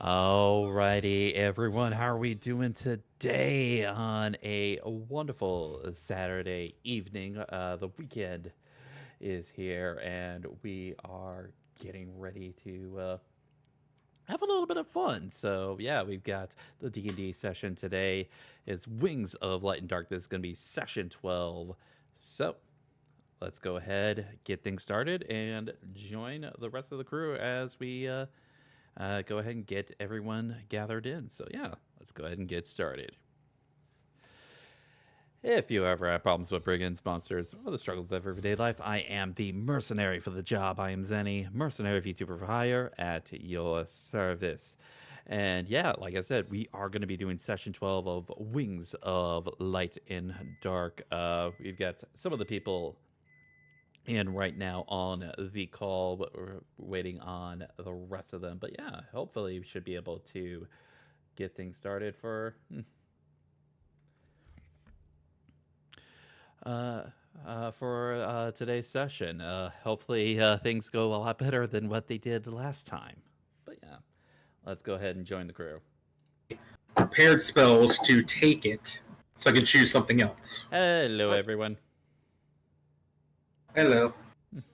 Alrighty, everyone, how are we doing today on a wonderful Saturday evening? The weekend is here, and we are getting ready to have a little bit of fun. So yeah, we've got the D&D session today. Is Wings of Light and Dark. This is going to be session 12. So let's go ahead, get things started, and join the rest of the crew as we go ahead and get everyone gathered in. So yeah, let's go ahead and get started. If you ever have problems with brigands, monsters, or the struggles of everyday life, I am the mercenary for the job. I am Zenny, mercenary VTuber for hire, at your service. And yeah, like I said, we are going to be doing session 12 of Wings of Light and Dark. We've got some of the people in right now on the call, but we're waiting on the rest of them. But yeah, hopefully we should be able to get things started for today's session. Hopefully things go a lot better than what they did last time. But yeah, let's go ahead and join the crew. Prepared spells to take it, so I can choose something else. Hello, everyone. Hello.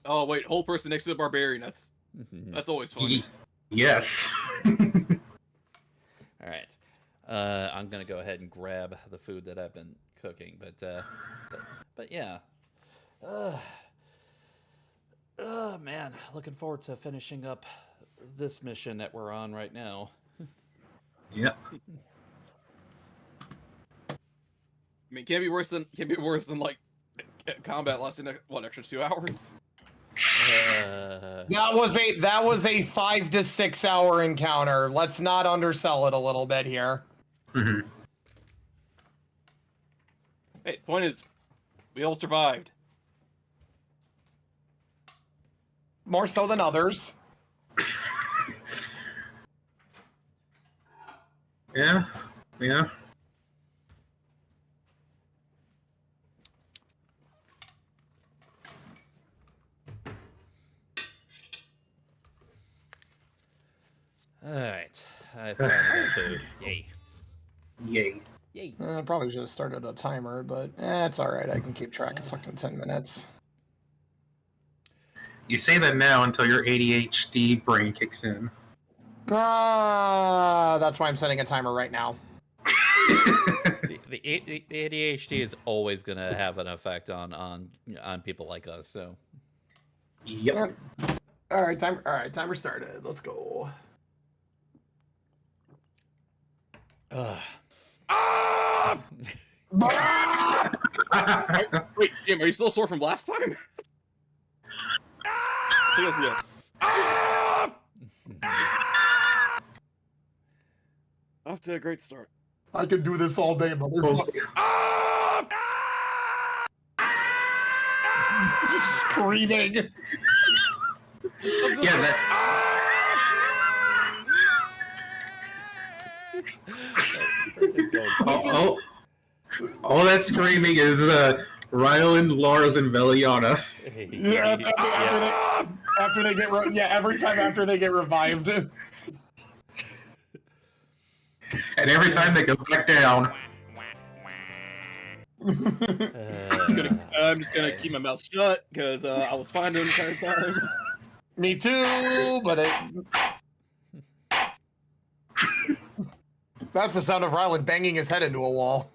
Oh wait, whole person next to the barbarian. That's always fun. Yes. All right. I'm gonna go ahead and grab the food that I've been cooking, but yeah. Man, looking forward to finishing up this mission that we're on right now. Yep. I mean, can't be worse than like combat lasting what extra 2 hours. That was a 5 to 6 hour encounter. Let's not undersell it a little bit here. Mm-hmm. Hey, point is, we all survived. More so than others. Yeah. All right, I finally got food. Yay. I probably should have started a timer, but it's all right. I can keep track of fucking 10 minutes. You say that now until your ADHD brain kicks in. That's why I'm setting a timer right now. The ADHD is always gonna have an effect on people like us. So. Yep. All right, timer started. Let's go. Wait, Jim, are you still sore from last time? Off to a great start. I can do this all day, motherfucker. Screaming. Yeah, that. All that screaming is Ryland, Lars, and Veliana. Yeah, after they get every time after they get revived. And every time they go back down. I'm just gonna keep my mouth shut because I was fine during the entire time. Me too, but that's the sound of Ryland banging his head into a wall.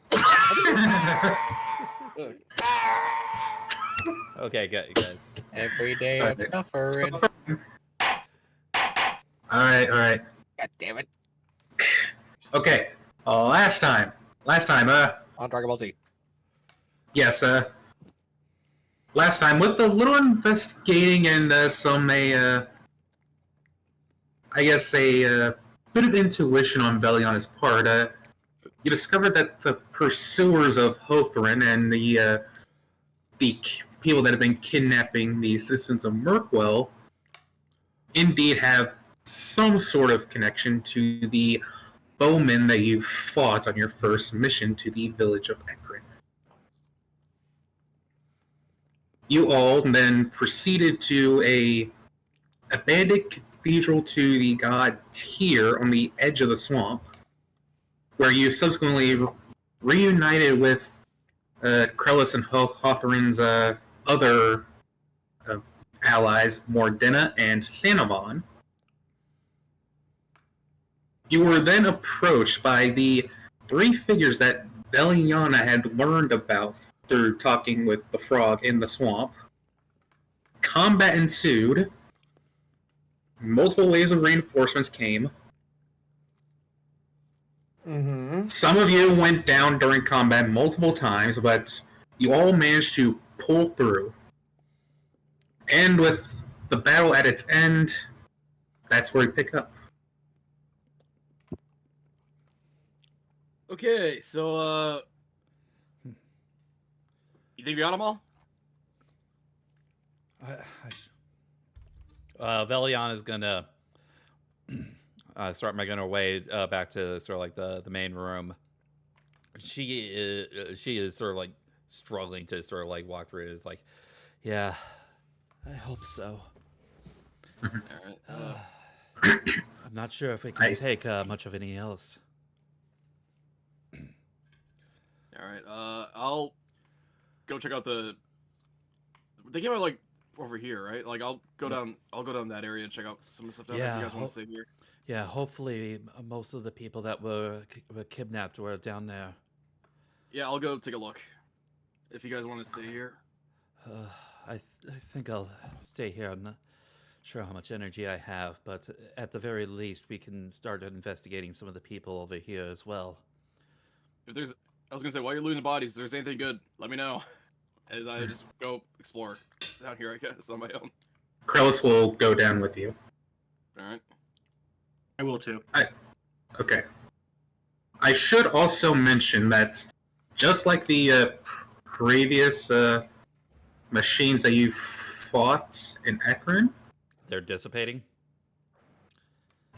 Okay, guys. Every day I'm suffering. All right. God damn it. Okay. Last time. On Dragon Ball Z. Yes. Last time with a little investigating and some I guess a bit of intuition on Veliana's part. You discovered that the pursuers of Hothrin and the people that have been kidnapping the citizens of Mirkwell indeed have some sort of connection to the bowmen that you fought on your first mission to the village of Ekrin. You all then proceeded to a abandoned cathedral to the god Tyr on the edge of the swamp, where you subsequently reunited with Krellis and Hawthorne's other allies, Mordena and Sanavon. You were then approached by the three figures that Veliana had learned about through talking with the frog in the swamp. Combat ensued. Multiple waves of reinforcements came. Mm-hmm. Some of you went down during combat multiple times, but you all managed to pull through. And with the battle at its end, that's where we pick up. Okay, so you think we got them all? Velion is gonna start making her way back to sort of like the main room. She is sort of like struggling to sort of like walk through it. It's like, yeah, I hope so. All right. I'm not sure if we can take much of anything else. All right. I'll go check out the. They came out like over here, right? Like I'll go down. I'll go down that area and check out some of the stuff down there. If you guys want to stay here. Yeah, hopefully most of the people that were kidnapped were down there. Yeah, I'll go take a look. If you guys want to stay here. I think I'll stay here. I'm not sure how much energy I have, but at the very least, we can start investigating some of the people over here as well. If there's, I was gonna say, while you're looting the bodies, if there's anything good, let me know. As I just go explore down here, I guess, on my own. Krellis will go down with you. Alright. I will too. Okay. I should also mention that just like the previous machines that you fought in Ekron, They're dissipating?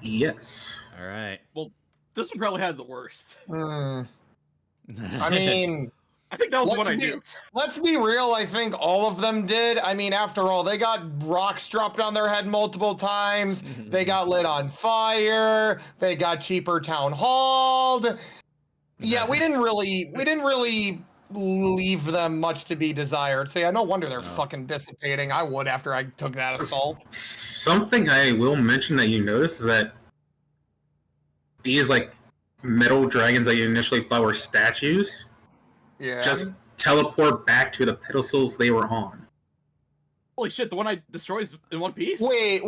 yes. All right. Well, this one probably had the worst. I mean, I think that was the let's one I be- duped. let's be real. I think all of them did. I mean, after all, they got rocks dropped on their head multiple times. They got lit on fire. They got cheaper town halled. Yeah, we didn't really leave them much to be desired. So yeah, no wonder they're fucking dissipating. I would after I took that assault. Something I will mention that you notice is that these like metal dragons that you initially thought were statues Yeah. just teleport back to the pedestals they were on. Holy shit, the one I destroyed is in one piece? Wait.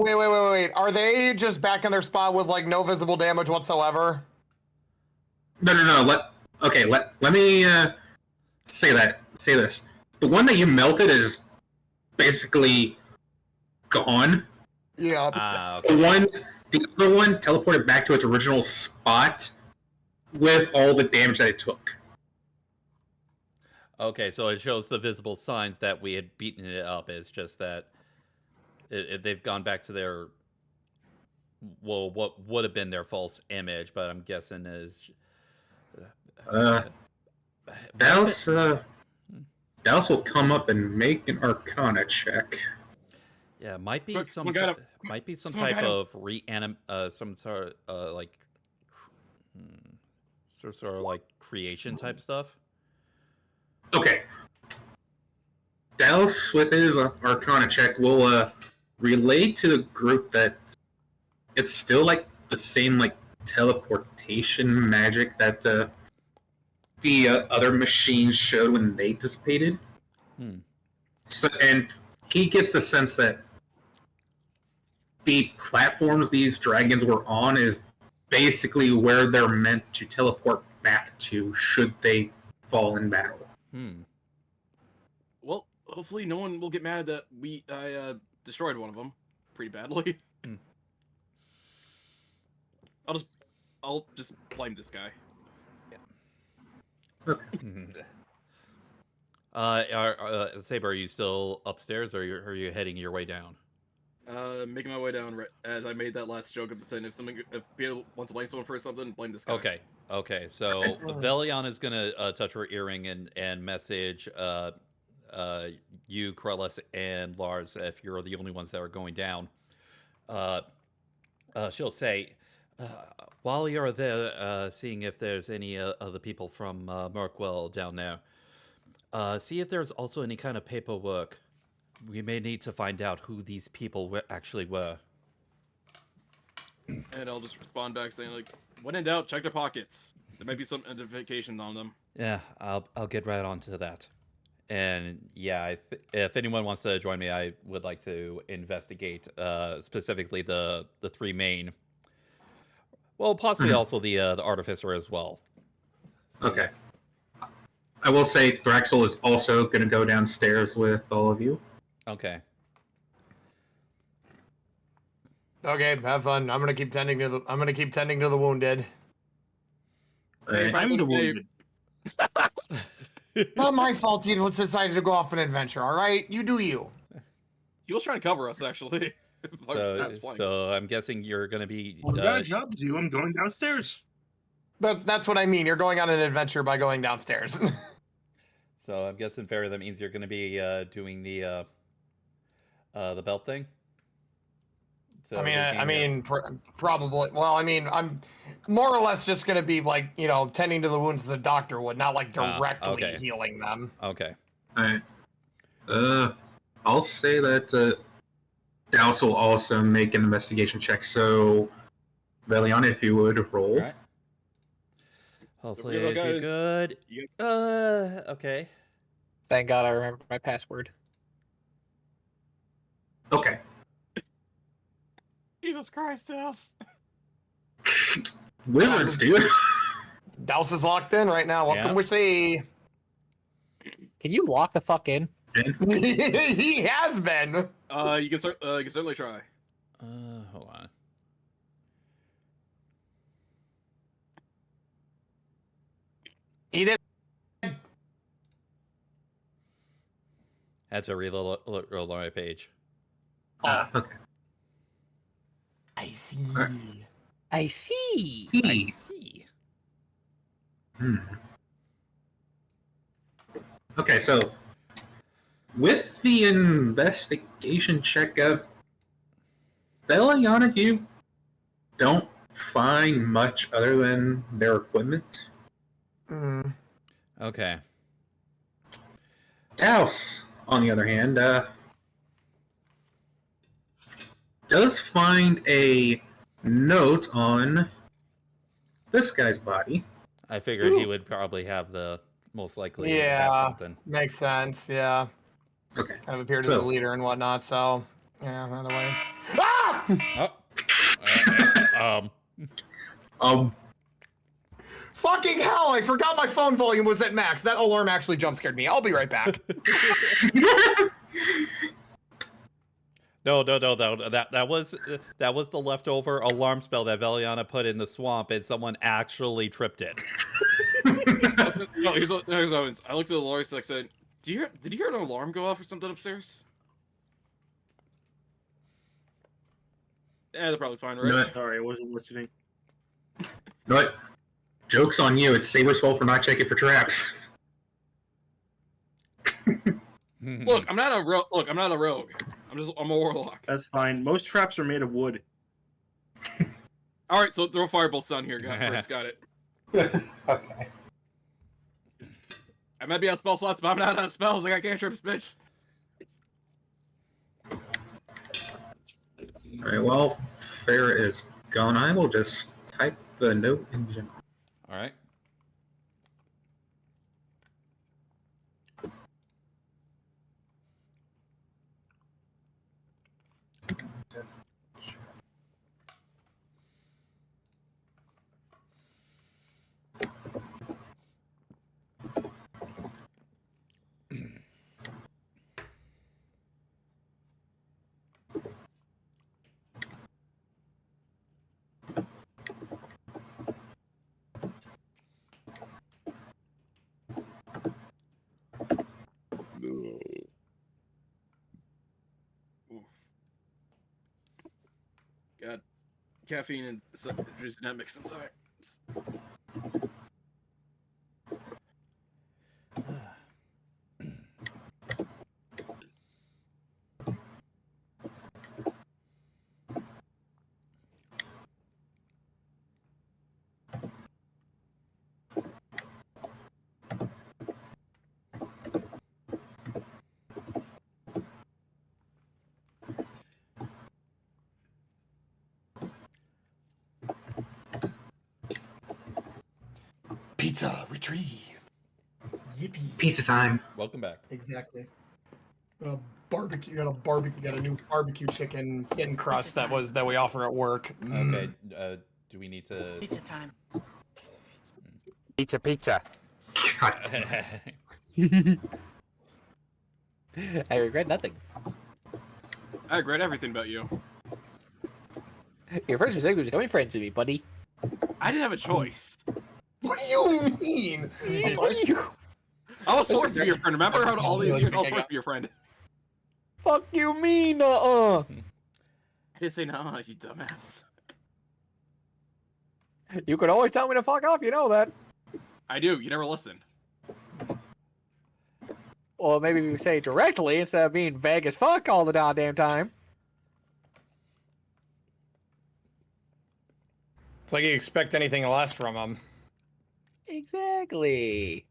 Are they just back in their spot with like no visible damage whatsoever? No. Let me say this. The one that you melted is basically gone. Yeah. Okay. The other one teleported back to its original spot with all the damage that it took. Okay, so it shows the visible signs that we had beaten it up. It's just that they've gone back to their, well, what would have been their false image, but I'm guessing is... Dallas will come up and make an Arcana check. Yeah, might be Quick, some someone got some someone type got of some sort of like sort of like creation type stuff. Okay. Dallas, with his Arcana check, will relay to the group that it's still like the same like teleportation magic that the other machines showed when they dissipated. So, and he gets the sense that the platforms these dragons were on is basically where they're meant to teleport back to should they fall in battle. Well, hopefully no one will get mad that I destroyed one of them pretty badly. I'll just blame this guy. Saber, are you still upstairs, or are you heading your way down? Making my way down right as I made that last joke of saying if people wants to blame someone for something, blame this guy. Okay. So Velion is gonna touch her earring and message you, Krellis, and Lars, if you're the only ones that are going down. she'll say, uh, while you're there, seeing if there's any other people from Merkwell down there, see if there's also any kind of paperwork. We may need to find out who these people actually were. And I'll just respond back saying like, when in doubt, check their pockets. There might be some identification on them. Yeah, I'll get right onto that. And yeah, if anyone wants to join me, I would like to investigate specifically the three main. Well, possibly also the artificer as well. So, Okay. I will say Thraxel is also going to go downstairs with all of you. Okay. Okay, have fun. I'm gonna keep tending to the wounded. Hey, I'm the hey, wounded. Not my fault he was decided to go off an adventure, all right? You do you. He was trying to cover us, actually. Like, that's flanked. So I'm guessing you're gonna be. Well, I got a job to do. I'm going downstairs. That's what I mean. You're going on an adventure by going downstairs. So I'm guessing, Farrah, that means you're gonna be doing the belt thing. So probably. Well, I mean, I'm more or less just gonna be like, tending to the wounds as a doctor would, not like directly okay. healing them. Okay. Alright. I'll say that Douse will also make an investigation check. So, Veliana, if you would roll. All right. Hopefully I do good. Okay. Thank God I remembered my password. Okay. Jesus Christ, Douse. Wizards, dude. Douse is locked in right now. What Yeah. can we see? Can you lock the fuck in? He has been. You can certainly try. Hold on. He did. Had to reload my page. Okay. I see. I see. I see. Okay, so with the investigation checkup, Veliana, you don't find much other than their equipment. Mm. Okay. Taos, on the other hand, does find a note on this guy's body. I figured he would probably have the most likely have Yeah, something. makes sense. Yeah, Okay. kind of appeared as So- a leader and whatnot. So, yeah, by the way. Ah! Oh. Fucking hell! I forgot my phone volume was at max. That alarm actually jump scared me. I'll be right back. No. That was the leftover alarm spell that Veliana put in the swamp, and someone actually tripped it. No, here's what happens. I looked at the lawyer and I said, did you hear an alarm go off or something upstairs? Yeah, they're probably fine, right? No, Sorry, I wasn't listening. what? Joke's on you. It's Saber's fault for not checking for traps. Look, I'm not a rogue. I'm a warlock. That's fine. Most traps are made of wood. All right, so throw firebolts down here, first. Got it. Okay. I might be out of spell slots, but I'm not out of spells. I got cantrips, bitch. Alright, well, Farrah is gone. I will just type the note in general. All right. Got caffeine and juice and that mix sometimes. Pizza, retrieve. Yippee. Pizza time. Welcome back. Exactly. Barbecue. Got a new barbecue chicken thin crust that we offer at work. Okay. Do we need to? Pizza time. Pizza. God damn. I regret nothing. I regret everything about you. Your first mistake was becoming friends with me, buddy. I didn't have a choice. What do you mean? I was forced to be your friend. Remember how all these years I was forced to be your friend? Fuck you mean, I didn't say no, you dumbass. You could always tell me to fuck off, you know that. I do. You never listen. Well, maybe you say it directly instead of being vague as fuck all the goddamn time. It's like you expect anything less from him. Exactly.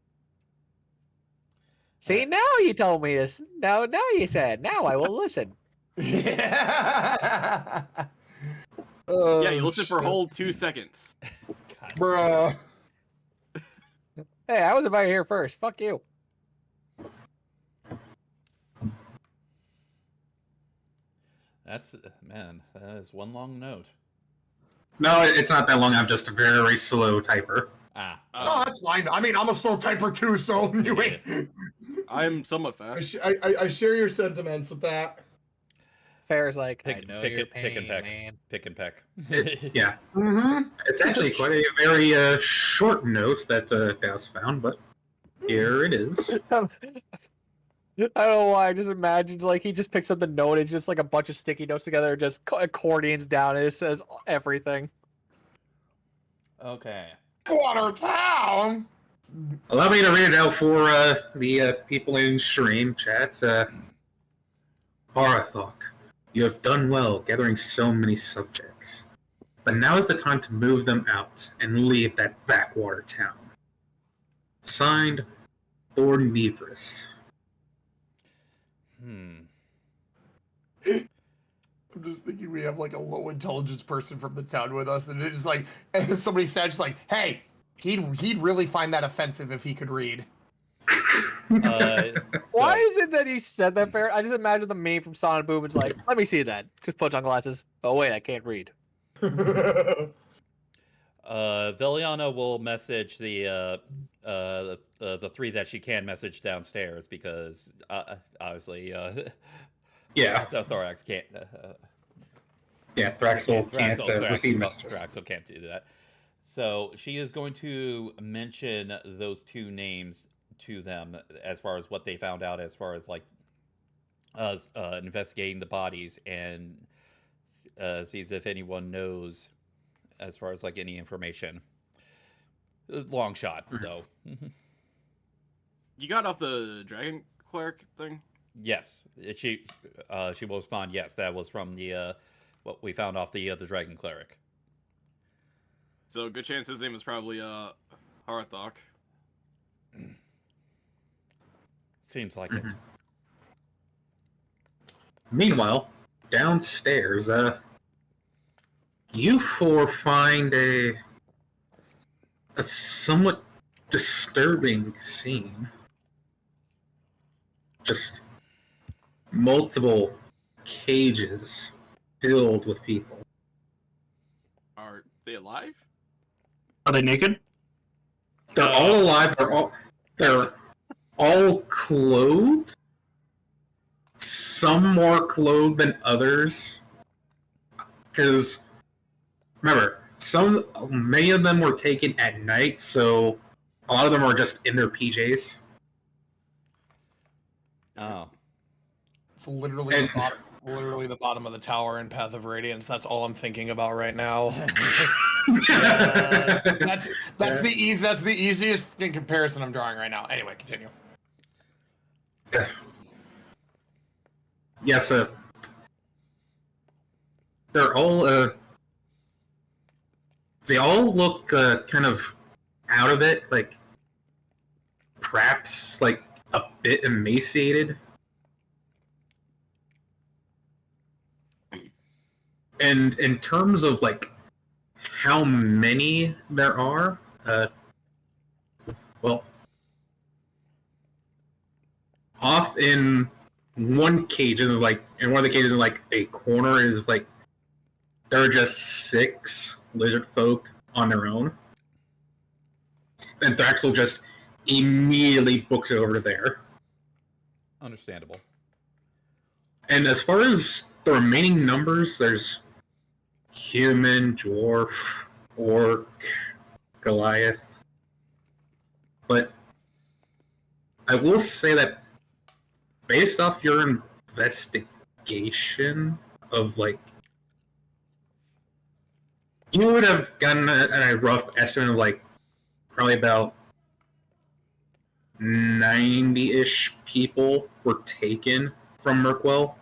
See, now you told me this. Now you said. Now I will listen. Yeah. Yeah, you listen for a whole 2 seconds. Bruh. Hey, I was about here first. Fuck you. That's man. That is one long note. No, it's not that long. I'm just a very slow typer. Ah. No, that's fine. I mean, I'm a slow typer too, so you ain't. I'm somewhat fast. I share your sentiments with that. Fair's like, I Pick know and your pain, peck. man. Pick and peck. Yeah. Mm-hmm. It's actually quite a very short note that Douse found, but here it is. I don't know why. I just imagine like he just picks up the note. It's just like a bunch of sticky notes together, just accordions down, and it says everything. Okay. Watertown. Allow me to read it out for the people in stream chat. Arathok, you have done well gathering so many subjects, but now is the time to move them out and leave that backwater town. Signed, Lord Nevris. I'm just thinking we have like a low intelligence person from the town with us, and it's like, and then somebody says like, "Hey, he'd really find that offensive if he could read." Why is it that he said that, Fair? I just imagine the meme from Sonic Boom. It's like, let me see that. Just put on glasses. Oh wait, I can't read. Viliana will message the three that she can message downstairs because obviously Yeah, the Thorax can't. yeah, Thraxel can't receive messages. Thraxel can't do that. So she is going to mention those two names to them as far as what they found out, as far as like investigating the bodies, and sees if anyone knows as far as like any information. Long shot though. You got off the Dragon Cleric thing? Yes, she will respond. Yes, that was from the what we found off the Dragon Cleric. So good chance his name is probably Harathok. Seems like it. Meanwhile, downstairs, you four find a somewhat disturbing scene. Just multiple cages filled with people. Are they alive? Are they naked? They're all alive. They're all clothed. Some more clothed than others. Because remember, many of them were taken at night, so a lot of them are just in their PJs. Oh. It's literally the bottom of the tower in Path of Radiance. That's all I'm thinking about right now. That's the easiest fucking comparison I'm drawing right now. Anyway, continue. Yes, they're all they all look kind of out of it, like perhaps like a bit emaciated. And in terms of like how many there are, Well, off in one cage is like, in one of the cages in like a corner is like, there are just 6 lizard folk on their own. And Thraxel just immediately books it over to there. Understandable. And as far as the remaining numbers, there's human, dwarf, orc, Goliath. But I will say that based off your investigation of like, you would have gotten a rough estimate of like probably about 90-ish people were taken from Merkwell.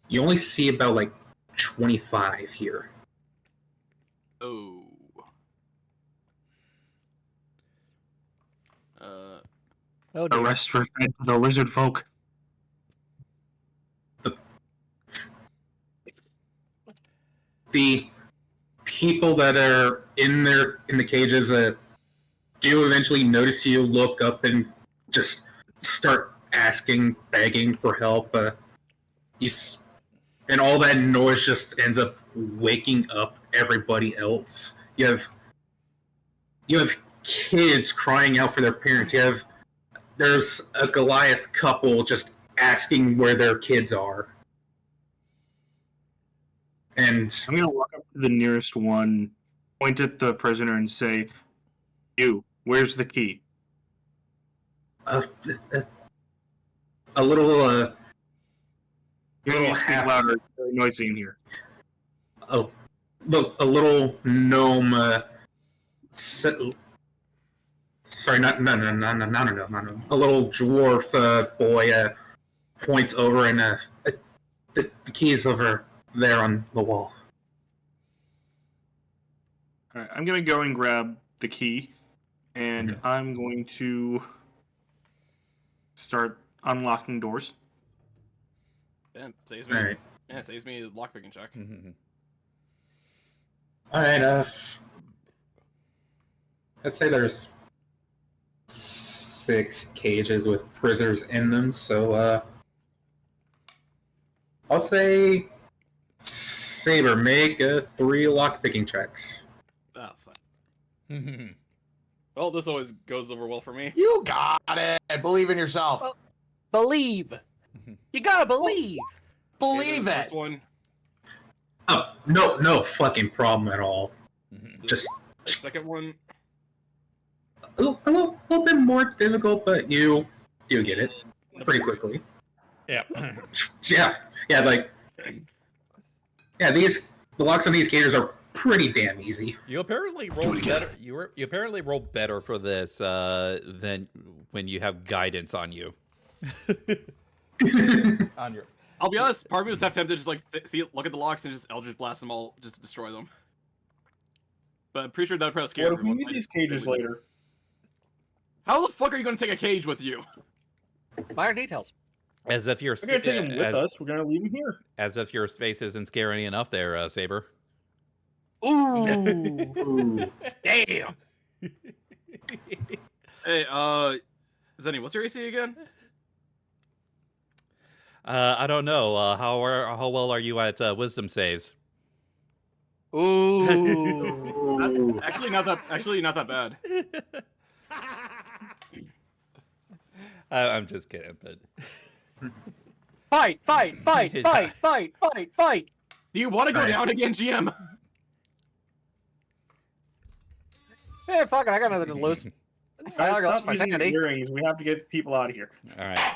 You only see about like 25 here. Oh. Oh, The dear. rest were fed to the lizard folk. The people that are in the cages do eventually notice you, look up, and just start asking, begging for help. And all that noise just ends up waking up everybody else. You have kids crying out for their parents. There's a Goliath couple just asking where their kids are. And I'm gonna walk up to the nearest one, point at the prisoner, and say, "You, where's the key?" a little You need to speak half- louder. It's very noisy in here. a little gnome. Sorry, not no. A little dwarf boy points over and the key is over there on the wall. All right, I'm gonna go and grab the key, and Okay. I'm going to start unlocking doors. Yeah, saves me. All right, Yeah, saves me a lockpicking check. all right. I'd say there's 6 cages with prisoners in them, so I'll say Saber, make 3 lockpicking checks. Oh, fine. Well, this always goes over well for me. You got it. Believe in yourself. Believe. You gotta believe. Believe First it. one. Oh, no fucking problem at all. Just The second one. a little bit more difficult, but you get it and pretty number quickly. Yeah. The locks on these cages are pretty damn easy. You apparently rolled better. You apparently rolled better for this than when you have guidance on you. On your. I'll be honest. Part of me was half tempted to just like look at the locks and just Eldritch blast them all, just to destroy them. But I'm pretty sure that would probably scare What if we everyone. need I these just- cages later? How the fuck are you going to take a cage with you? Minor details. As if your We're gonna take them with us. We're gonna leave them here. As if your space isn't scary enough, there, Saber. Ooh. Ooh. Damn. Hey, Zenny, what's your AC again? I don't know. How well are you at wisdom saves? Ooh. Ooh. Actually, not that bad. I'm just kidding, but Fight. Do you want to go Alright. down again, GM? Hey, fuck it. I got nothing to lose. I Guys, lost stop my using sanity. earrings. We have to get people out of here. all right.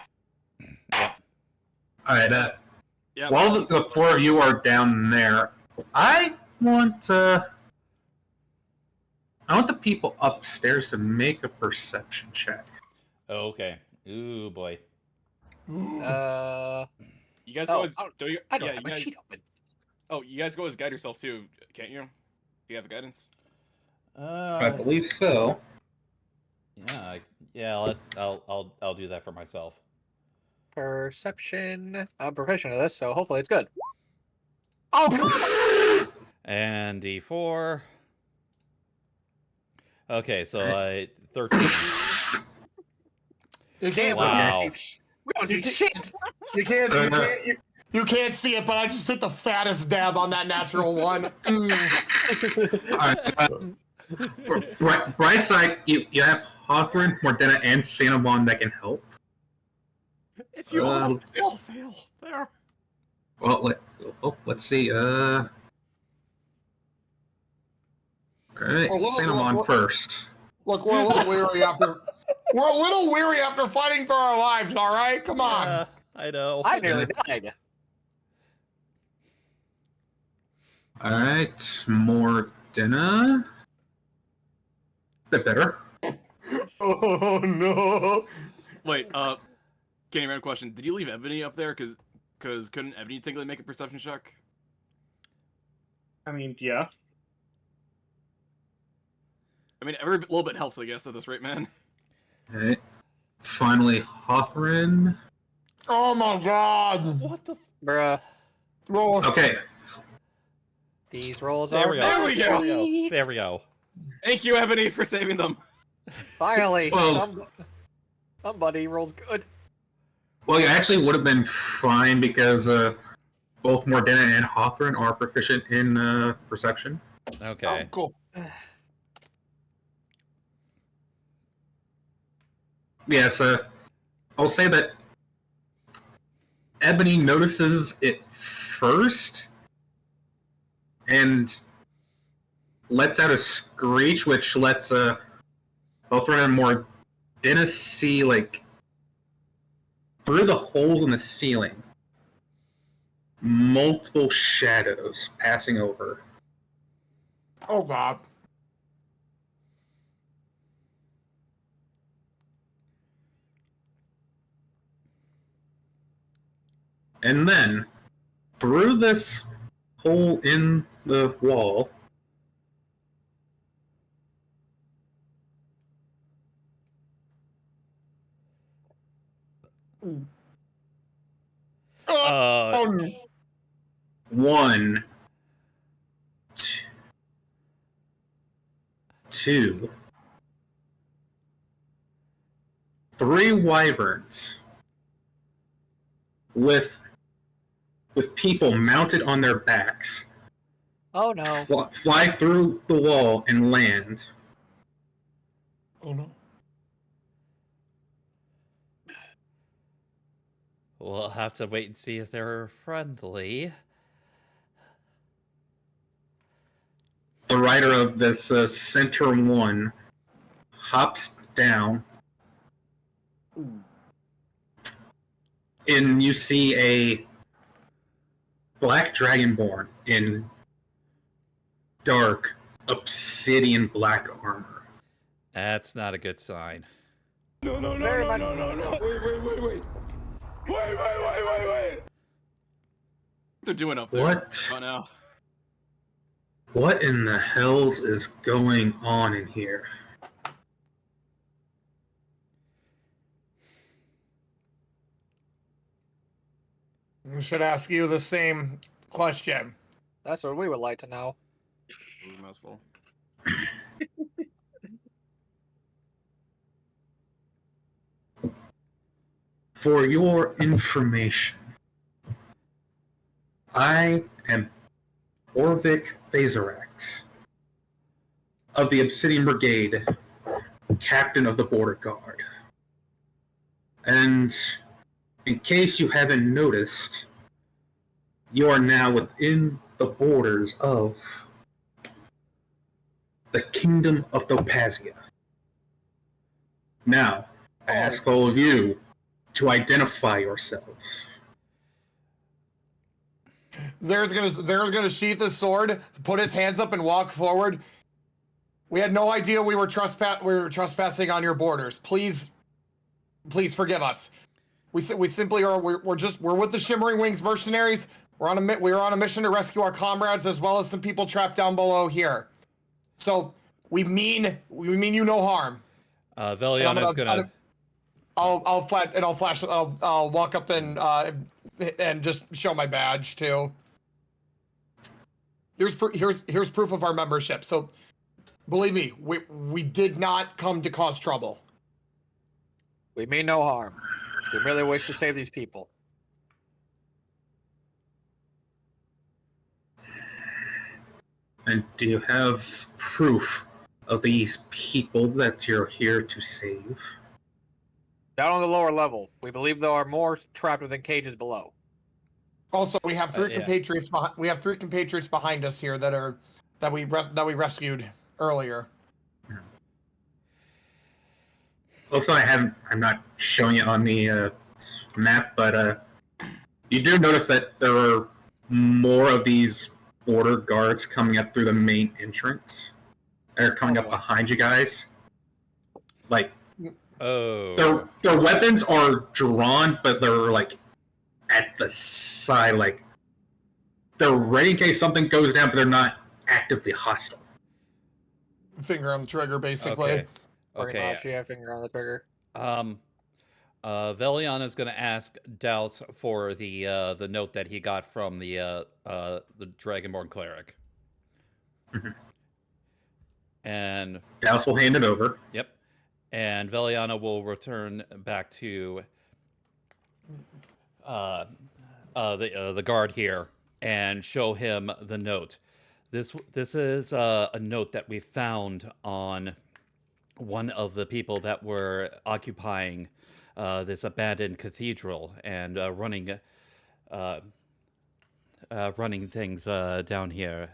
Yep. All right. Yeah. While the 4 of you are down there, I want the people upstairs to make a perception check. Okay. Ooh boy. You guys Oh, always oh, do you? I don't Yeah, have you my guys. sheet open. Oh, you guys go as guide yourself too, can't you? Do you have guidance? I believe so. Yeah. I'll do that for myself. Perception. I'm proficient at this, so hopefully it's good. Oh, come on! And D4. Okay, so 13. You can't. Wow. We don't see shit. You can't. You can't see it, but I just hit the fattest dab on that natural one. Bright side, you have Hawthorne, Mordena, and Cinnamon that can help. If you all fail there. Well, let's see. All right, Cinnamon first. Look, we're a little weary after. We're a little weary after fighting for our lives. All right, come on. Yeah, I know. I nearly died. All right, Mordena. Bit better. Oh no. Wait, Kenny, random question. Did you leave Ebony up there? Cause couldn't Ebony technically make a perception check? I mean, yeah. I mean, every little bit helps, I guess, at this rate, man. All right. Finally, Hawthorne. Oh my God. What the? Bruh. Roll. Okay. These rolls There are we go. There we go. sweet. There we go. Thank you, Ebony, for saving them. Finally, Well- somebody rolls good. Well, you actually would have been fine because both Mordena and Hawthorne are proficient in perception. Okay. Oh, cool. Yes, I'll say that Ebony notices it first and lets out a screech, which lets Hawthorne and Mordena see, like, through the holes in the ceiling, multiple shadows passing over. Oh God. And then, through this hole in the wall, Oh, no. one, two, three wyverns with people mounted on their backs Oh no. fly through the wall and land. Oh no. We'll have to wait and see if they're friendly. The rider of this center one hops down, and you see a black dragonborn in dark obsidian black armor. That's not a good sign. No, Very much- Wait. What they're doing up there? What? Oh, no. What in the hells is going on in here? We should ask you the same question. That's what we would like to know. Mouthful. For your information, I am Orvik Thazarax of the Obsidian Brigade, captain of the Border Guard. And in case you haven't noticed, you are now within the borders of the Kingdom of Topazia. Now, I ask all of you to identify yourselves. Zared's gonna sheath his sword, put his hands up, and walk forward. We had no idea we were trespassing on your borders. Please forgive us. We simply are. We're with the Shimmering Wings mercenaries. We're on a mission to rescue our comrades as well as some people trapped down below here. So we mean you no harm. Veliana's gonna. I'll walk up and just show my badge too. Here's proof of our membership. So Believe me, we did not come to cause trouble. We mean no harm. We merely wish to save these people. And do you have proof of these people that you're here to save? Down on the lower level, we believe there are more trapped within cages below. Also, we have three Yeah. compatriots. We have 3 compatriots behind us here that we rescued earlier. Also, I'm not showing it on the map, but you do notice that there are more of these border guards coming up through the main entrance. They're coming up behind you guys. Like, Oh. their weapons are drawn, but they're like at the side, like they're ready in case something goes down, but they're not actively hostile. Finger on the trigger, basically. Okay. Pretty Okay. much, yeah, finger on the trigger. Veliana's gonna ask Douse for the note that he got from the Dragonborn cleric. Mhm. And Douse will hand it over. yep. And Veliana will return back to the guard here and show him the note. This is a note that we found on one of the people that were occupying this abandoned cathedral and running things down here.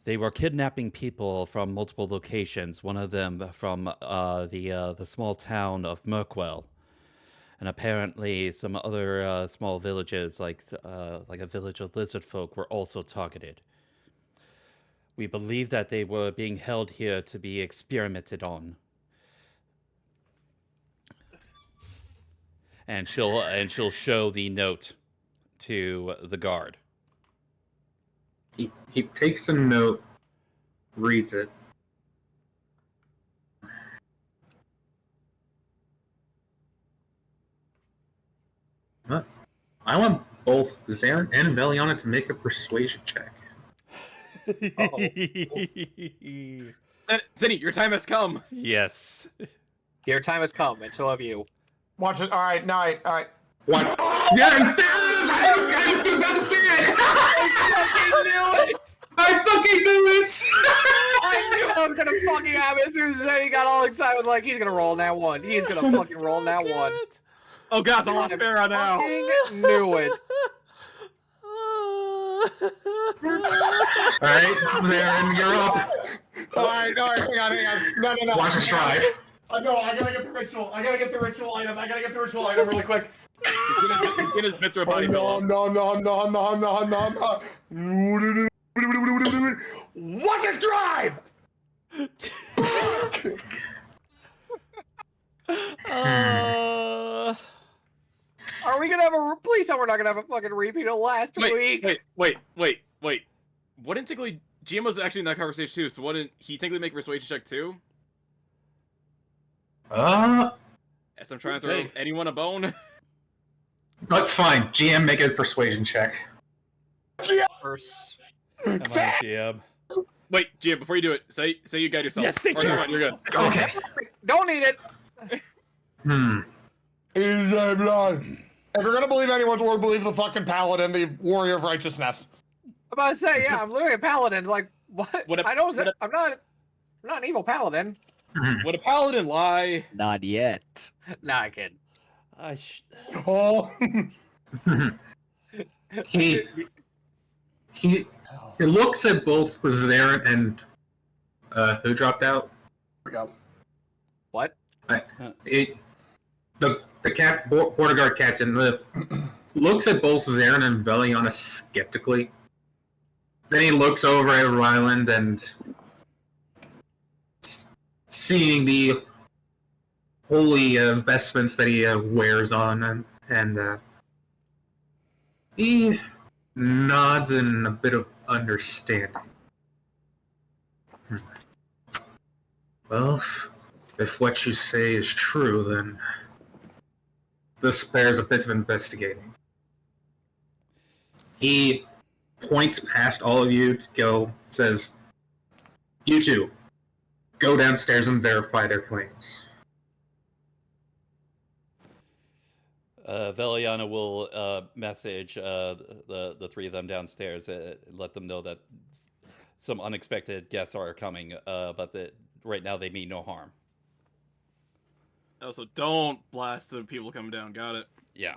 They were kidnapping people from multiple locations. One of them from the small town of Merkwell, and apparently some other small villages, like a village of lizard folk, were also targeted. We believe that they were being held here to be experimented on. And she'll show the note to the guard. He takes the note, reads it. What? I want both Zarin and Veliana to make a persuasion check. Zinni, your time has come. Yes. Your time has come, and so have you. Watch it. All right, night. All right. What? Yeah, I was about to say it. I knew it! I fucking knew it. I knew I was gonna fucking happen as soon as he got all excited. I was like, he's gonna roll that one. He's gonna fucking roll that one. Oh god, it's all unfair right now. Fucking knew it. All right, Zarin, you're up. All right, hang on. No. Watch us drive. No, I gotta get the ritual. I gotta get the ritual item really quick. He's gonna spit through a body No. Watch us drive! Are we gonna have a? Please tell we're not gonna have a fucking repeat of last week. Wait. Wouldn't technically GM was actually in that conversation too? So wouldn't he technically make a persuasion check too? As I'm trying to throw anyone a bone. That's fine. GM, make a persuasion check. First. Come on, GM. Wait, GM, before you do it, say you guide yourself. Yes, thank you. You're good. Okay. Don't need it. If you're gonna believe anyone's word, believe the fucking paladin, the warrior of righteousness. I'm about to say, yeah, I'm literally a paladin. Like, what? I'm not an evil paladin. Would a paladin lie? Not yet. Nah, I kid. Oh. He looks at both Zarin and who dropped out? Here we go. What? The border guard captain looks at both Zarin and Veliana skeptically. Then he looks over at Ryland and, seeing the holy vestments that he wears on, and he nods in a bit of understanding. Well, if what you say is true, then this bears a bit of investigating. He points past all of you to go, says, "You two, go downstairs and verify their claims. Veliana will message the three of them downstairs, let them know that some unexpected guests are coming, but that right now they mean no harm. Also, don't blast the people coming down. Got it. Yeah.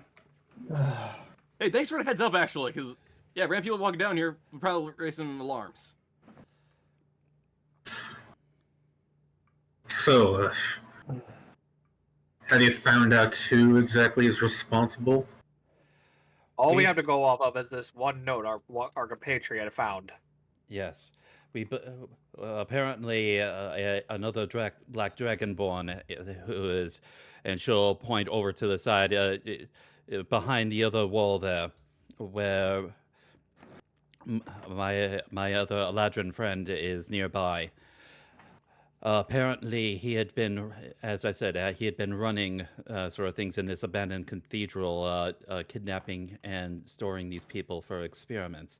Hey, thanks for the heads up, actually, because, yeah, random people walking down here would probably raise some alarms. So, have you found out who exactly is responsible? All we have to go off of is this one note our compatriot found. Yes. We apparently another black dragonborn who is, and she'll point over to the side behind the other wall there, where my other Eladrin friend is nearby. Apparently, he had been, as I said, he had been running sort of things in this abandoned cathedral, kidnapping and storing these people for experiments.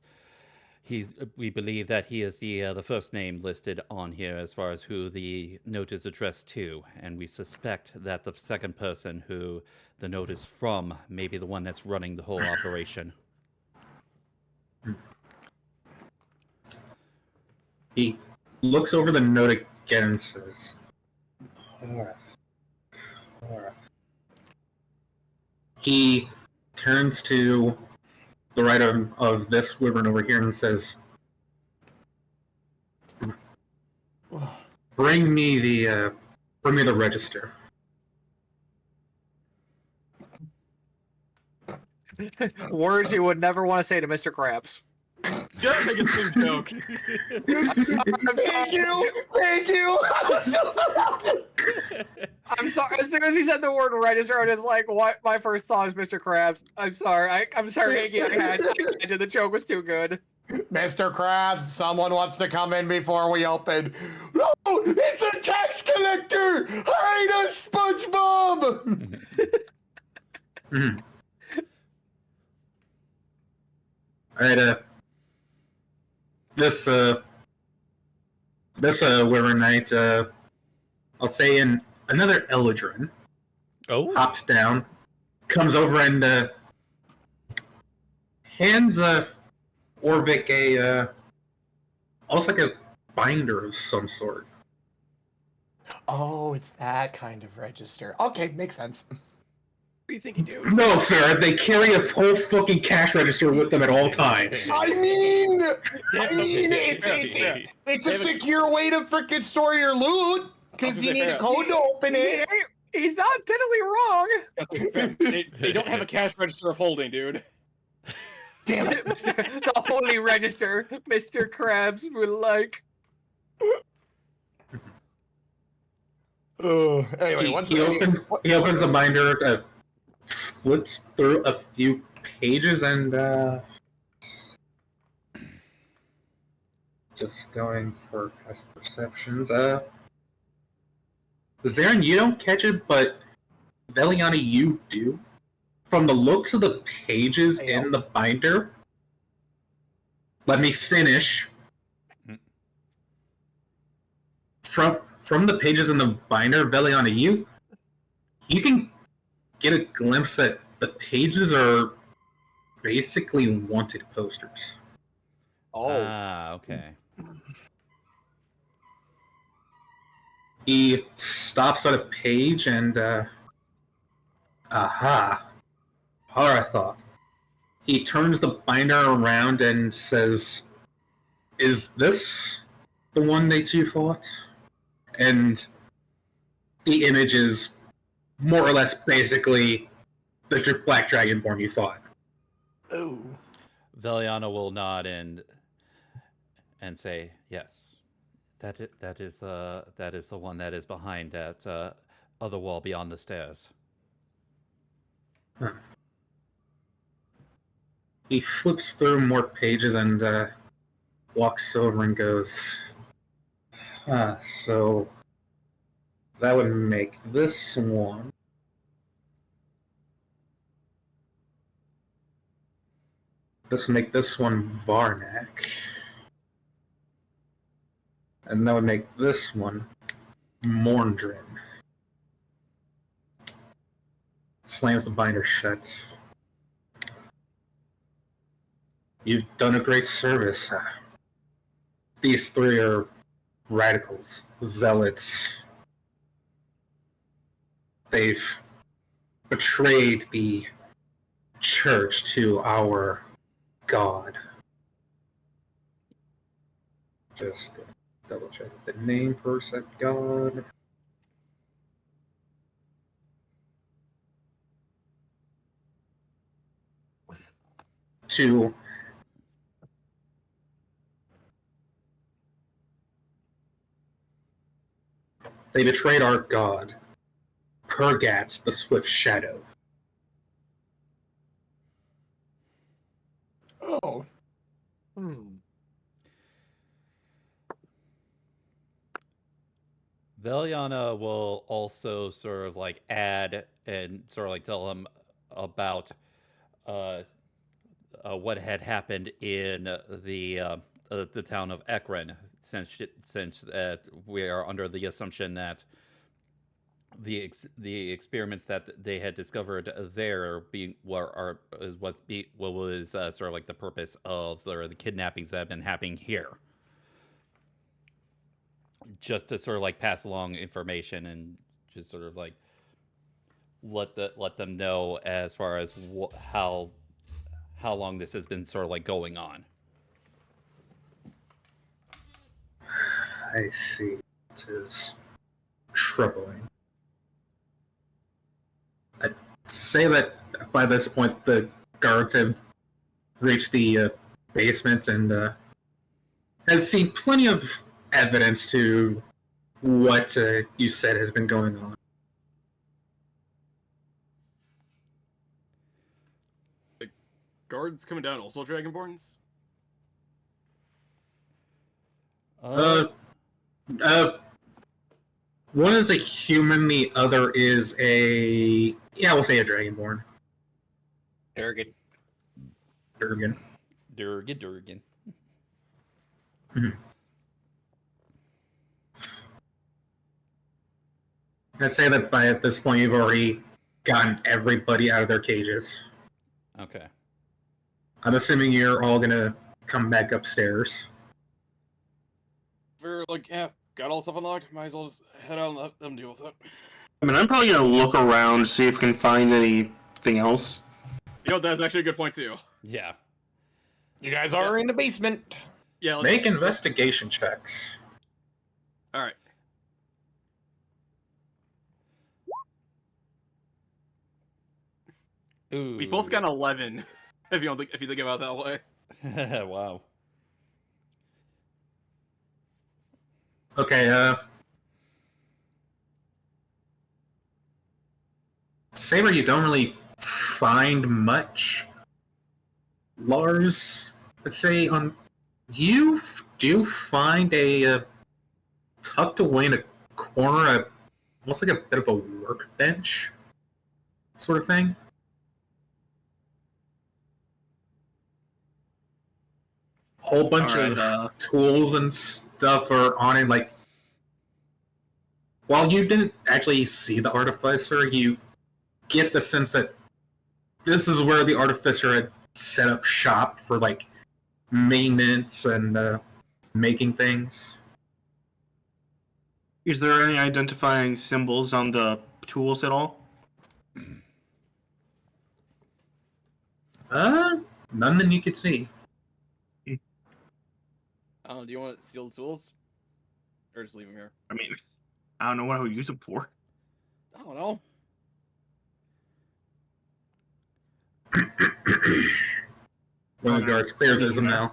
We believe that he is the first name listed on here as far as who the note is addressed to, and we suspect that the second person who the note is from may be the one that's running the whole operation. He looks over the note again and says, Horace. He turns to the right of this wyvern over here and says, bring me the register. Words you would never want to say to Mr. Krabs. Gotta make a same joke. I'm sorry. Thank you. I'm sorry. As soon as he said the word register, I was like, "What?" My first thought is Mr. Krabs. I'm sorry. I'm sorry, Anky. I had the joke was too good. Mr. Krabs, someone wants to come in before we open. No, it's a tax collector. Hide us, SpongeBob. All right, this wyvern knight, I'll say in another Eladrin, hops down, comes over and hands Orvik a almost like a binder of some sort. Oh, it's that kind of register. Okay, makes sense. What are you thinking, dude? No, fair. They carry a whole fucking cash register with them at all times. I mean, it's a secure way to frickin' store your loot because you need a code to open it. He's not technically wrong. They don't have a cash register of holding, dude. Damn it. The holy register, Mr. Krabs will like. Anyway, He opens the binder, flips through a few pages, and just going for past perceptions. Zarin, you don't catch it, but Veliana, you do. From the looks of the pages in the binder, let me finish. From the pages in the binder, Veliana, you can get a glimpse that the pages are basically wanted posters. Okay. He stops at a page and, Haratha. He turns the binder around and says, "Is this the one that you fought?" And the image is more or less basically the Black Dragonborn you fought. Oh. Veliana will nod and say, "Yes, that is the one that is behind that other wall beyond the stairs." Huh. He flips through more pages and walks over and goes, so that would make this one. This would make this one Varnak. And that would make this one Morndrin. Slams the binder shut. You've done a great service. These three are radicals, zealots. They've betrayed the church to our God. Just double check the name for a sec. God. To they betrayed our God. Purgat, the swift shadow. Oh. Veliana will also sort of like add and sort of like tell him about what had happened in the town of Ekron, since we are under the assumption that the experiments that they had discovered there being what was sort of like the purpose of sort of the kidnappings that have been happening here, just to sort of like pass along information and just sort of like let them know as far as how long this has been sort of like going on. I see. It is troubling. I'd say that by this point the guards have reached the basement and has seen plenty of evidence to what you said has been going on. Guards coming down, also Dragonborns? One is a human, the other is we'll say a Dragonborn. Durgan. Durgan. Durgan. I'd say that by at this point you've already gotten everybody out of their cages. Okay. I'm assuming you're all gonna come back upstairs. We're like, yeah, got all stuff unlocked. Might as well just head out and let them deal with it. I mean, I'm probably gonna look around, see if we can find anything else. You know, that's actually a good point too. Yeah. You guys are in the basement. Yeah, let's Make investigation checks. Alright. Ooh. We both got an 11. If you think about it that way. Wow. Okay, Saber, you don't really find much. Lars, let's say you do find a tucked away in a corner, almost like a bit of a workbench sort of thing. Whole bunch of tools and stuff are on it. Like, while you didn't actually see the artificer, you get the sense that this is where the artificer had set up shop for like maintenance and making things. Is there any identifying symbols on the tools at all? None that you could see. Do you want sealed tools? Or just leave them here? I mean, I don't know what I would use them for. I don't know. One of the guards clears his mouth.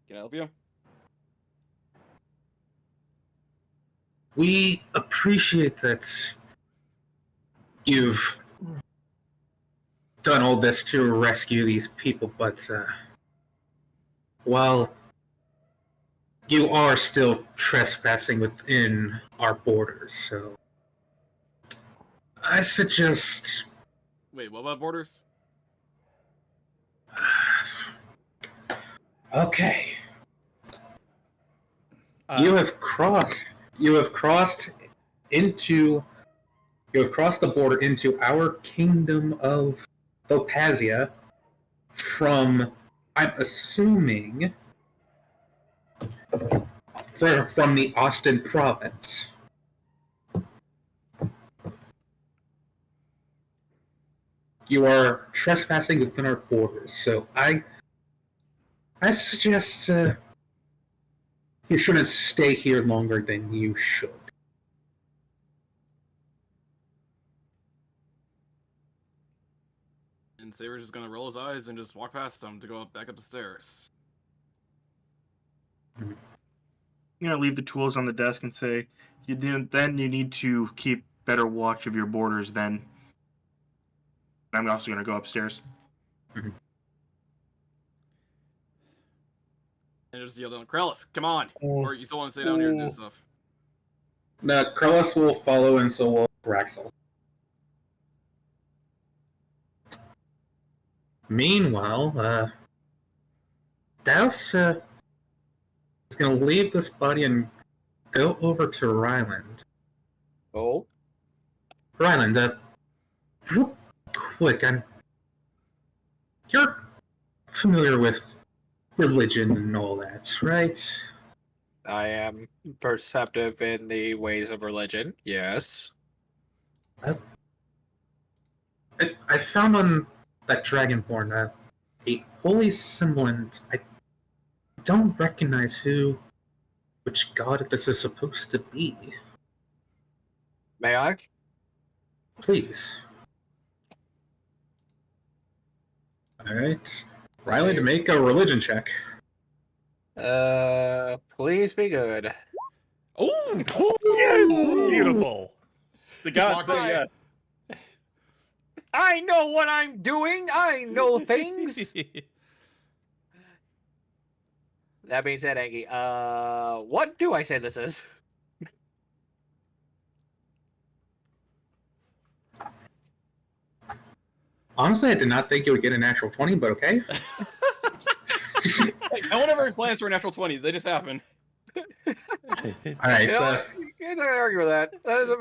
Can I help you? We appreciate that you've done all this to rescue these people, but while you are still trespassing within our borders, so I suggest... Wait, what about borders? Okay. You have crossed. You have crossed into. You have crossed the border into our kingdom of Opazia from, I'm assuming, from the Austin province. You are trespassing within our borders, so I suggest you shouldn't stay here longer than you should. And Saber's just gonna roll his eyes and just walk past him to go back up the stairs. I'm gonna leave the tools on the desk and say, then you need to keep better watch of your borders. Then I'm also gonna go upstairs. And just yell down, Krellis, come on! Or you still want to stay down here and do stuff? Now, Krellis will follow, and so will Raxel. Meanwhile, Douse is going to leave this body and go over to Ryland. Oh. Ryland, real quick, you're familiar with religion and all that, right? I am perceptive in the ways of religion, yes. I found on that Dragonborn a holy symbol, and I don't recognize which god this is supposed to be. May I? Please. Alright. Riley, to make a religion check. Please be good. Oh, yes! Beautiful. The gods say yes. I know what I'm doing. I know things. That being said, Anky, what do I say this is? Honestly, I did not think you would get a natural 20, but okay. Like, no one ever plans for a natural 20. They just happen. Alright, You know, you can't argue with that. That is a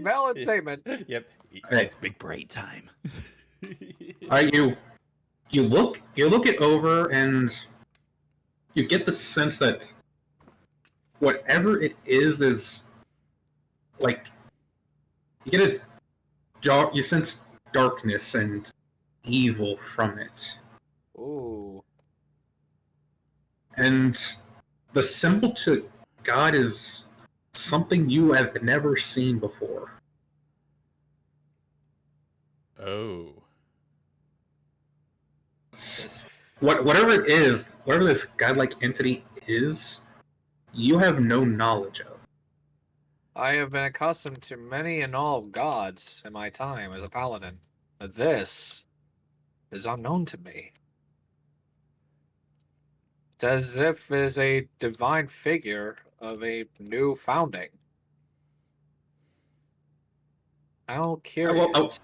valid statement. Yep. Right. It's big brain time. alright, you look it over and you get the sense that whatever it is like you get you sense darkness and evil from it. Ooh. And the symbol to God is something you have never seen before. Oh. Whatever it is, whatever this godlike entity is, you have no knowledge of. I have been accustomed to many and all gods in my time as a paladin, but this is unknown to me. It's as if it is a divine figure of a new founding. How curious.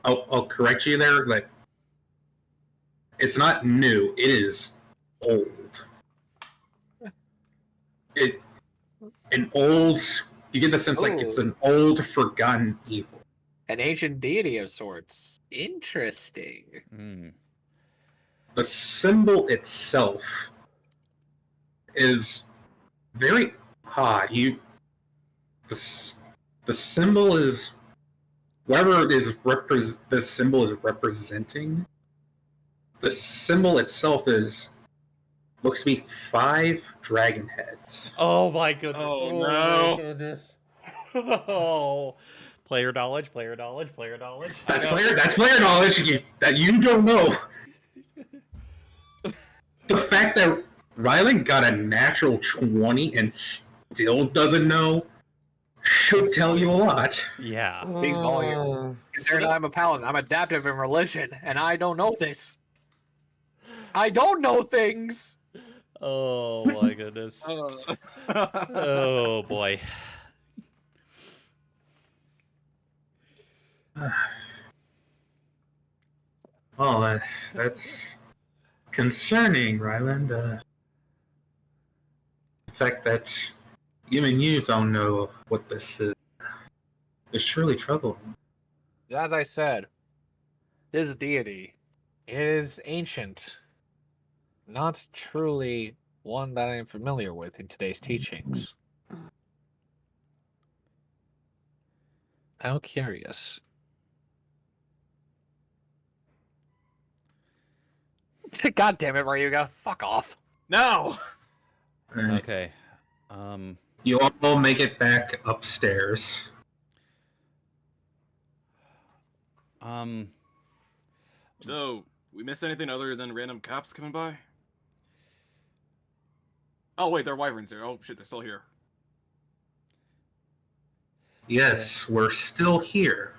I'll correct you there. Like, it's not new. It is old. An old. You get the sense like it's an old, forgotten evil. An ancient deity of sorts. Interesting. Mm. The symbol itself is very odd. The symbol is whatever it is the symbol is representing. The symbol itself looks to be 5 dragon heads. Oh my goodness. Oh, My no. goodness. Oh. Player knowledge. That's player knowledge that you don't know. The fact that Rylan got a natural 20 and still doesn't know should tell you a lot. Yeah. Speaks volume. Considering I'm a paladin, I'm adaptive in religion, and I don't know this. I don't know things. Oh my goodness. Oh boy. Oh, that's concerning, Ryland. The fact that even you don't know what this is truly troubling. As I said, this deity is ancient, not truly one that I am familiar with in today's teachings. How curious. God damn it, Ryuga. Fuck off. No. And Okay. you all make it back upstairs. So, we missed anything other than random cops coming by? Oh wait, they're wyverns there. Oh shit, they're still here. Yes, we're still here.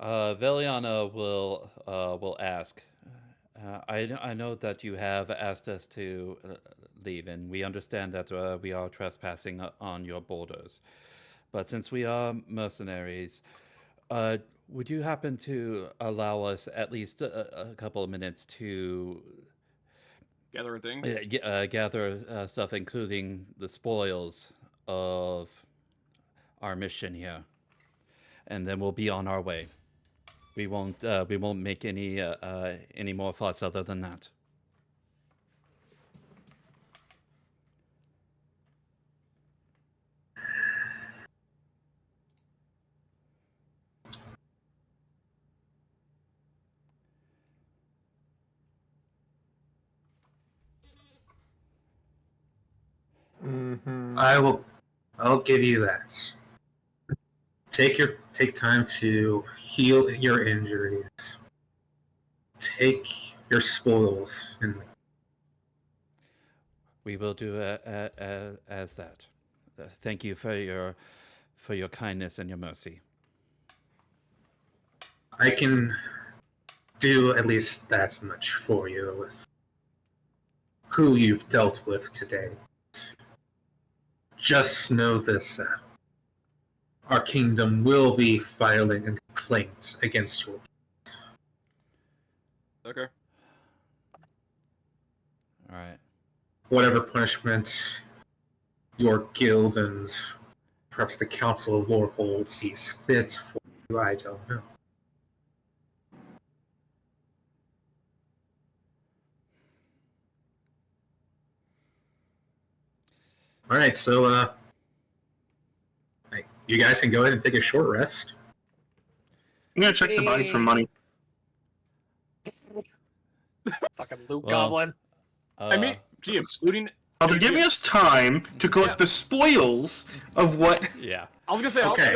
Veliana will ask. I know that you have asked us to leave, and we understand that we are trespassing on your borders. But since we are mercenaries, would you happen to allow us at least a couple of minutes to Gather things. gather stuff, including the spoils of our mission here, and then we'll be on our way. We won't make any more fuss other than that. Mm-hmm. I'll give you that. Take time to heal your injuries. Take your spoils and We will do as that. Thank you for your kindness and your mercy. I can do at least that much for you with who you've dealt with today. Just know this, our kingdom will be filing a complaint against you. Okay. All right. Whatever punishment your guild and perhaps the Council of Warhold sees fit for you, I don't know. Alright, so you guys can go ahead and take a short rest. I'm gonna check the bodies for money. Fucking Luke Well, Goblin. I mean, GM, looting. Oh, they're giving us time to collect the spoils of what. Yeah. I was gonna say, Okay.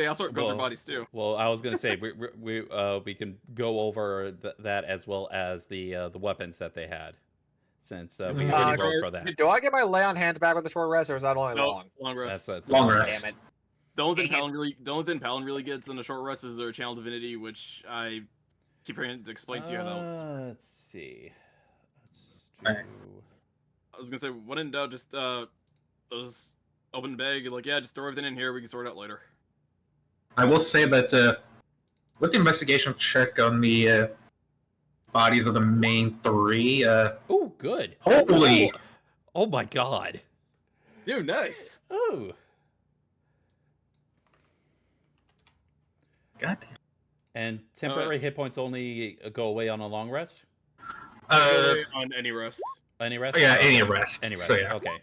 I'll start going through bodies too. Well, I was gonna say we can go over that as well as the weapons that they had, since we we can can go start- for that. Do I get my lay on hands back with the short rest, or is that only No, long? long rest. That's Long rest. Damn it. The only thing Palin really gets in a short rest is their channel divinity, which I keep trying to explain to you how that was. Let's see. Alright. I was gonna say, when in doubt, just open the bag, like, yeah, just throw everything in here. We can sort it out later. I will say that with the investigation check on the bodies of the main three, Oh, good. holy! Oh my God. Dude, nice. Oh. God. And temporary hit points only go away on a long rest. On any rest. Any rest? Yeah, Okay. any rest. Any rest. So, yeah. Okay.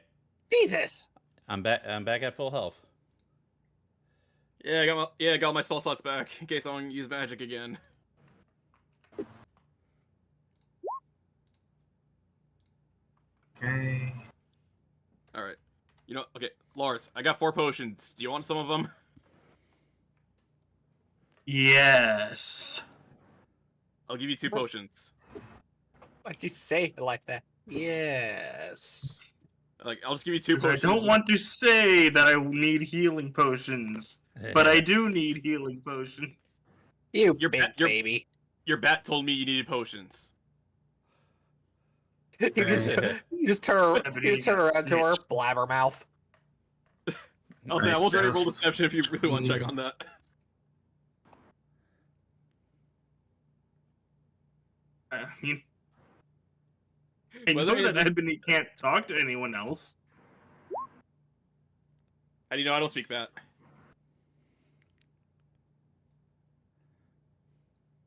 Jesus. I'm back at full health. Yeah, I got my spell slots back in case I want to use magic again. Okay. All right. You know, okay, Lars, I got 4 potions. Do you want some of them? Yes. I'll give you 2 potions. Why'd you say it like that? Yes. Like, I'll just give you 2 'Cause I potions. don't want to say that I need healing potions, but I do need healing potions. You Your big bat- your- baby. Your bat told me you needed potions. You just turn around to her, blabbermouth. I'll say I was ready to roll deception if you really want to check on that. I mean, I know Whether that it- Ebony can't talk to anyone else. How do you know I don't speak bat?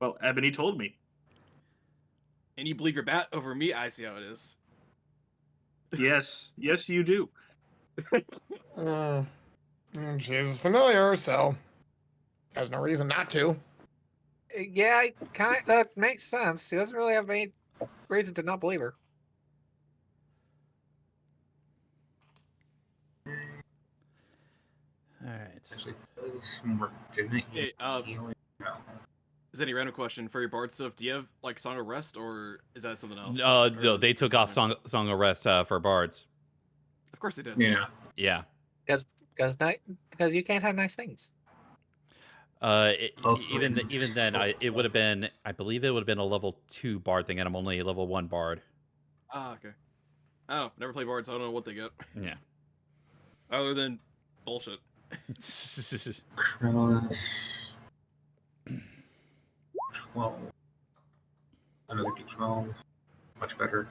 Well, Ebony told me. And you believe your bat over me? I see how it is. Yes, yes, you do. She's familiar, so has no reason not to. Yeah, that makes sense. He doesn't really have any reason to not believe her. All right. Actually, some work, didn't it? Hey, Healing? No. is any random question for your bard stuff? Do you have like Song of Rest, or is that something else? No, Or- they took off Song of Rest for bards. Of course they did. Yeah. Yeah. Because you can't have nice things. Even then, it would have been. I believe it would have been a level 2 bard thing, and I'm only a level 1 bard. Ah, okay. Oh, never play bards. I don't know what they get Yeah. other than bullshit. Krellis. 12. Another D12. Much better.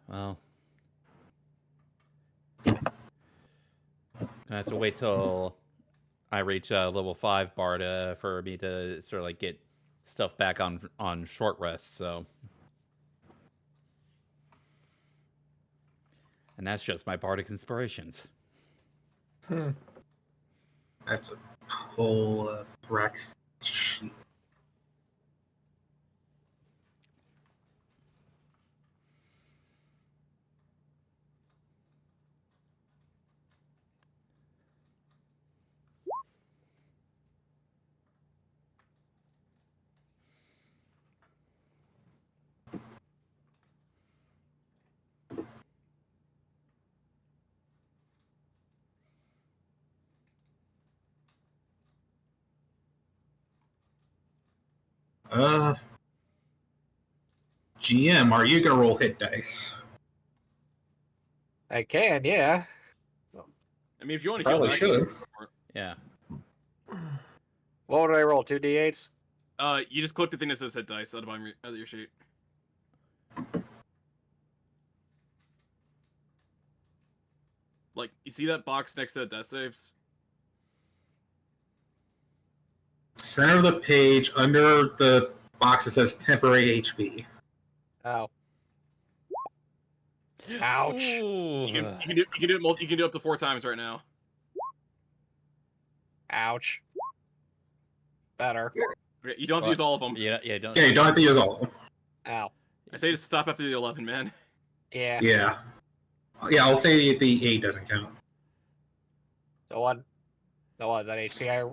Well, gonna have to wait till I reach level 5 bard for me to sort of like get stuff back on short rest. So, and that's just my bardic inspirations. That's a whole Thrax sheet. GM, are you gonna roll hit dice? I can, yeah. I mean, if you want to heal Probably back, should. Yeah. What would I roll? 2d8s? You just click the thing that says hit dice at the bottom of your sheet. Like, you see that box next to the death saves? Center of the page, under the box that says temporary HP. Oh. Ouch. Ooh. You can do up to 4 times right now. Ouch. Better. Okay, you don't have to What? use all of them. Yeah, don't. Yeah, you don't have to use all of them. Ow. I say to stop after the 11, man. Yeah. Yeah. Yeah, I'll say the 8 doesn't count. So what? So what? Is that HP I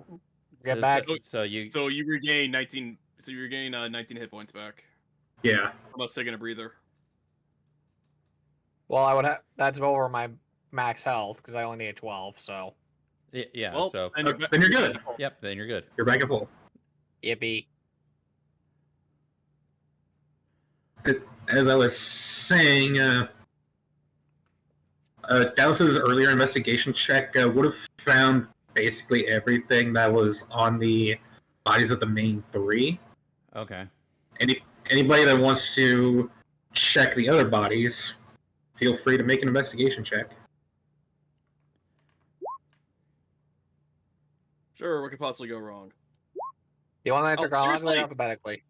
get This- back? So you. So you regain 19. So you regain 19 hit points back. Yeah. Unless taking a breather. Well, I would have. That's over my max health because I only need 12. So Yeah. Well, So. then you're, Then you're good. Yep. Then you're good. You're back at full. yippee. As I was saying, Dowse's earlier investigation check would have found basically everything that was on the bodies of the main 3. Okay. Anybody that wants to check the other bodies, feel free to make an investigation check. sure, what could possibly go wrong? You want to answer Oh, chronologically or seriously? alphabetically?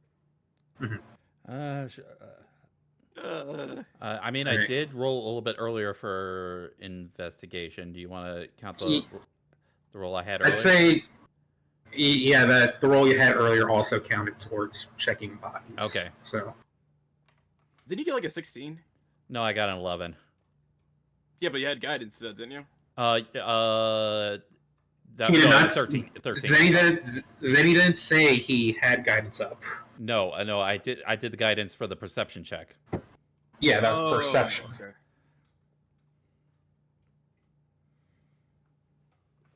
I mean, I Alright. did roll a little bit earlier for investigation. Do you want to count Ye- the roll I had earlier? I'd say, yeah, that the roll you had earlier also counted towards checking bodies. Okay. So, Didn't you get like a 16? No, I got an 11. Yeah, but you had guidance, didn't you? That He did no, not- 13. Zenny didn't say he had guidance up. No, I did the guidance for the perception check. Yeah, that was Oh, perception. Okay.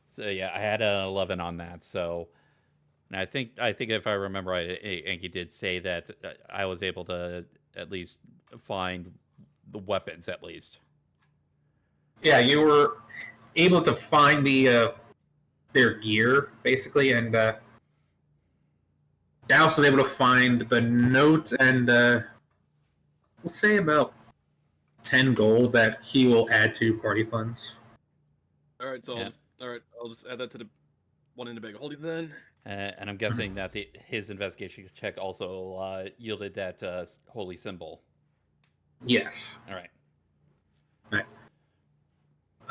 So yeah, I had an 11 on that. So, and I think if I remember right, Anky did say that I was able to at least find the weapons at least. Yeah, you were able to find the their gear, basically, and Dallas was able to find the note and we'll say about 10 gold that he will add to party funds. All right, so Yeah. I'll just add that to the one in the bag of holding then. And I'm guessing that his investigation check also yielded that holy symbol. Yes. All right. Right.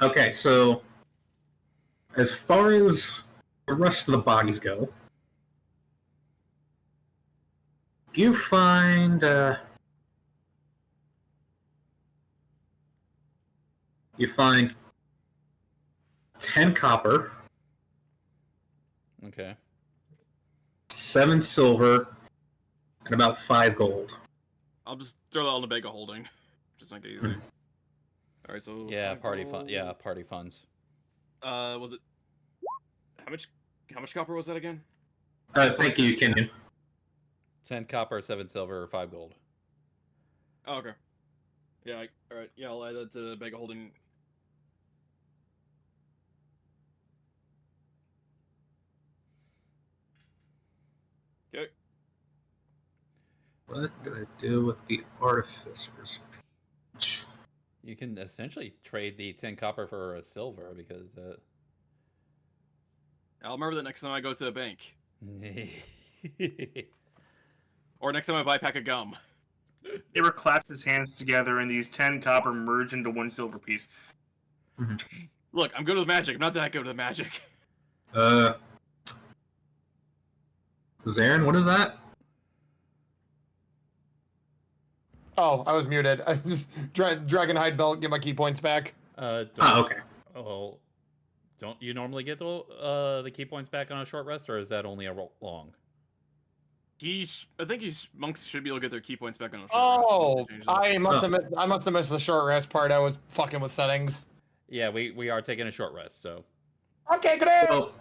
Okay, so as far as the rest of the bodies go, you find 10 copper, Okay. 7 silver, and about 5 gold. I'll just throw that all in the bag of holding, just make it easy. All right, so Yeah, 5 party fun. gold. Yeah, party funds. Was it how much copper was that again? Thank you, Kenyon. 10 copper, 7 silver, 5 gold. Oh, okay. Yeah. All right. Yeah, I'll add that to the bag of holding. Okay. What did I do with the artificers? You can essentially trade the 10 copper for a silver because I'll remember that next time I go to the bank, or next time I buy a pack of gum. Tabor claps his hands together, and these 10 copper merge into 1 silver piece. Look, I'm good with magic. I'm not that good with magic. Zarin, what is that? Oh, I was muted. Dragonhide belt, get my key points back. Okay. Oh, don't you normally get the key points back on a short rest, or is that only a long? I think monks should be able to get their key points back on a short Oh, rest. Change that. I must have missed the short rest part. I was fucking with settings. Yeah, we are taking a short rest, so. Okay, great. Well,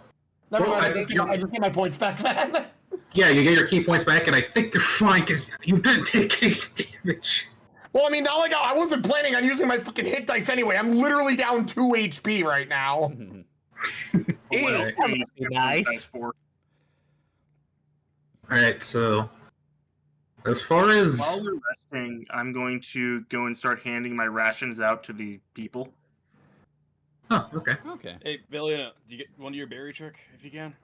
Never well, mind. I I just get my points back then. yeah, you get your key points back, and I think you're fine because you didn't take any damage. Well, I mean, not like I wasn't planning on using my fucking hit dice anyway. I'm literally down 2 HP right now. Well, Alright. That must be nice. Alright, so as far as While we're resting, I'm going to go and start handing my rations out to the people. oh, okay. Okay. Hey, Valiant, do you get one to your berry trick if you can?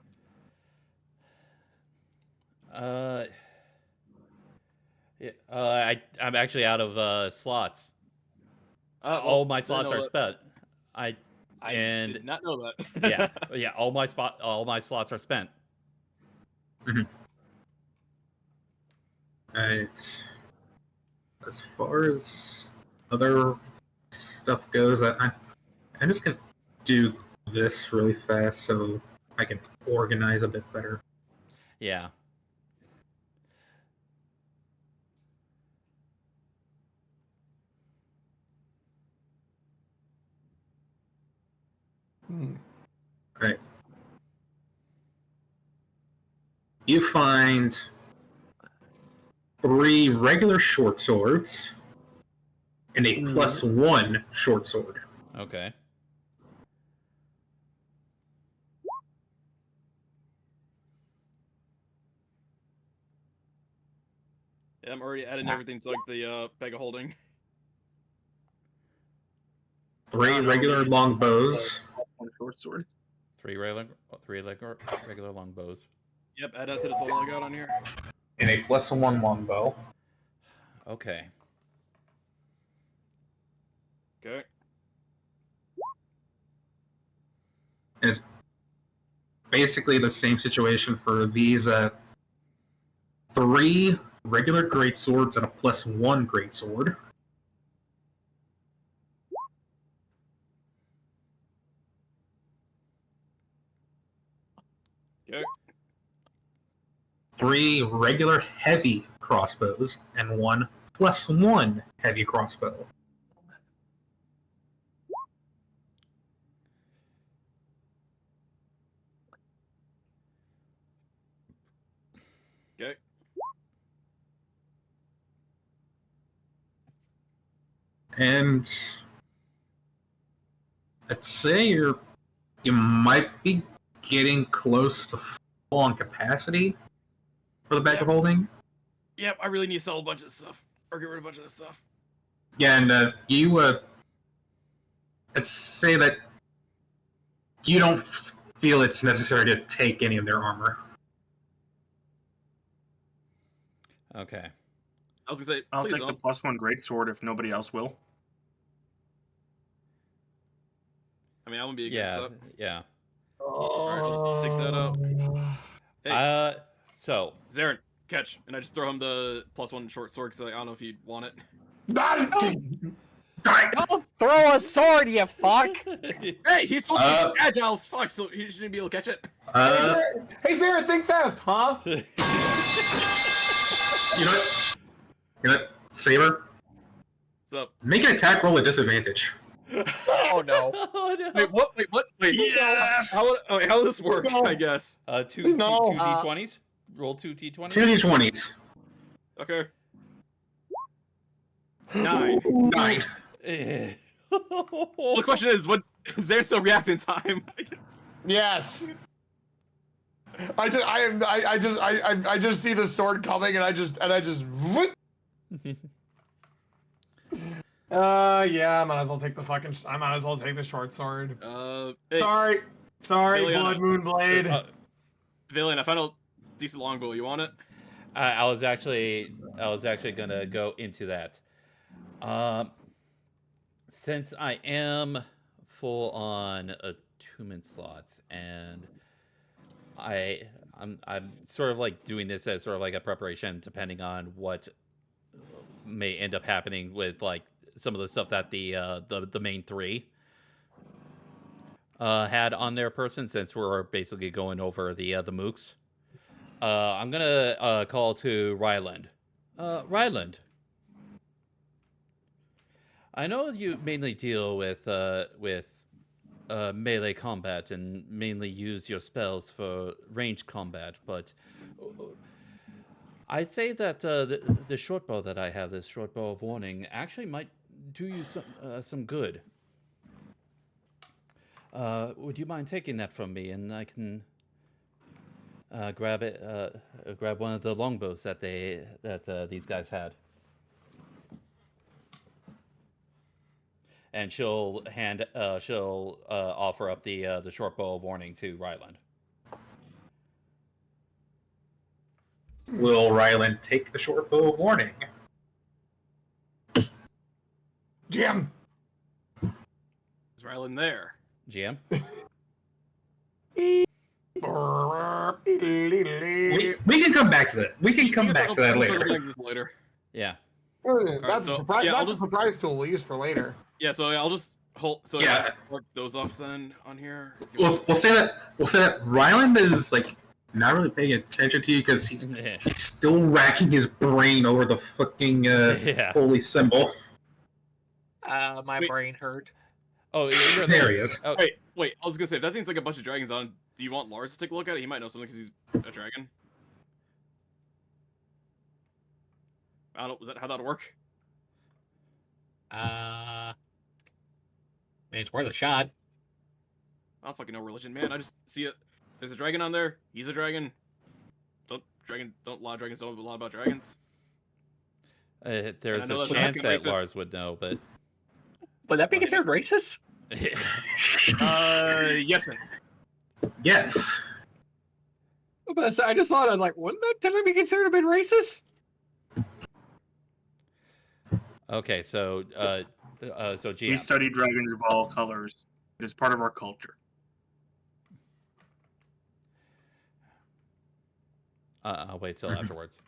Yeah, I'm actually out of slots. Well, All my didn't slots know are that. spent. I and did not know that. yeah, all my slots are spent. Alright. As far as other stuff goes, I'm just gonna do this really fast so I can organize a bit better. Yeah. Right. You find 3 regular short swords and a +1 short sword. Okay. Yeah, I'm already adding everything to like the bag of holding. 3 regular longbows. 1 short sword. 3 regular longbows. Yep, add that to the total I got on here. And a +1 longbow. Okay. Okay. And it's basically the same situation for these 3 regular greatswords and a +1 greatsword. Okay. 3 regular heavy crossbows and 1 +1 heavy crossbow. Okay. And I'd say you might be getting close to full on capacity for the bag of holding. Yep, I really need to sell a bunch of stuff. Or get rid of a bunch of this stuff. Yeah, and let's say that you don't feel it's necessary to take any of their armor. Okay. I was gonna say, I'll please take the don't. +1 greatsword if nobody else will. I mean, I wouldn't be against Yeah. that. Yeah. Alright, I'll just take that out. Hey, So Zarin, catch. And I just throw him the +1 short sword because I don't know if he'd want it. Don't throw a sword, you fuck! Hey, he's supposed to be agile as fuck, so he shouldn't be able to catch it. Hey, Sarah, think fast, huh? You know what? You know what? Saber, What's up? make an attack roll with disadvantage. Oh no. Oh no. Wait, what? Wait, what? Wait, Yes! how will this work? No. I guess. Two No. d20s. Roll 2 d20s. 2 d20s. Okay. 9. 9. Eh. Well, the question is, what is there still react in time? I guess. Yes. I just see the sword coming, and I just. Yeah, I might as well take the fucking. I might as well take the short sword. Hey, Sorry, Liliana. Blood Moon Blade. Valiant, I found a decent longbow. You want it? I was actually gonna go into that. Since I am full on attunement slots, and I'm sort of like doing this as sort of like a preparation, depending on what may end up happening with like some of the stuff that the main three had on their person. Since we're basically going over the mooks, I'm gonna call to Ryland. Ryland, I know you mainly deal with melee combat and mainly use your spells for ranged combat, but I'd say that the short bow that I have, this short bow of warning, actually might do you some good. Would you mind taking that from me, and I can grab one of the longbows that these guys had? And she'll offer up the short bow of warning to Ryland. Will Ryland take the short bow of warning? Jim. Is Ryland there? GM? We can come back to that. We can come back to that later. Yeah. That's so, a surprise. yeah, That's a surprise tool we'll use for later. Yeah, so I'll just hold. So Yeah. I'll just mark those off then on here. We'll say that Ryland is like not really paying attention to you because he's still racking his brain over the fucking holy symbol. My Wait. brain hurt. Oh, you're There he is. Oh, Wait. I was gonna say if that thing's like a bunch of dragons on. Do you want Lars to take a look at it? He might know something because he's a dragon. I don't know. Was that how that'd work? I mean, it's worth a shot. I don't fucking know religion, man. I just see it. There's a dragon on there. He's a dragon. Don't a lot of dragons know a lot about dragons. there's And I know a that's chance not that racist. Lars would know, but Would that be considered racist? Yes. Sir. Yes. But I just thought, I was like, wouldn't that technically be considered a bit racist? okay. So We GM. study dragons of all colors. It is part of our culture. I'll wait till afterwards.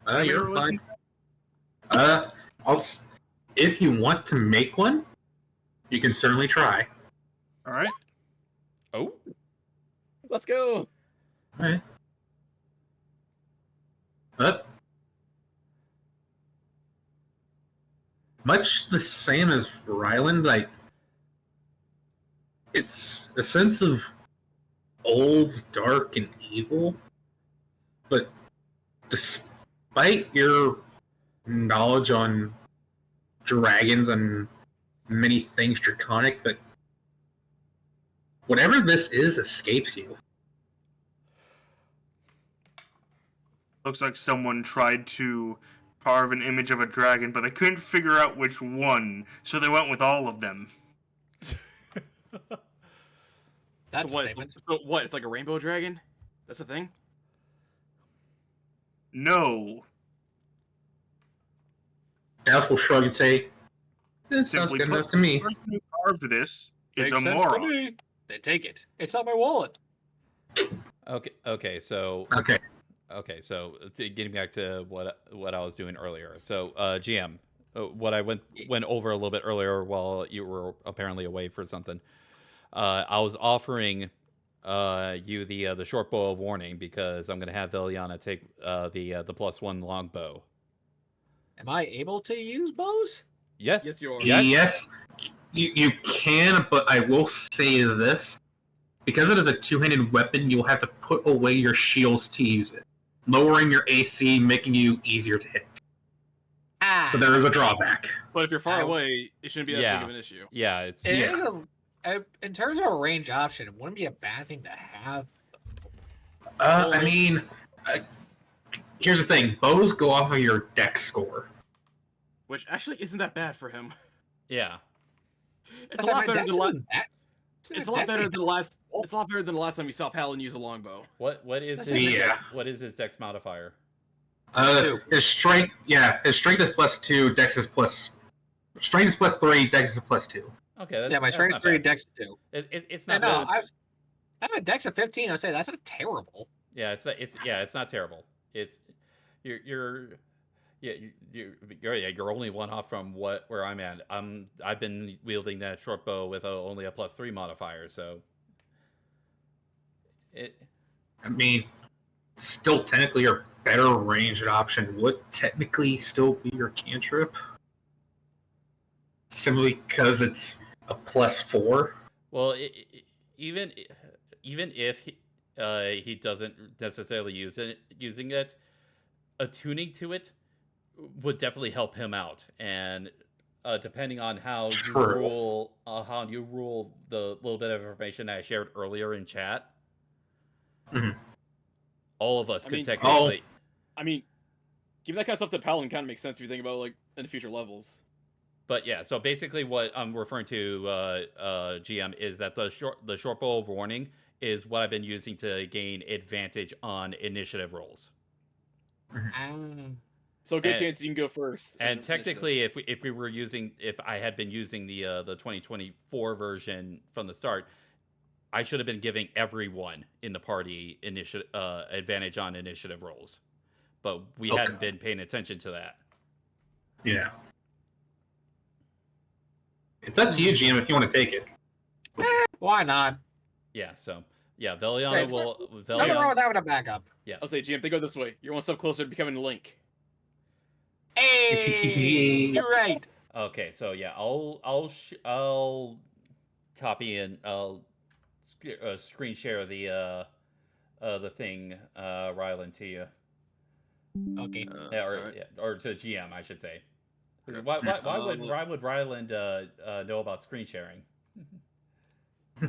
You're fine. If you want to make one, you can certainly try. All right. Oh, Let's go. All right. Much the same as Ryland, like it's a sense of old, dark, and evil. But despite your knowledge on dragons and many things draconic, but whatever this is escapes you. Looks like someone tried to carve an image of a dragon, but they couldn't figure out which one, so they went with all of them. That's so a what? statement. So what? It's like a rainbow dragon? That's a thing? No. Dallas will shrug and say, "That sounds Simply good put, enough to me." the person who carved this is Makes a sense to moron. me. Then take it. It's not my wallet. Okay, so so getting back to what I was doing earlier. So GM, what I went over a little bit earlier while you were apparently away for something. I was offering you the short bow of warning because I'm gonna have Veliana take the +1 longbow. Am I able to use bows? Yes. Yes, you are. Yes, you can, but I will say this. Because it is a two-handed weapon, you'll have to put away your shields to use it, lowering your AC, making you easier to hit. Ah. So there is a drawback. But if you're far Ow. away, it shouldn't be that Yeah. big of an issue. Yeah, it's It Yeah. is in terms of a range option, it wouldn't be a bad thing to have. I mean, here's the thing: bows go off of your dex score. Which actually isn't that bad for him. yeah. It's a lot better than last. It's It's a lot better than last. It's a lot better than the last time we saw Palin use a longbow. What is That's his Yeah. what is his dex modifier? His strength, his strength is +2, dex is strength is +3, dex is +2. Okay, that's, Yeah, my that's strength not is 3, bad. dex 2. It's No, not no, bad. I have a dex of 15. I say that's not terrible. Yeah, it's not terrible. It's you're you're only one off from where I'm at. I've been wielding that short bow with only a +3 modifier, so it I mean, still technically your better ranged option would technically still be your cantrip, simply because it's a +4. well even if he doesn't necessarily using it, attuning to it would definitely help him out, and depending on how True. you rule the little bit of information I shared earlier in chat, Mhm. all of us I could mean- technically. I mean, giving that kind of stuff to Palin kind of makes sense if you think about like in future levels. But yeah, so basically what I'm referring to, GM, is that the short bow of warning is what I've been using to gain advantage on initiative rolls. So good And- chance you can go first. in And initiative. technically, if I had been using the 2024 version from the start, I should have been giving everyone in the party advantage on initiative rolls, but we Okay. hadn't been paying attention to that. Yeah. It's up to you, GM, if you want to take it. Why not? Yeah, so yeah, Say, Veliana it's will. Nothing wrong with having a backup. I'll say, GM, think of it this way: you're one step closer to becoming Link. Hey, you're right. Okay, so yeah, I'll copy and I'll screen share the thing, Rylan, to you. Okay. Or to GM, I should say. Okay. Why would Well- Ryland know about screen sharing?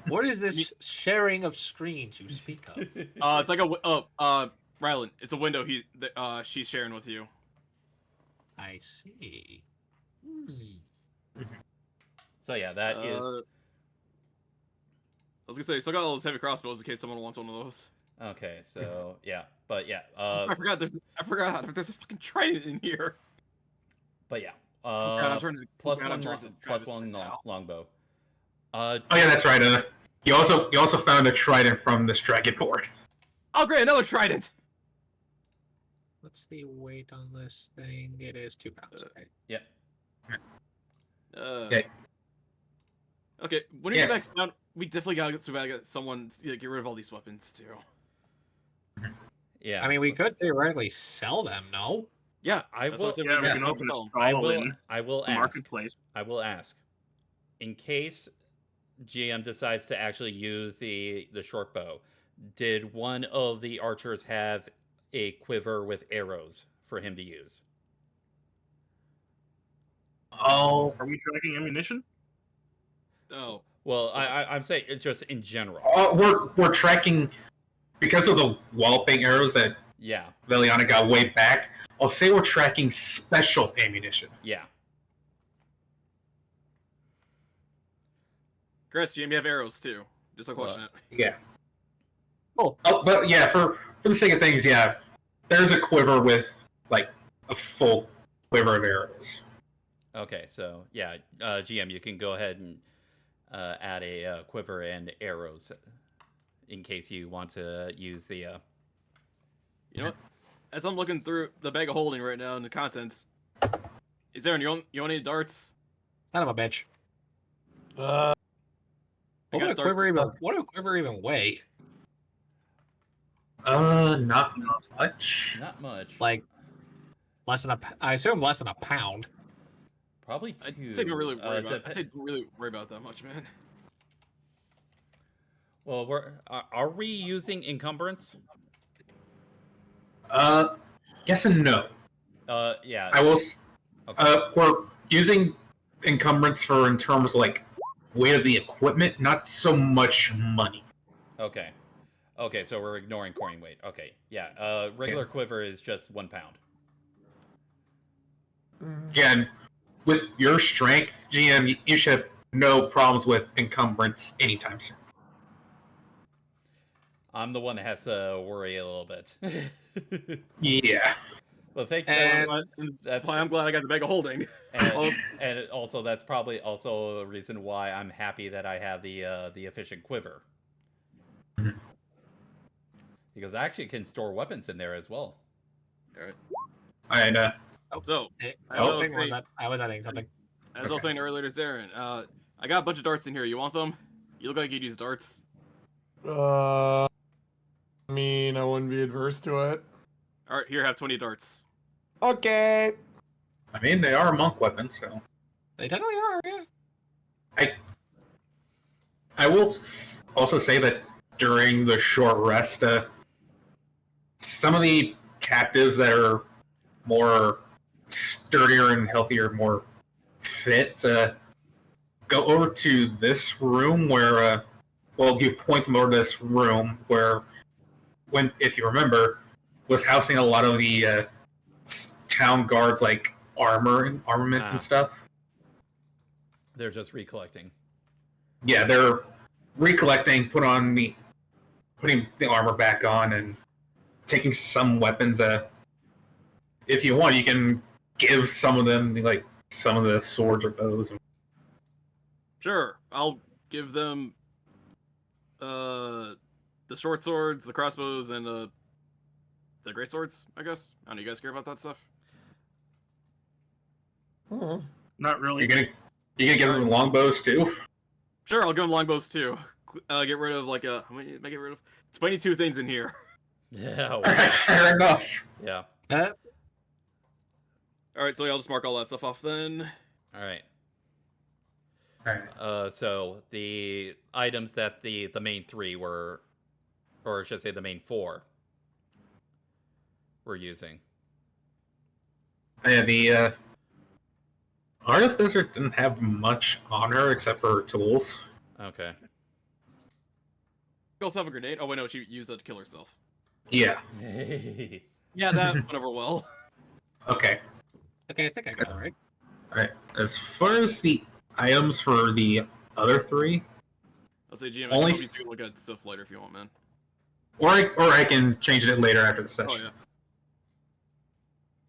What is this sharing of screens you speak of? It's like Rylan, it's a window she's sharing with you. I see. So yeah, that is. I was gonna say, still got all those heavy crossbows in case someone wants one of those. Okay, so yeah, but yeah, I forgot there's a fucking trident in here. but yeah, God, I'm trying to plus one longbow. Oh yeah, that's right. You also found a trident from this dragon board. Oh great, another trident. What's the weight on this thing? It is 2 pounds. Okay. Yep. Okay. Okay, when we get back down, we definitely gotta get someone to get rid of all these weapons too. Yeah. I mean, we could theoretically sell them, no? Yeah, I that's what I'm will. saying, Yeah, we gotta can open a sell 'em. stall in I will the ask. marketplace. I will ask. In case GM decides to actually use the short bow, did one of the archers have a quiver with arrows for him to use? Oh, Are we tracking ammunition? Oh, Well, I'm saying it's just in general. We're tracking because of the walloping arrows that Yeah. Veliana got way back. I'll say we're tracking special ammunition. Yeah. Chris, you have arrows too. Just unfortunate. Yeah. Cool. Oh, but yeah, for the sake of things, yeah, there's a quiver with like a full quiver of arrows. Okay, so yeah, GM, you can go ahead and add a quiver and arrows in case you want to use the. You know what? As I'm looking through the bag of holding right now and the contents, is there you want any darts? Son of a bitch. I What got would a darts. quiver even weigh? Not much. Not much. Like less than I assume less than a pound. Probably I'd two. say don't really worry about. I say don't really worry about that much, man. Well, are we using encumbrance? Yes and no. Yeah. I will. Okay. We're using encumbrance for in terms of, like weight of the equipment, not so much money. Okay. Okay, so we're ignoring coin weight. Okay, yeah. Regular quiver is just 1 pound. Yeah, and with your strength, GM, you should have no problems with encumbrance anytime soon. I'm the one that has to worry a little bit. Yeah. Well, thank And- that's I'm glad I got the bag of holding. and also that's probably also the reason why I'm happy that I have the efficient quiver. Mhm. Because I actually can store weapons in there as well. All right. And So, I Oh. was adding something. as I was saying earlier to Zarin, I got a bunch of darts in here. You want them? You look like you'd use darts. I mean, I wouldn't be adverse to it. All right, here, have 20 darts. Okay. I mean, they are monk weapons, so They technically are, yeah. I will also say that during the short rest, some of the captives that are more sturdier and healthier, more fit, go over to this room where, well, you point them over to this room where, when, if you remember, was housing a lot of the town guards, like armaments and stuff. They're just recollecting. Yeah, they're recollecting, putting the armor back on, and taking some weapons. If you want, you can give some of them like some of the swords or bows. Sure, I'll give them the short swords, the crossbows, and the great swords, I guess. I don't know, you guys care about that stuff? Not really. You're gonna give them longbows too. Sure, I'll give them longbows too. Get rid of how many did I get rid of? 22 things in here. Yeah. Fair enough. Yeah. Alright, so I'll just mark all that stuff off then. All right. Alright. So the items that the main 3 were, or I should say the main 4 were using. Yeah, the artificer didn't have much on her except for tools. Okay. You also have a grenade. Oh wait, no, she used that to kill herself. Yeah. Yeah, that went over well. Okay. Okay, I think I got it right. Alright. As far as the items for the other 3, I'll say GM, Only I can help you look at stuff later if you want, man. or I can change it later after the session. Oh yeah.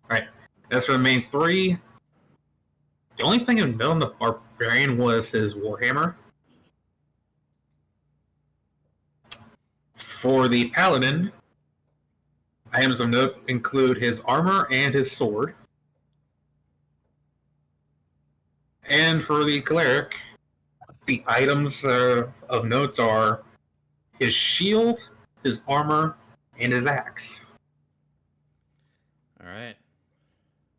Alright. As for the main 3, the only thing I've known the barbarian was his warhammer. For the paladin, items of note include his armor and his sword. And for the cleric, the items of notes are his shield, his armor, and his axe. All right.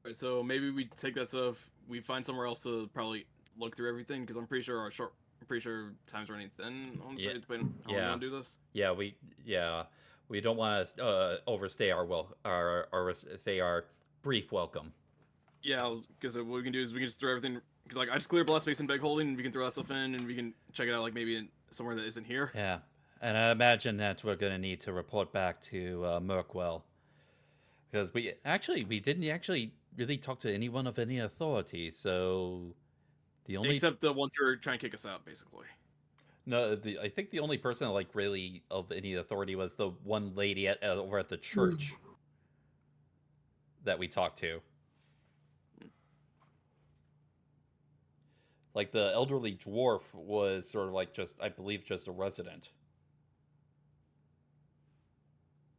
Alright, so maybe we take that stuff, we find somewhere else to probably look through everything, because I'm pretty sure time's running thin on the Yeah. site, depending on how we Yeah. want to do this. Yeah, we don't want to overstay our say our brief welcome. Yeah, because what we can do is we can just throw everything Because like I just clear blast space and big holding, and we can throw that stuff in, and we can check it out like maybe in somewhere that isn't here. Yeah, and I imagine that we're gonna need to report back to Merkwell because we didn't actually really talk to anyone of any authority. So the only Except the ones who are trying to kick us out, basically. no, I think the only person like really of any authority was the one lady over at the church that we talked to. Like the elderly dwarf was sort of like I believe, just a resident.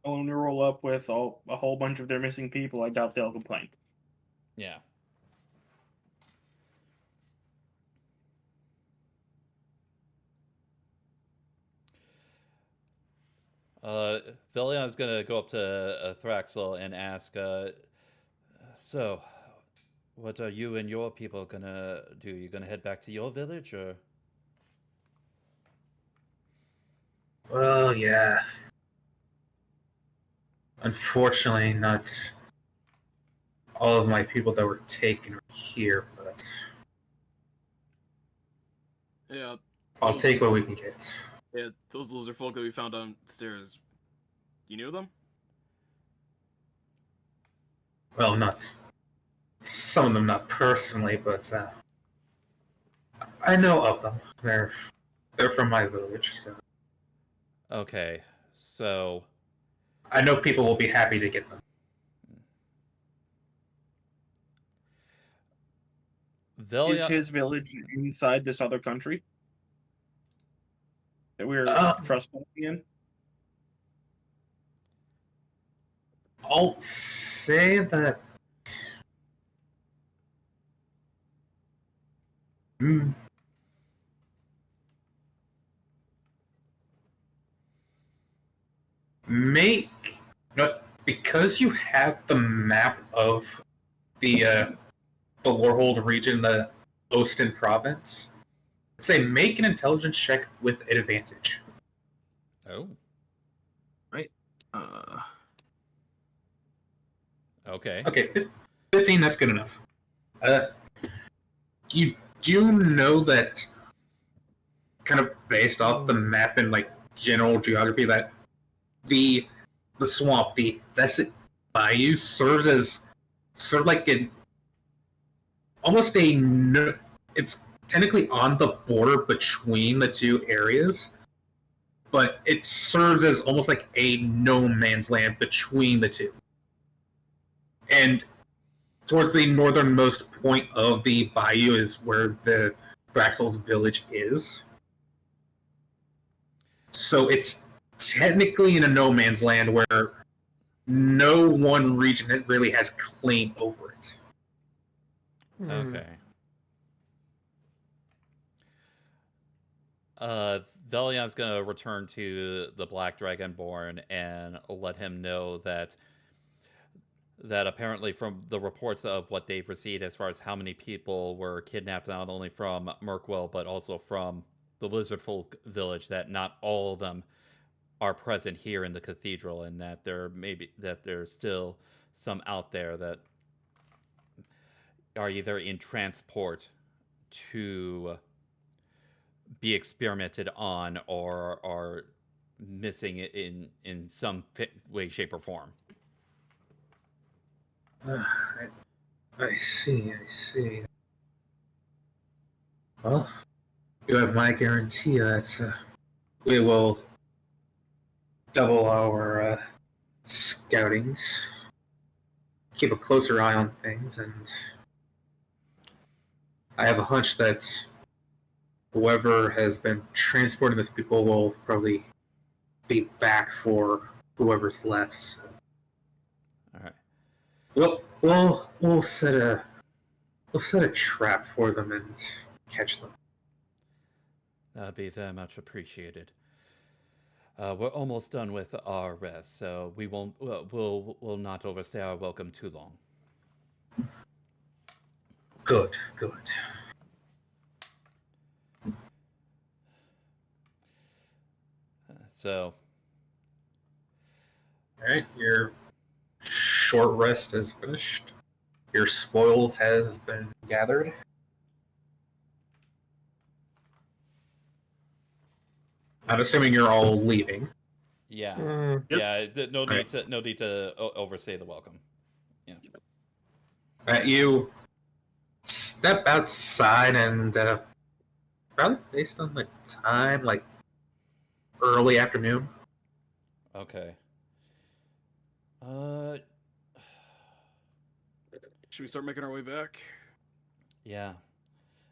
When we roll up with a whole bunch of their missing people, I doubt they'll complain. Yeah. Velion is gonna go up to Thraxel and ask, so, what are you and your people gonna do? You gonna head back to your village, or? Well, yeah. Unfortunately, not all of my people that were taken are here, but Yeah. I'll take what we can get. Yeah, those lizard folk that we found downstairs. You knew them? Well, not some of them, not personally, but I know of them. They're from my village, so Okay, so I know people will be happy to get them. Is Velion. his village inside this other country that we're trespassing in? I'll say that. Hmm. Because you have the map of the Lorehold region, the Ostin province. I'd say make an intelligence check with advantage. Oh, Right. okay. Okay, 15. That's good enough. You do know that, kind of based off the map and like general geography, that the swamp, the Thesset Bayou, serves as sort of like almost it's technically on the border between the two areas, but it serves as almost like a no man's land between the two. And towards the northernmost point of the bayou is where the Thraxel's village is. So it's technically in a no man's land where no one region really has claim over it. Okay. Velion's gonna return to the Black Dragonborn and let him know that apparently from the reports of what they've received as far as how many people were kidnapped, not only from Merkwell but also from the Lizard Folk village, that not all of them are present here in the cathedral, and that there's still some out there that are either in transport to be experimented on or are missing it in some way, shape, or form. I see. Well, you have my guarantee that we will double our scoutings, keep a closer eye on things, and I have a hunch that whoever has been transporting these people will probably be back for whoever's left. So. All right. Well, we'll set a trap for them and catch them. That'd be very much appreciated. We're almost done with our rest, so we won't. We'll not overstay our welcome too long. Good. So, All right, your short rest is finished. Your spoils has been gathered. I'm assuming you're all leaving. Yeah. Mm. Yep. Yeah. No need Right. to overstay the welcome. Yeah. You step outside and probably based on the time, like early afternoon. Okay. Should we start making our way back? Yeah.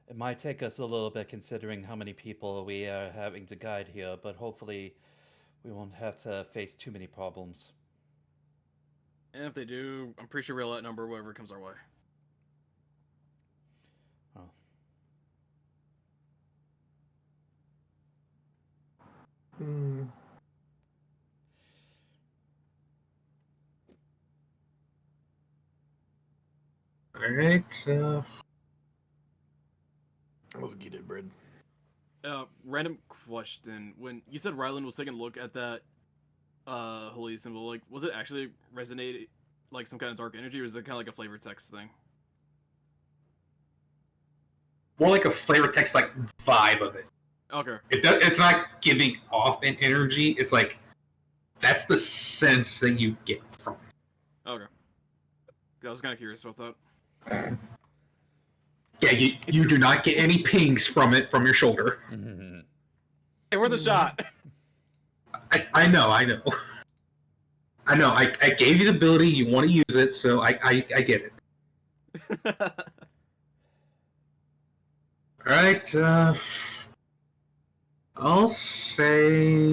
It might take us a little bit considering how many people we are having to guide here, but hopefully we won't have to face too many problems. And if they do, I'm pretty sure we'll outnumber whoever comes our way. Oh. Hmm. All right. Let's get it, Brid. Random question. When you said Ryland was taking a look at that holy symbol, like, was it actually resonate like some kind of dark energy, or is it kind of like a flavor text thing? More like a flavor text, like vibe of it. Okay. It's not giving off an energy. It's like that's the sense that you get from it. Okay. I was kind of curious about that. Yeah, you do not get any pings from it from your shoulder. Hey, worth a shot. I know. I know. I gave you the ability. You want to use it, so I get it. All right. I'll say.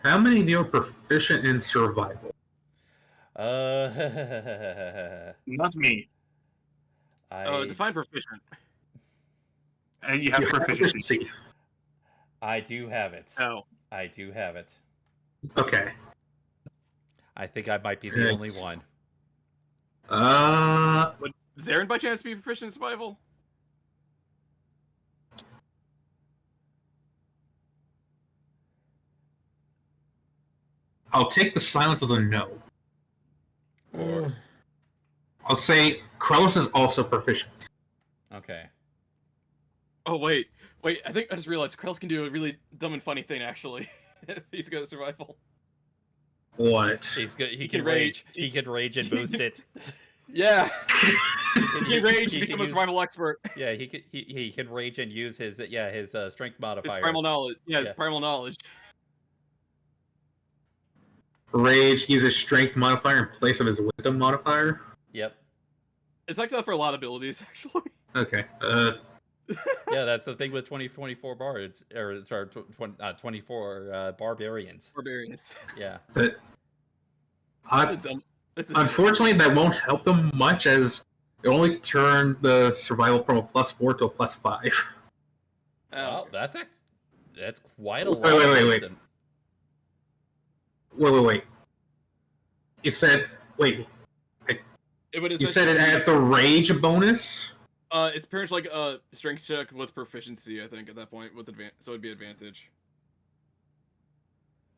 How many of you are proficient in survival? Not me. Define proficient. You have proficiency. I do have it. Oh. I do have it. Okay. I think I might be the only one. Would Zarin by chance be proficient in survival? I'll take the silence as a no. Or I'll say Krellis is also proficient. okay. Oh wait. I think I just realized Krells can do a really dumb and funny thing actually. If he's good at survival. What? He's good. He can can rage. rage. He can rage and boost it. Yeah. He He rage he become can a use- survival expert. Yeah, he can rage and use his strength His modifier. primal knowledge. Yeah, his Yeah. primal knowledge. Rage uses strength modifier in place of his wisdom modifier. Yep. It's like that for a lot of abilities actually. Okay. Yeah, that's the thing with 2024 bards, or sorry, 24 barbarians. Barbarians. Yeah. But That's a dumb. unfortunately, that won't help them much as it only turned the survival from a +4 to a +5. Oh, Well, that's quite a Wait, lot. wait, of wait, wait. wisdom. Wait. You said it you said it adds the rage bonus. It's pretty much like a strength check with proficiency. I think at that point with so it'd be advantage.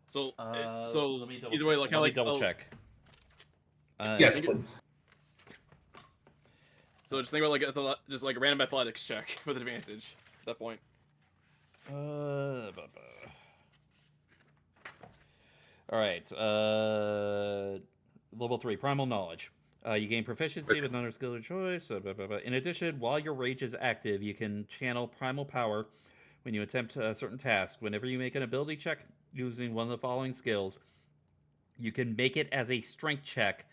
So Let me double either way, check. like Let how me like double check. Yes, think please. So just think about like just like a random athletics check with advantage at that point. All right. Level 3, primal knowledge. You gain proficiency with another skill of choice. In addition, while your rage is active, you can channel primal power when you attempt a certain task. Whenever you make an ability check using one of the following skills, you can make it as a strength check,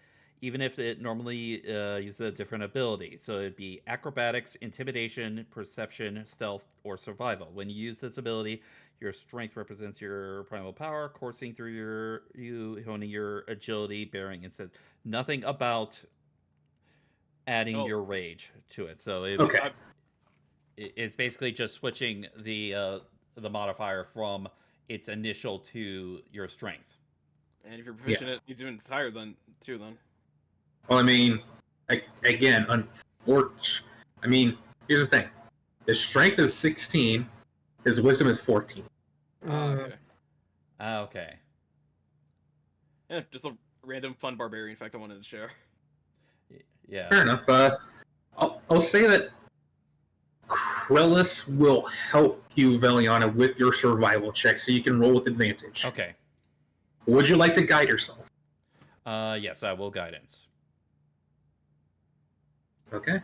even if it normally uses a different ability. So it'd be acrobatics, intimidation, perception, stealth, or survival. When you use this ability, your strength represents your primal power coursing through you honing your agility, bearing, and says nothing about adding your rage to it. So it's basically just switching the modifier from its initial to your strength. And if you're proficient, it needs even higher than two. Then. Well, I mean, again, unfortunately, I mean, here's the thing: his strength is 16, his wisdom is 14. Okay. Okay. Yeah, just a random fun barbarian fact I wanted to share. Yeah. Fair enough. I'll say that Krellis will help you, Veliana, with your survival check, so you can roll with advantage. Okay. Would you like to guide yourself? Yes, I will guidance. Okay.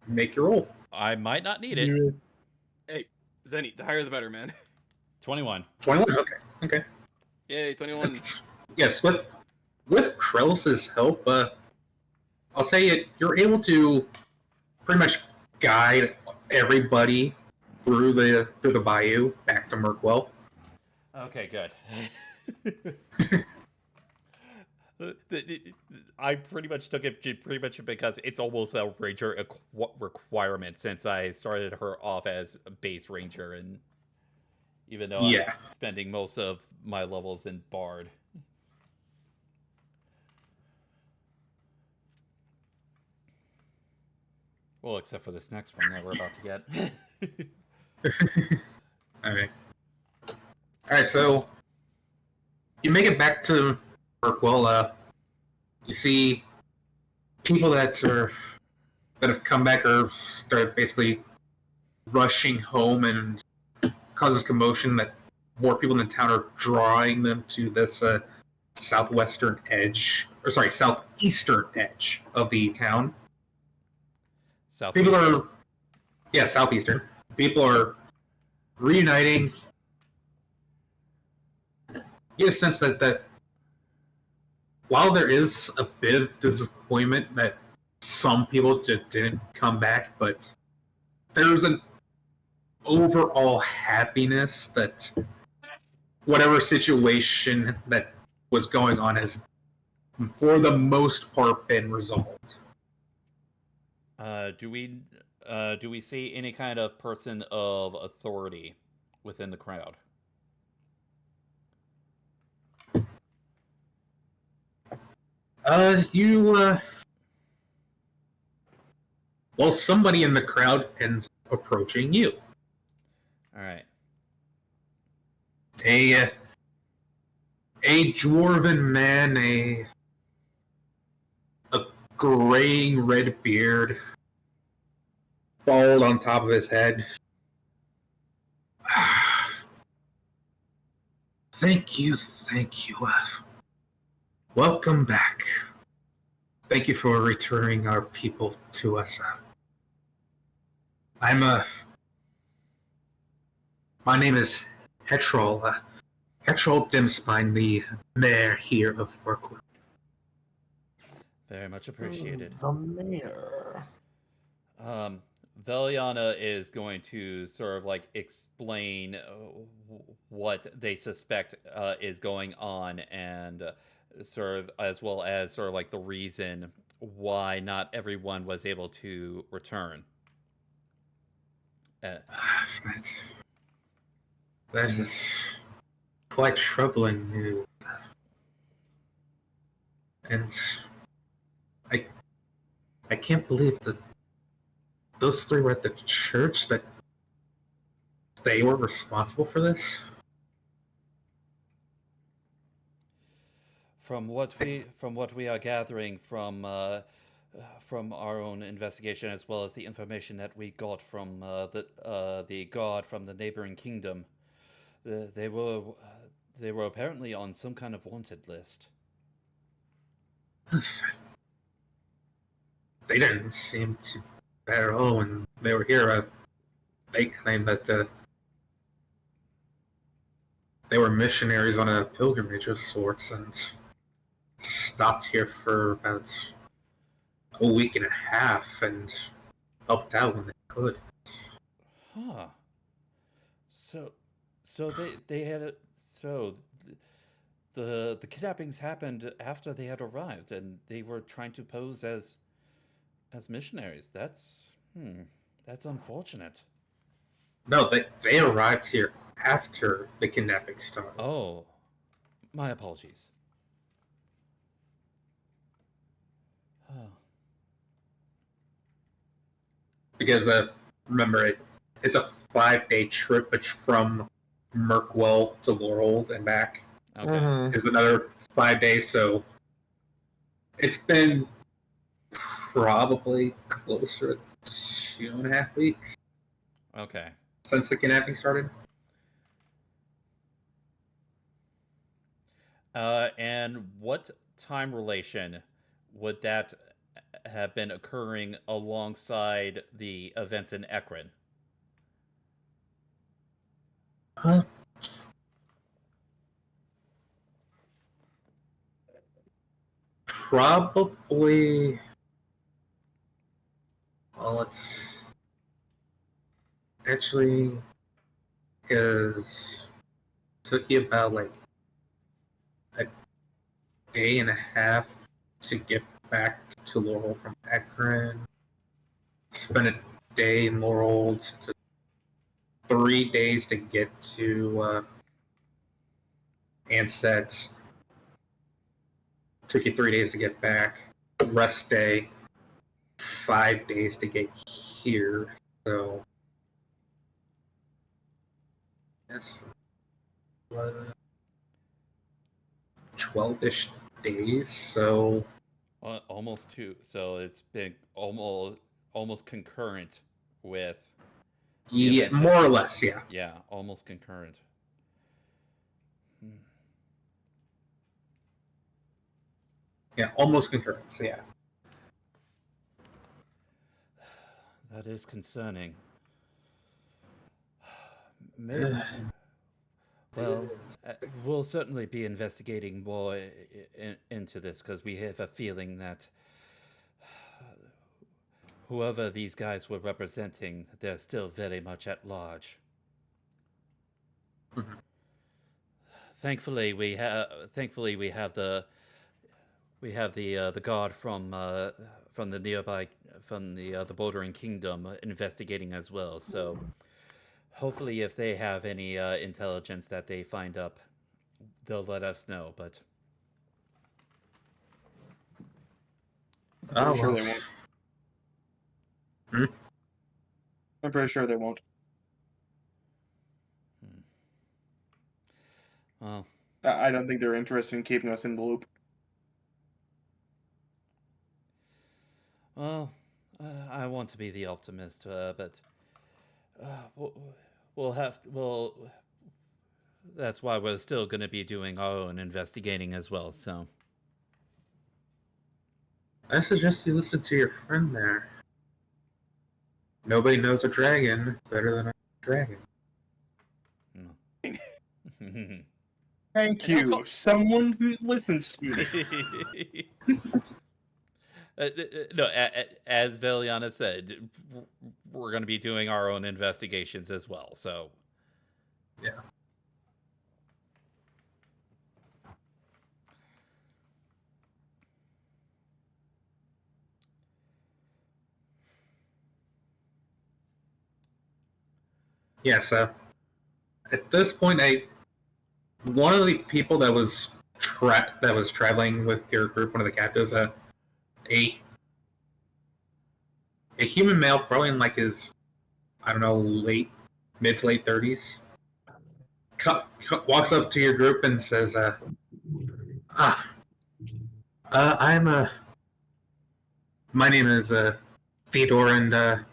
Make your roll. I might not need it. Hey, Zenny, the higher the better, man. 21. 21. Okay. Yay, 21. Yes, with Krellis's help, I'll say you're able to pretty much guide everybody through the bayou back to Merkwell. Okay, good. I pretty much took it because it's almost a ranger requirement since I started her off as a base ranger, and even though I'm spending most of my levels in Bard. Well, except for this next one that we're about to get. Alright, so you make it back to Merkwell. You see people that have come back or started basically rushing home, and causes commotion that more people in the town are drawing them to this southeastern edge of the town. Southeastern. People are reuniting. You get a sense that while there is a bit of disappointment that some people just didn't come back, but there's an overall happiness that whatever situation that was going on has, for the most part, been resolved. Do we see any kind of person of authority within the crowd? Well, somebody in the crowd ends up approaching you. All right. A dwarven man, a graying red beard, bald on top of his head. Thank you. Welcome back. Thank you for returning our people to us. My name is Hetrol. Hetrol Dimspine, the mayor here of Merkwell. Very much appreciated. The mayor. Veliana is going to sort of like explain what they suspect is going on, and sort of as well as sort of like the reason why not everyone was able to return. That is quite troubling news. And I can't believe that those three were at the church, that they were responsible for this. From what we are gathering from our own investigation, as well as the information that we got from the god from the neighboring kingdom, they were apparently on some kind of wanted list. They didn't seem to at all when they were here. They claimed that they were missionaries on a pilgrimage of sorts and stopped here for about a week and a half and helped out when they could. Huh. So they had the kidnappings happened after they had arrived, and they were trying to pose as missionaries. That's unfortunate. No, they arrived here after the kidnapping started. Oh, my apologies. Because remember, it's a 5-day trip, which from Merkwell to Laurel's and back is another 5 days. So it's been probably closer to 2.5 weeks. Okay. since the kidnapping started. And what time relation would that have been occurring alongside the events in Ekron? Huh? Probably. Well, it's actually because it took you about like a day and a half to get back to Laurel from Akron. Spent a day in Laurel to 3 days to get to Ansett. Took you 3 days to get back. Rest day, 5 days to get here. So, yes, 12-ish days. So, Almost two. So it's been almost concurrent with the yeah, events. more or less, yeah. Yeah, almost concurrent. Yeah, almost concurrence, yeah. That is concerning. Maybe, well, we'll certainly be investigating more into this because we have a feeling that whoever these guys were representing, they're still very much at large. Mhm. Thankfully, we have the guard from the nearby the bordering kingdom investigating as well. So hopefully, if they have any intelligence that they find up, they'll let us know. But I'm Oh, pretty sure well. they won't. Hmm? I'm pretty sure they won't. well, I don't think they're interested in keeping us in the loop. well, I want to be the optimist, but we'll have well. That's why we're still going to be doing our own investigating as well. So. I suggest you listen to your friend there. Nobody knows a dragon better than a dragon. Thank And that's you, what- someone who listens to me. No, as Veliana said, we're going to be doing our own investigations as well. So, Yeah. Yeah, so at this point, one of the people that was traveling with your group, one of the captives, a human male, probably in like his, I don't know, mid to late 30s, walks up to your group and says, I'm my name is Fedor, and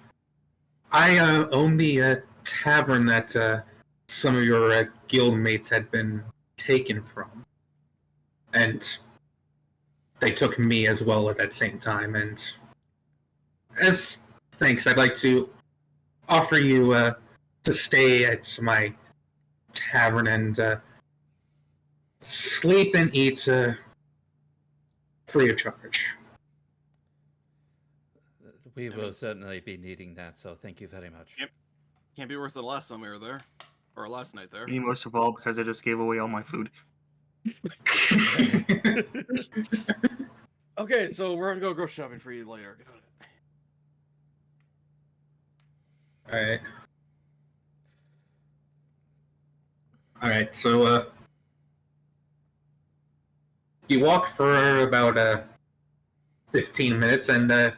I own the tavern that some of your guild mates had been taken from, and they took me as well at that same time. And as thanks, I'd like to offer you to stay at my tavern and sleep and eat free of charge. we will certainly be needing that. So, thank you very much. Yep. Can't be worse than the last time we were there, or last night there. Me most of all because I just gave away all my food. Okay, so we're gonna go grocery shopping for you later. Get on it. Alright. Alright, so you walk for about 15 minutes and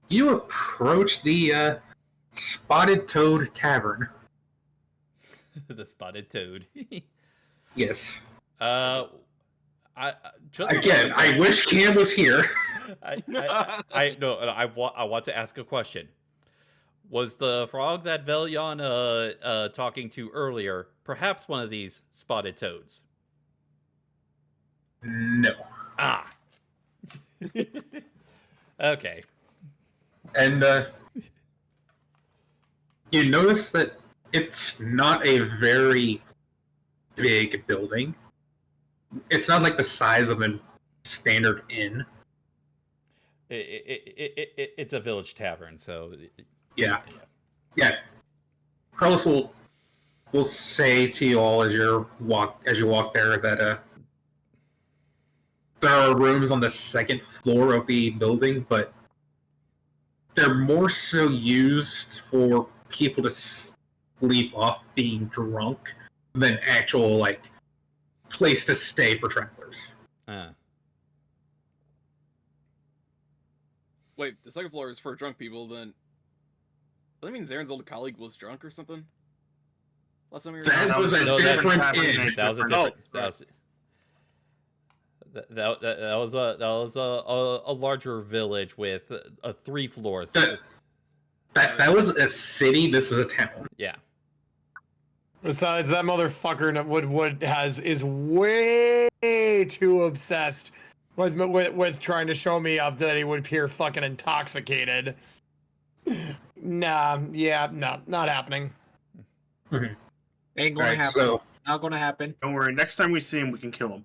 you approach the Spotted Toad Tavern. The spotted toad. Yes. I just Again, I wish Cam was here. I no, I want to ask a question. Was the frog that Velion talking to earlier perhaps one of these spotted toads? No. Ah. Okay. And you notice that it's not a very big building. It's not like the size of a standard inn. It's a village tavern, so Yeah. Yeah. Carlos will say to you all as you walk there that there are rooms on the second floor of the building, but they're more so used for people to sleep off being drunk than actual like place to stay for travelers. Wait, the second floor is for drunk people, then... Does that mean Zaren's old colleague was drunk or something? Last time we were... That was a No, different tavern inn. name. that was a Oh, different. right. That was a larger village with 3 floors. That was a city. This is a town. Yeah. Besides, that motherfucker is way too obsessed with trying to show me up that he would appear fucking intoxicated. Nah, yeah, no, not happening. Ain't gonna Right, happen. so Not gonna happen. Don't worry. Next time we see him, we can kill him.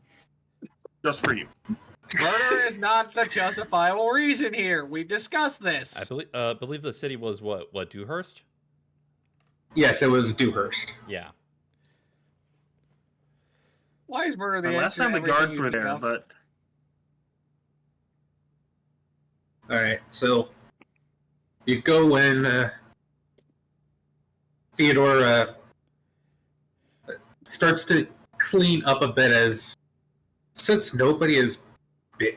Just for you. Murder is not the justifiable reason here. We've discussed this. I believe the city was what Dewhurst? yes, it was Dewhurst. Yeah. Why is murder the And last answer time to the everything guards you were think there, of? but All right, so you go in. Theodore starts to clean up a bit as since nobody has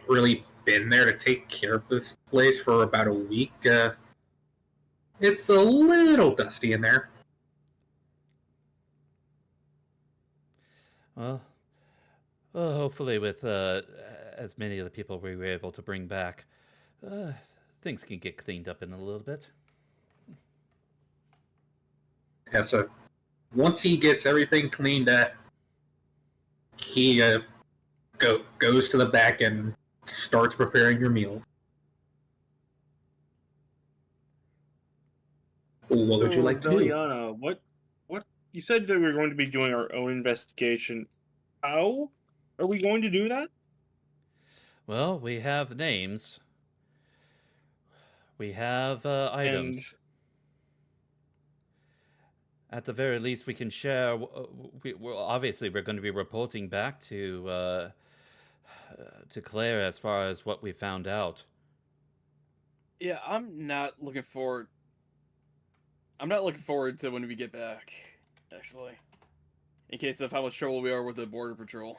really been there to take care of this place for about a week. It's a little dusty in there. Well, hopefully with as many of the people we were able to bring back, things can get cleaned up in a little bit. Yeah, so once he gets everything cleaned up, he goes to the back and starts preparing your meals. What would you like to do? Veliana, what you said that we were going to be doing our own investigation. How are we going to do that? Well, we have names. We have items. At the very least, we can share. Obviously, we're going to be reporting back to Claire as far as what we found out. Yeah, I'm not looking forward to when we get back, actually. In case of how much trouble we are with the border patrol.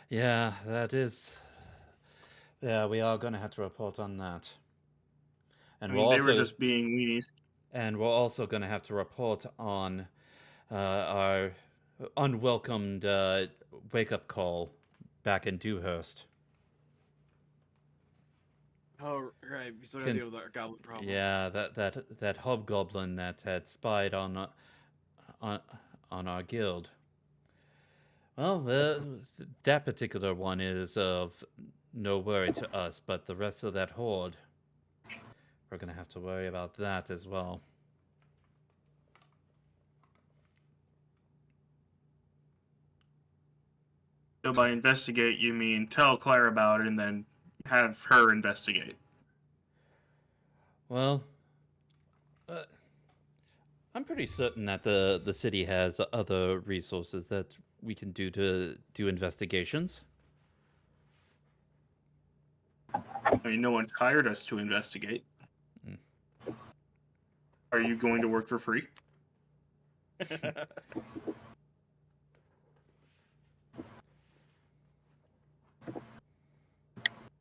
Yeah, that is. Yeah, we are going to have to report on that. And I mean, they were just being weenies. And we're also going to have to report on our unwelcomed wake-up call back in Dewhurst. Oh, right. We still gotta deal with our goblin problem. Yeah, that hobgoblin that had spied on our guild. Well, that particular one is of no worry to us, but the rest of that horde, we're going to have to worry about that as well. So by investigate, you mean tell Claire about it and then have her investigate. Well, I'm pretty certain that the city has other resources that we can do to do investigations. I mean, no one's hired us to investigate. Are you going to work for free?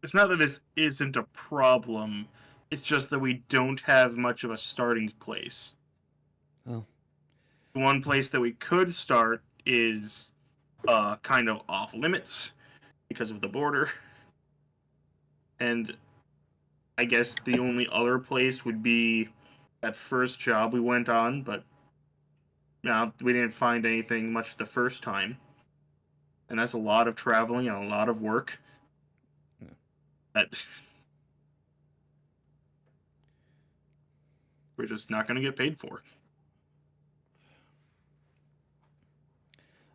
It's not that this isn't a problem. It's just that we don't have much of a starting place. Oh. One place that we could start is kind of off limits because of the border. And I guess the only other place would be that first job we went on, but we didn't find anything much the first time. And that's a lot of traveling and a lot of work. Yeah. That we're just not going to get paid for.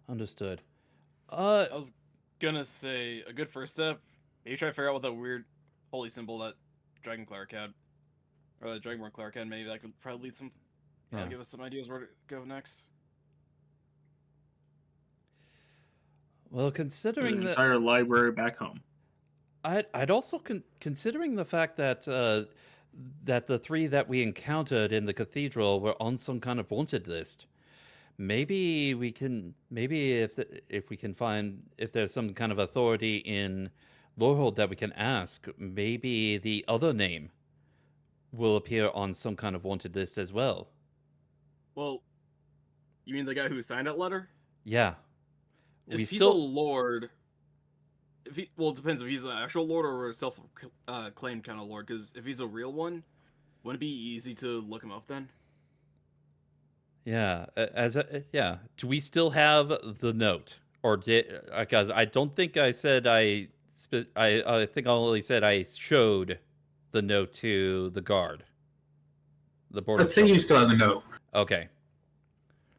Understood. I was gonna say a good first step. Maybe try to figure out what that weird holy symbol that Dragon Cleric had, or that Dragonborn Cleric had. Maybe that could probably lead some. Yeah. Give us some ideas where to go next. Well, considering An that, entire library back home. I'd also considering the fact that that the 3 that we encountered in the cathedral were on some kind of wanted list. Maybe we can, if we can find, if there's some kind of authority in Lorehold that we can ask, maybe the other name will appear on some kind of wanted list as well. Well, you mean the guy who signed that letter? Yeah. If he's a lord, well, it depends if he's an actual lord or a self-claimed kind of lord. Because if he's a real one, wouldn't it be easy to look him up then? Yeah, yeah. Do we still have the note, or did? Because I don't think I said I think I only said I showed the note to the guard. The border. Let's say you still have the note. Okay.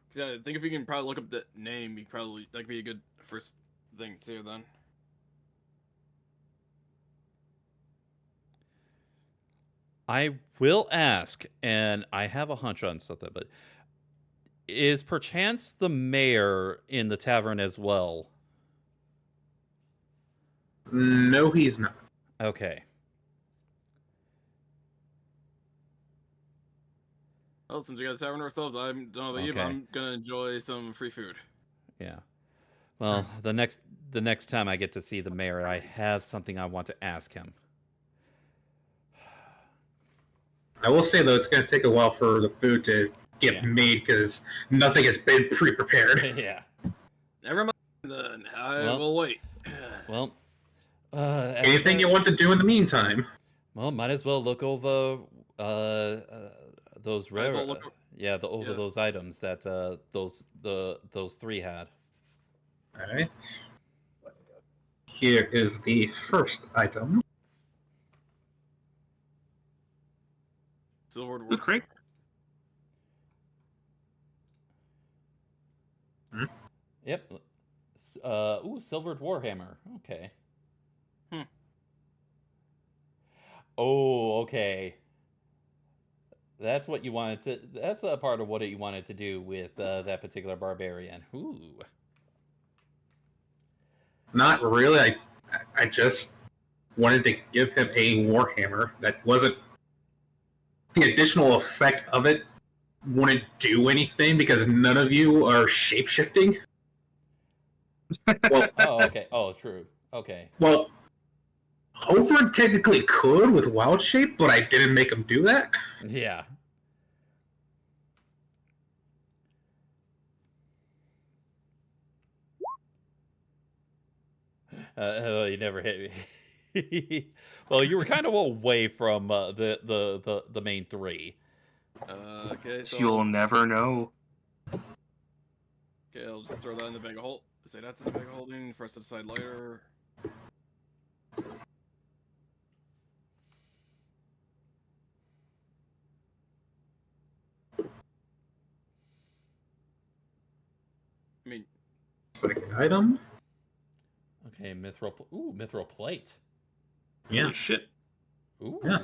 Because I think if you can probably look up the name, you probably that could be a good first thing too. Then. I will ask, and I have a hunch on something, but is perchance the mayor in the tavern as well? No, he's not. Okay. Well, since we got the tavern ourselves, I don't know about you, but Okay. I'm gonna enjoy some free food. Yeah. Well, the next time I get to see the mayor, I have something I want to ask him. I will say, though, it's going to take a while for the food to get made because nothing has been pre-prepared. Yeah. Never mind then. I Well- will wait. Well, Anything you want to do in the meantime? Well, might as well look over those Might as rare, well look o- yeah, yeah. those items that those 3 had. All right. Here is the first item. Silver Good crate. Yep. Silvered Warhammer. Okay. Oh, okay. That's what you wanted to. That's a part of what you wanted to do with that particular barbarian. Ooh. Not really. I just wanted to give him a warhammer that wasn't. The additional effect of it wouldn't do anything because none of you are shape-shifting. Well, Oh, okay. Oh, true. Okay. well, Hothorn technically could with wild shape, but I didn't make him do that. Yeah. You never hit me. Well, you were kind of away from the main 3. Okay, so You'll never know. Okay, I'll just throw that in the bag of holding. Say that's in the bag of holding for us to decide later. I mean, Second item. Okay, mithril plate. Yeah. Holy shit. Ooh. Yeah.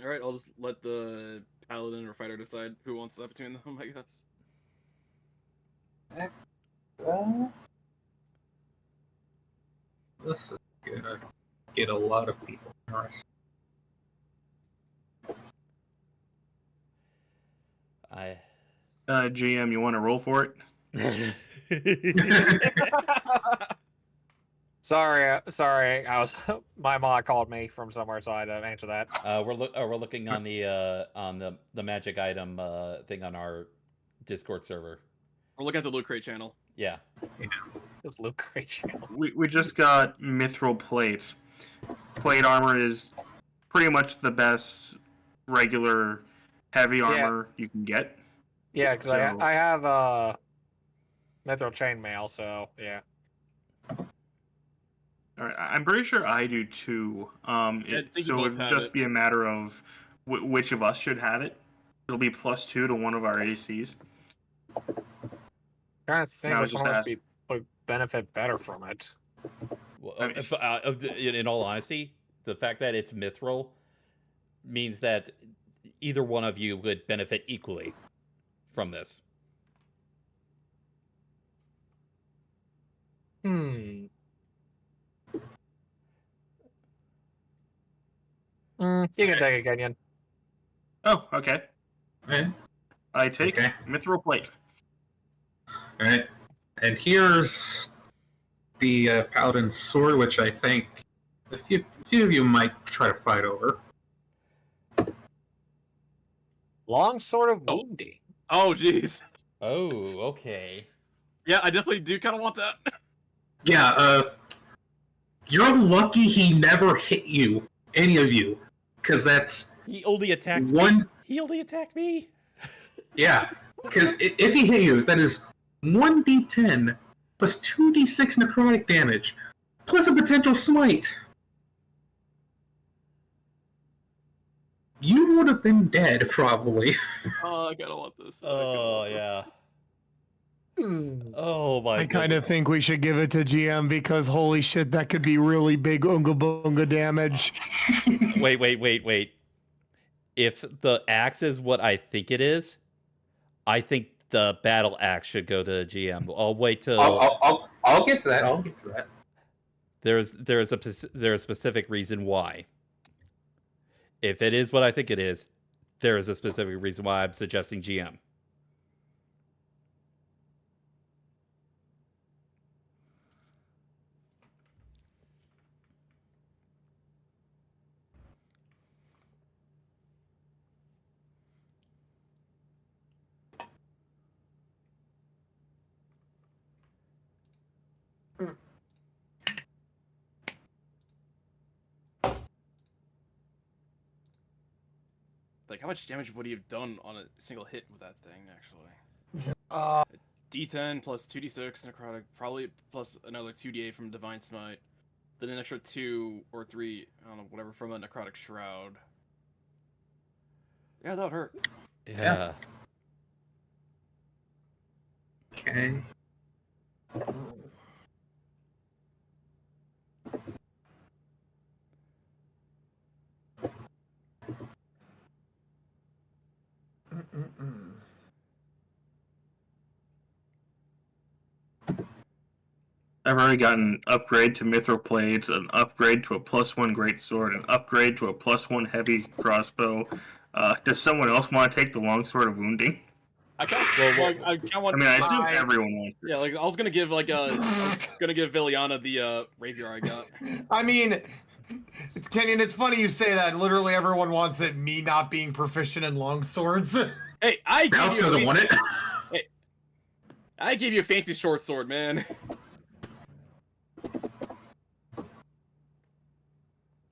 all right, I'll just let the paladin or fighter decide who wants that between them, I guess. This is gonna get a lot of people. Nice. GM, you want to roll for it? Sorry. I was my mom called me from somewhere, so I had to answer that. We're looking on the magic item thing on our Discord server. We're looking at the Loot Crate channel. Yeah. It's Luke Great Channel. We just got mithril plate. Plate armor is pretty much the best regular heavy armor you can get. Yeah, because So- I have mithril chainmail, so yeah. All right, I'm pretty sure I do too. I think you So both it'd have just it. be a matter of which of us should have it. It'll be +2 to one of our ACs. Trying to think I which was just one asked. would benefit better from it. Well, I mean- in all honesty, the fact that it's mithril means that either one of you would benefit equally from this. You can take it, Kenyon. Oh, okay. Alright. I take Okay. mithril plate. Alright. And here's the Paladin's sword, which I think a few of you might try to fight over. Long sword of Oh. wounding. Oh, jeez. Oh, okay. Yeah, I definitely do kind of want that. Yeah, you're lucky he never hit you, any of you, because that's He only attacked one. me. He only attacked me. Yeah, because if he hit you, that is 1d10 plus 2d6 necrotic damage, plus a potential smite. You would have been dead, probably. Oh, I kind of want this. Oh yeah. Oh my. I kind of think we should give it to GM because holy shit, that could be really big Oonga Boonga damage. Wait. If the axe is what I think it is, I think the battle axe should go to GM. I'll wait till I'll get to that. I'll get to that. there's a specific reason why. If it is what I think it is, there is a specific reason why I'm suggesting GM. Like, how much damage would he have done on a single hit with that thing, actually? D10 plus 2d6 necrotic, probably plus another 2d8 from Divine Smite. Then an extra 2 or 3, I don't know, whatever, from a necrotic shroud. Yeah, that would hurt. Yeah. Okay. I've already gotten an upgrade to mithril plates, an upgrade to a +1 greatsword, an upgrade to a +1 heavy crossbow. Does someone else want to take the longsword of wounding? I kind of want. I mean, I assume everyone wants it. Yeah, like I was gonna give Viliana the rapier I got. I mean, it's Kenyon. It's funny you say that. Literally, everyone wants it. Me not being proficient in long swords. Hey, I gave Mouse you a doesn't want it. Hey, I gave you a fancy short sword, man.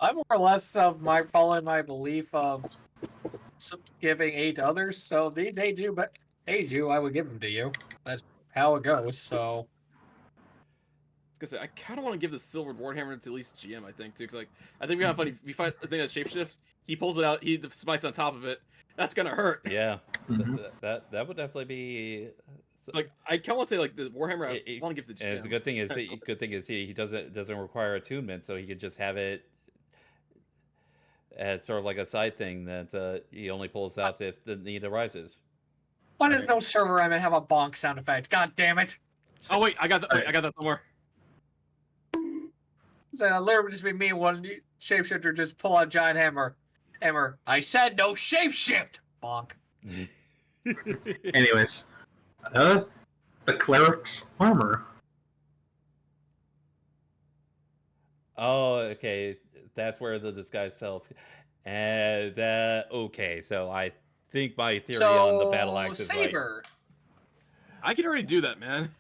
I'm more or less of following my belief of giving aid to others. So if these aid you, I would give them to you. That's how it goes. So I was gonna say, I kind of want to give the silvered warhammer to at least GM. I think too, because I think we have funny. We fight the thing that shapeshifts. He pulls it out. He smites on top of it. That's gonna hurt. Yeah. Mhm. That would definitely be. Like I kind of want to say like the warhammer. I want to give to GM. And it's a good thing is he doesn't require attunement, so he could just have it as sort of like a side thing that he only pulls out if the need arises. why does no server I'm in have a bonk sound effect? God damn it! Oh wait, I got that. Wait, I got that somewhere. So it'll literally just be me one shapeshifter just pull out giant hammer. I said no shapeshift. Bonk. Anyways, the cleric's armor. Oh, okay. That's where the disguise self. And okay. So I think my theory on the battle axe is right. saber. I can already do that, man.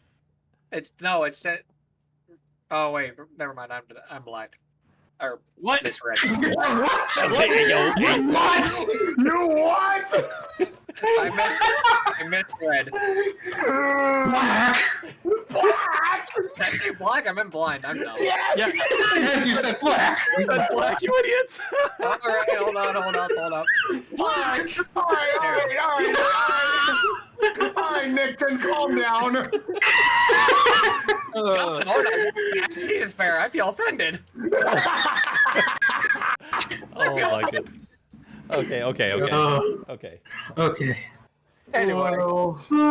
It's oh wait, never mind. I'm blind. Or What? misread. What? Okay, yo, okay. What? You what? I misread. Black. Black. Did I say black? I meant blind. I'm dumb. Yes. Yeah. Yes, you said black. You said black, you idiots! All right, hold up. Black. All right, Nick, then calm down. Hold on. She is fair. I feel offended. Oh my god. Okay. Okay. Okay. Anyway. Well, I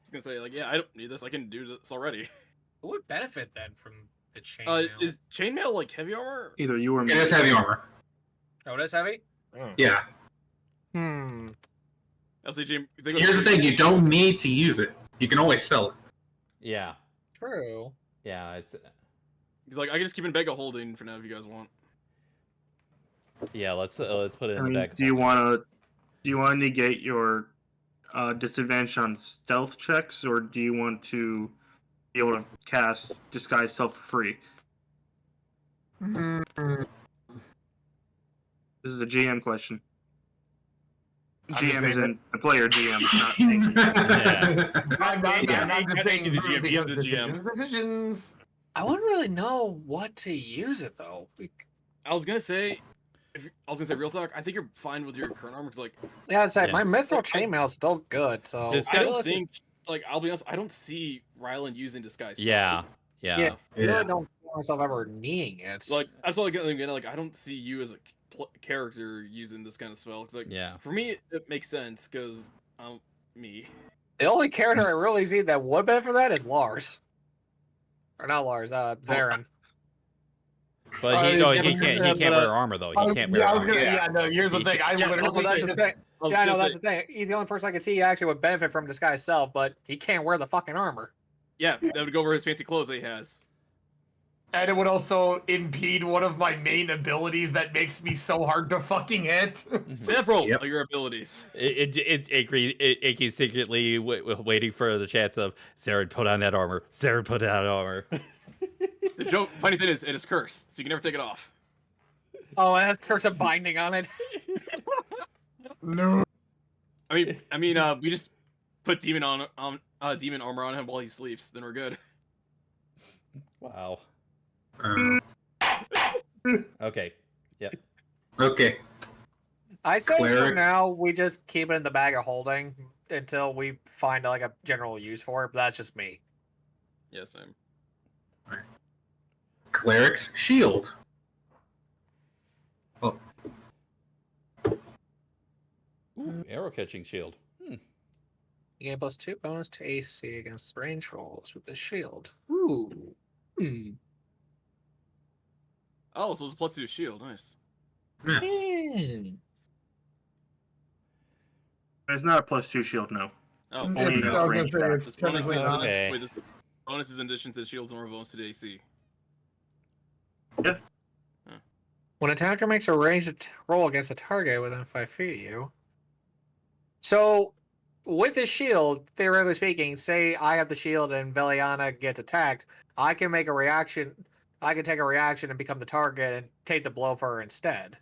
was gonna say, like, yeah, I don't need this. I can do this already. Who would benefit then from the chainmail? Is chainmail like heavy armor? Either you or me. It is heavy armor. Oh, it is heavy? Yeah. LCG. Here's the thing: you don't need to use it. You can always sell it. Yeah. True. Yeah. It's. He's like, I can just keep in bag of holding for now if you guys want. Yeah. Let's put it in I the mean, back. do you want to negate your disadvantage on stealth checks, or do you want to be able to cast disguise self for free? This is a GM question. I'm just GM saying isn't the player GM, not Anky. I'm just saying Anky the GM, because the GM. decisions. I wouldn't really know what to use it though. I was gonna say, real talk. I think you're fine with your current armor because, like, Yeah, I'd say Yeah. my mithril chainmail is still good. So This I guy- don't think, like, I'll be honest, I don't see Ryland using disguise. Yeah. Yeah. Yeah. I really don't see myself ever needing it. Like, that's all again. Like, I don't see you as a character using this kind of spell. Cause, like, Yeah. for me, it makes sense because me. the only character I really see that would benefit from that is Lars. Or not Lars, Zarin. But he can't wear armor though. He can't wear Yeah, I was armor. gonna. Yeah, no. Here's the thing. I Yeah, literally. Also, that's the thing. I was Yeah, I know gonna that's say, the thing. He's the only person I can see actually would benefit from disguise self, but he can't wear the fucking armor. yeah, that would go over his fancy clothes that he has. And it would also impede one of my main abilities that makes me so hard to fucking hit. Several Yep. of your abilities. Anky's secretly waiting for the chance of Zarin put on that armor. Zarin put on that armor. The joke, funny thing is, it is cursed, so you can never take it off. Oh, and it has curse of binding on it. No. I mean, we just put demon armor on him while he sleeps. Then we're good. Wow. Uh, Okay. okay. I'd say for Cleric. now we just keep it in the bag of holding until we find like a general use for it. But that's just me. Yeah, same. Cleric's shield. Oh, Ooh, arrow catching shield. You get +2 bonus to AC against range rolls with the shield. Ooh. Oh, so it's a +2 shield. Nice. It's not a +2 shield, no. Oh, Only I against was gonna range say attacks. it's technically not. Okay. Wait, this bonus is in addition to shields and bonus to the AC. When an attacker makes a ranged roll against a target within 5 feet of you. So, with the shield, theoretically speaking, say I have the shield and Veliana gets attacked, I can make a reaction. I can take a reaction and become the target and take the blow for her instead.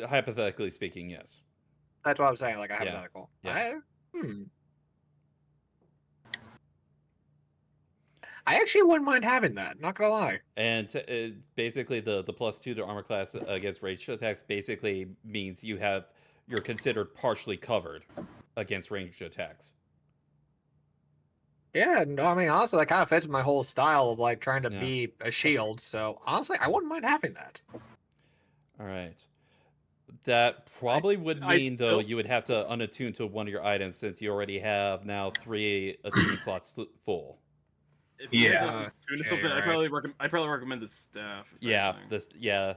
Hypothetically speaking, yes. That's what I'm saying, like a Yeah. hypothetical. Yeah. I actually wouldn't mind having that, not gonna lie. And basically, the +2 to armor class against ranged attacks basically means you're considered partially covered against ranged attacks. Yeah, no, I mean, honestly, that kind of fits my whole style of like trying to Yeah. be a shield. So honestly, I wouldn't mind having that. All right. That probably would I mean, though, still- you would have to unattune to one of your items since you already have now 3 attune slots full. If you Yeah. had to tune to Okay, something, right. I'd probably recommend the staff. if Yeah, anything. yeah.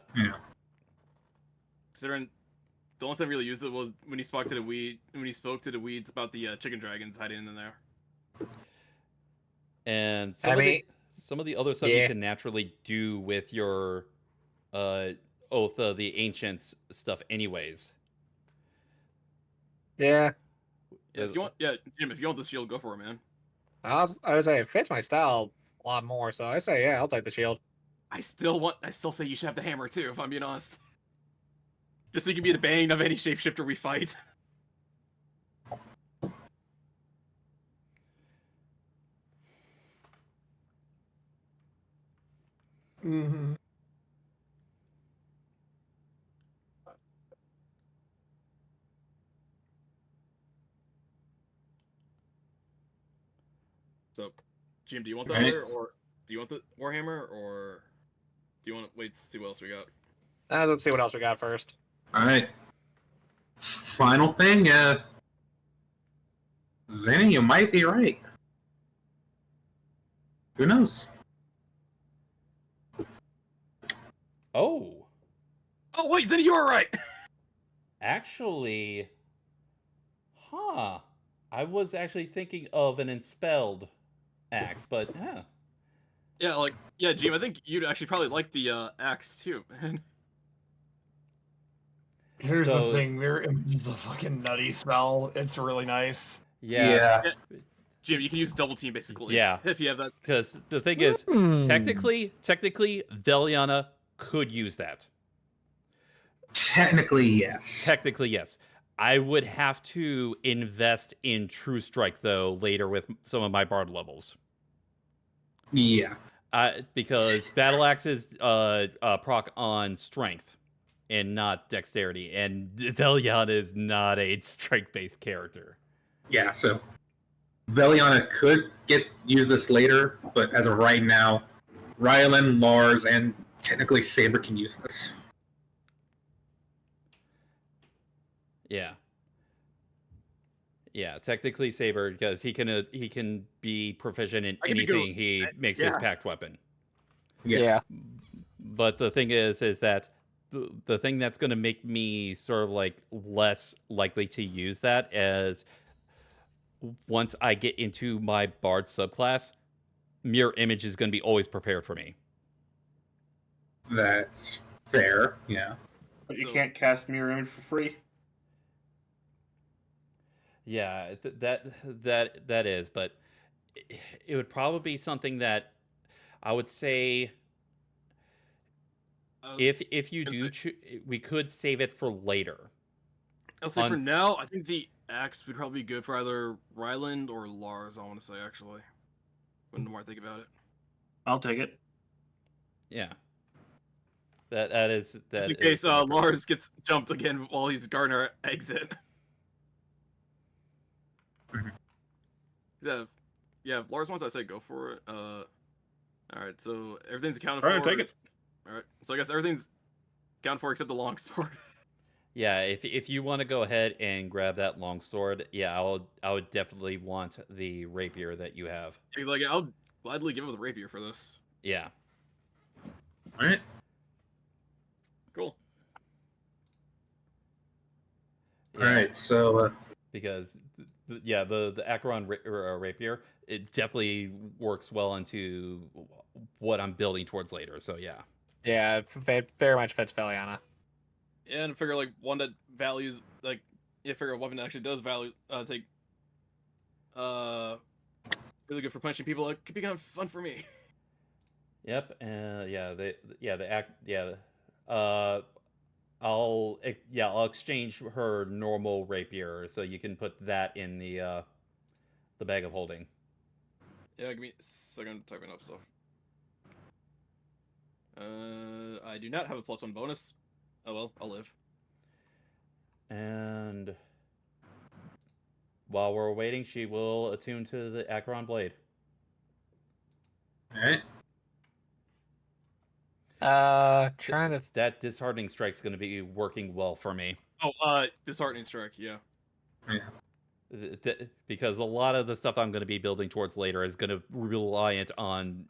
Considering the only time I really used it was when he spoke to the weeds about the chicken dragons hiding in there. And some of the other stuff yeah. you can naturally do with your Oath of the Ancients stuff anyways. Yeah. Yeah, if you want, yeah, Jim, if you want the shield, go for it, man. I would say it fits my style a lot more, so I say yeah, I'll take the shield. I still say you should have the hammer too, if I'm being honest. Just so you can be the bane of any shapeshifter we fight. Mm-hmm. So, Jim, do you want the Right. other, or do you want the Warhammer, or do you want to wait to see what else we got? Let's see what else we got first. All right. Final thing, Zenny, you might be right. Who knows? Oh, Oh wait, Zenny, you were right. actually, I was actually thinking of an expelled axe, but yeah. Yeah, like yeah, Jim, I think you'd actually probably like the axe too, man. Here's So- the thing. Their image is a fucking nutty smell. It's really nice. Yeah, Jim, you can use double team basically. Yeah. If you have that. because the thing is, technically, Veliana could use that. Technically, yes. Technically, yes. I would have to invest in True Strike though later with some of my Bard levels. Yeah. Because Battle Axes proc on strength and not dexterity, and Veliana is not a strength-based character. Yeah, so Veliana could use this later, but as of right now, Rylan, Lars, and technically Saber can use this. Yeah, technically Saber, because he can be proficient in I can be good anything he makes his yeah. packed weapon. Yeah. But the thing is that the thing that's going to make me sort of like less likely to use that is once I get into my Bard subclass, mirror image is going to be always prepared for me. That's fair, yeah. But you So- can't cast mirror image for free. Yeah, that is, but it would probably be something that I would say if you do, we could save it for later. I'll say for on- now, I think the axe would probably be good for either Ryland or Lars. I want to say actually, when the more I think about it. I'll take it. Yeah, that is that. Just in is case very true. Lars gets jumped again while he's guarding our exit. Mhm. Yeah, if Lars wants, I say go for it. All right, so everything's accounted All for. right, take it. All right, so I guess everything's accounted for except the longsword. Yeah, if you want to go ahead and grab that longsword, yeah, I would definitely want the rapier that you have. Like I'll gladly give him the rapier for this. Yeah. All right. Cool. Yeah, All right, so because the Acheron rapier, it definitely works well into what I'm building towards later. So yeah. Yeah, it very much fits Veliana. Yeah, and figure like one that values like figure a weapon that actually does value take really good for punching people. It could be kind of fun for me. Yep. I'll exchange her normal rapier so you can put that in the bag of holding. Yeah, give me a second to type it up. So, I do not have a +1 bonus. Oh well, I'll live. And while we're waiting, she will attune to the Acheron blade. all right. Trying to. That disheartening strike's going to be working well for me. Oh, disheartening strike. Yeah. Because a lot of the stuff I'm going to be building towards later is going to be reliant on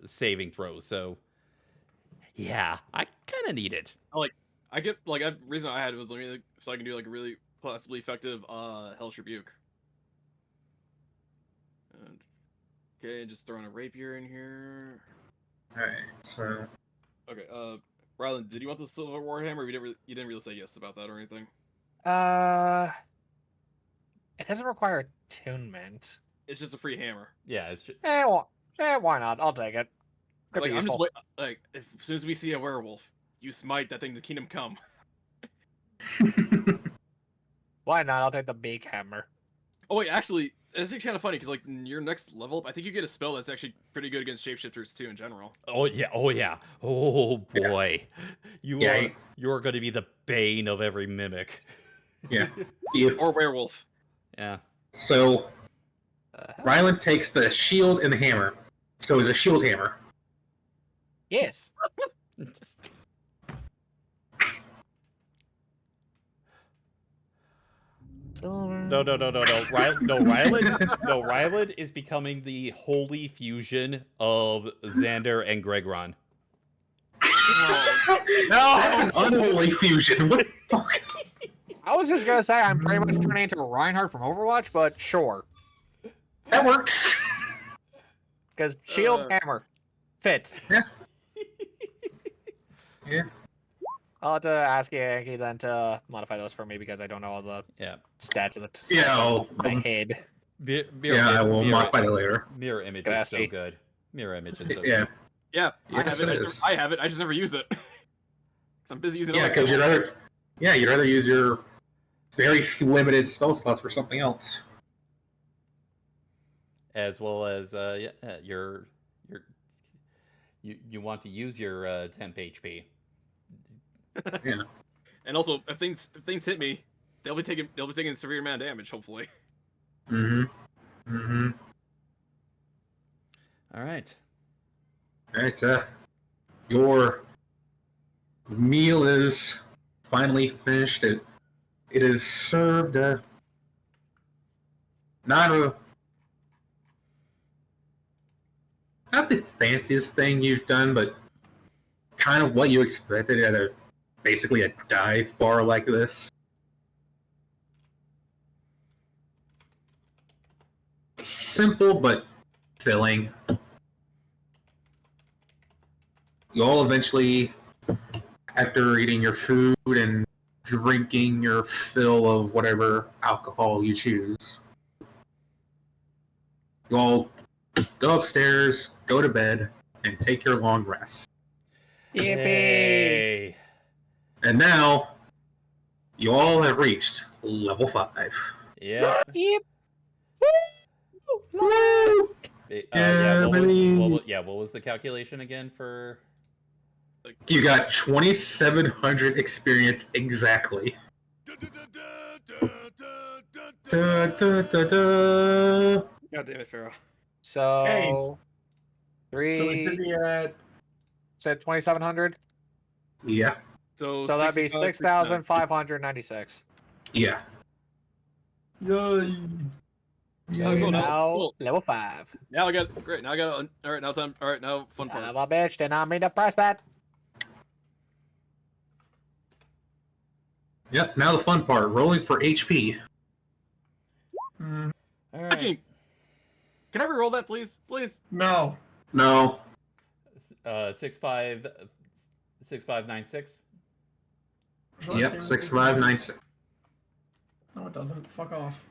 saving throws. So, yeah, I kind of need it. I get like the reason I had it was like, so I can do like a really possibly effective Hellish Rebuke. And, okay, just throwing a rapier in here. All right, so Okay, Ryland, did you want the Silver Warhammer? Or you didn't really say yes about that or anything. It doesn't require attunement. It's just a free hammer. Yeah, it's just, Why not? I'll take it. Could Like be I'm just useful. like as soon as we see a werewolf, you smite that thing to kingdom come. Why not? I'll take the beak hammer. Oh wait, actually, it's actually kind of funny because like in your next level up, I think you get a spell that's actually pretty good against shapeshifters too in general. oh yeah, oh boy, you're going to be the bane of every mimic. Yeah. Yeah. Or werewolf. Yeah. So Ryland takes the shield and the hammer. So it's a shield hammer. Yes. No. Ryland is becoming the holy fusion of Xander and Gregron. That's an unholy fusion. What the fuck? I was just gonna say I'm pretty much turning into Reinhardt from Overwatch, but sure. That works. Because shield hammer fits. Yeah. Yeah. I'll have to ask Anky then to modify those for me because I don't know all the stats in Yeah, my head. I will modify that later. Mirror image is so good. Mirror image is so good. Yeah, I Yes, have it. it is. I have it. I just never use it. 'Cause I'm busy using. Yeah, other because stuff. you'd rather use your very limited spell slots for something else. As well as you want to use your temp HP. Yeah. And also, if things hit me, they'll be taking a severe amount of damage. Hopefully. Mm-hmm. All right. All right. Your meal is finally finished. It is served. Not the fanciest thing you've done, but kind of what you expected at basically a dive bar like this. Simple but filling. You all eventually, after eating your food and drinking your fill of whatever alcohol you choose, you all go upstairs, go to bed, and take your long rest. Yippee! And now, you all have reached level 5. Yeah. Yep. Woo! What was the calculation again for? You got 2,700 experience exactly. Da, da, da, da. God damn it, Pharaoh. So Hey. So we 3 should be at said 2,700. Yeah. So So that'd be 65, 6,596. Yeah. Yay. So Oh, you're cool, now cool. level 5. Now I got it. Great. Now I got it. All right. Now time. All right. Now fun Son part. of a bitch, did not mean to press that. Yep. Now the fun part: rolling for HP. Mm, All right. Can I reroll that, please? Please. No. No. 6596. Yep. 6,596. No, it doesn't. Fuck off.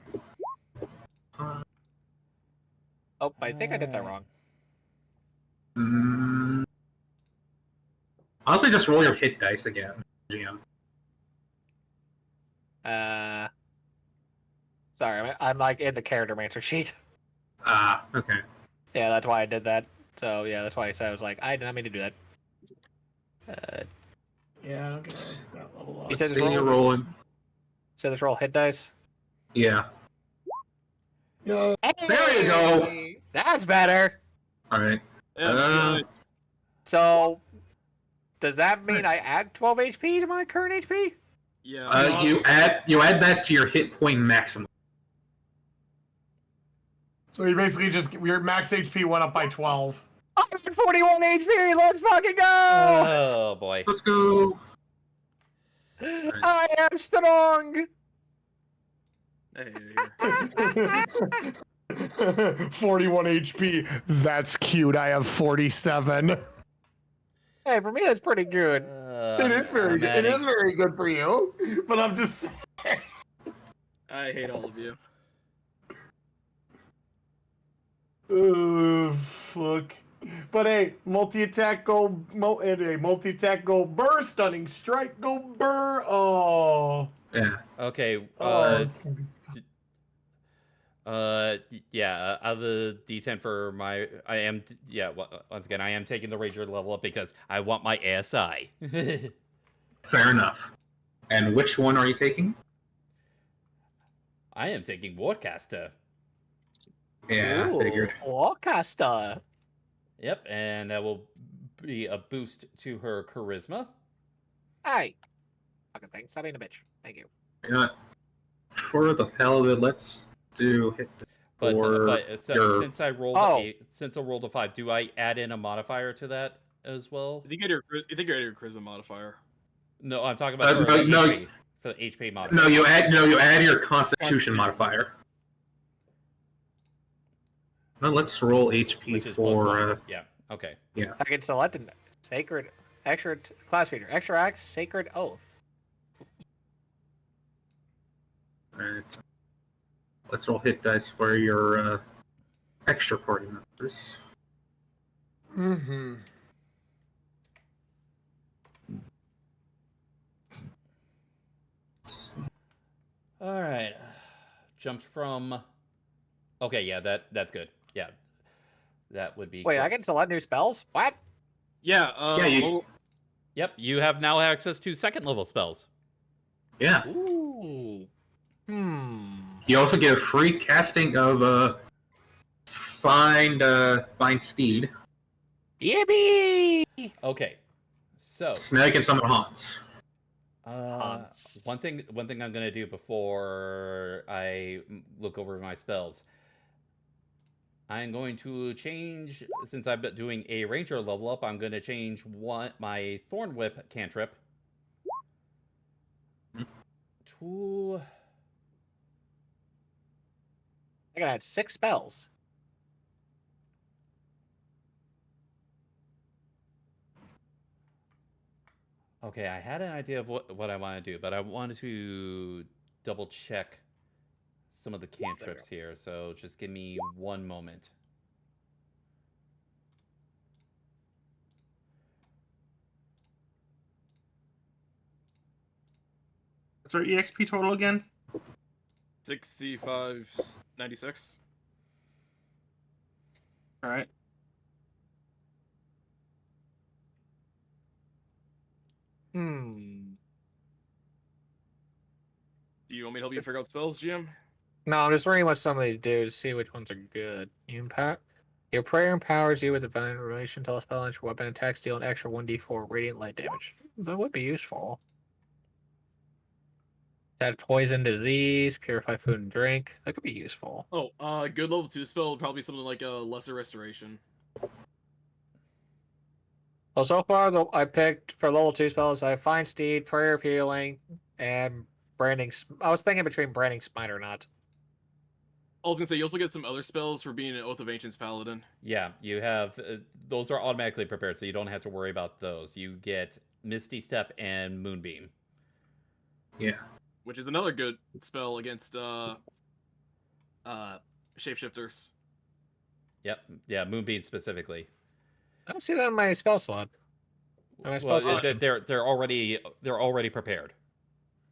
Oh, I think I did that wrong. Honestly, just roll your hit dice again, GM. Sorry, I'm like in the character mancer sheet. Ah, okay. Yeah, that's why I did that. So yeah, that's why I said I was like, I did not mean to do that. Yeah, I don't get that level up. You said See this you roll. rolling. So this roll hit dice. Yeah. No. There you go. Hey, that's better. All right. Yeah. Uh, So does that mean I add 12 HP to my current HP? Yeah. You add that to your hit point maximum. So you basically just your max HP went up by 12. I'm at 41 HP. Let's fucking go! Oh boy. Let's go. I am strong. Hey, 41 HP. That's cute. I have 47. Hey, for me that's pretty good. It is very good. It is very good for you. But I'm just I hate all of you. Fuck. But hey, multi-attack go, multi-attack go burr, stunning strike go burr. Oh. Yeah. Okay. It's gonna be Yeah. Out of the D10 for my, once again, I am taking the Ranger level up because I want my ASI. Fair enough. And which one are you taking? I am taking Warcaster. Yeah, I figured. Warcaster. Yep, and that will be a boost to her charisma. Hey. Fucking thing. Stop being a bitch. Thank you. You know what? For the hell of it, let's do hit But for your... since I rolled since I rolled a 5, do I add in a modifier to that as well? I think you add your charisma modifier. No, I'm talking about for the HP modifier. No, you add your Constitution modifier. Now let's roll HP for. Yeah. Okay. Yeah. I can select a sacred extra class feature. Extra act sacred oath. Alright. Let's roll hit dice for your extra party members. Mm-hmm. All right. Jumped from. Okay, yeah, that's good. Yeah, that would be. Wait, good. I can select new spells. What? Yeah. Yep, you have now access to second level spells. Yeah. Ooh. You also get a free casting of Find Steed. Yippee! Okay, so Snag and summon Haunts. one thing I'm gonna do before I look over my spells. I'm going to change, since I've been doing a Ranger level up, I'm going to change my Thorn Whip cantrip to... I gotta add 6 spells. Okay, I had an idea of what I want to do, but I wanted to double check some of the cantrips here, so just give me one moment. What's our EXP total again? 6596. All right. Do you want me to help you figure out spells, GM? No, I'm just reading what some of these do to see which ones are good. Impact. Your prayer empowers you with divine relation to a spell and your weapon attacks deal an extra 1d4 radiant light damage. That would be useful. Add poison, disease, purify food and drink. That could be useful. Oh, good level 2 spell would probably be something like a lesser restoration. Well, so far I picked for level 2 spells. I have Find Steed, Prayer of Healing, and Branding. I was thinking between Branding Smite or not. I was gonna say you also get some other spells for being an Oath of Ancients paladin. Yeah, you have those are automatically prepared, so you don't have to worry about those. You get Misty Step and Moonbeam. Yeah. Which is another good spell against shapeshifters. Yep. Yeah, Moonbeam specifically. I don't see that in my spell slot. My spell slot. They're already prepared.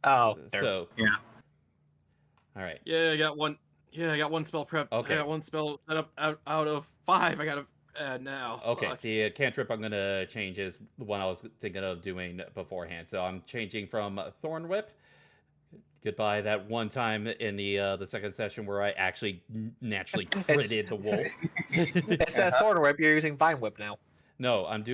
Oh, so yeah. All right. Yeah, I got one. Yeah, I got one spell prep. Okay. I got one spell set up out of 5. I gotta add now. Okay. Fuck. The cantrip I'm gonna change is the one I was thinking of doing beforehand. So I'm changing from Thorn Whip. Goodbye that one time in the second session where I actually naturally critted the wolf. It's a Thorn Whip. You're using Vine Whip now. No, I'm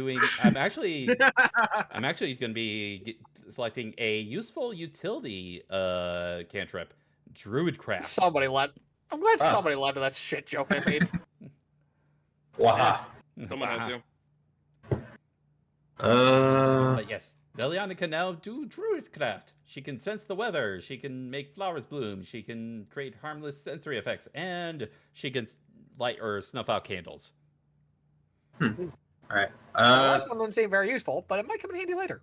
actually going to be selecting a useful utility cantrip, Druidcraft. I'm glad somebody laughed at that shit joke I made. Wow. Someone had to. But yes, Veliana can now do Druidcraft. She can sense the weather. She can make flowers bloom. She can create harmless sensory effects, and she can light or snuff out candles. All right. The last one wouldn't seem very useful, but it might come in handy later.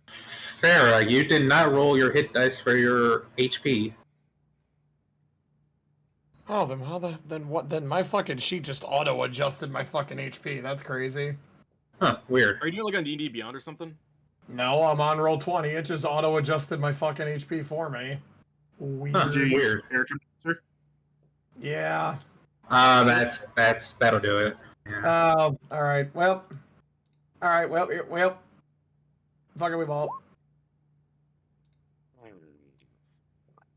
Farah, you did not roll your hit dice for your HP. Oh, then how the then what? Then my fucking sheet just auto adjusted my fucking HP. That's crazy. Huh, weird. Are you doing like on D&D Beyond or something? No, I'm on roll 20. It just auto adjusted my fucking HP for me. Weird. Huh, Do you use weird. character sir? Yeah. That'll do it. Yeah. Oh, all right. Well. All right. Well. Fucking we ball.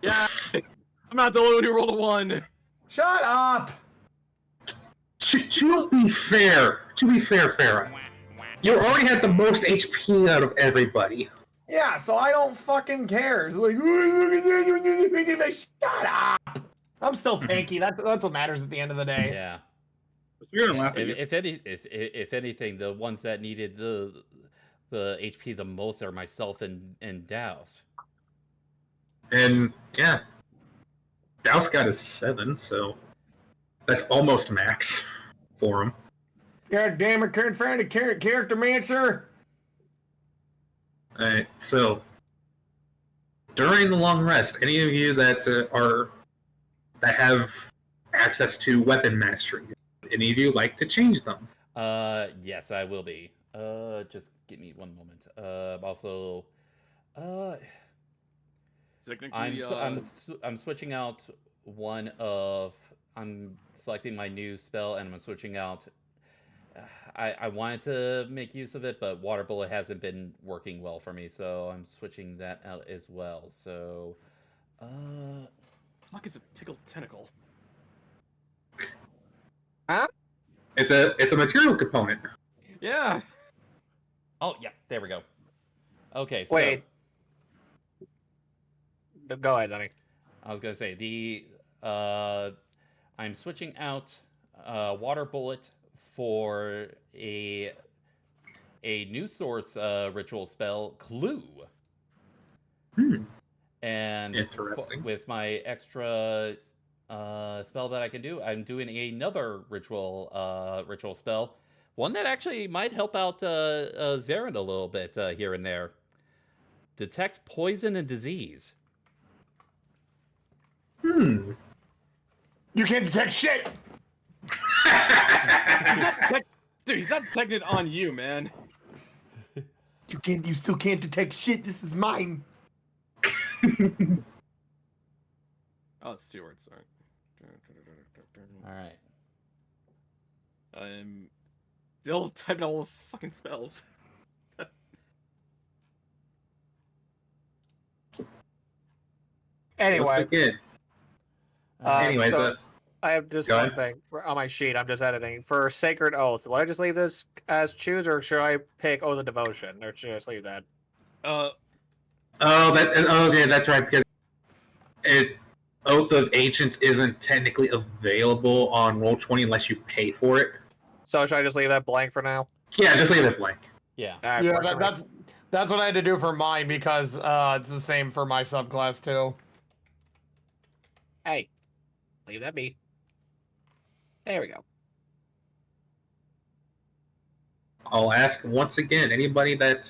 Yeah. I'm not the only one who rolled a 1. Shut up. To be fair, Farah, you already had the most HP out of everybody. Yeah, so I don't fucking care. It's like, shut up. I'm still tanky. That's what matters at the end of the day. Yeah. You're gonna laugh at you. If anything, the ones that needed the HP the most are myself and Douse. And yeah, Douse got his 7, so that's almost max for him. God damn it, current friend, character mancer. Alright, so during the long rest, any of you that have access to weapon mastery, any of you like to change them? Yes, I will be. Just give me one moment. Also, Technically, I'm switching out one of. I'm selecting my new spell, and I'm switching out. I wanted to make use of it, but Water Bullet hasn't been working well for me, so I'm switching that out as well. So, fuck is a pickled tentacle? It's a material component. Yeah. oh yeah, there we go. Okay, so Wait. Go ahead, Danny. I was gonna say I'm switching out Water Bullet for a new source ritual spell, Clue. And Interesting. with my extra spell that I can do, I'm doing another ritual spell, one that actually might help out Zarin a little bit here and there. Detect poison and disease. You can't detect shit. Dude, he's not detected on you, man. You still can't detect shit. This is mine. Oh, it's 2 words. Sorry. All right. I'm still typing all the fucking spells. Anyway. Once again. Anyways, so I have just go one ahead. thing on my sheet. I'm just editing for Sacred Oath. Would I just leave this as choose, or should I pick Oath of Devotion, or should I just leave that? Okay, that's right, because Oath of Ancients isn't technically available on Roll20 unless you pay for it. So should I just leave that blank for now? Yeah, just leave it blank. Yeah. Alright, Yeah, fortunately. that's what I had to do for mine because it's the same for my subclass too. Hey, leave that be. There we go. I'll ask once again, anybody that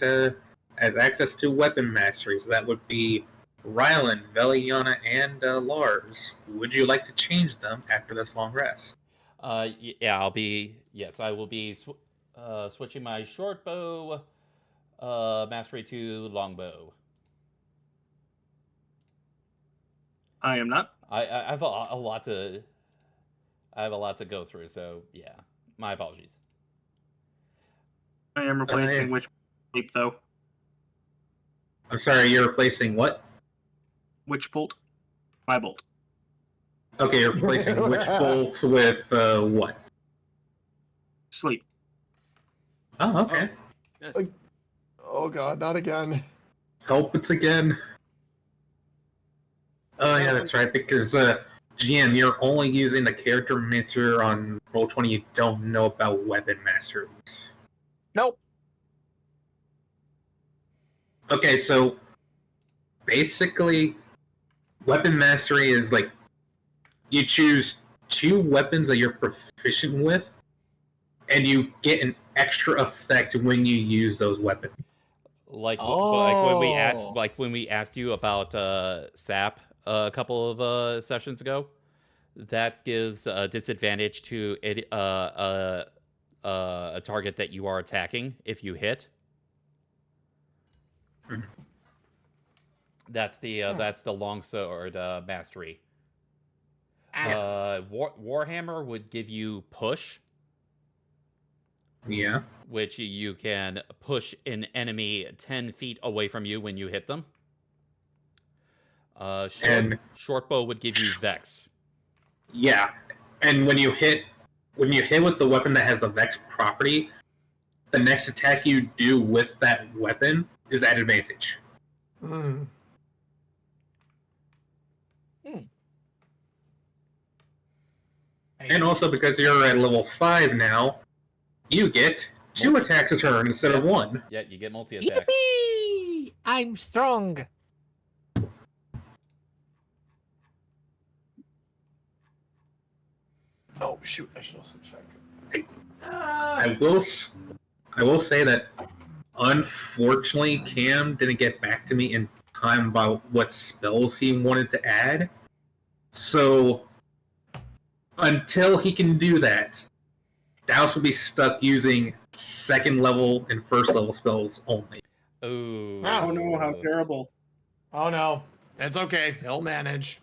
has access to weapon masteries, that would be Rylan, Veliana, and Lars. Would you like to change them after this long rest? Yeah, I will be switching my short bow mastery to longbow. I am not. I have a lot to. I have a lot to go through, so yeah. My apologies. I am replacing yeah. Witch Bolt, though. I'm sorry, you're replacing what? Witch Bolt. My bolt. Okay, you're replacing Witch Bolt with what? Sleep. Oh, okay. Yes. Oh god, not again. Help it's again. Oh yeah, that's right, because GM, you're only using the character mentor on Roll20, you don't know about weapon masteries. Nope. Okay, so basically, weapon mastery is like you choose 2 weapons that you're proficient with, and you get an extra effect when you use those weapons. Like Oh. when we asked you about SAP a couple of sessions ago, that gives a disadvantage to a target that you are attacking if you hit. Mhm. That's the longsword mastery. Ah, Warhammer would give you push, Yeah. which you can push an enemy 10 feet away from you when you hit them. And Short bow would give you vex. yeah. And when you hit with the weapon that has the Vex property, the next attack you do with that weapon is at advantage. Mm. I And see. also because you're at level 5 now, you get 2 attacks a turn instead of 1. Yeah, you get multi-attack. Yippee! I'm strong. Oh shoot! I should also check. I will say that unfortunately Cam didn't get back to me in time about what spells he wanted to add. So until he can do that, Douse will be stuck using second level and first level spells only. Ooh. Oh no, how terrible. Oh no, it's okay. He'll manage.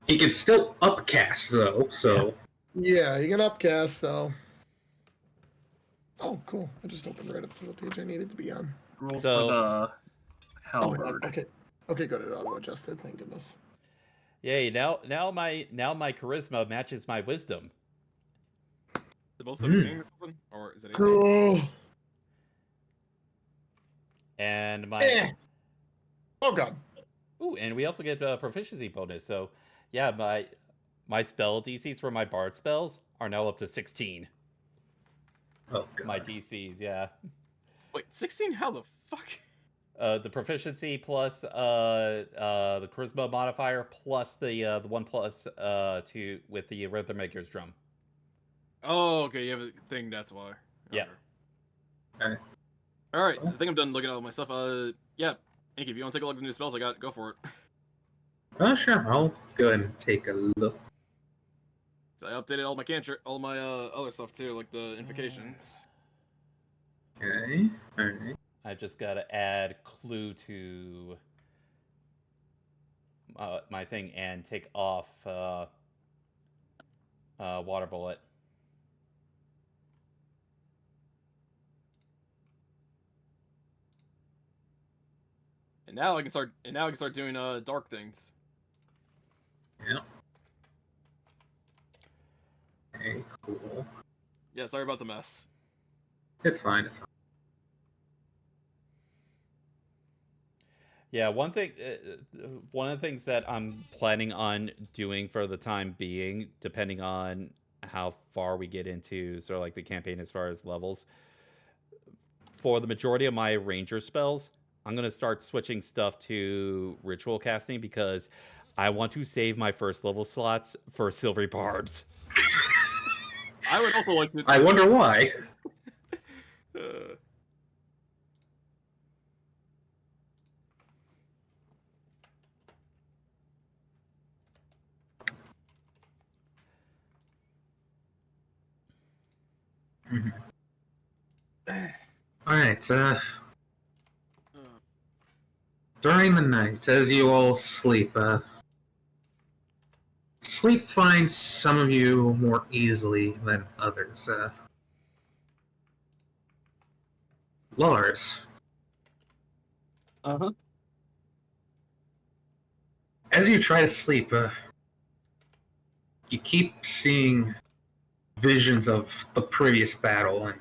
He can still upcast though, so Yeah, you can upcast though. Oh, cool. I just opened right up to the page I needed to be on. Roll So- for the Oh, halberd. okay. Okay, good. It auto adjusted. Thank goodness. Yay! Now my charisma matches my wisdom. Is it both 17 or something? Or is it 18? Cool. And my Oh god. ooh, and we also get a proficiency bonus. So yeah, my spell DCs for my bard spells are now up to 16. oh god. My DCs, yeah. Wait, 16? How the fuck? The proficiency plus the charisma modifier plus the 1+2 with the Rhythmmaker's drum. Oh, okay, you have a thing, that's why. Yeah. Alright. Alright, I think I'm done looking at all my stuff. Yeah, Anky, if you want to take a look at the new spells I got, go for it. Oh sure, I'll go ahead and take a look. So I updated all my all my other stuff too, like the invocations. Okay. Alright. I just gotta add clue to my thing and take off water bullet. And now I can start. And now I can start doing dark things. Yeah. Okay, cool. Yeah, sorry about the mess. It's fine, it's fine. Yeah, one of the things that I'm planning on doing for the time being, depending on how far we get into sort of like the campaign as far as levels, for the majority of my ranger spells, I'm going to start switching stuff to ritual casting because I want to save my first level slots for silvery barbs. I would also like to. I wonder why. Alright, during the night, as you all sleep, sleep finds some of you more easily than others. Lars, Uh-huh. as you try to sleep, you keep seeing visions of the previous battle and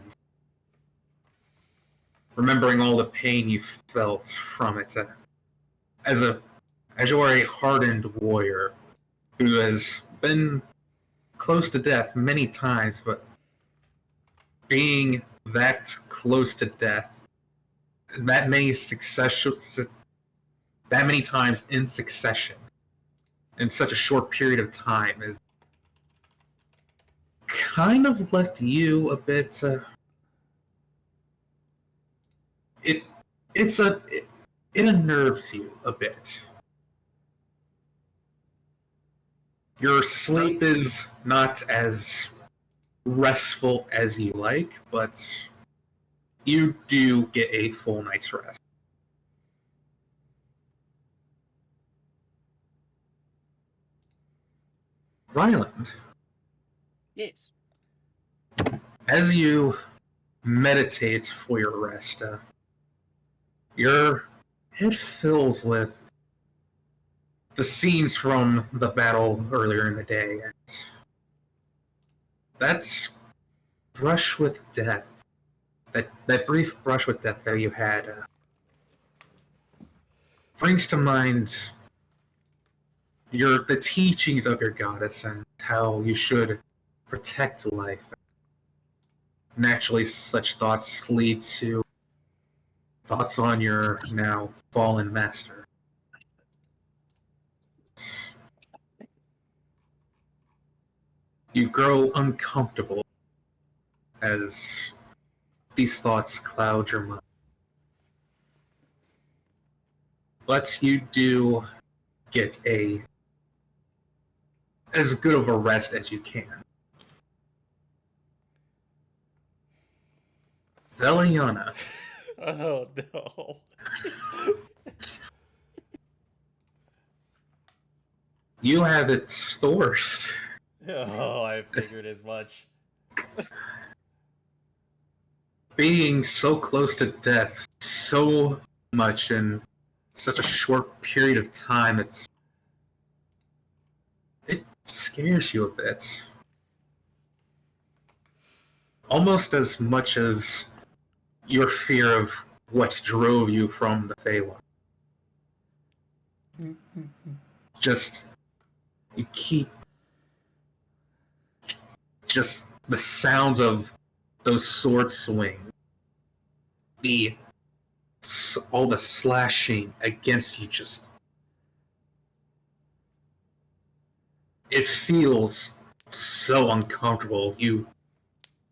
remembering all the pain you felt from it. As you are a hardened warrior who has been close to death many times, but being that close to death, that many times in succession, in such a short period of time, is kind of left you a bit. It unnerves you a bit. Your sleep is not as restful as you like, but you do get a full night's rest. Ryland, Yes. as you meditate for your rest, your head fills with the scenes from the battle earlier in the day, and that's brush with death. That brief brush with death that you had brings to mind the teachings of your goddess and how you should protect life. Naturally, such thoughts lead to thoughts on your now fallen master. You grow uncomfortable as these thoughts cloud your mind. But you do get as good of a rest as you can. Veliana. Oh no. You have it sourced. Oh, I figured as much. Being so close to death so much in such a short period of time, it scares you a bit. Almost as much as your fear of what drove you from the Feywild. Just, you keep just the sounds of those sword swings, all the slashing against you, just it feels so uncomfortable.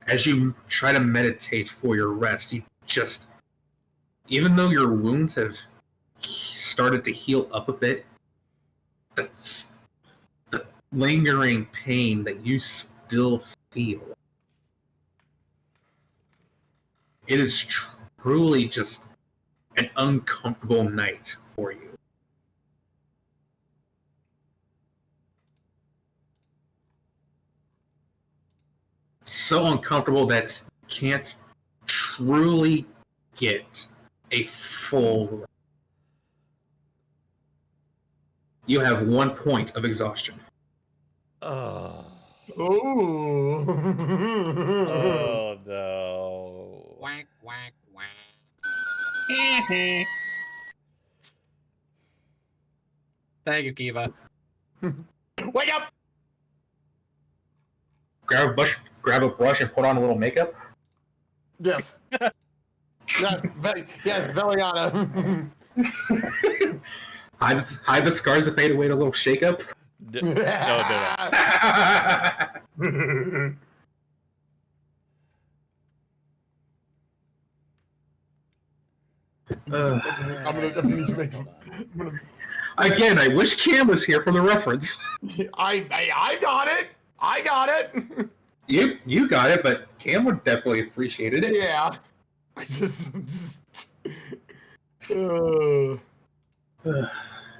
As you try to meditate for your rest, you just, even though your wounds have started to heal up a bit, the lingering pain that you still feel, it is truly just an uncomfortable night for you. So uncomfortable that you can't truly get a full rest. You have 1 point of exhaustion. Oh. Ooh. Oh no. Whack, whack, whack. Thank you, Kiva. Wake up! Grab a brush and put on a little makeup. Yes. Yes, yes, Veliana. Hide the scars that fade away to a little shake up. No. I'm gonna need to make. Again, I wish Cam was here for the reference. I got it. I got it. You got it, but Cam would definitely appreciated it. Yeah. I just.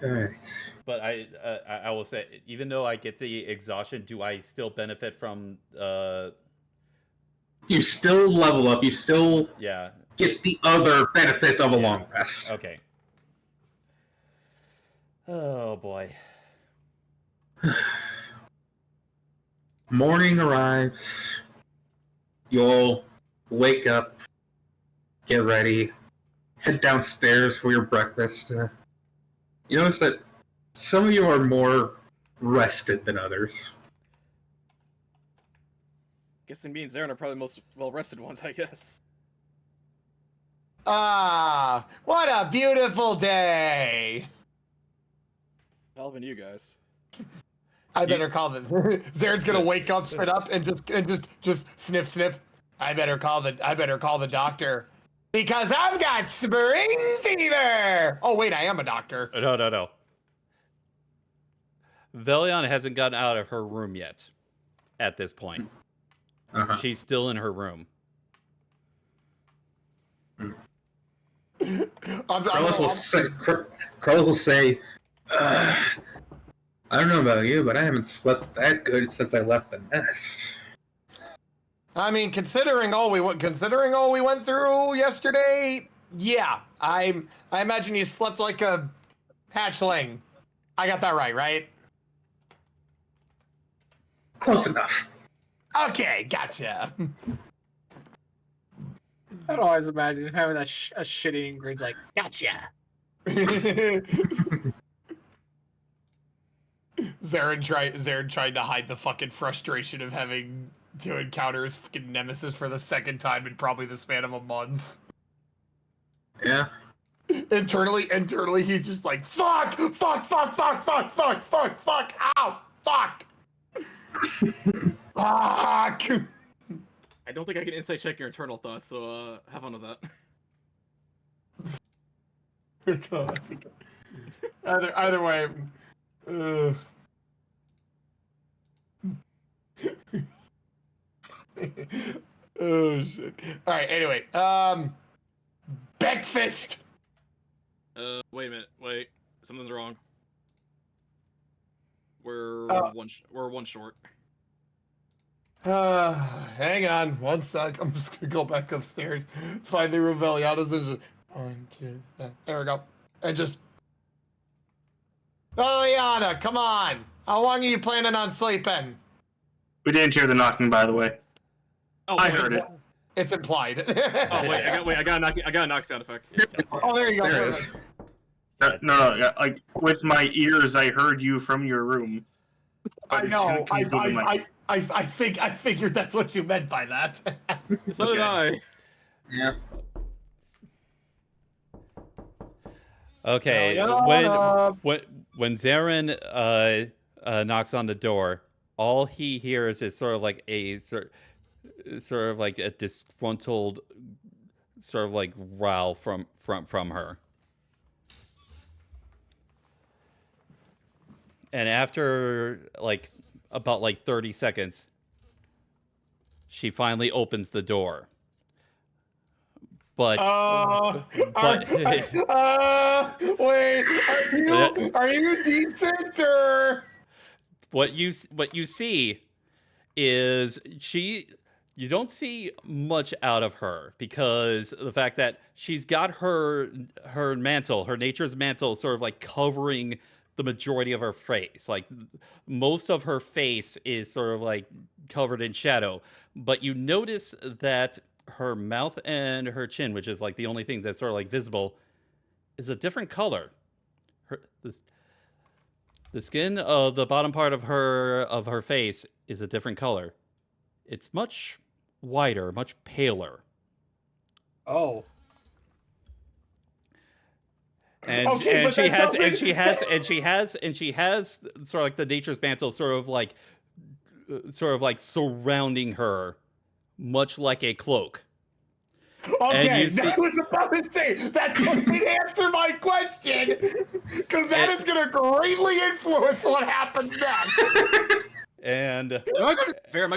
Alright. But I will say, even though I get the exhaustion, do I still benefit from You still level up, you still yeah. get the other benefits of a long rest. Okay. Oh boy. Morning arrives. You'll wake up, get ready, head downstairs for your breakfast. You notice that some of you are more rested than others. Guessing me and Zarin are probably the most well-rested ones, I guess. Ah, what a beautiful day. How have you guys? I better call the Zaren's gonna wake up, sit up, and just sniff. I better call the doctor because I've got spring fever. Oh wait, I am a doctor. No. Velion hasn't gotten out of her room yet. At this point, she's still in her room. Carlos will say, I don't know about you, but I haven't slept that good since I left the nest. I mean, considering all we went through yesterday, yeah, I imagine you slept like a hatchling. I got that right? Close enough. Okay, gotcha. I'd always imagine having a shitty Ingrid's like, gotcha. Zarin tried to hide the fucking frustration of having to encounter his fucking nemesis for the second time in probably the span of a month. Yeah. Internally, he's just like, fuck, ow, fuck. Fuck. I don't think I can insight check your internal thoughts, so have fun with that. Either way. Oh shit. Alright, anyway. Breakfast! Wait a minute. Wait. Something's wrong. We're one short. Hang on. One sec. I'm just gonna go back upstairs, find the room Veliana's. There's a 1, 2, 3. There we go. And just... Veliana, come on! How long are you planning on sleeping? We didn't hear the knocking, by the way. Oh, I heard it. It's implied. Oh wait, I got a knock sound effects. Oh, there you go. There it is. No, like with my ears, I heard you from your room. I know. I I figured that's what you meant by that. So did I. Yeah. Okay, when Zarin knocks on the door, all he hears is sort of like a disgruntled sort of like growl from her. And after about 30 seconds, she finally opens the door. But wait, are you decent or what you see is you don't see much out of her because the fact that she's got her mantle, her nature's mantle, sort of like covering the majority of her face. Like most of her face is sort of like covered in shadow, but you notice that her mouth and her chin, which is like the only thing that's sort of like visible, is a different color. The skin of the bottom part of her face is a different color. It's much whiter, much paler. Oh. And Okay, she has sort of like the nature's mantle sort of like surrounding her, much like a cloak. Okay, I was about to say that doesn't answer my question, because that is going to greatly influence what happens next. And Am I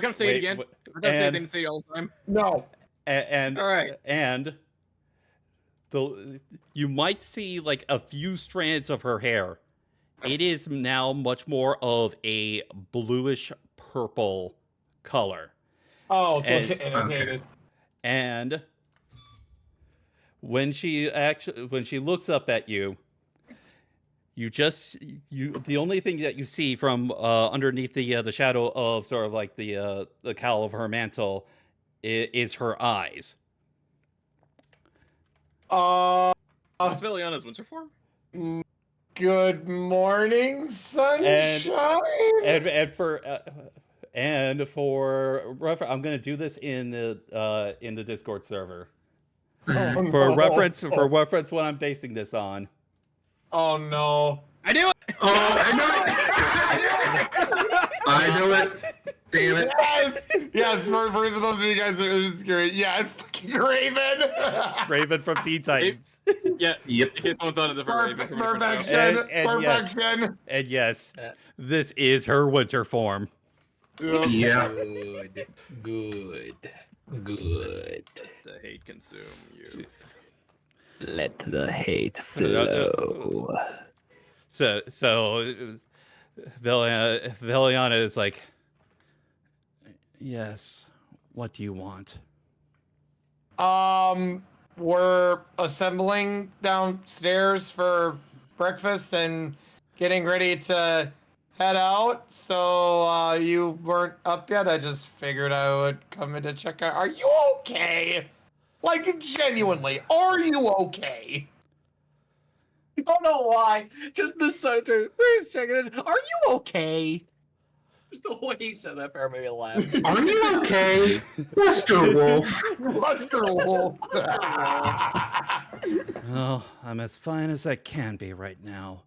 gonna say it again? I'm gonna say it and say it all the time. No. And all right. And you might see like a few strands of her hair. It is now much more of a bluish purple color. Oh, so okay. And when she looks up at you, the only thing that you see from underneath the shadow of sort of like the cowl of her mantle is her eyes. Is Veliana's winter form? Good morning, sunshine. And for reference, I'm gonna do this in the Discord server. For reference, what I'm basing this on. Oh no! I knew it. Oh, I knew it. I knew it. Damn it. Yes. For those of you guys that are just curious, yeah, it's fucking Raven. Raven from Teen Titans. Yeah. Yep. In case someone thought a different Raven from a different show. Perfection. And yes. Perfection. And yes, Yeah. this is her winter form. Yeah. Good. Good. The hate consume you. Let the hate flow. So Veliana is like, yes, what do you want? We're assembling downstairs for breakfast and getting ready to head out. So you weren't up yet. I just figured I would come in to check out. Are you okay? Like, genuinely, are you okay? I don't know why. Just the center. Where's checking in? Are you okay? Just the way he said that for made me laugh. Are you okay, Mr. Wolf? Mr. Wolf. Oh, I'm as fine as I can be right now.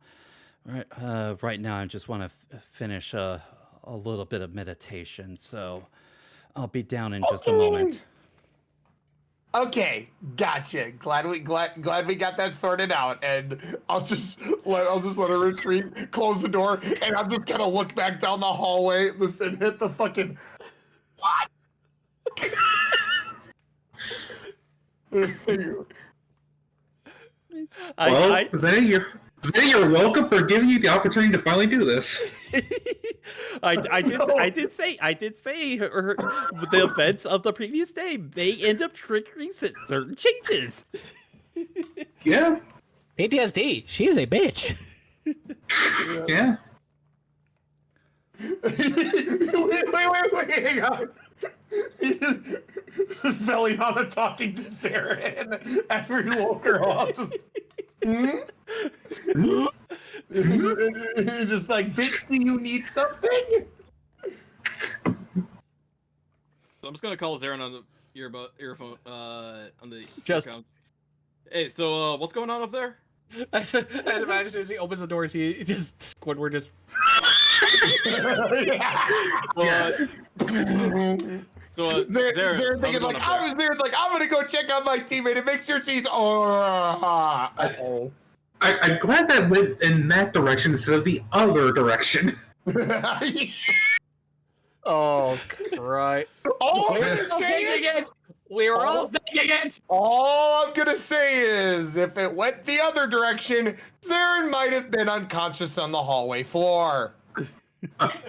Right now, I just want to finish a little bit of meditation, so I'll be down in just a moment. Okay, gotcha. Glad we got that sorted out, and I'll just let her retreat, close the door, and I'm just gonna look back down the hallway, listen, hit the fucking what? Zay, you're welcome for giving you the opportunity to finally do this. I did say the events of the previous day may end up triggering certain changes. Yeah. PTSD. She is a bitch. Yeah. wait, hang on. Veliana talking to Sarah after he woke her up. Just like, bitch, do you need something? So I'm just gonna call Zarin on the earphone on the Just- account. Hey, so what's going on up there? As imagine as he opens the door, he just Squidward just. Zarin thinking like, I was there, like, I'm gonna go check out my teammate and make sure she's. I'm glad that went in that direction instead of the other direction. Oh, right. All I'm gonna say it. We were all thinking it. All I'm gonna say is, if it went the other direction, Zarin might have been unconscious on the hallway floor.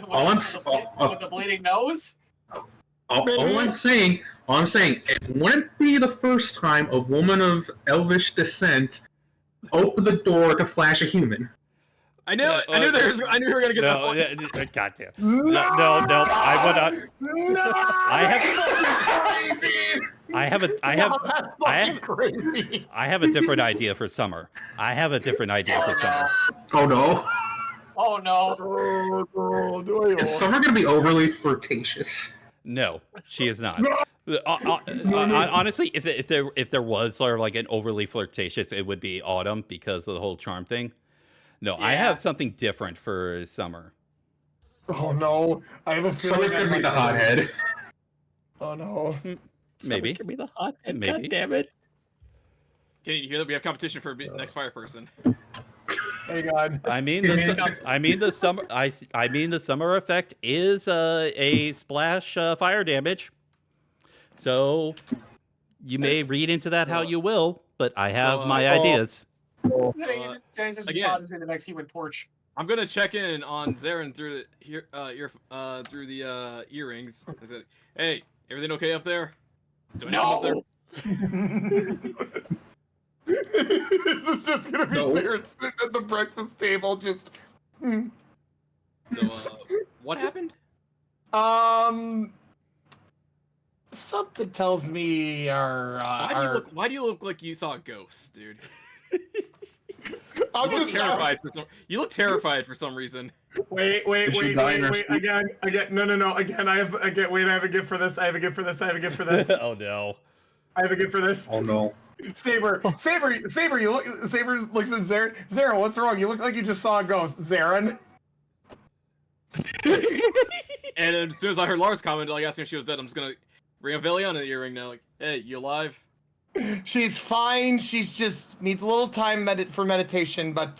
All I'm with the bleeding nose. All I'm saying, it wouldn't be the first time a woman of elvish descent opened the door to flash a human. I knew we were gonna get that. Goddamn. No, I would not. No, I have a different idea for summer. Oh no. Oh no. Is Summer gonna be overly flirtatious? No, she is not. Honestly, if there was sort of like an overly flirtatious, it would be Autumn because of the whole charm thing. No, I have something different for Summer. Oh no, I have a feeling Summer could be the hothead. Oh no. Maybe. Could be the hothead. Maybe. God damn it. Can you hear that we have competition for next fire person? Hang on. I mean the summer effect is a splash fire damage. So you may read into that how you will, but I have my ideas. Jason again, the next Human Torch. I'm gonna check in on Zarin through the earrings. I said, "Hey, everything okay up there? Do I know up there?" This is just gonna be Zarin sitting at the breakfast table, just. So, what happened? Something tells me Why do you look like you saw a ghost, dude? I'm You look just terrified for some. You look terrified for some reason. Wait, again, no, again, I have a gift for this, Oh no. I have a gift for this. Oh no. Saber, Saber looks at Zarin. Zarin, what's wrong? You look like you just saw a ghost. Zarin. And as soon as I heard Lars comment, like asking if she was dead, I'm just gonna ring a Veliana in the earring now. Like, hey, you alive? She's fine. She's just needs a little time for meditation. But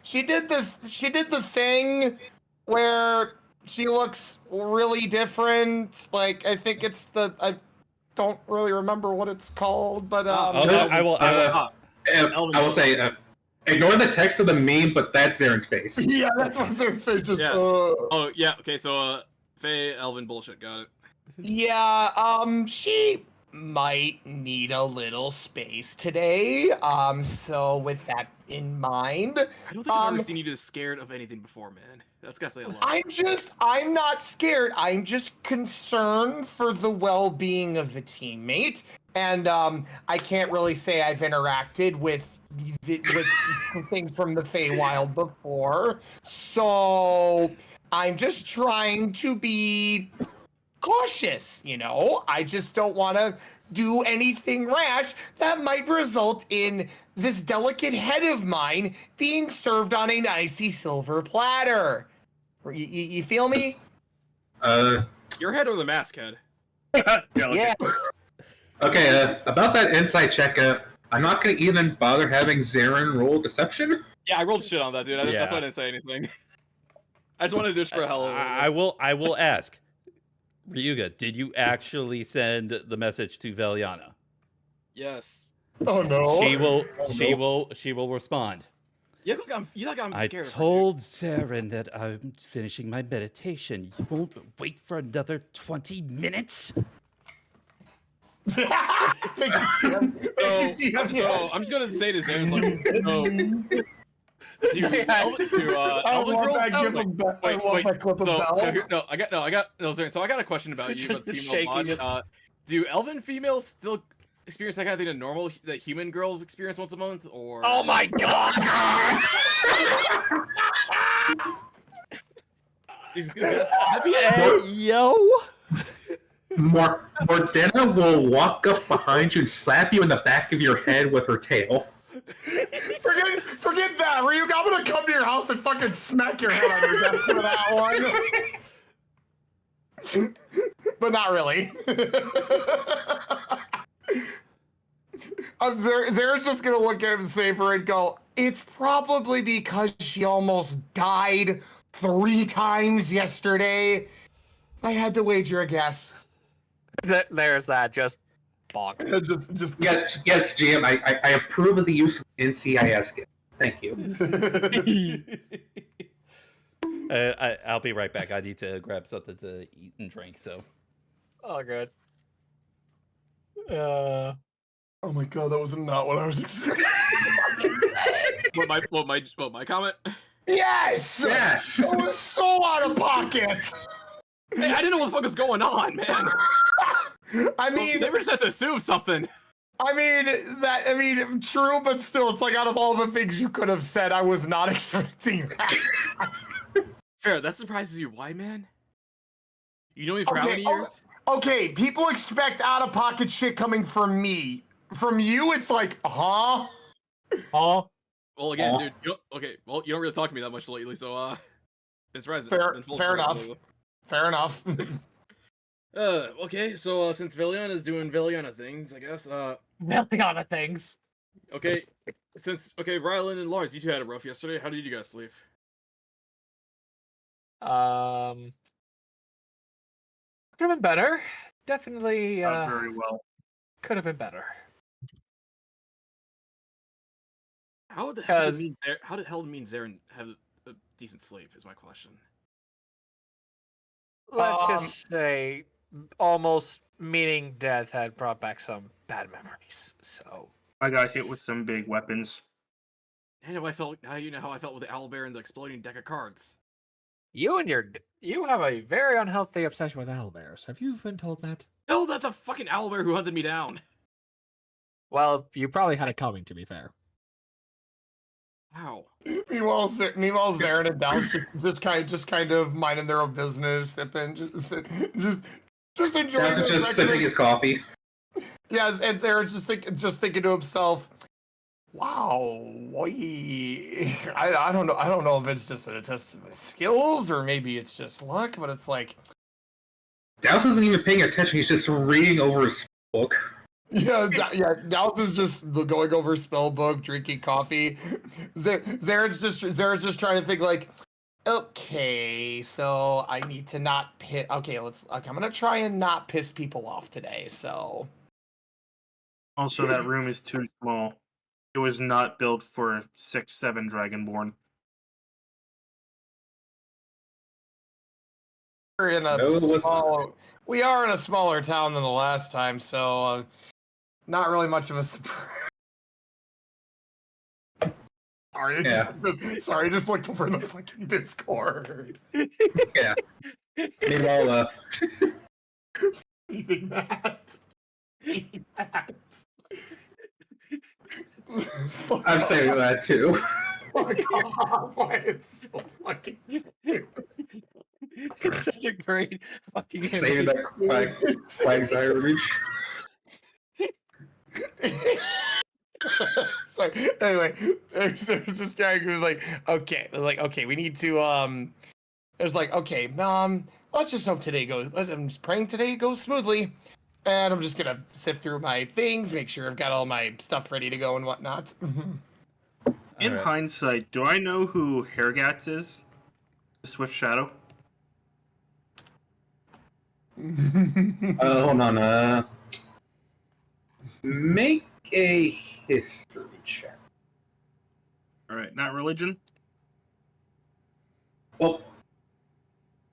she did the thing where she looks really different. Like I think it's I don't really remember what it's called, but I will say, ignore the text of the meme, but that's Zaren's face. Yeah, that's what Zaren's face just. Yeah. Oh yeah. Okay. So Faye Elven bullshit. Got it. Yeah. She might need a little space today. So with that in mind, I don't think I've ever seen you this scared of anything before, man. That's gotta say a lot. I'm not scared. I'm just concerned for the well-being of the teammate. And I can't really say I've interacted with things from the Feywild before. So I'm just trying to be cautious, you know? I just don't want to do anything rash that might result in this delicate head of mine being served on an icy silver platter. You feel me? Your head or the mask head? Yes. Okay, about that insight check, I'm not going to even bother having Zaren roll deception. Yeah, I rolled shit on that, dude. Yeah. That's why I didn't say anything. I just wanted to do it for hell of it. I will ask. Ryuga, did you actually send the message to Veliana? Yes. Oh no. She will respond. You think I'm I scared? told Zaren that I'm finishing my meditation. You won't wait for another 20 minutes? Thank you, Tim. Thank you, Tim. So I'm just gonna say to Zaren's like, Elven girls sound like, So I got a question about you. Just but the female shakiness. do elven females still experience that kind of thing that human girls experience once a month, or? Oh my god! Yo! Mordena will walk up behind you and slap you in the back of your head with her tail. Forget that, Ryuk. I'm gonna come to your house and fucking smack your head on your desk for that one. But not really. Zaren's just gonna look at him safer and go, it's probably because she almost died 3 times yesterday. I had to wager a guess. There's that. Just bonk. Yes, GM. I approve of the use of NCIS. Thank you. I'll be right back. I need to grab something to eat and drink. So. Oh, good. Oh my god, that was not what I was expecting. What my comment? Yes! Yes! That was so out of pocket! Hey, I didn't know what the fuck was going on, man. I mean, they just had to assume something. I mean, true, but still, it's like out of all the things you could have said, I was not expecting that. Fair, that surprises you. Why, man? You know me for how many years? Okay, people expect out-of-pocket shit coming from me. From you, it's like, huh? Huh? Well, again, dude, you don't really talk to me that much lately, so, it's rising. Fair enough. Fair enough. Okay, so, since Veliana's doing Veliana things, I guess, Veliana things. Okay, Rylan and Lars, you two had it rough yesterday. How did you guys sleep? Could have been better. Definitely, Not very well. could have been better. How the hell did Zaren have a decent sleep, is my question. Let's just say almost meeting death had brought back some bad memories. So I got hit with some big weapons. Now you know how I felt with the owlbear and the exploding deck of cards. you have a very unhealthy obsession with owlbears. Have you been told that? No, that's a fucking owlbear who hunted me down. Well, you probably had it coming, to be fair. Wow. Meanwhile, Zaren and Downs just kind of minding their own business, sipping, just enjoying. Downs just sipping his coffee. Yes, and Zaren's just thinking to himself, "Wow, I don't know if it's just a test of my skills or maybe it's just luck, but it's like." Downs isn't even paying attention. He's just reading over his book. Yeah. Dallas is just going over spell book, drinking coffee. Zaren's just trying to think like, okay, so I need to not piss. Okay, I'm gonna try and not piss people off today. So Also, that room is too small. It was not built for 6-7 Dragonborn. we're in a No, it wasn't. we are in a smaller town than the last time, so not really much of a surprise. Sorry, I just looked over in the fucking Discord. Yeah. Meanwhile, Eating that. I'm saying that too. Fuck off. Why it's so fucking It's such a great fucking Saving image. that quagsire reach. So anyway, so it's just guy who was like, okay, we need to it was like, okay, let's just hope today goes. I'm just praying today goes smoothly, and I'm just gonna sift through my things, make sure I've got all my stuff ready to go and whatnot. In Alright. hindsight, do I know who Hairgats is? The Swift Shadow? Hold on. Make a history check. Alright, not religion? Well,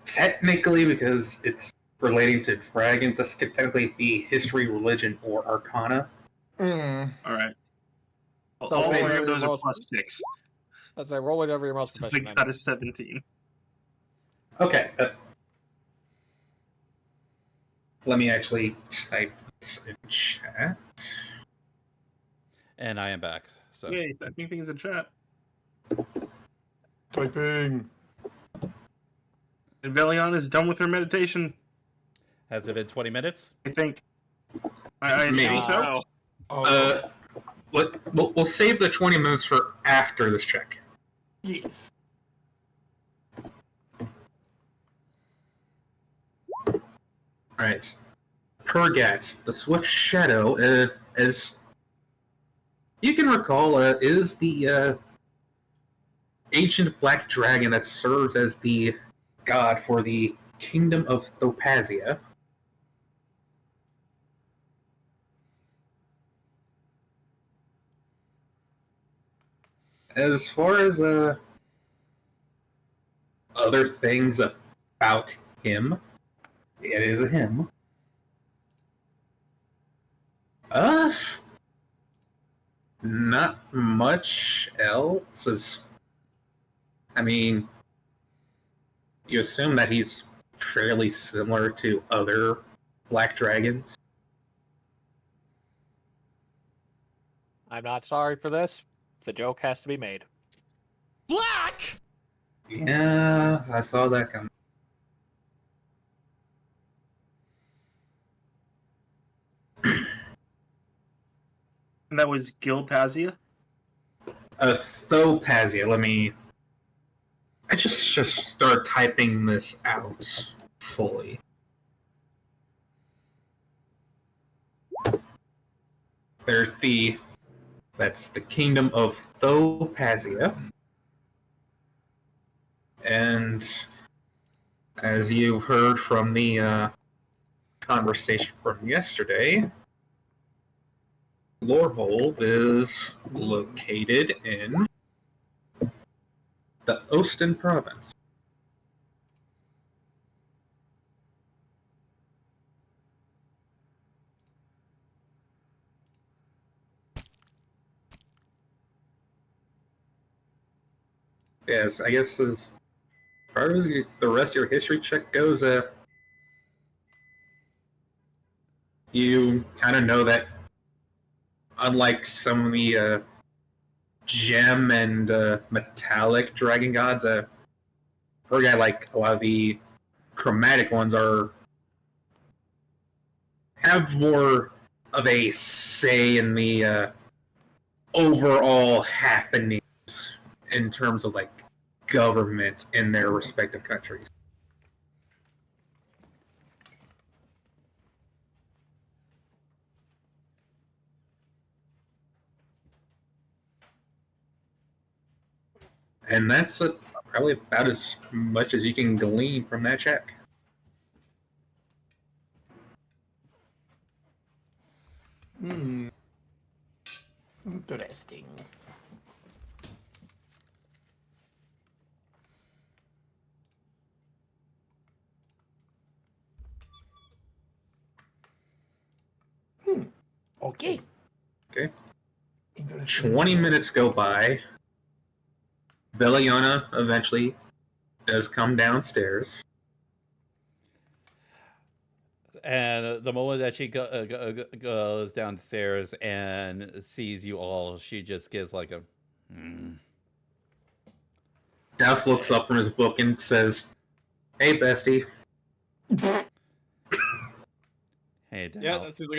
technically, because it's relating to dragons, this could technically be history, religion, or arcana. Mm. Alright. So All say three of those are most- +6. Let's say roll whatever your most So we proficient. got a 17. Okay. Let me actually type this in chat. And I am back. So Yay, typing things in chat. Typing. And Velion is done with her meditation, has it been 20 minutes? I think. I assume Maybe. so. We'll save the 20 minutes for after this check. Yes. Alright. Purgat, the Swift Shadow, as you can recall, is the ancient black dragon that serves as the god for the kingdom of Thopazia. As far as other things about him, it is a him. Not much else. I mean, you assume that he's fairly similar to other black dragons. I'm not sorry for this. The joke has to be made. Black. Yeah, I saw that coming. And that was Gilpazia? Thopazia. I just start typing this out fully. That's the kingdom of Thopazia. And as you've heard from the conversation from yesterday, Lorehold is located in the Osten province. Yes, I guess as far as the rest of your history check goes, you kind of know that unlike some of the gem and metallic dragon gods, her guy, like a lot of the chromatic ones, have more of a say in the overall happenings in terms of like government in their respective countries. And that's probably about as much as you can glean from that check. Interesting. Okay. Okay. 20 minutes go by. Veliana eventually does come downstairs. And the moment that she goes downstairs and sees you all, she just gives like a. Douse looks up from his book and says, "Hey, bestie." Hey, Douse. Yeah, that seems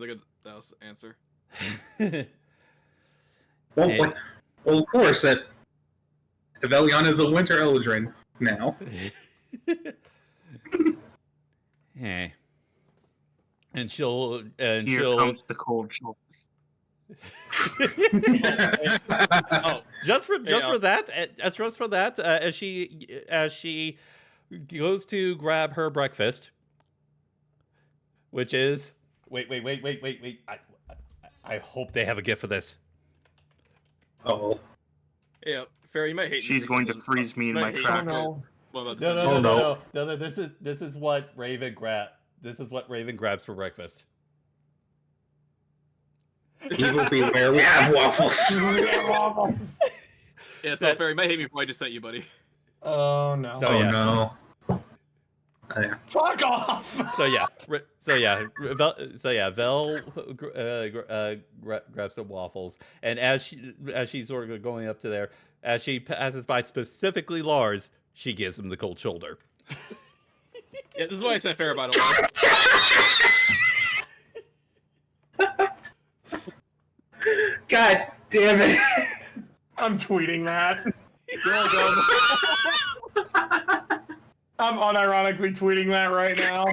like a Douse answer. Well, Hey. well, of course, that Veliana is a Winter Eldrin now. Hey. And Here she'll comes the cold shoulder. just for that, as she goes to grab her breakfast, which is wait. I hope they have a gift for this. Oh. Yeah, Fair, you might hate me. She's going to freeze me in my tracks. no. No. This is what Raven grabs for breakfast. Evil beware, we have waffles. Yeah, so Fair, you might hate me before I just sent you, buddy. Oh no. So, Oh yeah. no. Yeah. Fuck off! Vel grabs some waffles, and as she's sort of going up to there, as she passes by specifically Lars, she gives him the cold shoulder. Yeah, this is why I sent Fair, by the way. God damn it. I'm tweeting that. I'm unironically tweeting that right now.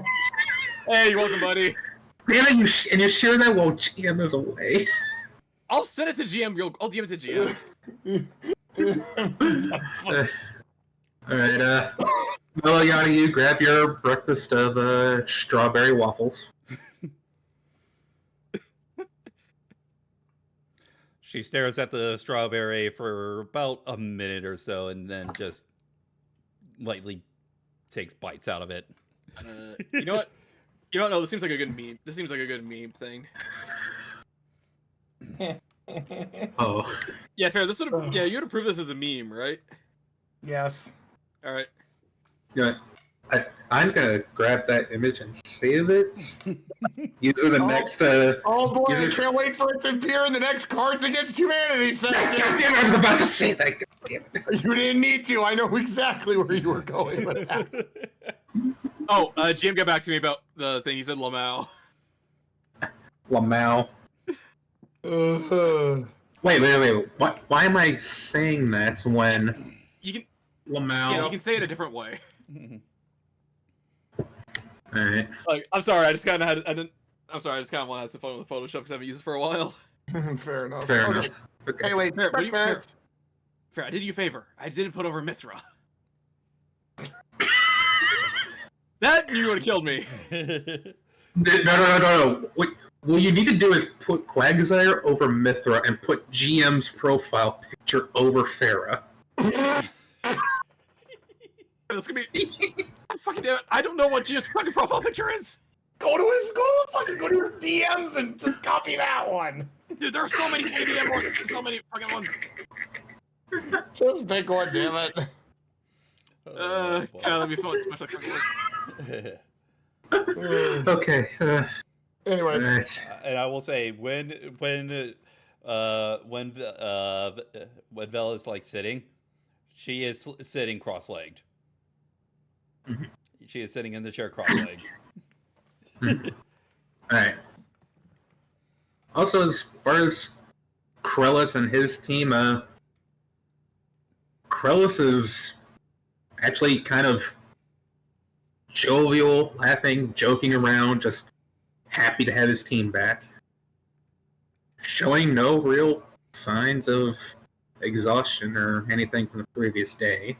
Hey, you're welcome, buddy. Damn it, and you're sure that won't GM us away? I'll send it to GM. I'll DM it to GM. Alright, Meliana, you grab your breakfast of strawberry waffles. She stares at the strawberry for about a minute or so, and then just lightly takes bites out of it. You know what? No, this seems like a good meme. This seems like a good meme thing. Oh. Yeah, Fair. This would yeah, you would approve this as a meme, right? Yes. All right. You know, I'm gonna grab that image and save it. Use it in the next. Oh boy, I Use it- can't wait for it to appear in the next Cards Against Humanity God section. damn it! I was about to say that. God damn it. You didn't need to. I know exactly where you were going with that. Oh, GM got back to me about the thing. He said Lamau. Lamau. Wait. What? Why am I saying that when You can Lamau? yeah, you can say it a different way. All right. Like, I'm sorry, I just kind of had I'm sorry, I just kind of want to have some fun with Photoshop because I haven't used it for a while. Fair enough. Fair Okay. enough. Okay. Anyway, Fair, what do you- breakfast. Fair, I did you a favor. I didn't put over Mithra. That you would have killed me. No. What you need to do is put Quagsire over Mithra and put GM's profile picture over Farah. That's gonna be. Fucking damn it! I don't know what GM's fucking profile picture is. Go to your DMs and just copy that one. Dude, there are so many KDM ones. There's so many fucking ones. Just pick one, damn it. Oh, boy. Yeah, that'd be fun. Especially Okay. Anyway, Alright. And I will say when Vel is like sitting, she is sitting cross-legged. Mhm. She is sitting in the chair cross-legged. Alright. Also, as far as Krellis and his team, Krellis is actually kind of jovial, laughing, joking around, just happy to have his team back. Showing no real signs of exhaustion or anything from the previous day.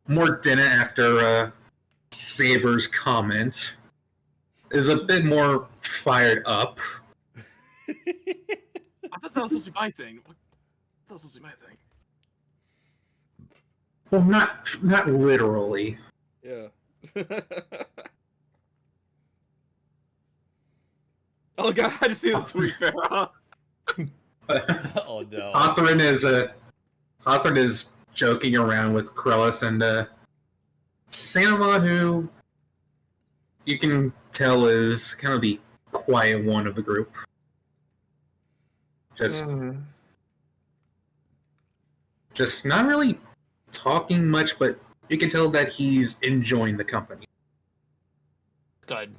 Mordina, after Saber's comment, is a bit more fired up. I thought that was supposed to be my thing. I thought that was supposed to be my thing. Well, not literally. Yeah. Oh god, I just see the tweet, Farrah. Oh no. Hawthorne is joking around with Krellis and Sanamon, who you can tell is kind of the quiet one of the group. Just not really talking much, but you can tell that he's enjoying the company. Good.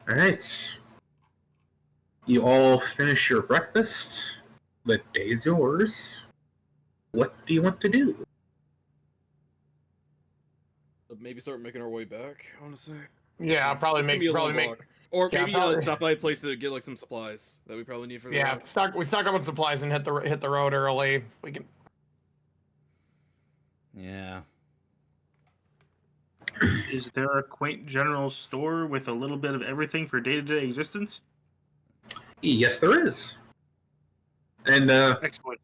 Alright. You all finish your breakfast. The day's yours. What do you want to do? Maybe start making our way back, I want to say. Yeah, probably It's gonna be a long make. walk. Or Yeah, maybe probably. stop by a place to get like some supplies that we probably need for the Yeah, road. we stock up on supplies and hit the road early. We can. Yeah. Is there a quaint general store with a little bit of everything for day-to-day existence? Yes, there is. And Excellent.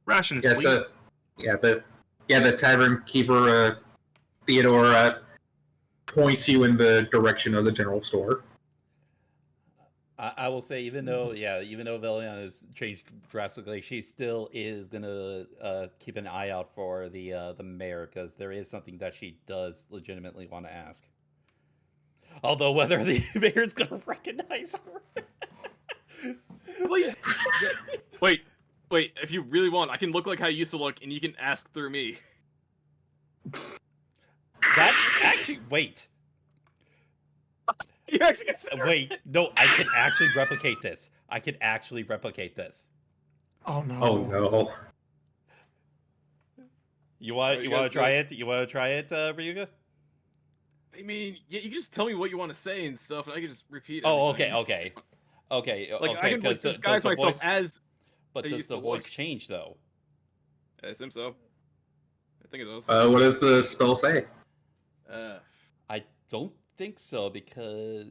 Rations, yes, please. the tavern keeper Theodore points you in the direction of the general store. I will say, even though Veliana has changed drastically, she still is gonna keep an eye out for the mayor, because there is something that she does legitimately want to ask. Although whether the mayor's gonna recognize her. Wait, if you really want, I can look like how you used to look, and you can ask through me. That actually, wait. You actually can Wait, no, I can actually replicate this. Oh no. Oh no. You want you to guys try do it? You want to try it, Ryuga? I mean, yeah, you can just tell me what you want to say and stuff, and I can just repeat. Oh, everything. okay. Like I can like disguise the myself voice, as. but I does used the to voice look. change though? I assume so. I think it does. What does the spell say? I don't think so, because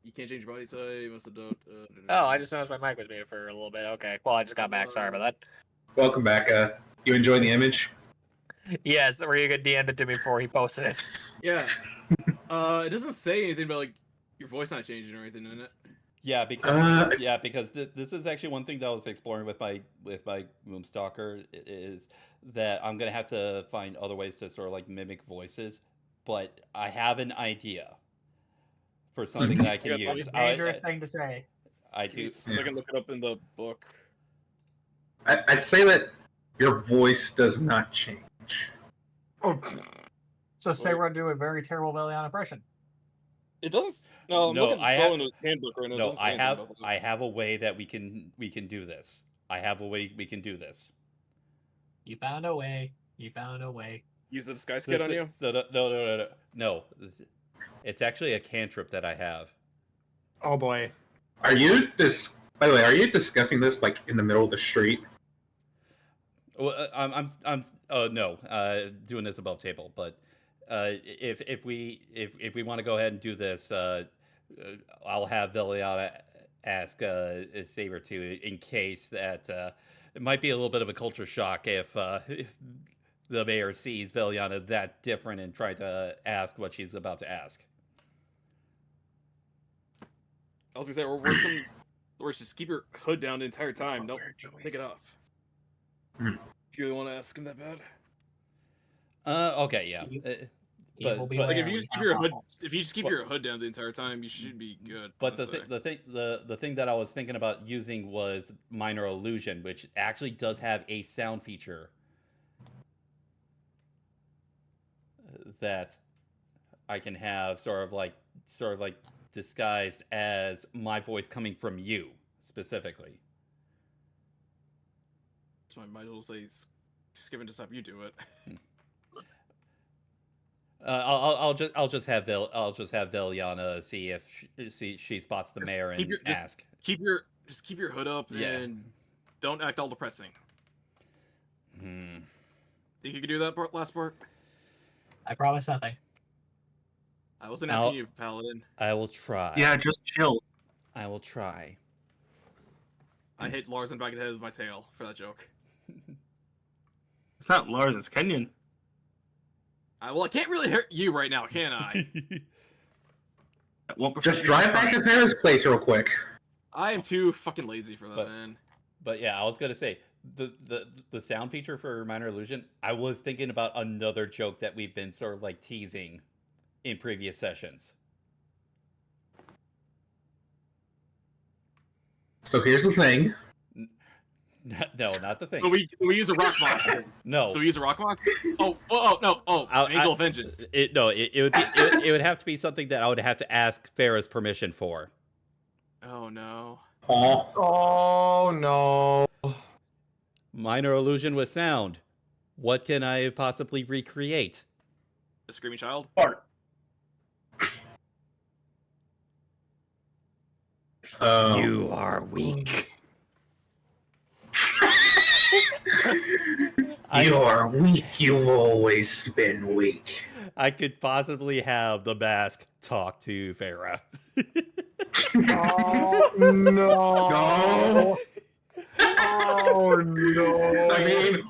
You can't change your body type. You must adopt. Oh, I just noticed my mic was muted for a little bit. Okay. Well, I just got back. Sorry about that. Welcome back. You enjoying the image? Yes, Ryuga DM'd it to me before he posted it. Yeah. It doesn't say anything about like your voice not changing or anything in it. yeah, because this is actually one thing that I was exploring with my Moonstalker, is that I'm gonna have to find other ways to sort of like mimic voices, but I have an idea for something that I can Yeah, use. Dangerous thing to say. I Give me do. a second, look it up in the book. I'd say that your voice does not change. Oh, So say we're gonna do a very terrible Velion impression. It doesn't. No, I'm No, looking at the I spell have- in the handbook right now. It No, doesn't say I anything have about that. I have a way that we can do this. I have a way we can do this. You found a way. You found a way. Use the disguise kit on you. No. It's actually a cantrip that I have. oh boy. Are you By the way, are you discussing this like in the middle of the street? Well, I'm no, doing this above table, but if we want to go ahead and do this, I'll have Veliana ask Saber to, in case that it might be a little bit of a culture shock if the mayor sees Veliana that different and try to ask what she's about to ask. I was gonna say, or just keep your hood down the entire time. Don't take it off. Hmm. If you really want to ask him that bad. Okay, yeah. Evil But Like if beware, you just we keep your have hood, waffles. if you just keep your hood down the entire time, you should be good. But honestly. the thing that I was thinking about using was minor illusion, which actually does have a sound feature that I can have sort of like disguised as my voice coming from you specifically. So my might will say Just give it to something. You do it. I'll just have Viliana see if she spots the mayor and ask. Keep your hood up and don't act all depressing. Think you could do that last part? I promise nothing. I wasn't asking you, Paladin. I will try. Yeah, just chill. I will try. I hit Lars in the back of the head with my tail for that joke. It's not Lars, it's Kenyon. Well, I can't really hurt you right now, can I? Just drive back to Paris place real quick. I am too fucking lazy for that, man. But yeah, I was gonna say the sound feature for Minor Illusion. I was thinking about another joke that we've been sort of like teasing in previous sessions. So here's the thing. No, not the thing. So we use a rock mock. No. So we use a rock mock. Oh, no. Oh, Angel of Vengeance. It would have to be something that I would have to ask Farah's permission for. Oh no. Oh no. Minor illusion with sound. What can I possibly recreate? The screaming child. Fart. You are weak. You are weak. You've always been weak. I could possibly have the mask talk to Farah. Oh no. No. Oh no. I mean,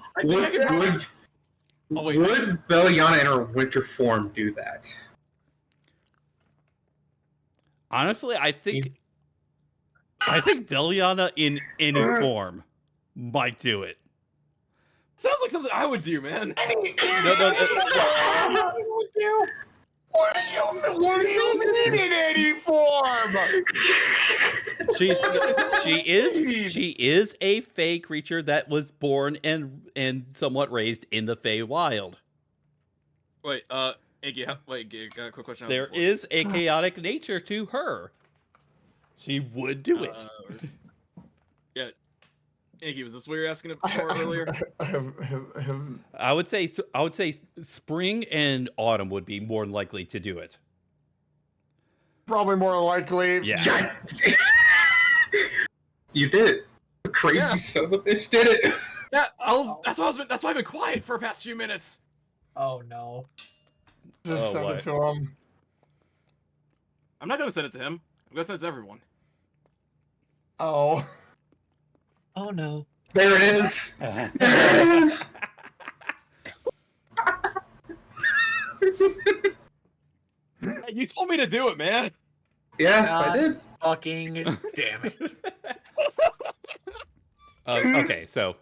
would Veliana in her winter form do that? Honestly, I think Veliana in any form might do it. Sounds like something I would do, man. No. What do you mean in any form? She is a fey creature that was born and somewhat raised in the Fey Wild. Wait, Anky, got a quick question. There is a chaotic nature to her. She would do it. Yeah. Anky, was this what you were asking for earlier? I would say spring and autumn would be more likely to do it. Probably more likely. Yeah. You did it. Crazy son of a bitch did it. Yeah, that's why I've been quiet for the past few minutes. Oh no. Just send it to him. I'm not gonna send it to him. I'm gonna send it to everyone. Oh. Oh no. There it is. There it is. You told me to do it, man. Yeah, I did. Fucking damn it. Okay, so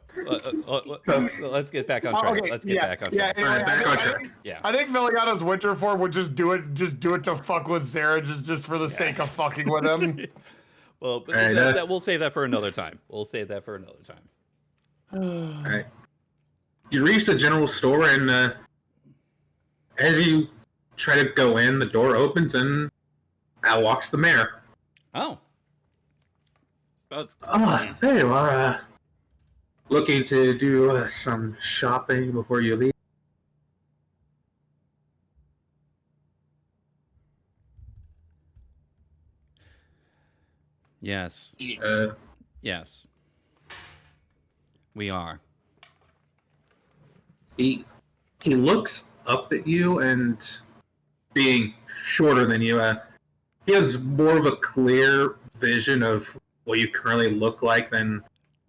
let's get back on track. Let's get back on track. Anyway, back on track. Yeah. I think Veliana's winter form would just do it to fuck with Sarah, just for the sake of fucking with him. Well, but Right, we'll save that for another time. Alright. You reach the general store, and as you try to go in, the door opens, and out walks the mayor. Oh. Oh, there you are. Looking to do some shopping before you leave? Yes. Yes. We are. He looks up at you, and being shorter than you, he has more of a clear vision of what you currently look like than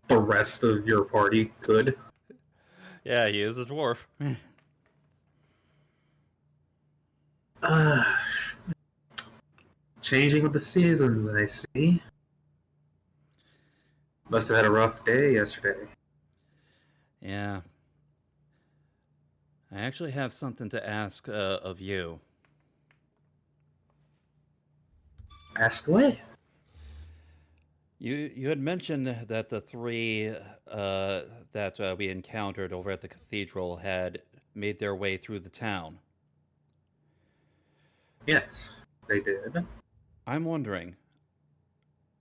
the rest of your party could. Yeah, he is a dwarf. Changing with the seasons, I see. Must have had a rough day yesterday. Yeah. I actually have something to ask of you. Ask away. You had mentioned that the three that we encountered over at the cathedral had made their way through the town. Yes, they did. I'm wondering,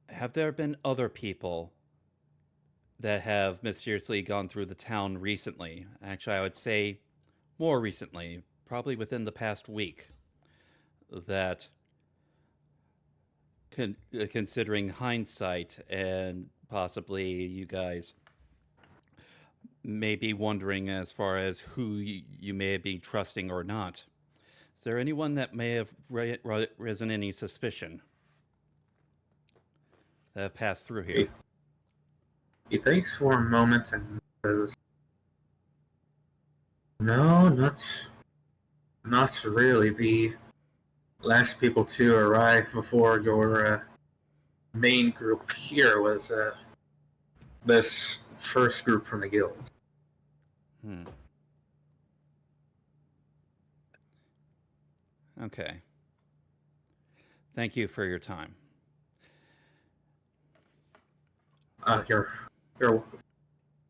have there been other people that have mysteriously gone through the town recently. Actually, I would say more recently, probably within the past week, that considering hindsight and possibly you guys may be wondering as far as who you may be trusting or not. Is there anyone that may have risen any suspicion that have passed through here? He thinks for a moment and says, "No, not really. The last people to arrive before your main group here was this first group from the guild." Hmm. Okay. Thank you for your time. You're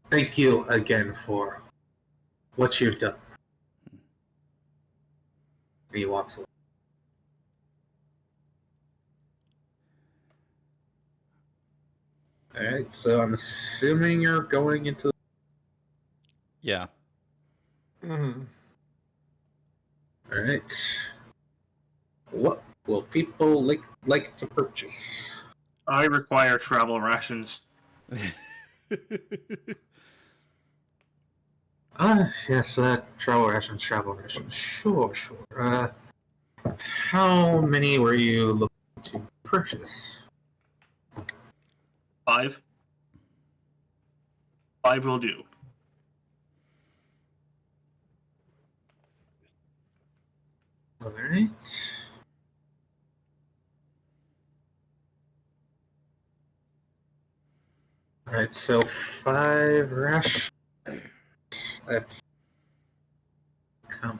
thank you again for what you've done. And he walks away. Alright, so I'm assuming you're going into... Yeah. Mm-hmm. Alright. What will people like to purchase? I require travel rations. Yes, travel rations. Sure. How many were you looking to purchase? 5. 5 will do. Alright. Alright, so 5 rations. That's come.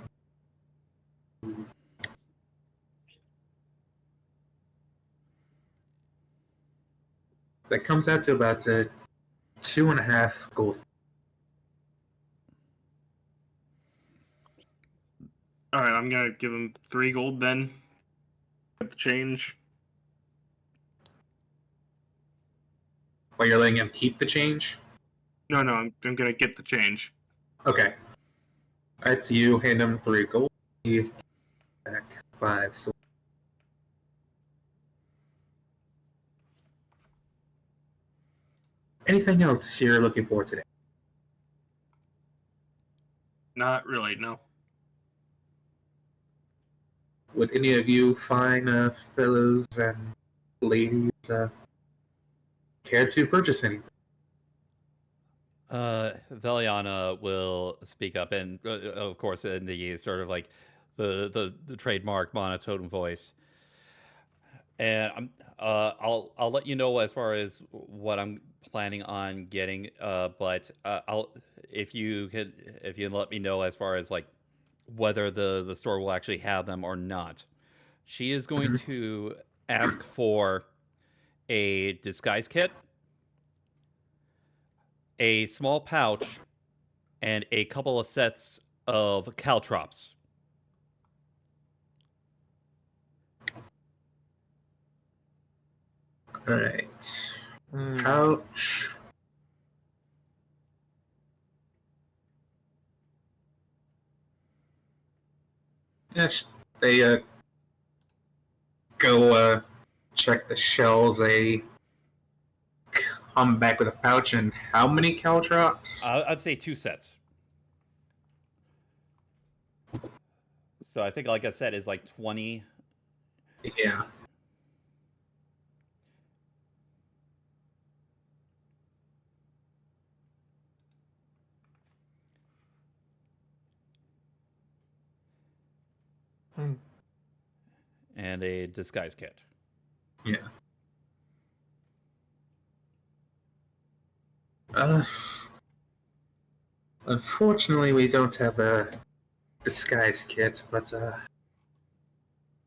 That comes out to about 2.5 gold. Alright, I'm gonna give him 3 gold then. Get the change. While you're letting him keep the change? No, I'm gonna get the change. Okay. Alright, so you hand him 3 gold. You back 5. So anything else you're looking for today? Not really, no. Would any of you fine fellows and ladies care to purchase anything? Veliana will speak up, and of course, in the sort of like the trademark monotone voice. And I'll let you know as far as what I'm planning on getting. But I'll if you can let me know as far as like whether the store will actually have them or not. She is going to ask for a disguise kit, a small pouch, and a couple of sets of caltrops. Alright. Mm. Pouch. Yes, they go check the shells. They come back with a pouch and how many caltrops? I'd say 2 sets. So I think, like I said, is like 20. Yeah. And a disguise kit. Yeah. Unfortunately, we don't have a disguise kit, but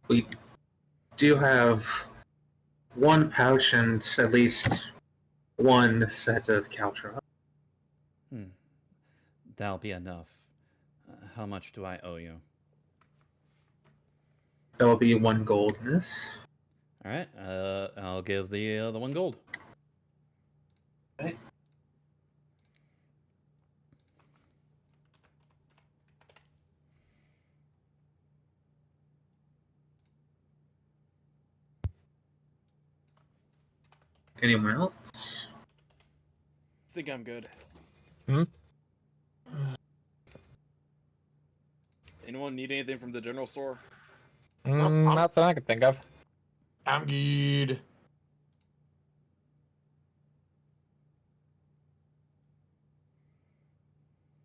we do have 1 pouch and at least 1 set of caltrops. That'll be enough. How much do I owe you? That will be 1 gold in this. All right. I'll give the 1 gold. Okay. Anyone else? I think I'm good. Anyone need anything from the general store? Not that I can think of. I'm good.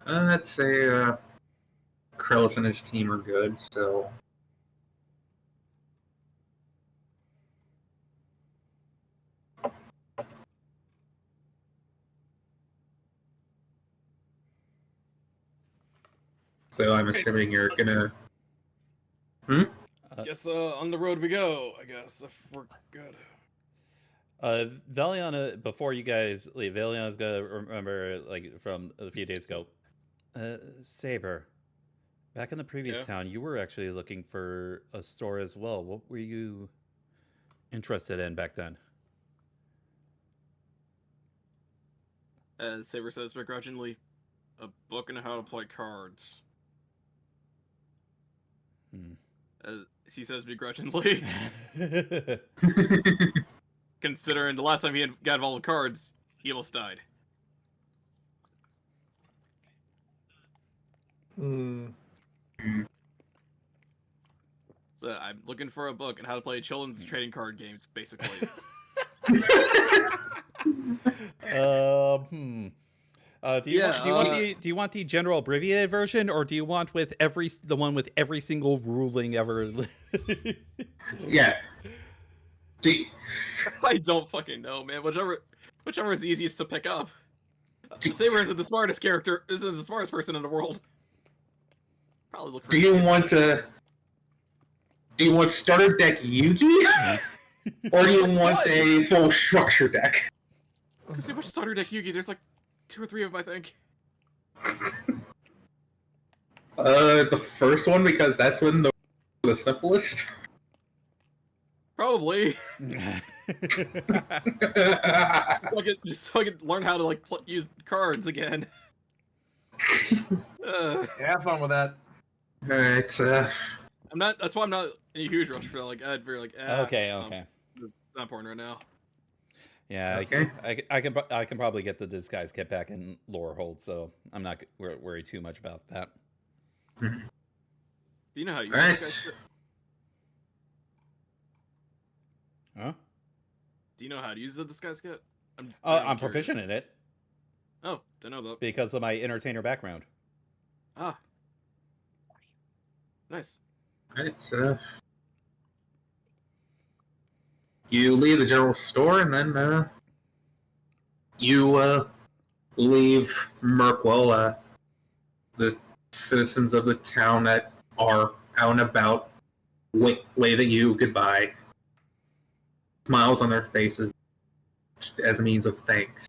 I'd say Krellis and his team are good, so. So I'm assuming you're gonna. Guess on the road we go, I guess, if we're good. Valiana, before you guys leave, Valiana's gonna remember, like, from a few days ago. Saber, back in the previous town, you were actually looking for a store as well. What were you interested in back then? As Saber says begrudgingly, a book on how to play cards. As he says begrudgingly. Considering the last time he got involved with cards, he almost died. So I'm looking for a book on how to play children's trading card games, basically. Do you want the general abbreviated version, or do you want with the one with every single ruling ever? Yeah. I don't fucking know, man. Whichever is easiest to pick up. Saber isn't the smartest character. Isn't the smartest person in the world. Probably look for. Do you want starter deck Yugi, or do you want a full structure deck? There's so much starter deck Yugi. There's like 2 or 3 of them, I think. The first one, because that's when the simplest. Probably. Just so I could learn how to like use cards again. Have fun with that. Alright, I'm not. That's why I'm not in a huge rush for that. Like, I'd very like. Okay. It's not important right now. Yeah, okay. I can probably get the disguise kit back in lore hold, so I'm not worried too much about that. Do you know how to use Alright. disguise kit? Huh? Do you know how to use the disguise kit? I'm proficient in it. Oh, don't know that. Because of my entertainer background. Ah. Nice. Alright, you leave the general store, and then you leave Merkwell. The citizens of the town that are out and about wave at you goodbye. Smiles on their faces as a means of thanks.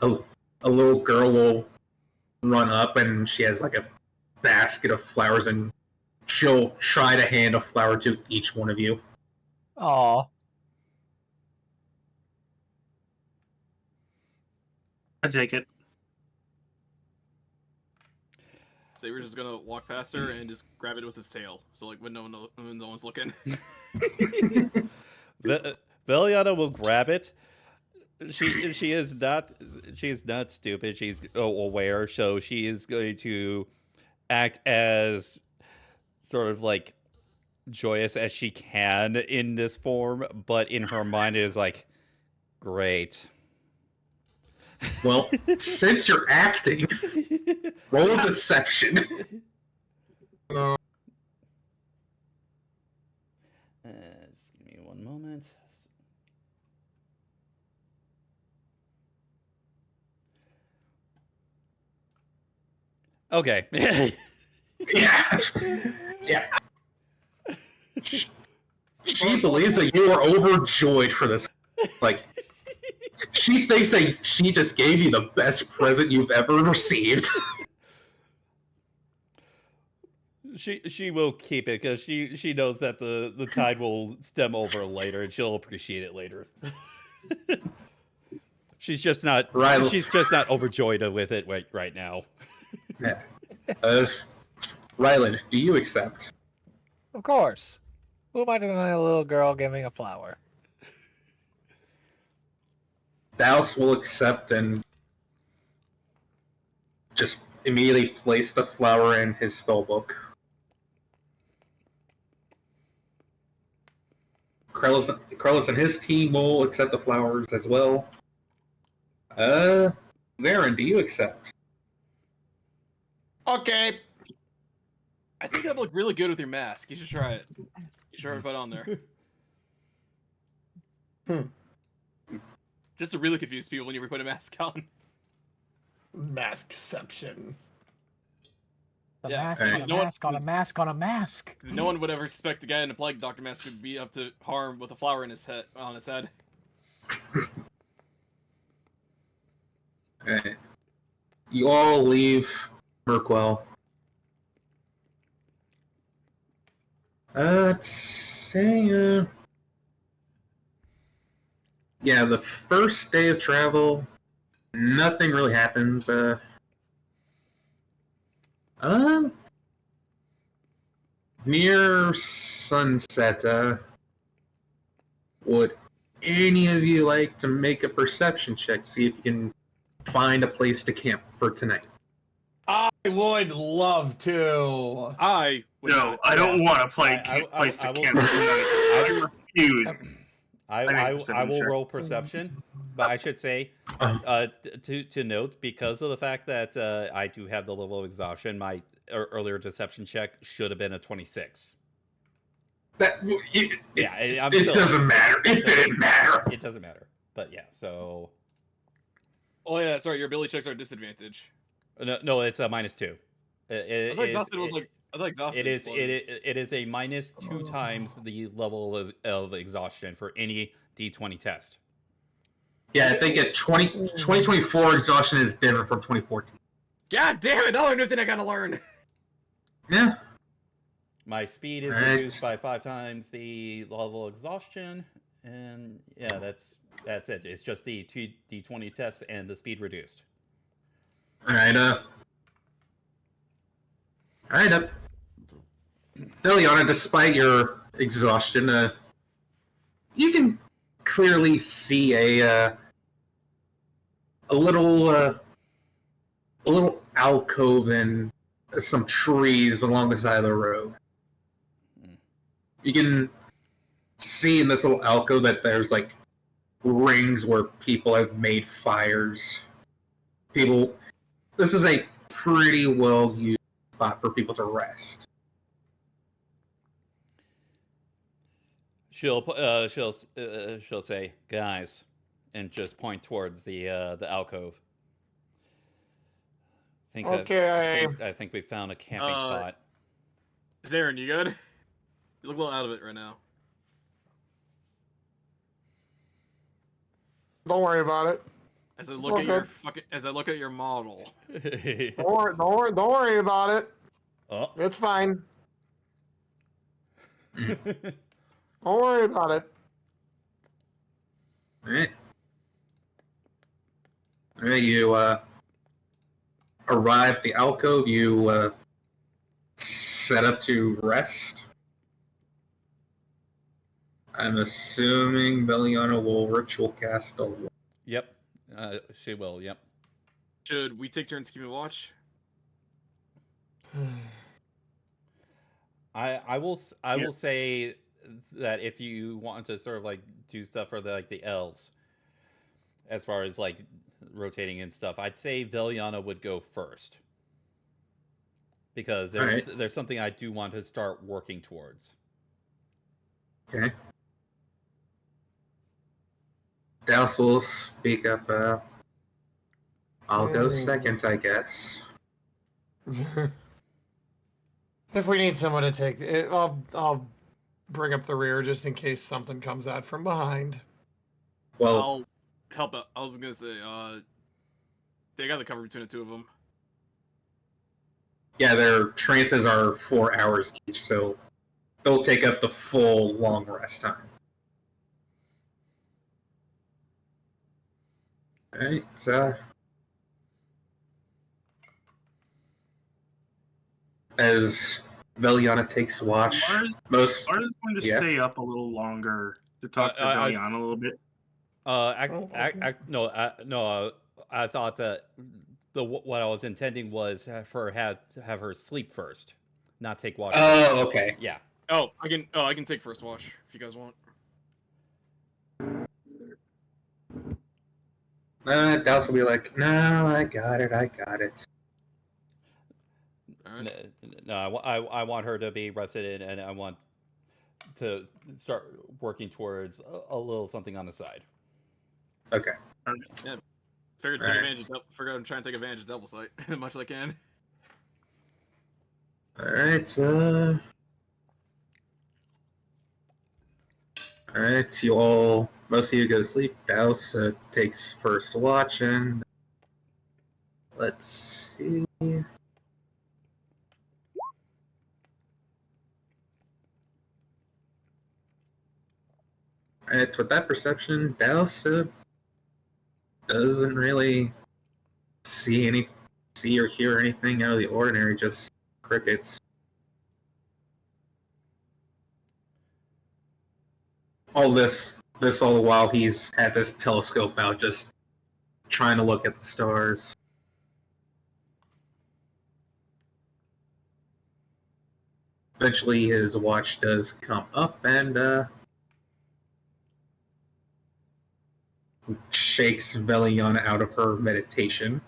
A little girl will run up, and she has like a basket of flowers, and she'll try to hand a flower to each one of you. Aw. I take it. Saber's just gonna walk past her and just grab it with his tail. So like when no one's looking. Veliana will grab it. She is not stupid. She's aware, so she is going to act as sort of like joyous as she can in this form, but in her mind it is like, great. Well, since you're acting, roll a deception. Just give me one moment. Okay. Yeah. She believes that you are overjoyed for this. Like, she thinks that she just gave you the best present you've ever received. She will keep it because she knows that the tide will stem over later, and she'll appreciate it later. She's just not overjoyed with it right now. Yeah. Rylan, do you accept? Of course. Who might deny a little girl giving a flower? Dallas will accept and just immediately place the flower in his spellbook. Krellis and his team will accept the flowers as well. Zarin, do you accept? Okay. I think that'd look really good with your mask. You should try it. You should put it on there. Just to really confuse people when you put a mask on. Mask deception. A Yeah, mask hey. on a No one- mask on a mask on a mask. No one would ever expect a guy in a plague doctor mask would be up to harm with a flower in his head on his head. Alright. You all leave Merkwell. Let's say, yeah, the first day of travel, nothing really happens. Near sunset, would any of you like to make a perception check, see if you can find a place to camp for tonight? I would love to. I don't want to play place I to will- camp tonight. I refuse. I will roll perception, but I should say to note, because of the fact that I do have the level of exhaustion, my earlier deception check should have been a 26. It doesn't matter. It didn't matter. It doesn't matter. But yeah, so. Oh yeah, that's right. Your ability checks are a disadvantage. No, it's a -2. I thought exhausted was like. I thought exhausted. It is a -2 times the level of exhaustion for any D20 test. Yeah, I think at 2024 exhaustion is different from 2014. God damn it! Another new thing I gotta learn. Yeah. My speed is reduced by 5 times the level of exhaustion, and yeah, that's it. It's just the 2 D20 tests and the speed reduced. Alright, Philiana, despite your exhaustion, you can clearly see a little alcove and some trees along the side of the road. You can see in this little alcove that there's like rings where people have made fires. This is a pretty well used spot for people to rest. She'll say, "Guys," and just point towards the alcove. I think we found a camping spot. Zarin, you good? You look a little out of it right now. Don't worry about it. As I look at your model. Don't worry about it. Oh. It's fine. Don't worry about it. Alright. Alright, you arrive at the alcove, you set up to rest. I'm assuming Beliana will ritual cast a wall. Yep, she will. Yep. Should we take turns keeping watch? I will say that if you want to sort of like do stuff for the elves, as far as like rotating and stuff, I'd say Veliana would go first, because there's something I do want to start working towards. Okay. Dallas will speak up. I'll go second, I guess. If we need someone to take it, I'll bring up the rear just in case something comes out from behind. Well, I'll help out. I was gonna say, they got the cover between the two of them. yeah, their trances are 4 hours each, so they'll take up the full long rest time. Alright, as Veliana takes watch. Mars is going to Yeah. stay up a little longer to talk to Veliana a little bit. No. I thought that what I was intending was have her sleep first, not take watch. Oh, okay. Yeah. Oh, I can take first watch if you guys want. Dallas will be like, no, I got it. Alright. No, I want her to be rested in, and I want to start working towards a little something on the side. Okay. Figured I'm trying to take advantage of double sight as much as I can. Alright, Alright, most of you go to sleep. Dallas takes first watch, and let's see. Alright, with that perception, Dallas doesn't really see or hear anything out of the ordinary, just crickets. All the while has this telescope out, just trying to look at the stars. Eventually, his watch does come up and shakes Veliana out of her meditation.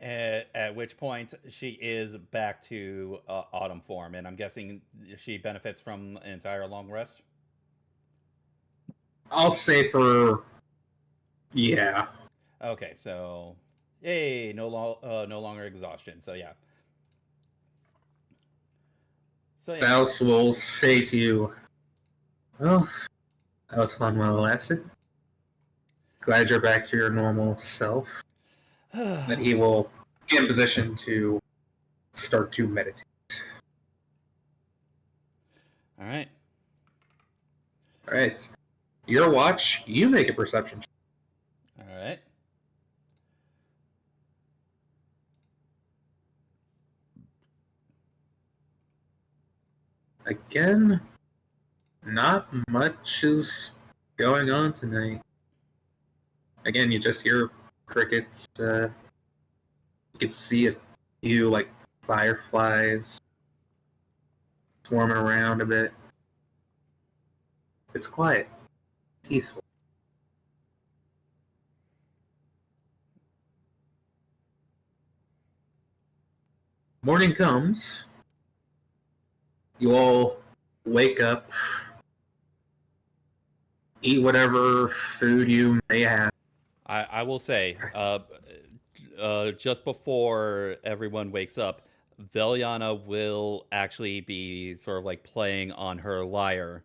At which point she is back to autumn form, and I'm guessing she benefits from an entire long rest. I'll say yeah. Okay, so yay, no longer exhaustion. So yeah. Faust will say to you, well, that was fun while it lasted. Glad you're back to your normal self. Then he will be in position to start to meditate. All right. Your watch, you make a perception check. All right. Again, not much is going on tonight. Again, you just hear crickets. You can see a few fireflies swarming around a bit. It's quiet, peaceful. Morning comes. You all wake up, eat whatever food you may have. I will say, just before everyone wakes up, Veliana will actually be sort of like playing on her lyre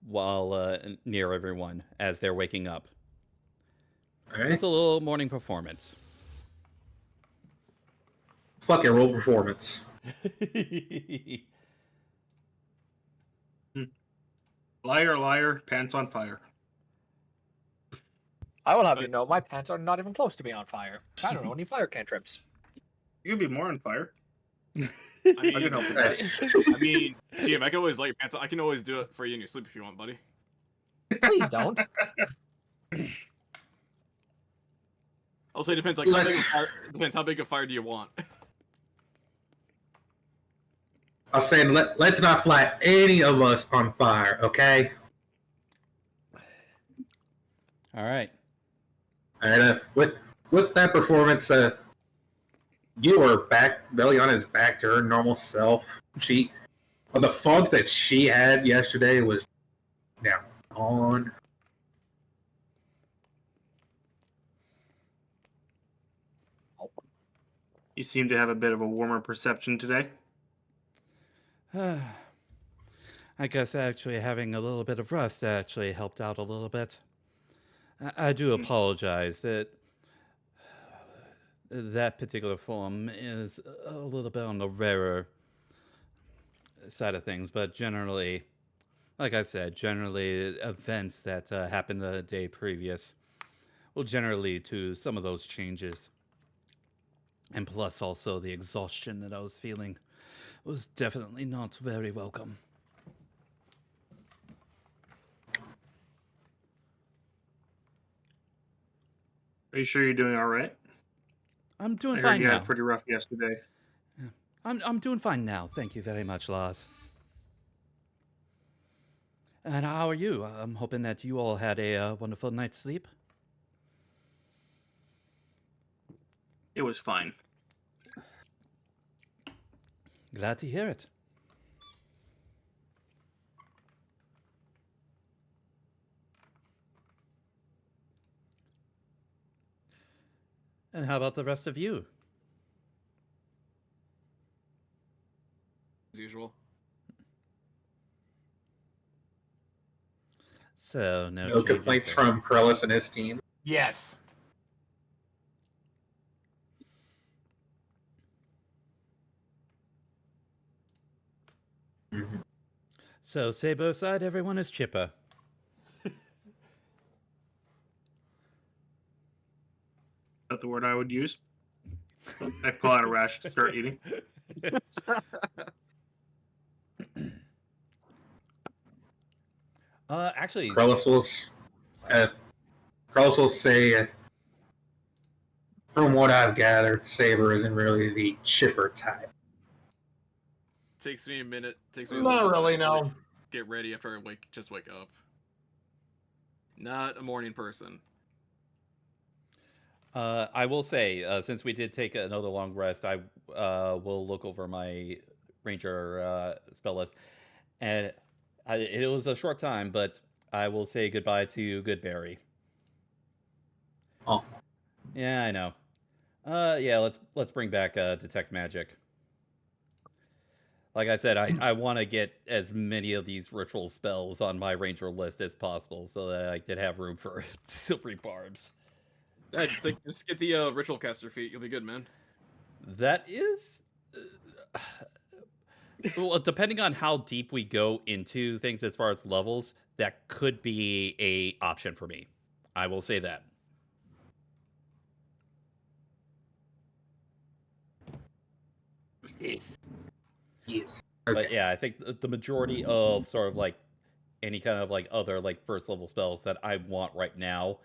while near everyone as they're waking up. All right. It's a little morning performance. Fuck it, roll performance. Liar, liar, pants on fire. I will have you know, my pants are not even close to being on fire. I don't know any fire cantrips. You could be more on fire. I can help with that. I mean, GM, I can always light your pants. I can always do it for you in your sleep if you want, buddy. Please don't. Also, it depends. Depends how big a fire do you want. I was saying, let's not fly any of us on fire, okay? All right. All right. With that performance, you are back. Veliana is back to her normal self. The fog that she had yesterday was now gone. You seem to have a bit of a warmer perception today. I guess actually having a little bit of rest actually helped out a little bit. I do apologize that particular form is a little bit on the rarer side of things, but generally, like I said, events that happened the day previous will generally lead to some of those changes. And plus also the exhaustion that I was feeling was definitely not very welcome. Are you sure you're doing all right? I'm doing I heard fine you now. had pretty rough yesterday. I'm doing fine now. Thank you very much, Lars. And how are you? I'm hoping that you all had a wonderful night's sleep. It was fine. Glad to hear it. And how about the rest of you? As usual. So, no No changes complaints there. from Krellis and his team. Yes. Mhm. So, Sabo side, everyone is chipper. Is that the word I would use? I pull out a rash to start eating. Actually, Krellis will say, from what I've gathered, Saber isn't really the chipper type. Takes me a minute. Takes me a Not little bit to really, actually no. get ready after I just wake up. Not a morning person. I will say, since we did take another long rest, I will look over my Ranger spell list. And it was a short time, but I will say goodbye to Goodberry. Oh. Yeah, I know. Yeah, let's bring back Detect Magic. Like I said, I want to get as many of these ritual spells on my Ranger list as possible so that I could have room for Silvery Barbs. Yeah, just get the ritual caster feat. You'll be good, man. That is... well, depending on how deep we go into things as far as levels, that could be a option for me. I will say that. Yes. Yes. But Okay. yeah, I think the majority of sort of like any kind of like other like first level spells that I want right now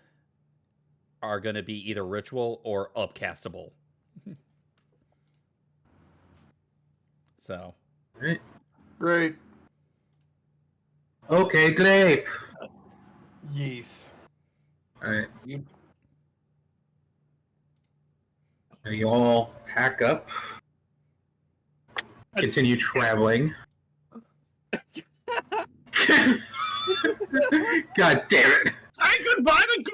are going to be either ritual or upcastable. So, Right. Great. Okay, great. Yes. All right. You Now you all pack up. Continue traveling. God damn it! Say goodbye to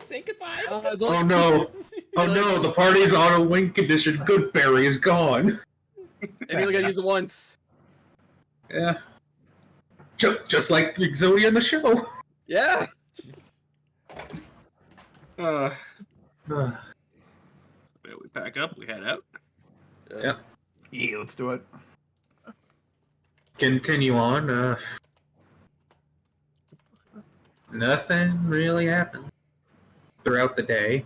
say goodbye. Oh no! Oh no! The party's on a win condition. Goodberry is gone. And you only gotta use it once. Yeah. Just like Zoe on the show. Yeah. We pack up, we head out. Yeah. Yeah, let's do it. Continue on. Nothing really happened throughout the day.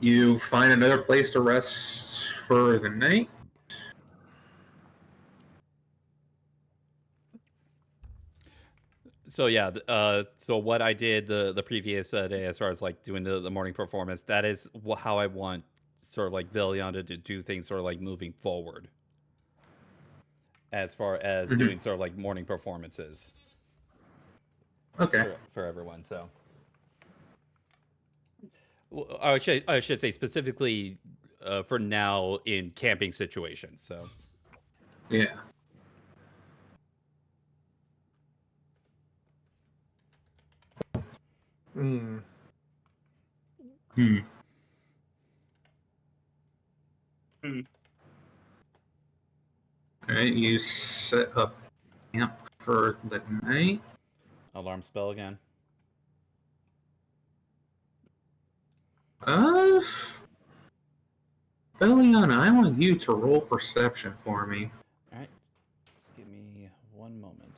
You find another place to rest for the night. So yeah, so what I did the previous day, as far as like doing the morning performance, that is how I want sort of like Viliana to do things, sort of like moving forward, as far as doing sort of like morning performances. Okay. For everyone. So, well, I should say specifically for now in camping situations. So, Yeah. Hmm. Alright, you set up camp for the night. alarm spell again. Beliana, I want you to roll perception for me. All right, just give me one moment.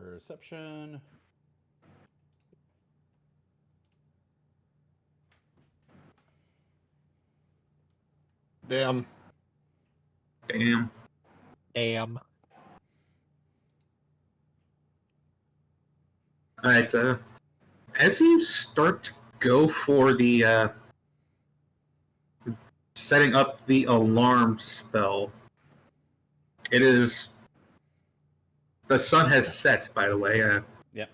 Perception. Damn. Damn. Damn. All right. As you start to go for the setting up the alarm spell, it is the sun has set. By the way, Yep.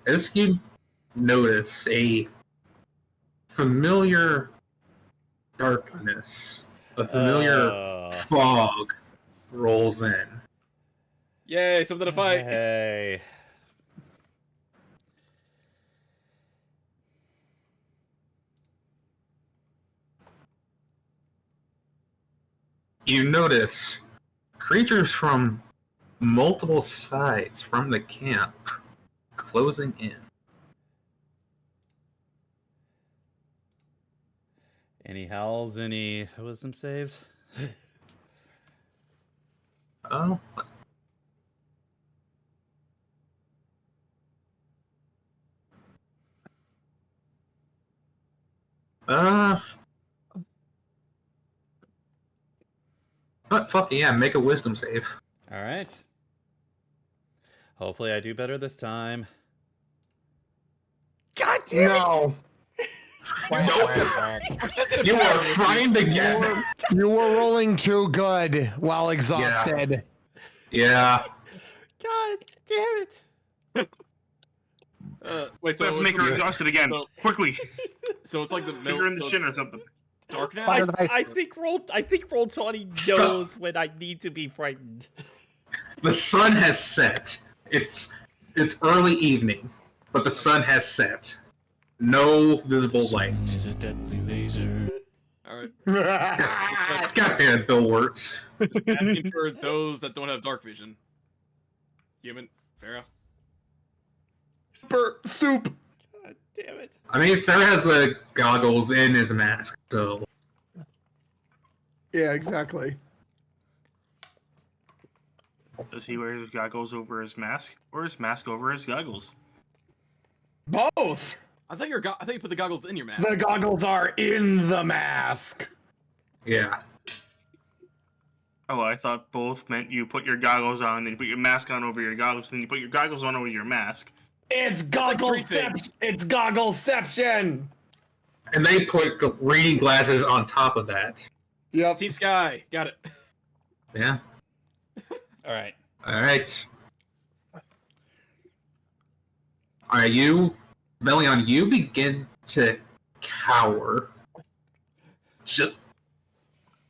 as you notice a familiar darkness, a familiar fog rolls in. Yay, something to fight. Hey. You notice creatures from multiple sides from the camp closing in. Any howls? Any wisdom saves? Oh. Fuck yeah, make a wisdom save. All right. Hopefully I do better this time. God damn it! No. You are frightened again. You were rolling too good while exhausted. Yeah. God damn it! Wait, So so let's make her exhausted again. so- Quickly. So it's like the Kick her in the so shin or something. dark now. Fire the face. I think roll 20 knows when I need to be frightened. The sun has set. It's early evening, but the sun has set. No visible light. Is a deadly laser. All right. God damn it, Bill Wirtz. Asking for those that don't have dark vision. Human, Farah. Soup. God damn it. I mean, Farrah has the goggles in his mask, so Yeah, exactly. Does he wear his goggles over his mask, or his mask over his goggles? Both. I thought you put the goggles in your mask. The goggles are in the mask. yeah. Oh, I thought both meant you put your goggles on, then you put your mask on over your goggles, then you put your goggles on over your mask. It's like three goggleception. It's goggleception. And they put reading glasses on top of that. Yep. Team Sky, got it. Yeah. All right. All right. All right, Velion, you begin to cower. Just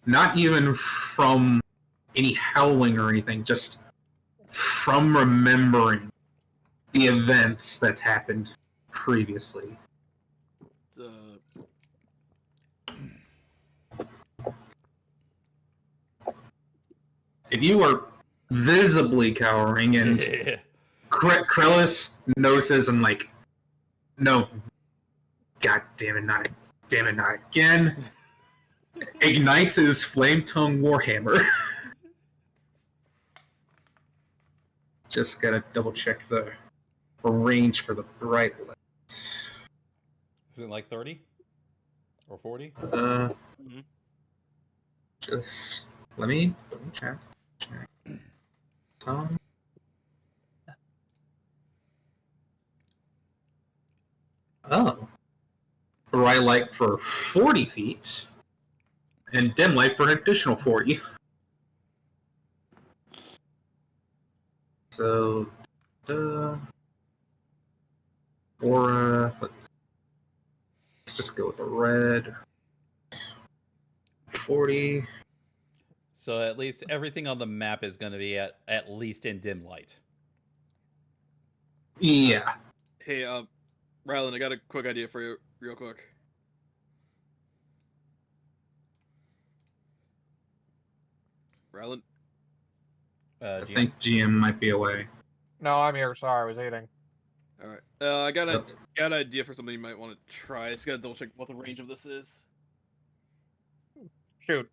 not even from any howling or anything, just from remembering the events that happened previously. If you are visibly cowering, and Krellis notices and like, no, God damn it, not again. Ignites his flame tongue warhammer. Just gotta double check the range for the bright light. Is it like 30 or 40? Just let me check. Oh. Bright light for 40 feet, and dim light for an additional 40. So, let's just go with the red. 40. So at least everything on the map is going to be at least in dim light. Yeah. Hey, Rylan, I got a quick idea for you, real quick. Rylan? I think GM might be away. No, I'm here. Sorry, I was eating. Alright. I got an idea for something you might want to try. I just gotta double check what the range of this is. Shoot.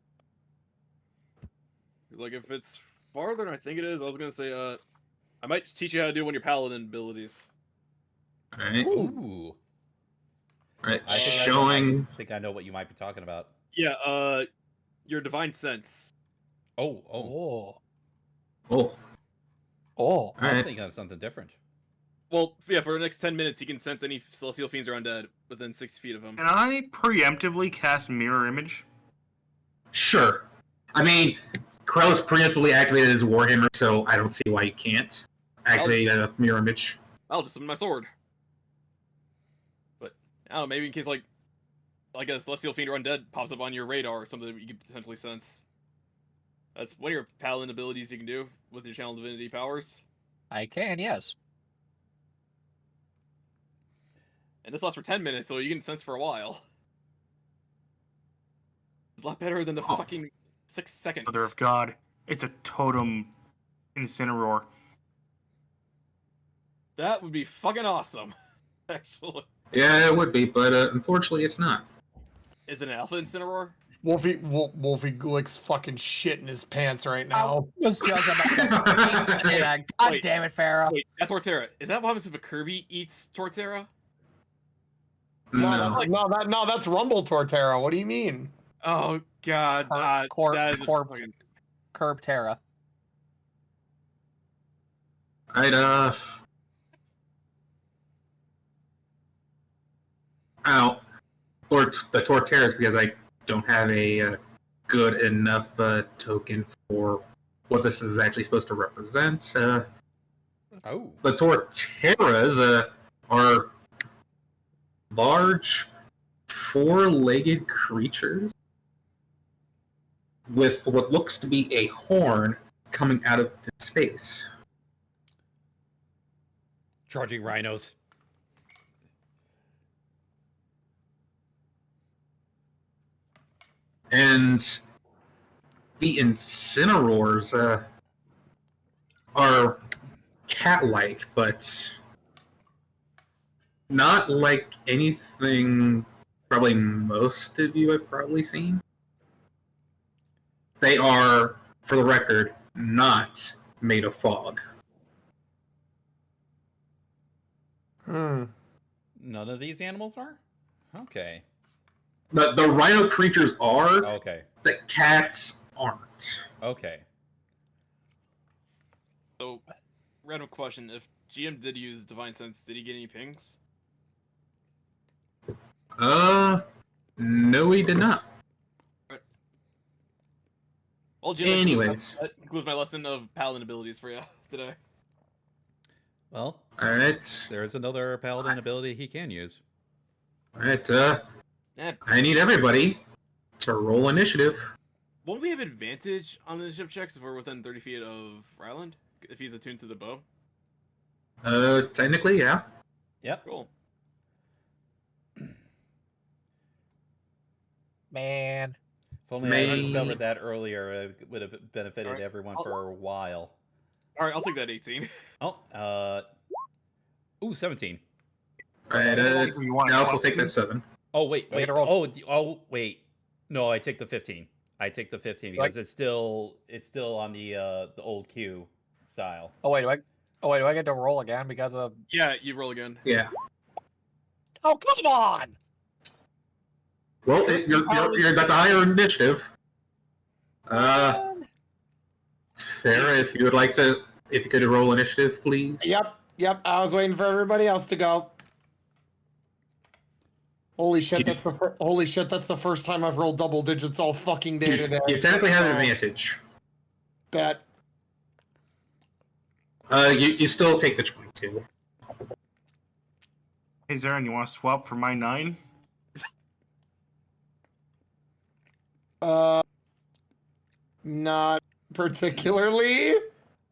Like, if it's farther than I think it is, I was gonna say, I might teach you how to do one of your paladin abilities. All right. Ooh. All right. I think I know what you might be talking about. Yeah, your divine sense. Oh. Oh. Oh. Oh. All I was right. thinking of something different. Well, yeah, for the next 10 minutes, he can sense any celestial fiends or undead within 6 feet of him. Can I preemptively cast Mirror Image? Sure. I mean, Krell's preemptively activated his Warhammer, so I don't see why you can't activate a mirror image. I'll just summon my sword. But, I don't know, maybe in case, like a celestial fiend or undead pops up on your radar or something that you could potentially sense. That's one of your paladin abilities you can do with your channel divinity powers. I can, yes. And this lasts for 10 minutes, so you can sense for a while. It's a lot better than the fucking 6 seconds. Mother of God. It's a totem Incineroar. That would be fucking awesome, actually. Yeah, it would be, but unfortunately, it's not. Is it an alpha Incineroar? Wolfie licks fucking shit in his pants right now. Was just about to say that. God Wait. damn it, Farah. Wait, that's Torterra. Is that what happens if a Kirby eats Torterra? No. That's Rumble Torterra. What do you mean? Oh god, that is fucking... Curb Terra. Right, the Torterras, because I don't have a good enough token for what this is actually supposed to represent. The Torterras are large, four-legged creatures with what looks to be a horn coming out of its face. Charging rhinos. And the Incineroars are cat-like, but not like anything probably most of you have probably seen. They are, for the record, not made of fog. None of these animals are? Okay. The rhino creatures are. Okay. The cats aren't. Okay. So, random question. If GM did use Divine Sense, did he get any pings? No, he did not. Right. Well, GM, anyways. that concludes my lesson of paladin abilities for you today. Well, alright. There's another paladin ability he can use. Alright, I need everybody to roll initiative. Won't we have advantage on the initiative checks if we're within 30 feet of Ryland? If he's attuned to the bow? Technically, yeah. Yep. Cool. Man. If only I discovered that earlier, it would have benefited everyone for a while. Alright, I'll take that 18. Oh, 17. Alright, I also take that 7. Oh, wait. Oh, wait. No, I take the 15. I take the 15 because it's still on the old Q style. Oh wait, do I get to roll again because of? Yeah, you roll again. Yeah. Oh, come on! Well, that's a higher initiative. Farah, if you would like to, if you could roll initiative, please. Yep. I was waiting for everybody else to go. Holy shit! That's the first time I've rolled double digits all fucking day today. You technically have an advantage. Bet. You still take the 22. Hey, Zarin, you want to swap for my 9? Not particularly.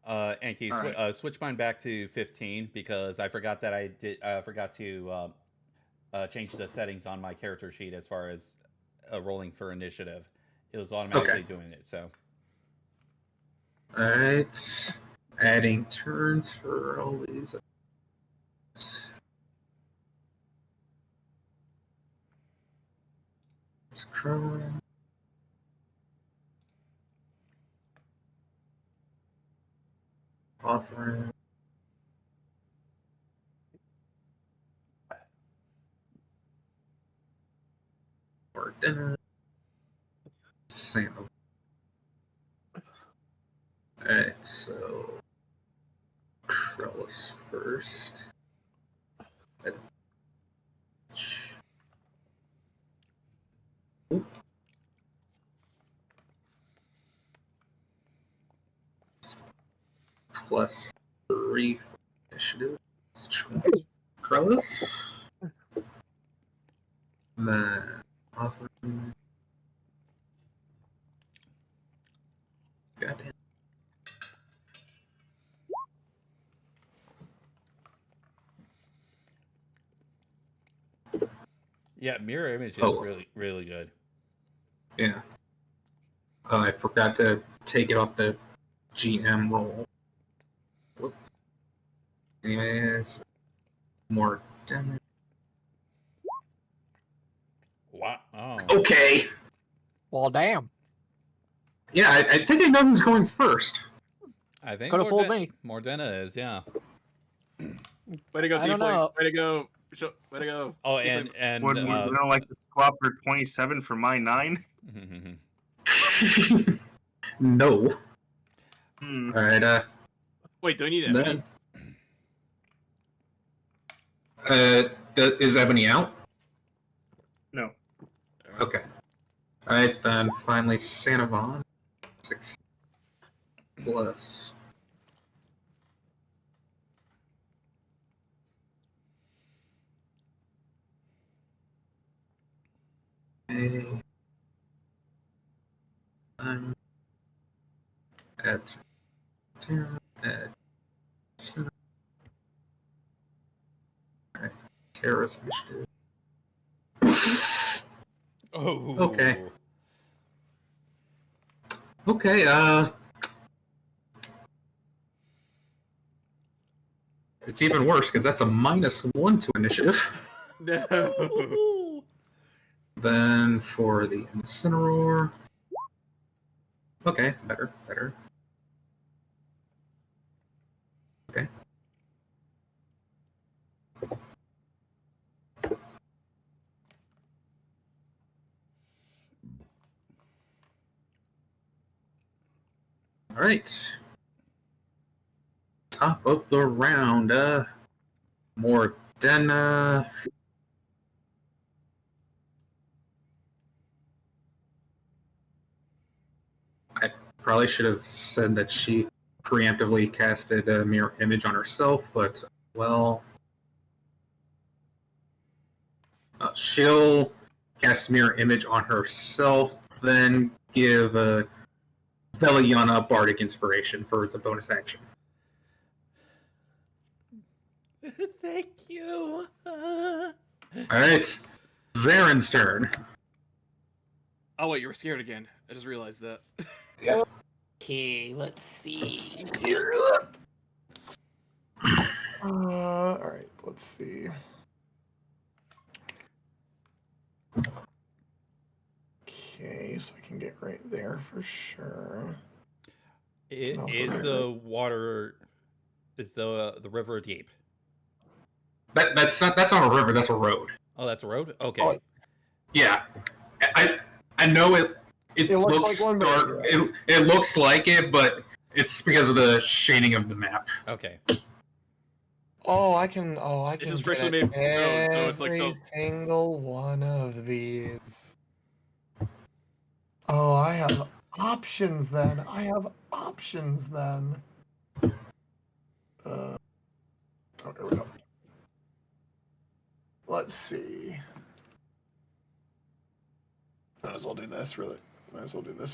Anky, switch mine back to 15 because I forgot that I forgot to change the settings on my character sheet as far as rolling for initiative. It was automatically doing it, so. Alright. Adding turns for all these. Scrolling. Authoring. Mordena. Sam. Alright, so Krellis first. Plus 3 for initiative. Krellis. Then awesome. Goddamn. Yeah, mirror image is Oh. really, really good. Yeah. I forgot to take it off the GM roll. Whoops. Anyways, more damage. Wow. Oh. Okay. Well, damn. Yeah, I think I know who's going first. I think Could have fooled me. Mordena is, yeah. Way to go, I don't Tiefling. know. Way to go. Way to go. Oh, Tiefling. and Would we don't like to swap for 27 for my 9? No. Hmm. All right. Wait, do I need Ebony? Is Ebony out? No. Okay. All right, then finally Sanavon. 6 plus. Okay. I'm at 10 at 7. Alright, terrorist initiative. Oh. Okay. Okay, it's even worse because that's a -1 to initiative. No. Then for the Incineroar. Okay, better. Okay. All right. Top of the round, Mordena. I probably should have said that she preemptively casted a mirror image on herself, but well, she'll cast mirror image on herself, then give Veliana Bardic Inspiration for as a bonus action. Thank you. All right, Zaren's turn. Oh wait, you were scared again. I just realized that. Yeah. Okay, let's see. All right, let's see. Okay, so I can get right there for sure. Is also the water, is the river deep? That's not a river. That's a road. Oh, that's a road. Okay. Oh, Yeah, I know it. It looks looks like one, but dark. yeah. It looks like it, but it's because of the shading of the map. Okay. Oh, I can. It's just get freshly it. made road, so it's like Every so. single one of these. Oh, I have options then. Oh, here we go. Let's see. Might as well do this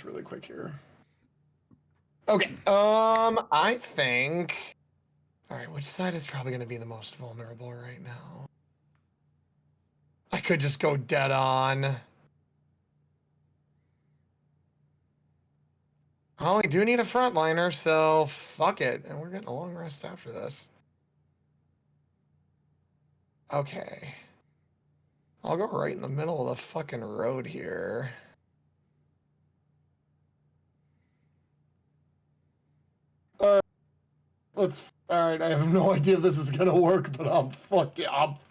really quick here. Okay. I think. All right, which side is probably going to be the most vulnerable right now? I could just go dead on. Oh, we do need a frontliner, so fuck it. And we're getting a long rest after this. Okay. I'll go right in the middle of the fucking road here. Alright, I have no idea if this is gonna work, but I'm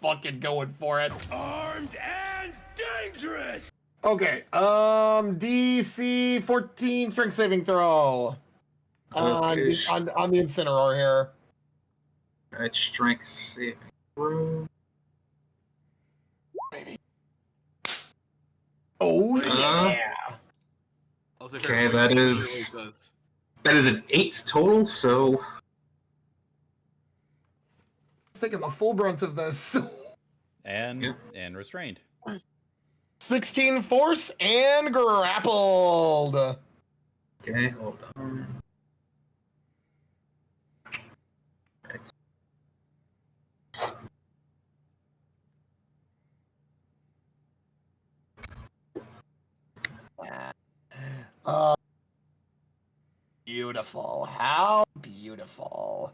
fucking going for it. Armed and dangerous! Okay. DC 14 strength saving throw Okay, on the Incineroar here. Alright, strength saving throw. Oh yeah. Okay, that is an 8 total, so It's taking the full brunt of this. And restrained. 16 force and grappled. okay, hold on. Right. Beautiful. How beautiful.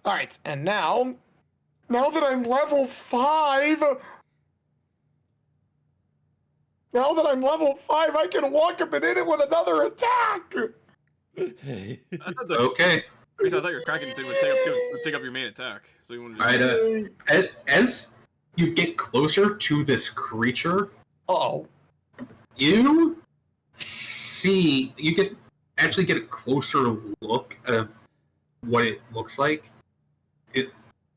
All right, and now that I'm level 5, I can walk up and hit it with another attack. Okay. I thought your Kraken thing would take up your main attack. So you want to Alright, as you get closer to this creature, you actually get a closer look of what it looks like. It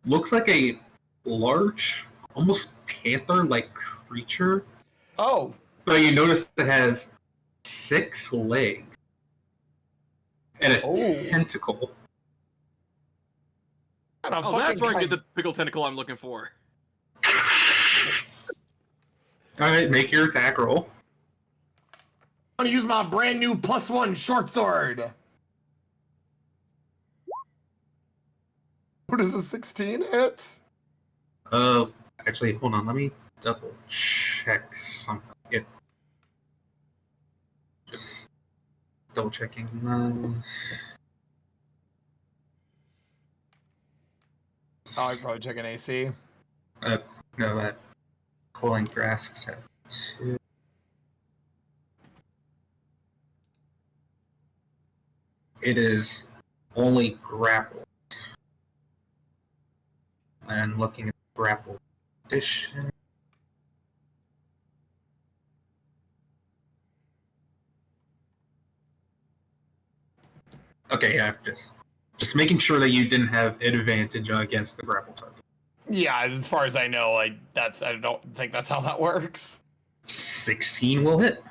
looks like a large, almost panther-like creature. Oh. But you notice it has 6 legs and a tentacle. Oh, that's where I get the pickle tentacle I'm looking for. Alright, make your attack roll. I'm gonna use my brand new +1 short sword. What is a 16 hit? Actually, hold on, let me double check something. Just double checking this. Oh, I'm probably checking AC. No, Coiling Grasp at 2. It is only grappled. And looking at the grapple condition. Okay, yeah, just making sure that you didn't have advantage against the grapple target. Yeah, as far as I know, I don't think that's how that works. 16 will hit.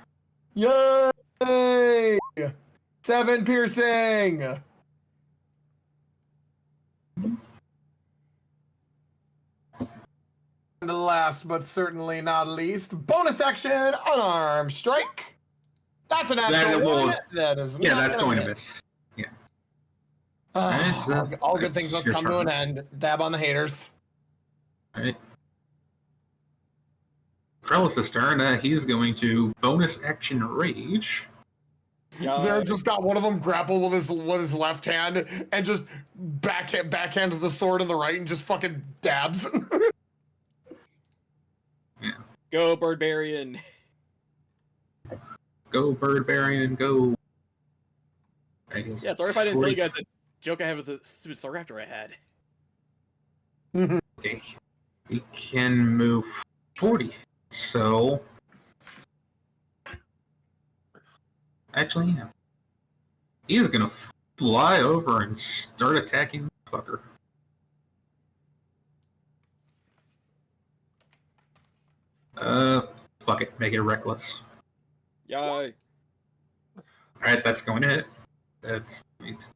Yay! 7 piercing. And last but certainly not least, bonus action, unarmed strike. That's an actual one. That is that's going to miss. Yeah. All good things must come to an end. Dab on the haters. All right. Krellis' turn. He's going to bonus action rage. Zara just got one of them grapple with his left hand and just backhands the sword in the right and just fucking dabs. Yeah. Go, Birdbarian. Go, Birdbarian, go. Yeah, sorry if I didn't tell you guys the joke I had with the stupid Staraptor I had. Okay. We can move 40 feet, so... Actually, yeah. He is gonna fly over and start attacking this fucker. Fuck it. Make it reckless. Yay. Alright, that's going to hit. That's sweet.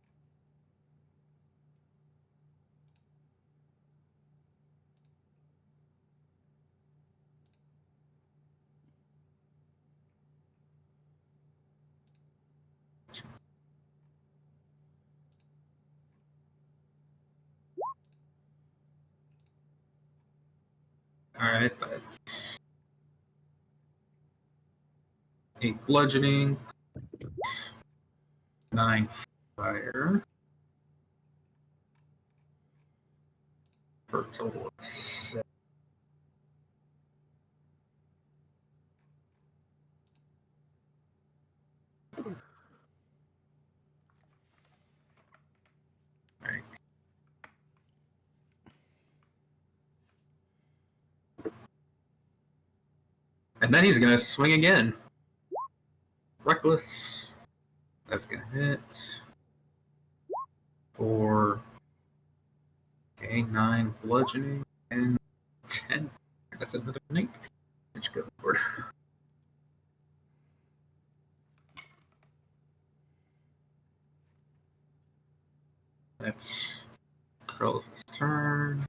Alright, that's 8 bludgeoning, 9 fire, for a total of 7. Alright. And then he's gonna swing again. Reckless. That's gonna hit. 4. Okay, 9 bludgeoning and 10. That's another 19. Good lord. That's Krell's turn.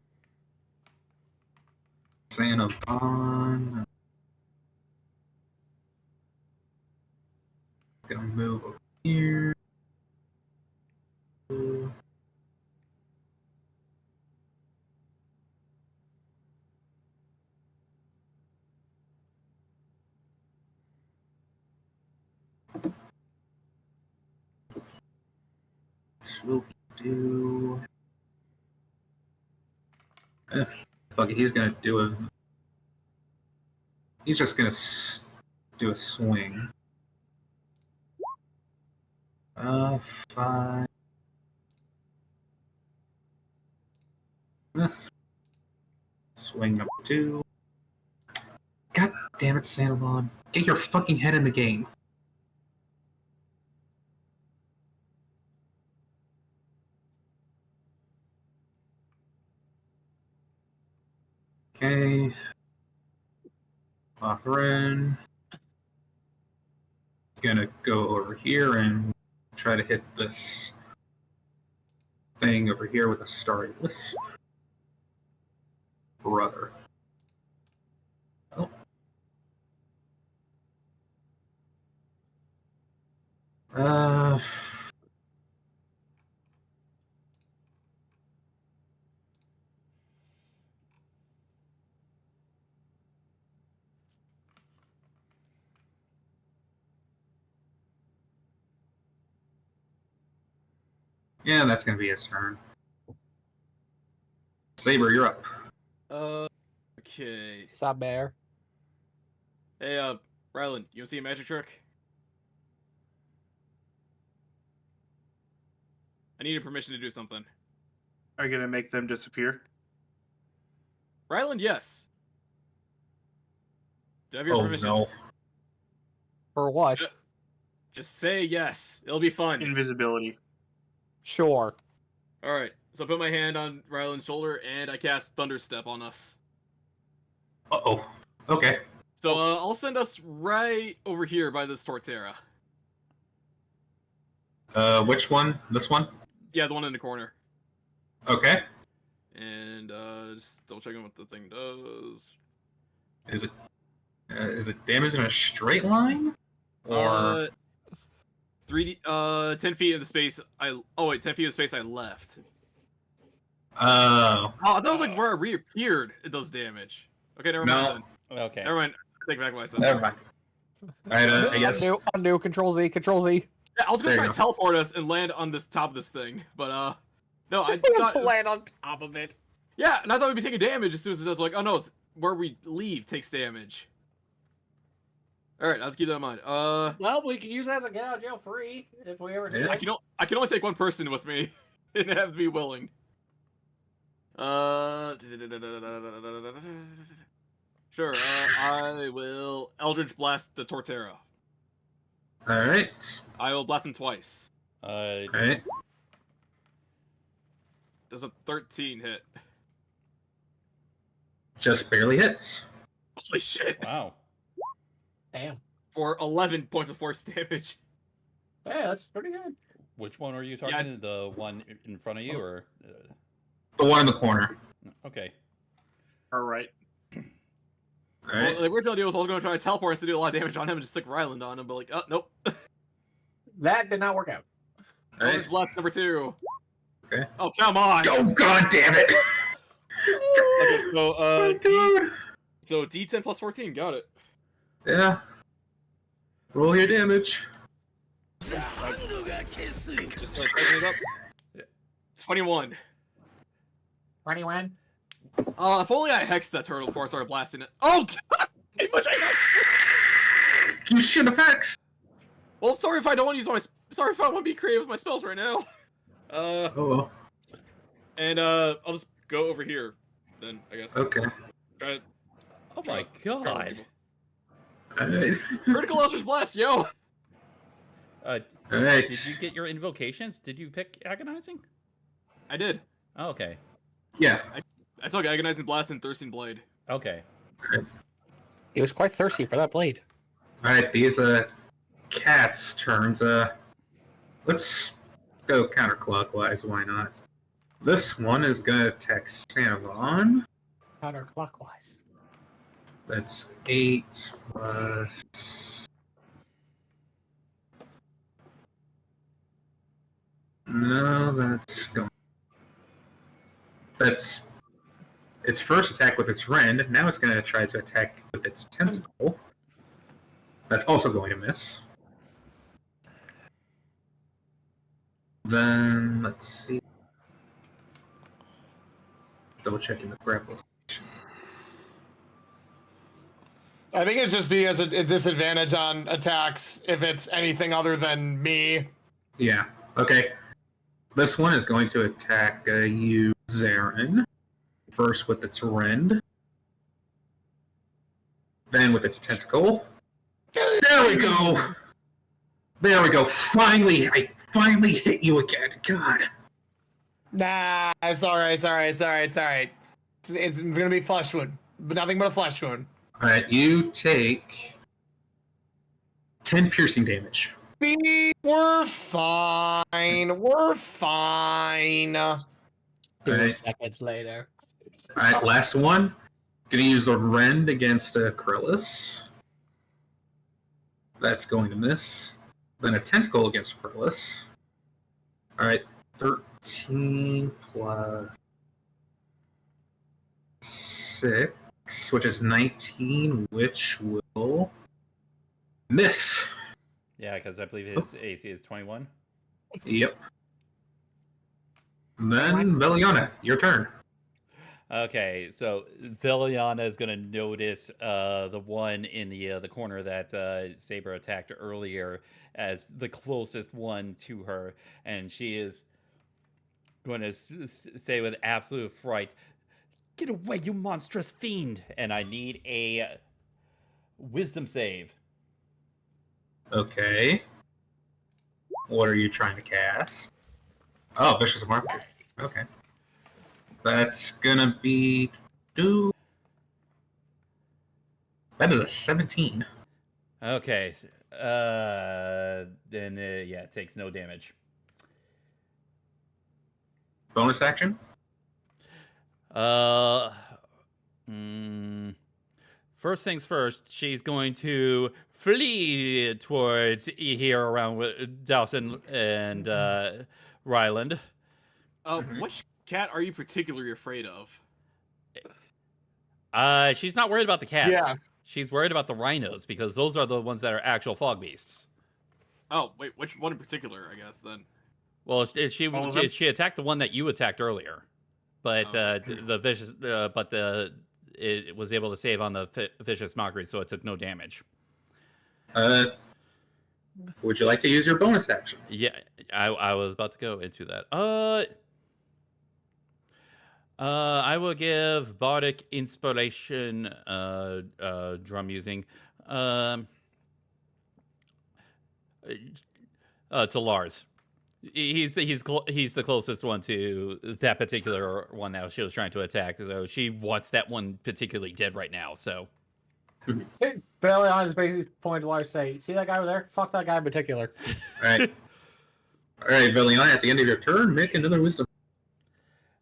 Xanabon. Gonna move over here. We'll do. Fuck it, he's gonna do a. He's just gonna do a swing. 5. This. Swing number 2. God damn it, Santalon. Get your fucking head in the game. Okay. Mothrin. Gonna go over here and try to hit this thing over here with a starry wisp. Brother. Oh. Yeah, that's gonna be his turn. Saber, you're up. Okay. Sup, bear? Hey, Rylan, you wanna see a magic trick? I needed permission to do something. Are you gonna make them disappear? Ryland, yes. Do I have your Oh permission? no. For what? Just say yes. It'll be fun. Invisibility. Sure. Alright, so I put my hand on Ryland's shoulder and I cast Thunderstep on us. Uh-oh. Okay. So I'll send us right over here by this Torterra. Which one? This one? Yeah, the one in the corner. Okay. And just double checking what the thing does. Is it damage in a straight line? Or 3D 10 feet of the space 10 feet of space I left. Oh, that was like where I reappeared. It does damage. Okay, never mind then. Okay. Never mind. I take back what I said. never mind. Alright, I guess. Undo, Control Z, Control Z. Yeah, I was gonna There try you to go. teleport us and land on this top of this thing, but no, I To thought land on top of it. yeah, and I thought we'd be taking damage as soon as it does. Like, oh no, it's where we leave takes damage. All right, I'll have to keep that in mind. Well, we can use that as a get out of jail free if we ever do. Yeah. I can only take one person with me, and have to be willing. Sure. I will Eldritch Blast the Torterra. Alright. I will blast him twice. Alright. Does a 13 hit? Just barely hits. Holy shit! Wow. Damn. For 11 points of force damage. Hey, that's pretty good. Which one are you talking? The one in front of you, or? The one in the corner. Okay. Alright. Alright. Well, the original deal was I was going to try to teleport us to do a lot of damage on him and just stick Ryland on him, but like, oh, nope. That did not work out. Eldritch Blast number 2. Okay. Oh, come on! Oh, god damn it! Okay, so, Oh, God. so D10 plus 14, got it. Yeah. Roll your damage. Just start typing it up. Yeah. 21. 21. If only I hexed that turtle before I started blasting it. Oh, God! How much I got? You should have hexed. Well, sorry if I don't want to use my. Sorry if I want to be creative with my spells right now. Oh well. And I'll just go over here. Then I guess. Okay. Try to. Oh my god. Alright. Critical Eldritch Blast, yo! Alright. Did you get your invocations? Did you pick agonizing? I did. Oh, okay. Yeah. I took Agonizing Blast and Thirsting Blade. Okay. He was quite thirsty for that blade. Alright, these cats' turns. Let's go counterclockwise, why not? This one is gonna attack Savon. Counterclockwise. That's 8 plus. No, that's going. That's its first attack with its rend. Now it's going to try to attack with its tentacle. That's also going to miss. Then let's see. Double checking the grapple. I think it's just he has a disadvantage on attacks if it's anything other than me. Yeah. Okay. This one is going to attack you, Zarin. First with its rend. Then with its tentacle. There we go! There we go. Finally! I finally hit you again. God. Nah, it's alright, it's alright, it's alright, it's alright. It's gonna be flesh wound. But nothing but a flesh wound. Alright, you take 10 piercing damage. See, we're fine. We're fine. 2 seconds later. Alright, last one. Gonna use a rend against Krillus. That's going to miss. Then a tentacle against Krillus. Alright, 13 plus 6, which is 19, which will miss. Yeah, because I believe his AC is 21. Yep. Then, Veliana, your turn. Okay, so Veliana is going to notice the one in the corner that Saber attacked earlier as the closest one to her, and she is going to say with absolute fright, "Get away, you monstrous fiend!" And I need a wisdom save. Okay. What are you trying to cast? Oh, Vicious Marker. Okay. That's gonna be... That is a 17. Okay. Then, yeah, it takes no damage. Bonus action? First things first, she's going to flee towards here around with Dawson and Ryland. Which cat are you particularly afraid of? She's not worried about the cats. Yeah. She's worried about the rhinos because those are the ones that are actual fog beasts. Oh, wait, which one in particular, I guess, then? Well, she attacked the one that you attacked earlier, but the vicious, it was able to save on the vicious mockery, so it took no damage. Would you like to use your bonus action? Yeah, I was about to go into that. I will give Bardic Inspiration drum using to Lars. He's the closest one to that particular one that she was trying to attack. So she wants that one particularly dead right now. So Veliana is basically pointing to Lars, say, "See that guy over there? Fuck that guy in particular." Alright. Alright, Veliana, at the end of your turn, make another wisdom.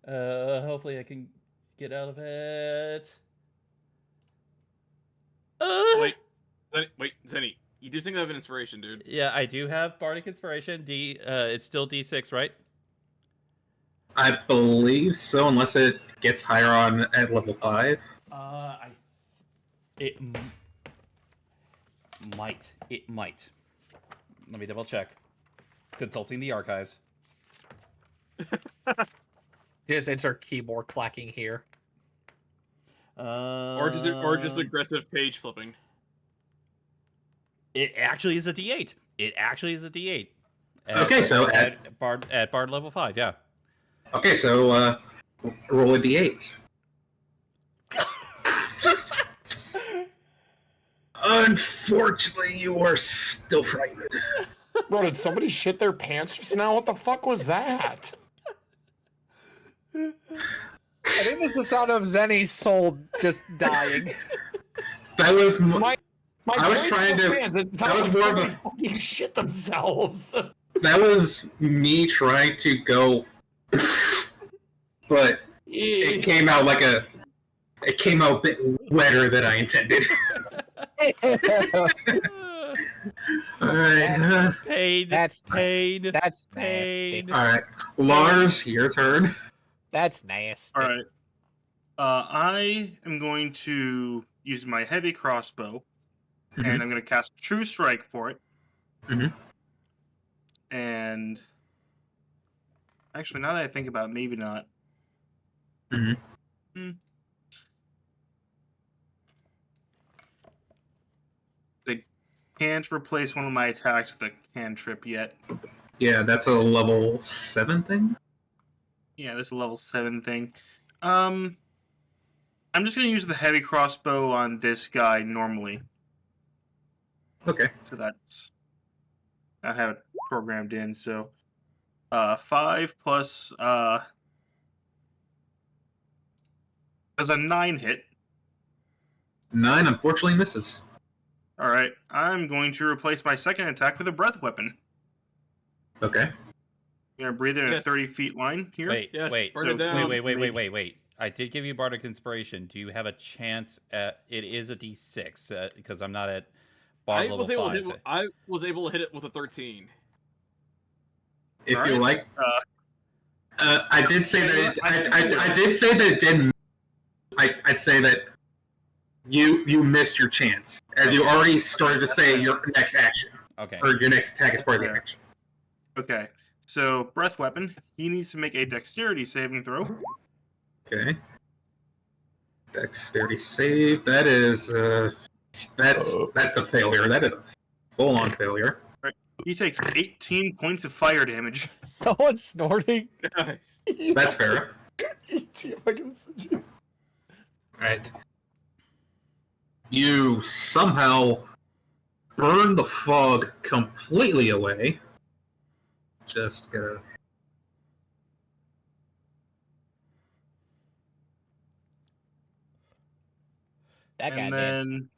Hopefully I can get out of it. Wait, Zenny, you do think I have an inspiration, dude? Yeah, I do have Bardic Inspiration. It's still D6, right? I believe so, unless it gets higher on at level 5. It might. It might. Let me double check. Consulting the archives. Just insert keyboard clacking here. Or just aggressive page flipping. It actually is a D8. It actually is a D8. Okay, so at Bard level 5, yeah. Okay, so roll a d8. Unfortunately, you are still frightened. Bro, did somebody shit their pants just now? What the fuck was that? I think this is the sound of Zenny's soul just dying. That was My I was parents trying shit to. pants. It That sounded was like more of somebody fucking shit themselves. That was me trying to go, but it came out like a. It came out a bit wetter than I intended. All right. Pain. That's pain. That's pain. nasty. All right, Lars, your turn. That's nasty. All right. I am going to use my heavy crossbow, and I'm going to cast True Strike for it. Mhm. And actually, now that I think about it, maybe not. Mhm. They can't replace one of my attacks with a cantrip yet. Yeah, that's a level 7 thing. Yeah, this is a level 7 thing. I'm just going to use the heavy crossbow on this guy normally. Okay. So that's... I have it programmed in, so... 5 plus... does a 9 hit. 9 unfortunately misses. Alright, I'm going to replace my second attack with a breath weapon. Okay. I'm going to breathe in a Yes. 30 feet line here. Wait, Yes, wait, burn it down. wait. I did give you Bardic Inspiration. Do you have a chance at... It is a D6, because I'm not at Bard level 5. I was able to hit it with a 13. If All you right. like, I did say that. I did say that it didn't. I'd say that you missed your chance, as you already started to say your next action, Okay. or your next attack is part of the action. Okay, so breath weapon. He needs to make a dexterity saving throw. Okay. Dexterity save. That is that's a failure. That is a full-on failure. He takes 18 points of fire damage. Someone's snorting. That's fair. All Right. You somehow burn the fog completely away. Just gotta. That guy And did. then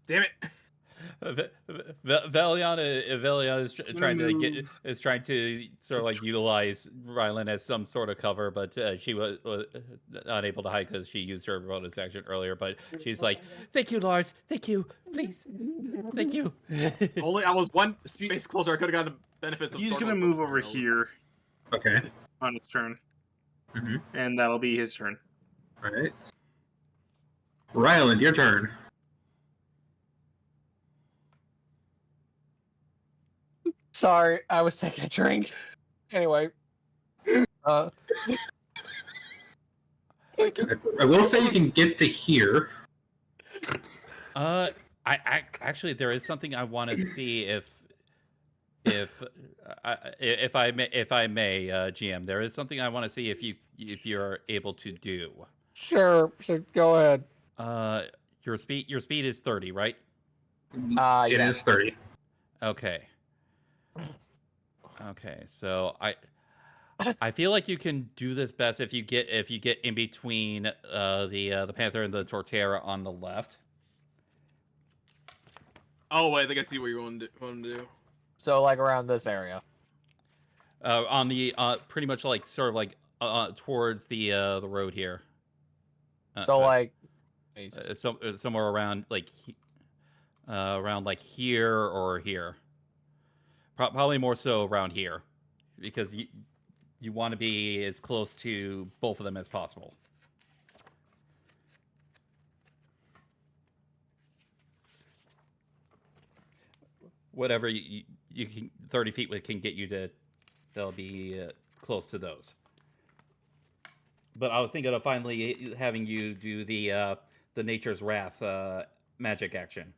Damn it. Veliana is trying to sort of like utilize Rylan as some sort of cover, but she was unable to hide because she used her bonus action earlier. But she's like, "Thank you, Lars. Thank you. Please. Thank you." Only I was one space closer. I could have gotten the benefits of he's Dark going to Lord's move over World. here Okay. on his turn. Mhm. And that'll be his turn. All right. Ryland, your turn. Sorry, I was taking a drink. Anyway. I will say you can get to here. I actually there is something I want to see if I may, GM. There is something I want to see if you're able to do. Sure, so go ahead. Your speed is 30, right? It is 30. Okay. Okay, so I feel like you can do this best if you get in between the Panther and the Torterra on the left. Oh wait, I think I see what you want to do. So like around this area. On the pretty much like sort of like towards the road here. So like somewhere around like here or here. Probably more so around here, because you want to be as close to both of them as possible. Whatever you can, 30 feet can get you to, they'll be close to those. But I was thinking of finally having you do the Nature's Wrath magic action.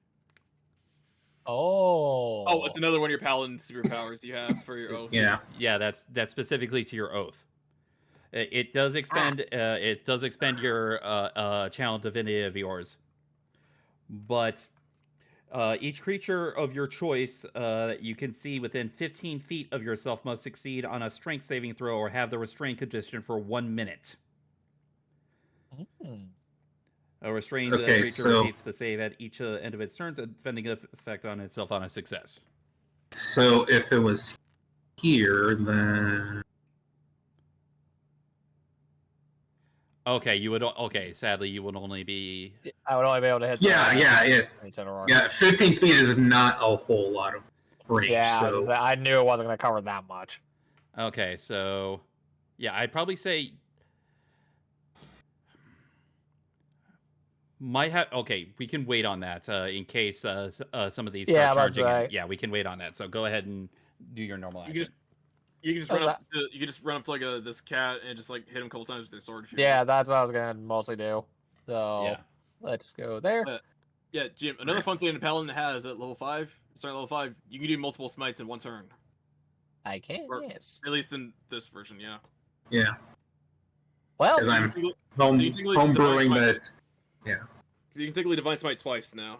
Oh. Oh, it's another one of your paladin superpowers you have for your oath. Yeah, that's specifically to your oath. It does expend your channel divinity of yours, but Each creature of your choice that you can see within 15 feet of yourself must succeed on a strength saving throw or have the restraint condition for 1 minute. A restrained creature repeats the save at each end of its turns, defending effect on itself on a success. So if it was here, then... Okay, you would. Okay, sadly, you would only be. I would only be able to hit. Yeah. 15 feet is not a whole lot of range. Yeah, so... I knew it wasn't going to cover that much. Okay, so yeah, I'd probably say might have. Okay, we can wait on that in case some of these start charging. Yeah, we can wait on that. So go ahead and do your normal action. You can just run up. You can just run up to like this cat and just like hit him a couple times with your sword. If you want. That's what I was gonna mostly do. So yeah, let's go there. Yeah, Jim. Another fun thing the paladin has at level 5, starting level 5, you can do multiple smites in one turn. I can. Or, yes. At least in this version, yeah. Yeah. Well, because I'm homebrewing that. Yeah. So you can technically divine smite twice now.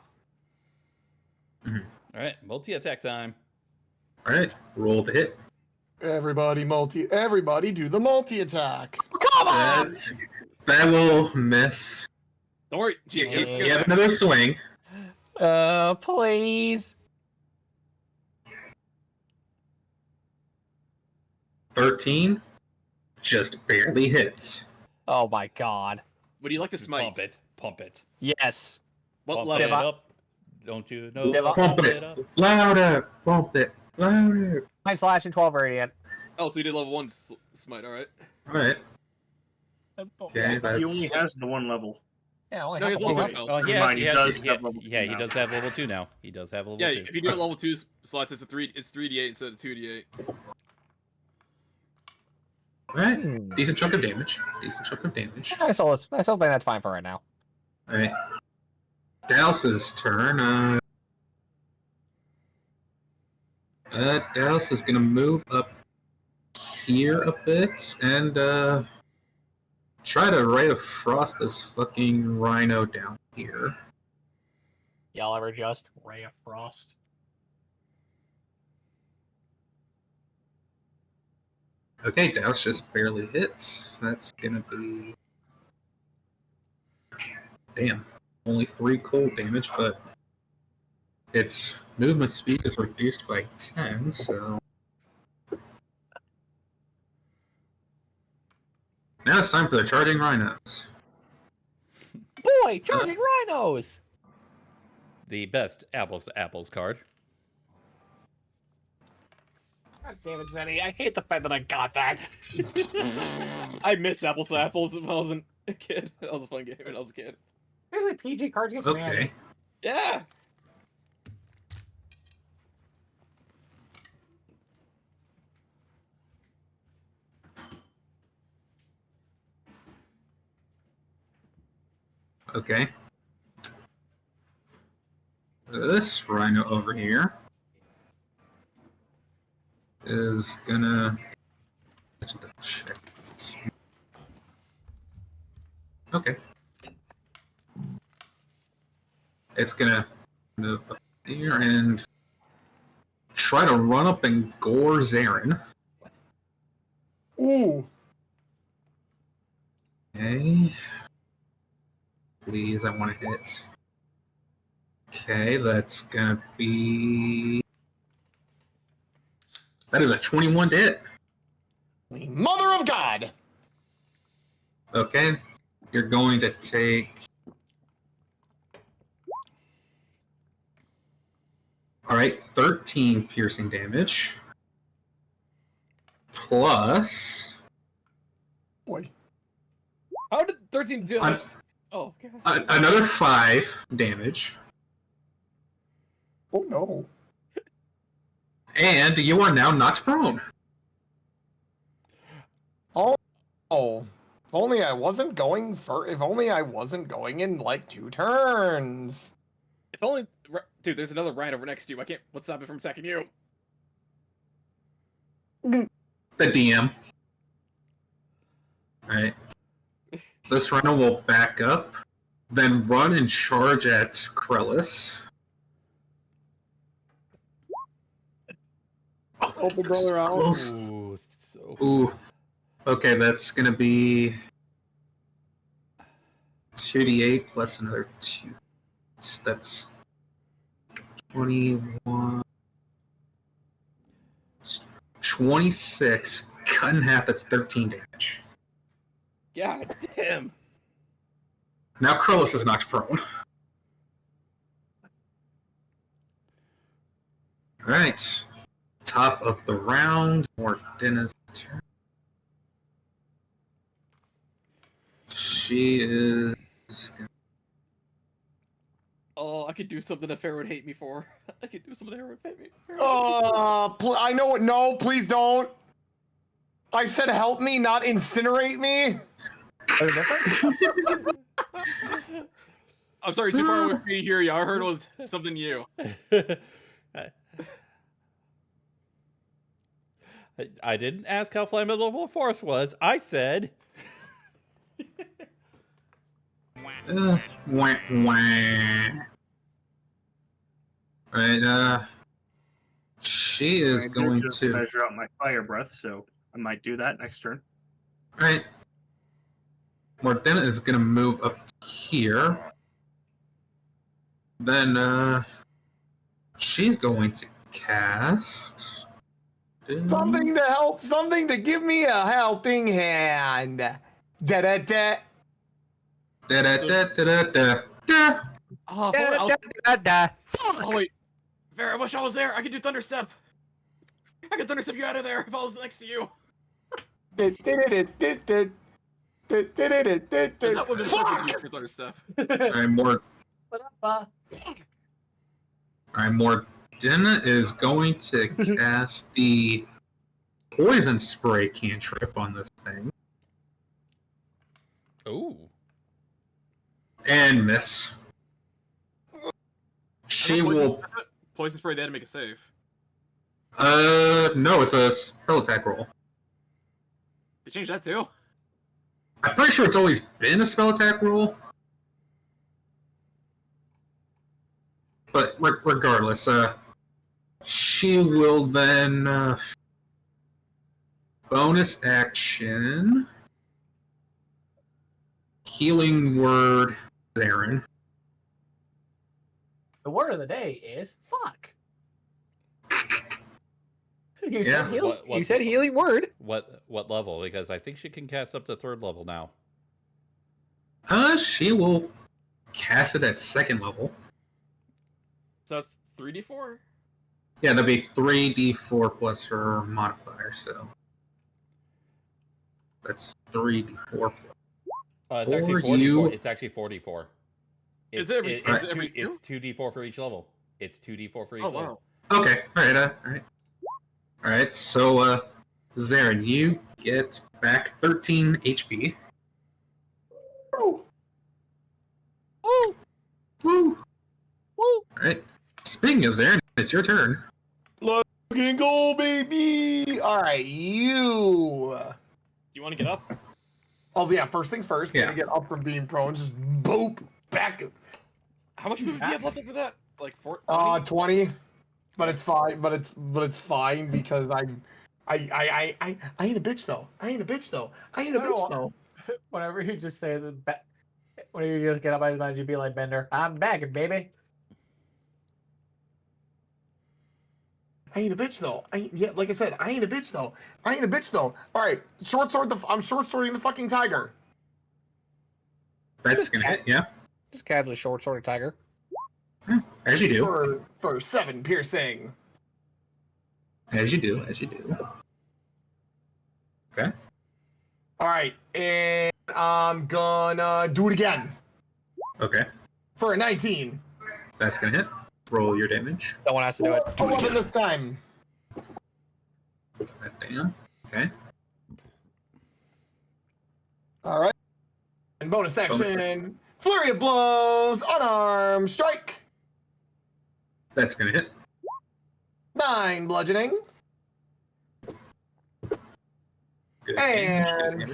All right, multi-attack time. All right, roll to hit. Everybody do the multi-attack. Come on! That will miss. Don't worry, you have another swing. Please. 13 just barely hits. Oh my god. Would you like to smite? Pump it. Yes. What level? It up. Don't you know? Pump it up. Louder. Pump it. Louder. I'm slashing 12 radiant. Oh, so you did level 1 smite, alright. Alright. Okay, he only has the 1 level. Yeah, only has level 2 spells. He does have level 2 now. He does have level 2. Yeah, if you do it level 2 slots, it's 3d8 instead of 2d8. Alright, decent chunk of damage. I still think that's fine for right now. Alright. Douse's turn. Douse is gonna move up here a bit and try to Ray of Frost this fucking rhino down here. Y'all ever just Ray of Frost? Okay, Douse just barely hits. That's gonna be... Damn. Only 3 cold damage, but its movement speed is reduced by 10, so... Now it's time for the Charging Rhinos. Boy, Charging Rhinos! The best apples to apples card. God damn it, Zenny. I hate the fact that I got that. I miss apples to apples when I was a kid. That was a fun game when I was a kid. There's a PG cards against Okay. Yeah! Okay. This rhino over here is gonna... Okay. It's gonna move up here and try to run up and gore Zarin. Ooh. Okay. Please, I want to hit. Okay, that's gonna be... That is a 21 to hit. The Mother of God! Okay, you're going to take... Alright, 13 piercing damage. Plus... Boy. How did 13 do that? Oh, God. Another 5 damage. Oh, no. And you are now knocked prone. Oh. If only I wasn't going in like 2 turns. If only... Dude, there's another rhino next to you. What's stopping from attacking you? The DM. Alright. This rhino will back up, then run and charge at Krellis. Help a brother out. Close. Ooh, so Ooh. Okay, that's gonna be 2d8 plus another 2. That's 21. 26. Cut in half, that's 13 damage. God damn. Now Krullis is knocked prone. Alright. Top of the round. Mordena's turn. She is. Oh, I could do something that Farrah would hate me for. I could do something that Farrah would hate me. I know what. No, please don't. I said help me, not incinerate me. Are they different? I'm sorry, too far away for me to hear you. I heard it was something new. I didn't ask how flammable force was. I said. Wah, wah. Right, she is I did going just to. measure out my fire breath, so I might do that next turn. Alright. Mordena is going to move up here. Then, she's going to cast. Something to help. Something to give me a helping hand. Da da da. Da da da da da da. Oh, oh wait. Farrah, I wish I was there. I could do Thunder Step. I could Thunder Step you out of there if I was next to you. That would have been perfect use for Thunder Step. Alright, Mordena is going to cast the poison spray cantrip on this thing. Ooh. And miss. She will. Poison Spray, they had to make a save. No, it's a spell attack roll. They changed that too? I'm pretty sure it's always been a spell attack roll. But regardless, she will then bonus action healing word Zarin. The word of the day is fuck. You Yeah. said heal. What- You said healing word. What level? Because I think she can cast up to 3rd level now. She will cast it at 2nd level. So that's 3d4? Yeah, that'd be 3d4 plus her modifier, so that's 3d4. It's Or actually 44. you- It's actually 44. Is it every- it's, is it every two, it's 2d4 for each level. It's 2d4 for each Oh, level. wow. Okay, alright, so, Zarin, you get back 13 HP. Woo! Woo! Woo! Alright, speaking of Zarin, it's your turn. Fucking go, baby! Alright, you. Do you want to get up? Oh, yeah, first things first. Yeah. Gonna get up from being prone. Just boop. Back. How much movement do you have left after that? Like 4? 20. But it's fine. But it's fine because I ain't a bitch though. I ain't a bitch though. Whenever you just say whenever you just get up, I imagine you be like Bender. I'm back, baby. I ain't a bitch though. Like I said, I ain't a bitch though. All right, short sword. I'm short swording the fucking tiger. That's gonna hit, yeah. Just casually short sword tiger. As you do. For 7 piercing. As you do. Okay. All right, and I'm gonna do it again Okay. for a 19. That's gonna hit. Roll your damage. No one has to do it. 11 this time. That down. Okay. All right. And bonus action, Bonus. flurry of blows, unarmed strike. That's gonna hit. 9 bludgeoning. Good And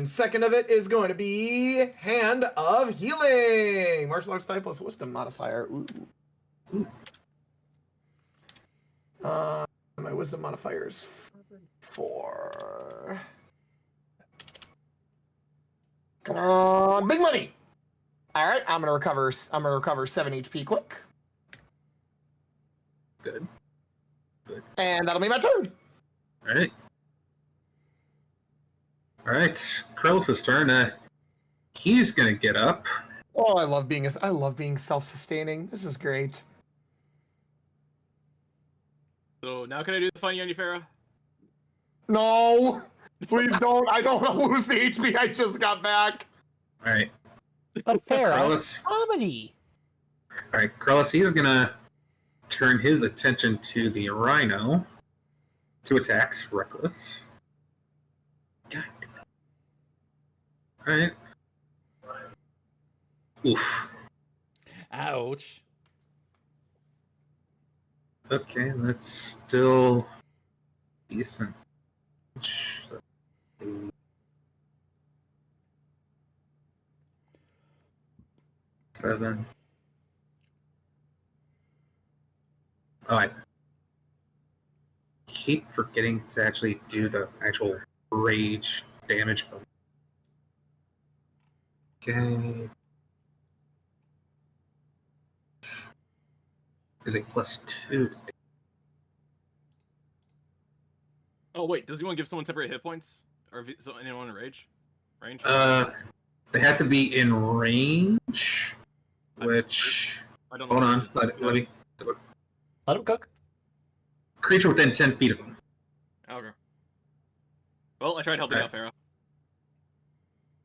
second of it is going to be Hand of Healing. Martial arts type plus wisdom modifier. Ooh. My wisdom modifier is 4. Come on, big money. All right, I'm gonna recover 7 HP quick. Good. And that'll be my turn. All right. All right. Krell's turn. He's gonna get up. Oh, I love being self-sustaining. This is great. So now can I do the funny on you, Farah? No, please don't. I don't want to lose the HP I just got back. All right. But fair, Krellis. comedy. All right, Krellis. He's gonna turn his attention to the rhino. 2 attacks, reckless. God. All right. Oof. Ouch. Okay, that's still decent. 7. Oh, I keep forgetting to actually do the actual rage damage. Okay. Is it +2? Oh wait, does he want to give someone temporary hit points, or if so anyone in range? They have to be in range, which. I don't know. Hold on, let me. Let him cook. Creature within 10 feet of him. Okay. Well, I tried helping out Farah.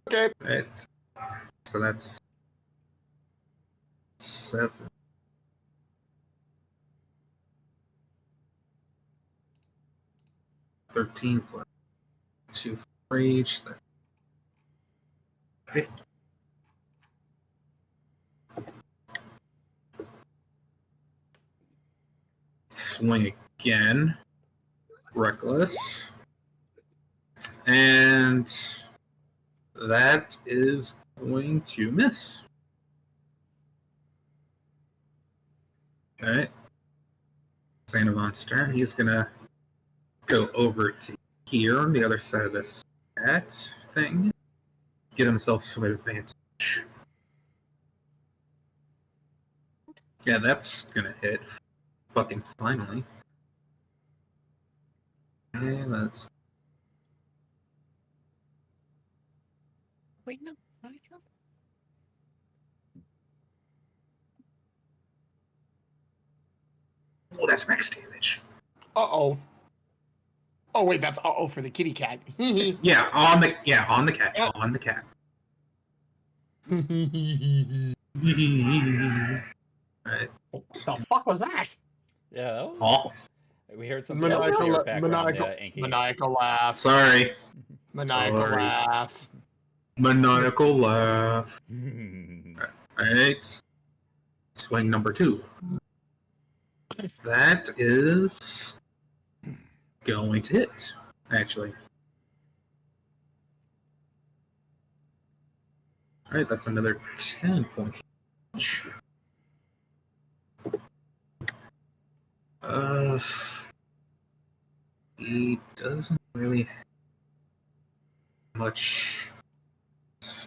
Okay. Right. So that's 7. +13 +2 for rage. That's 50. Swing again. Reckless. And that is going to miss. Okay. Xanavon's turn. He's going to go over to here on the other side of this that thing. Get himself some advantage. Yeah, that's going to hit. Fucking finally. And that's. Wait, no. Oh, that's max damage. Uh-oh. Oh, wait, that's uh-oh for the kitty cat. Yeah, on the cat. Yep. On the cat. Alright. What the fuck was that? Yeah. That was... Oh, We heard something else in your background, Anky. Maniacal laugh. sorry. Maniacal Sorry. laugh. Maniacal laugh. Alright. Swing number 2. That is going to hit, actually. Alright, that's another 10 points. He doesn't really have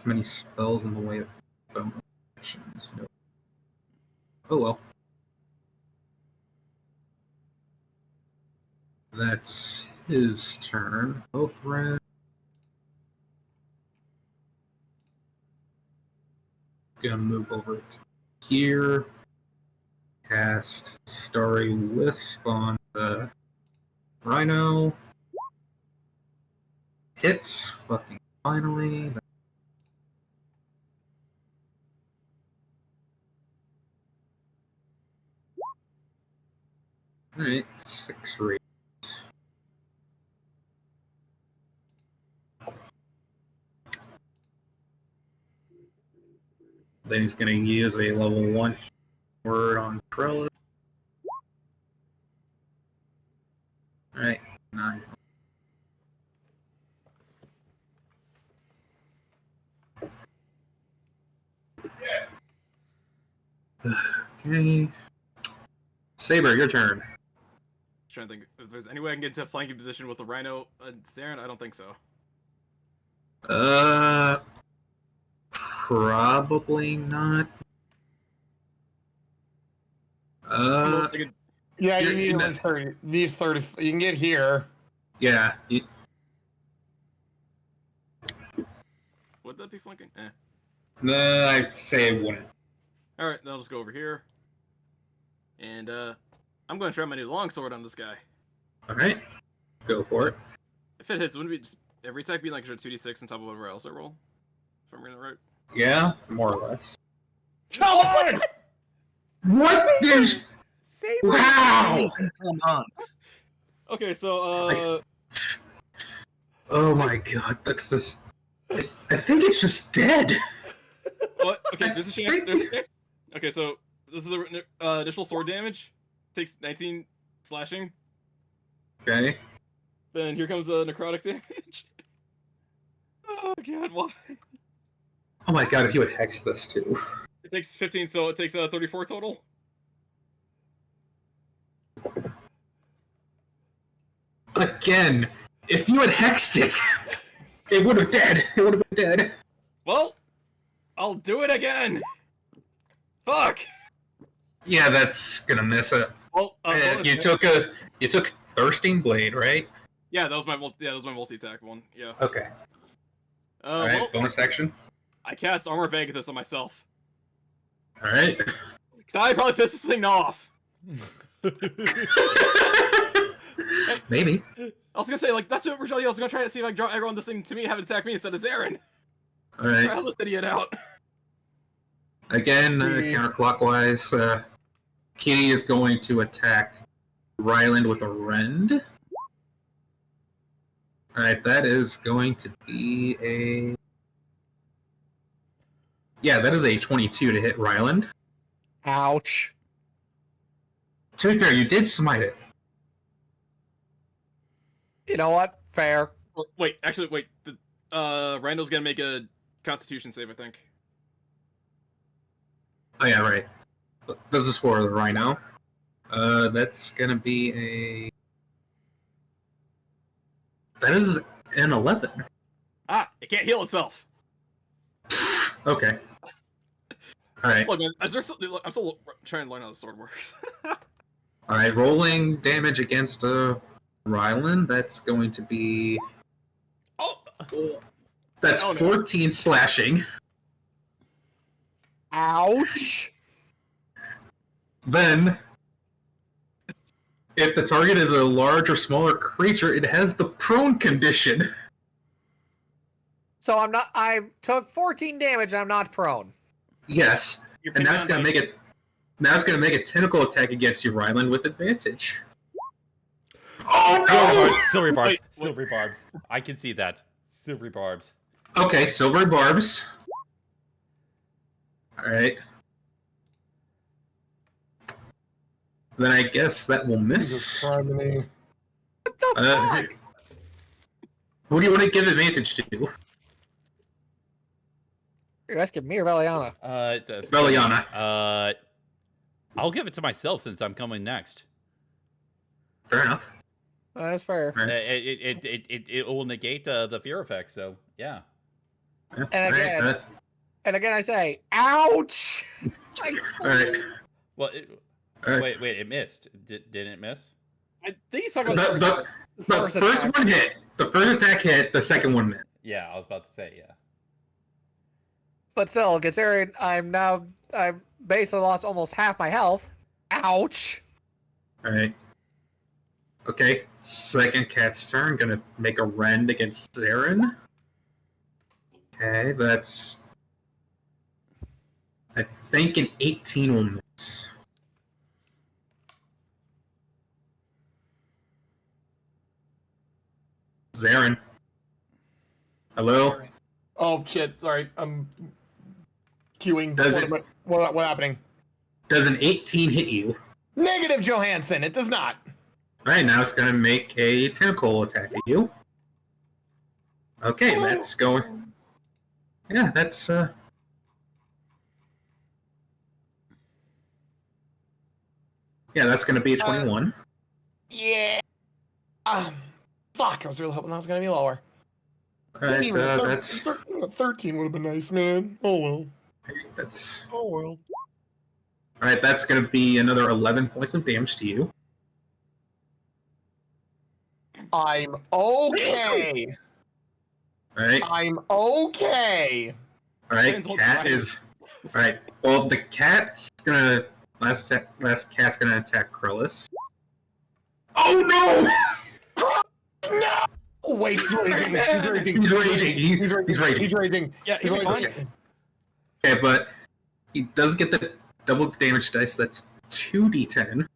many spells in the way of bonus actions. No. Oh well. That's his turn. Both red. Gonna move over to here. Cast Starry Wisp on the Rhino. Hits. Fucking finally. Alright, 6 rate. Then he's going to use a level 1 word on Krella. Alright, 9. Okay. Saber, your turn. Trying to think if there's any way I can get into flanking position with the Rhino and Zarin. I don't think so. Probably not. Yeah, you you're- need you're at least 30. These 30. You can get here. Yeah. Would that be flanking? No, I'd say it wouldn't. All right, then I'll just go over here. And I'm going to try my new longsword on this guy. All right, go for it. If it hits, wouldn't it be just every attack be like a 2d6 on top of whatever else I roll? If I'm reading it right. Yeah, more or less. Come on! What did? Wow! Come on. Okay, so Oh my god, that's this. I think it's just dead. what? Okay, there's a chance. There's a chance. Okay, so this is the additional sword damage. Takes 19 slashing. Okay. Then here comes necrotic damage. Oh god, what? Oh my god, if you would hex this too. It takes 15, so it takes 34 total. Again, if you had hexed it, it would have dead. It would have been dead. Well, I'll do it again. Fuck. Yeah, that's gonna miss it. Well, You took Thirsting Blade, right? yeah, that was my multi attack one. Yeah. Okay. All right, Well, bonus action. I cast Armor of Agathis on myself. All right. Cause I probably pissed this thing off. Maybe. I was gonna say, like, that's what originally I was gonna try to see if I can draw everyone this thing to me, have it attack me instead of Zarin. All right. Try this idiot out. Again, counterclockwise. Kitty is going to attack Ryland with a rend. Alright, that is going to be a... Yeah, that is a 22 to hit Ryland. Ouch. To be fair, you did smite it. You know what? Fair. Wait, actually, wait. Randall's gonna make a Constitution save, I think. Oh yeah, right. This is for the Rhino. That's gonna be a... That is an 11. Ah, it can't heal itself. Okay. Alright. Look, man, I'm still trying to learn how the sword works. Alright, rolling damage against Ryland. That's going to be... Oh! That's Oh, no. 14 slashing. Ouch. Then, if the target is a large or smaller creature, it has the prone condition. So I took 14 damage and I'm not prone. Yes, You're and that's pinning gonna on make it. Now it's gonna make a tentacle attack against you, Ryland, with advantage. Oh Silvery barbs. Wait, what? Silvery barbs. I can see that. Silvery barbs. Okay, silver barbs. All right. Then I guess that will miss. What the fuck? Who do you want to give advantage to? You're asking me or Valiana? Veliana. I'll give it to myself since I'm coming next. Fair enough. That's fair. Right. It will negate the fear effect. So yeah. Yeah, And all again- right, And again, I say, ouch! all right. Well, All right. wait. It missed. Didn't it miss? I think he's talking about The first one hit. The first attack hit. The second one missed. Yeah, I was about to say yeah. But still, considering I basically lost almost half my health. Ouch! All right. Okay. Second cat's turn. Gonna make a rend against Zarin. Okay, that's... I think an 18 will miss. Zarin. Hello? Oh shit! Sorry, I'm queuing. Does What happening? Does an 18 hit you? Negative, Johansson. It does not. Alright, now it's gonna make a tentacle attack at you. Okay, that's going... Yeah, that's, Yeah, that's gonna be a 21. Yeah. Fuck, I was really hoping that was gonna be lower. All right, Even a that's 13 would have been nice, man. Oh well. that's Oh well. all right. That's gonna be another 11 points of damage to you. I'm okay. All right, I'm okay. all right. Depends on Cat the is all right. Well, the cat's gonna last cat's gonna attack Krillus. Oh no! No! Oh, wait, he's raging. He's raging. He's raging. He's raging. He's raging. He's raging. Yeah, He's he'll be fine. raging. Okay, but he does get the double damage dice. That's 2d10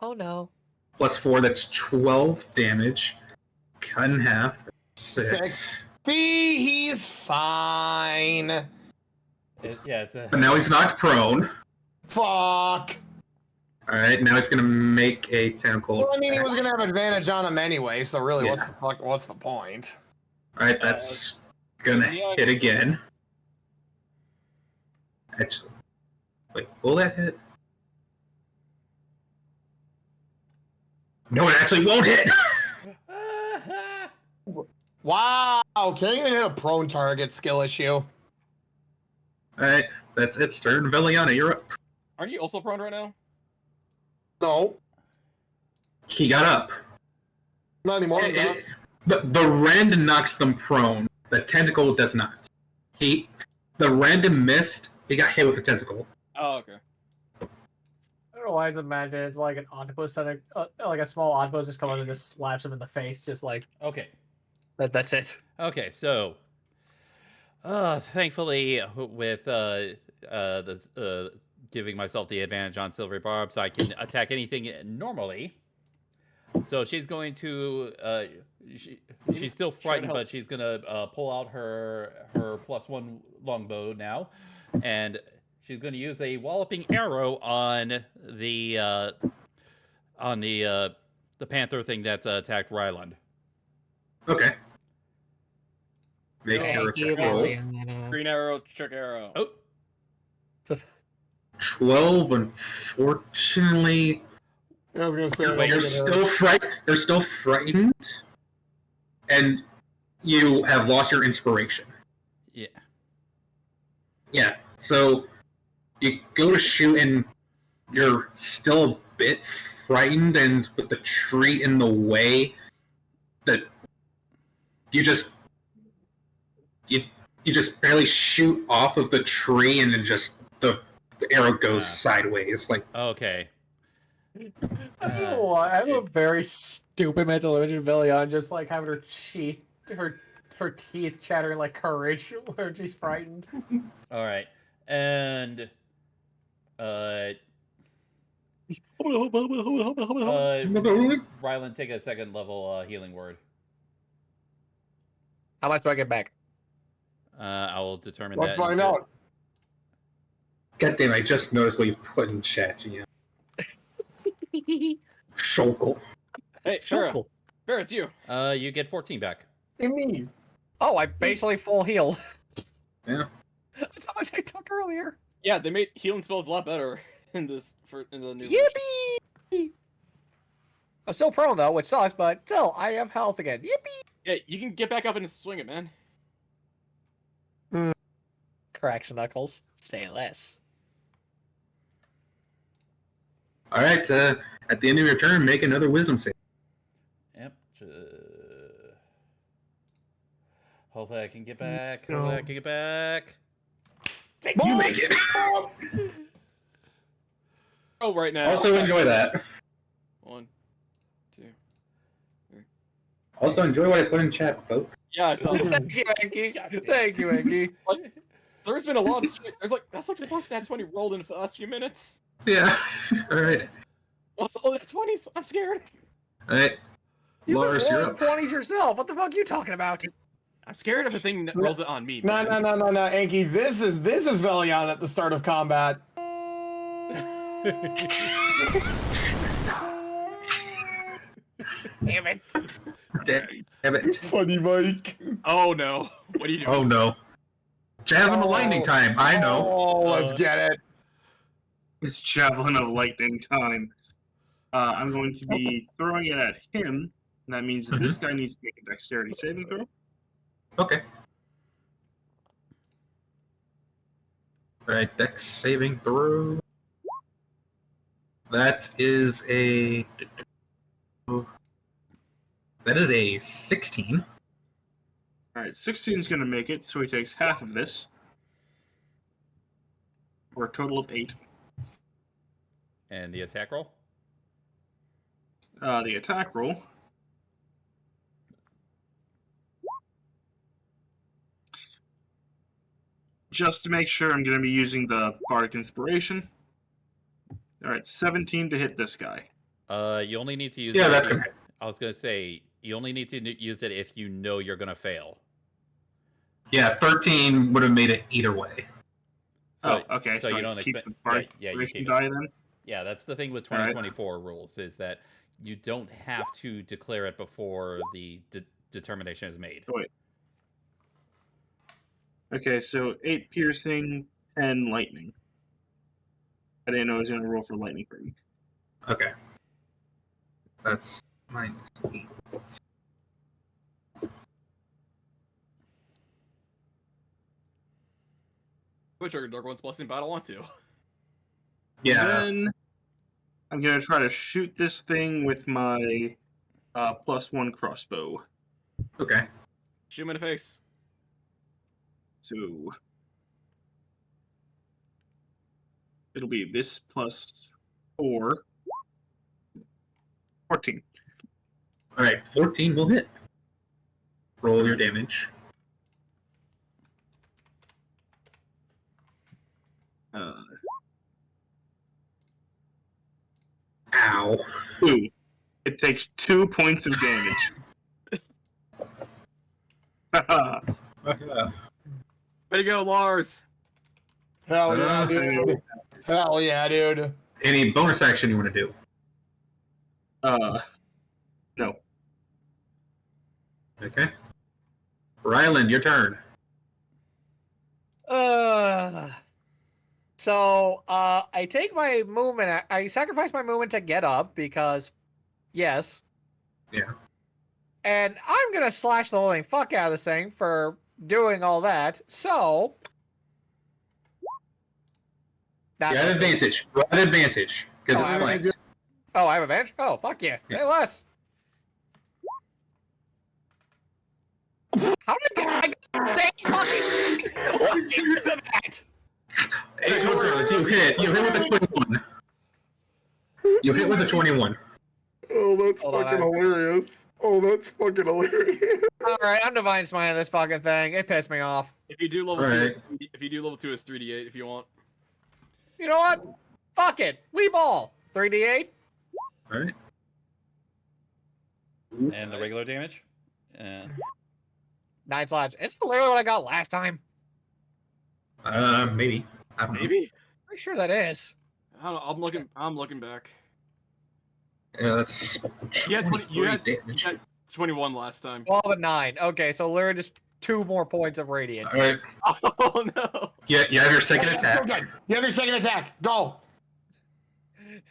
Oh no. plus 4. That's 12 damage. Cut in half. 6. Six. See, he's fine. It's a, But now he's knocked prone. Fuck. All right, now he's gonna make a tentacle. Well, I mean, he attack. was gonna have advantage on him anyway, so really, Yeah. what's the point? All right, that's gonna hit again. Actually, wait, will that hit? No, it actually won't hit. Wow, can't even hit a prone target skill issue. All right, that's its turn. Veliana, you're up. Aren't you also prone right now? No, He got up. not anymore. The rend knocks them prone. The tentacle does not. The random missed. He got hit with the tentacle. Oh, okay. I don't know why I just imagine it's like an octopus and like a small octopus just comes up and just slaps him in the face, just like okay. that's it. Okay, so thankfully with giving myself the advantage on Silvery Barbs, I can attack anything normally. So she's going to she's still frightened, but she's gonna pull out her +1 longbow now, and she's gonna use a walloping arrow on the panther thing that attacked Ryland. Okay. Make your attack roll. Green arrow, trick arrow. Oh, 12, unfortunately. I was gonna say, But you're still You're still frightened, and you have lost your inspiration. yeah. Yeah. So you go to shoot, and you're still a bit frightened, and with the tree in the way, that you just barely shoot off of the tree, and then just the arrow goes sideways. Like, Okay. I don't know why. I have a very stupid mental image of Villian just like having her teeth chattering like courage where she's frightened. All right. And Ryland, take a second level healing word. How much do I get back? I will determine Let's that. find out. God damn! I just noticed what you put in chat. You know, Shokel. Hey, sure. Bear, it's you. You get 14 back. Me. Oh, I basically full healed. Yeah. That's how much I took earlier. Yeah, they made healing spells a lot better in the new. Yippee! I'm still prone though, which sucks, but still, I have health again. Yippee! Yeah, you can get back up and swing it, man. Cracks and knuckles. Say less. All right. At the end of your turn, make another wisdom save. Yep. Hopefully I can get back. Hopefully I can get back. You make it. Oh, right now. Also enjoy that. 1, 2, 3. Also enjoy what I put in chat, folks. Yeah, I saw that. Thank you, Anky. Thank you, Anky. There's been a lot of. There's like that's like the first that 20 rolled in the last few minutes. Yeah. All right. Also, oh, that 20s. I'm scared. All right. You Lars, you're up. 20s yourself. What the fuck are you talking about? I'm scared of a thing that rolls it on me. No, man. no, Anky. This is Velion at the start of combat. Damn it. Damn it. Funny, Mike. Oh no! What are you doing? Oh no. Javelin of lightning time. I know. Oh, let's get it. It's Javelin of Lightning time. I'm going to be throwing it at him. And that means that this guy needs to make a dexterity saving throw. Okay. Alright, dex saving throw. That is a 16. Alright, 16 is going to make it, so he takes half of this. For a total of 8. And the attack roll? The attack roll. Just to make sure, I'm going to be using the Bardic Inspiration. Alright, 17 to hit this guy. You only need to use Yeah, it. that's gonna hit. I was gonna say you only need to use it if you know you're gonna fail. Yeah, 13 would have made it either way. So, okay. So you don't keep expect. the Bardic Yeah, you Inspiration keep die it. then? Yeah, that's the thing with 2024 rules is that you don't have to declare it before the determination is made. Oh, wait. Okay, so 8 piercing, 10 lightning. I didn't know I was going to roll for lightning for you. Okay. That's minus 8. Which are Dark One's blessing, but I don't want to. Yeah. And then I'm going to try to shoot this thing with my +1 crossbow. Okay. Shoot him in the face. So it'll be this plus 4. 14. Alright, 14 will hit. Roll your damage. Ow. 2. It takes 2 points of damage. Way to go, Lars! Hell yeah, dude. Hell yeah, dude. Any bonus action you want to do? No. Okay. Ryland, your turn. So I take my movement. I sacrifice my movement to get up because, yes. Yeah. And I'm gonna slash the living fuck out of this thing for doing all that. So. You have advantage. You have advantage because it's flanked. Oh, I have advantage? Oh, fuck yeah. Say less. How did I say fucking what years of that? Hey, regardless, you hit. You hit with a 21. You hit with a 21. Oh, that's fucking hilarious. Oh, that's fucking hilarious. Alright, I'm divine smiting this fucking thing. It pissed me off. If you do level Alright. 2, if you do level 2, it's 3d8 if you want. You know what? Fuck it. We ball. 3d8. Alright. And the regular damage? 9 slash. It's literally what I got last time. Maybe. I don't know. Maybe. Pretty sure that is. I don't know. I'm looking back. Yeah, that's. You had 20, you had damage. 21 last time. 12 and 9. Okay, so literally just 2 more points of radiant. Alright. Oh no. Yeah, you have your second attack. Okay. You have your second attack. Go.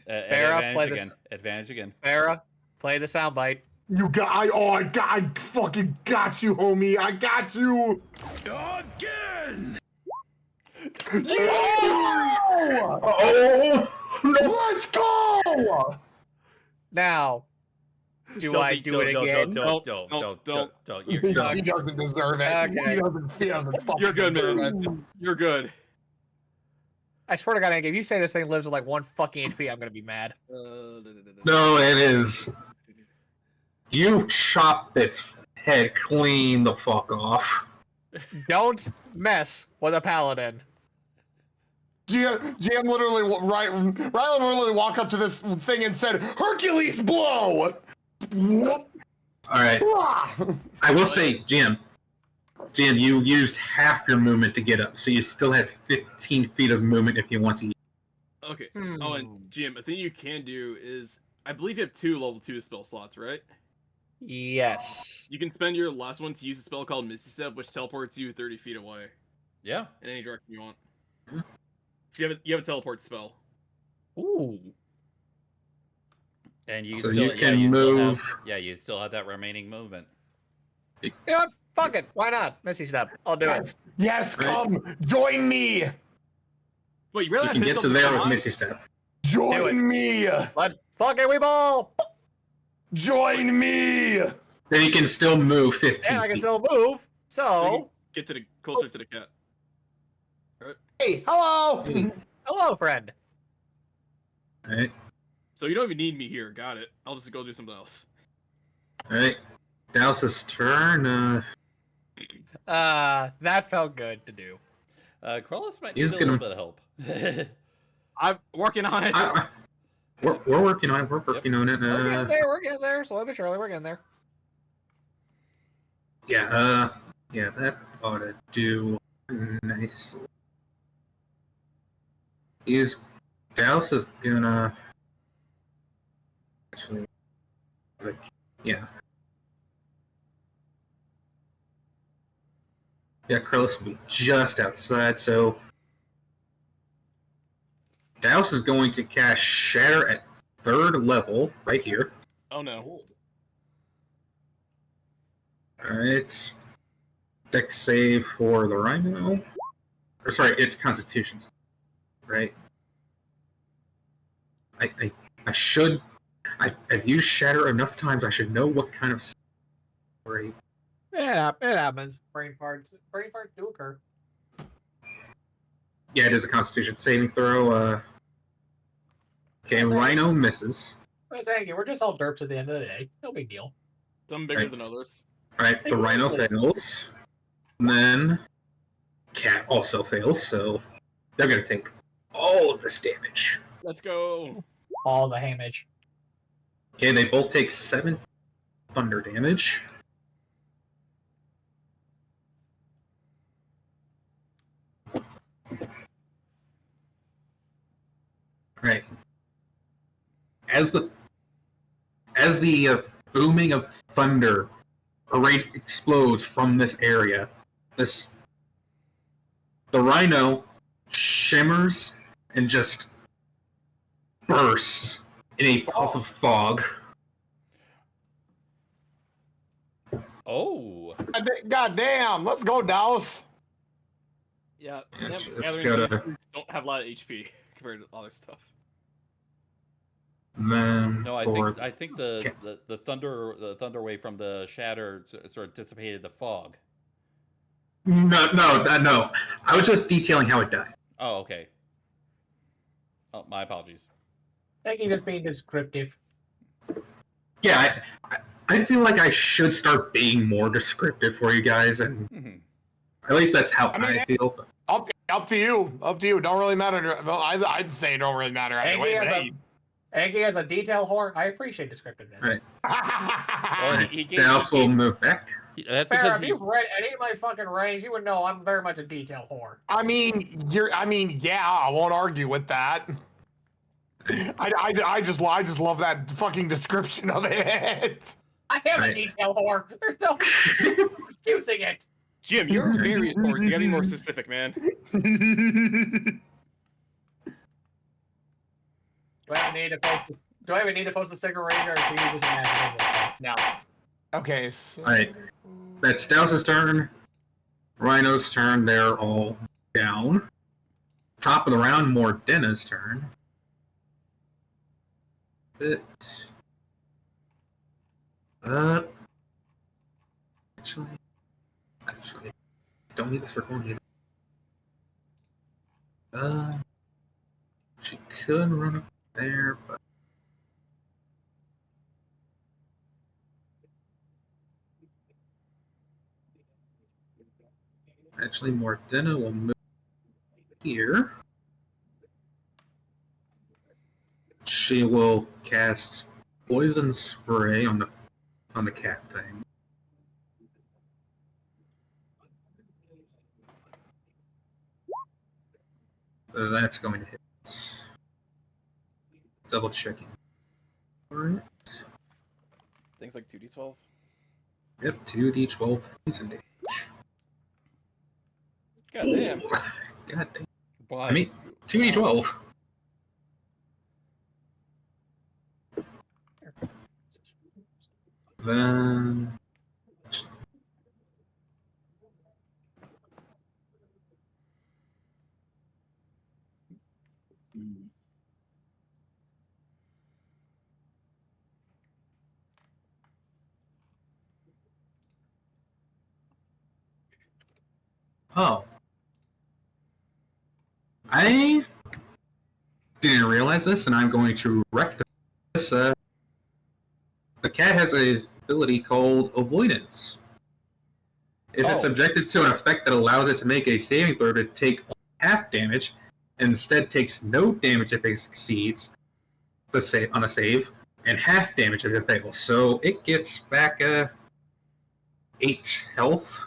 Advantage play again. Advantage again. Farrah, play the soundbite. You got. I fucking got you, homie. I got you. Again! Yeah! Oh! Let's go! Now, do I do it again? Don't. He doesn't deserve it. Okay. He doesn't fucking You're good, deserve man. it. You're good. I swear to God, Anky, if you say this thing lives with like 1 fucking HP, I'm gonna be mad. No, it is. You chop its head clean the fuck off. Don't mess with a paladin. GM literally, Rylan literally walked up to this thing and said, Hercules blow! Whoop. Alright. I will say, Jim, you used half your movement to get up, so you still have 15 feet of movement if you want to. Okay. Oh, and Jim, a thing you can do is, I believe you have 2 level 2 spell slots, right? Yes. You can spend your last one to use a spell called Misty Step, which teleports you 30 feet away Yeah. in any direction you want. So you have a teleport spell. Ooh. And you So still, you yeah, can you still have, move. yeah, you still have that remaining movement. You know what? Fuck it. Why not? Missy step. I'll do it. Yes, Right. come join me. Wait, you really You have can his get up to the there same with height? Misty Step. Join me. Let's fuck it, we ball. Join me. Then you can still move 15 And I can feet. still move. So So, you get to the closer to the cat. Hey, hello. Hey. hello, friend. Alright, So you don't even need me here. Got it. I'll just go do something else. alright. Douse's turn. That felt good to do. Krellis might He's need a little gonna- bit of help. I'm working on it. We're working on it. We're working on it. We're getting there. We're getting there. Slowly but surely, we're getting there. Yeah, that ought to do nicely. Douse is gonna actually, like, yeah. Yeah, Krellis will be just outside, so Douse is going to cast Shatter at 3rd level, right here. Oh no. Alright. Dex save for the Rhino. Or sorry, it's Constitution. Right? I should... I've used Shatter enough times, I should know what kind of... Right. Yeah, it happens. Brain farts do occur. Yeah, it is a Constitution saving throw. Okay, Yes, Rhino misses. We're just all derps at the end of the day. No big deal. Some bigger Right. than others. Alright, the Rhino Exactly. fails. And then... Cat also fails, so... They're gonna take all of this damage. Let's go. All the hamage. Okay, they both take 7 thunder damage. Right. As the booming of thunder explodes from this area, the Rhino shimmers and just bursts in a puff of fog. Oh. God damn. Let's go, Douse. Yeah, Yeah, them just gathering gotta- beasts don't have a lot of HP compared to other stuff. And then No, I for think the thunder wave from the shatter sort of dissipated the fog. no. I was just detailing how it died. Oh, okay. Oh, my apologies. Thank you just being descriptive. Yeah, I feel like I should start being more descriptive for you guys, and Mhm. at least that's how I mean, I feel. But Up to you. Up to you. Don't really matter. Well, I'd say it don't really matter either way. But hey. Anky has a detail whore. I appreciate descriptiveness. Right. Well, he gave, Douse will move back. that's Fair, because if you've read any of my fucking writings, you would know I'm very much a detail whore. I mean, yeah, I won't argue with that. I just love that fucking description of it. I am a Right. detail whore. There's no excusing it. Jim, you're very sports. You gotta be more specific, man. Do I even need to post this? Do I even need to post a sticker ranger, or can you just imagine it? No. Okay. So... Alright. That's Douse's turn. Rhino's turn. They're all down. Top of the round, Mordena's turn. Bit. Actually, don't need the circle either. She could run up there, but actually, Mordena will move here. She will cast poison spray on the cat thing. That's going to hit. Double checking. Alright. Things like 2d12. Yep, 2d12 poison damage. God damn. Ooh. God damn. Why? I mean, 2d12. Then oh, I didn't realize this, and I'm going to rectify this. The cat has a ability called Avoidance. If it's subjected to an effect that allows it to make a saving throw to take half damage, and instead takes no damage if it succeeds on a save, and half damage if it fails. So it gets back 8 health.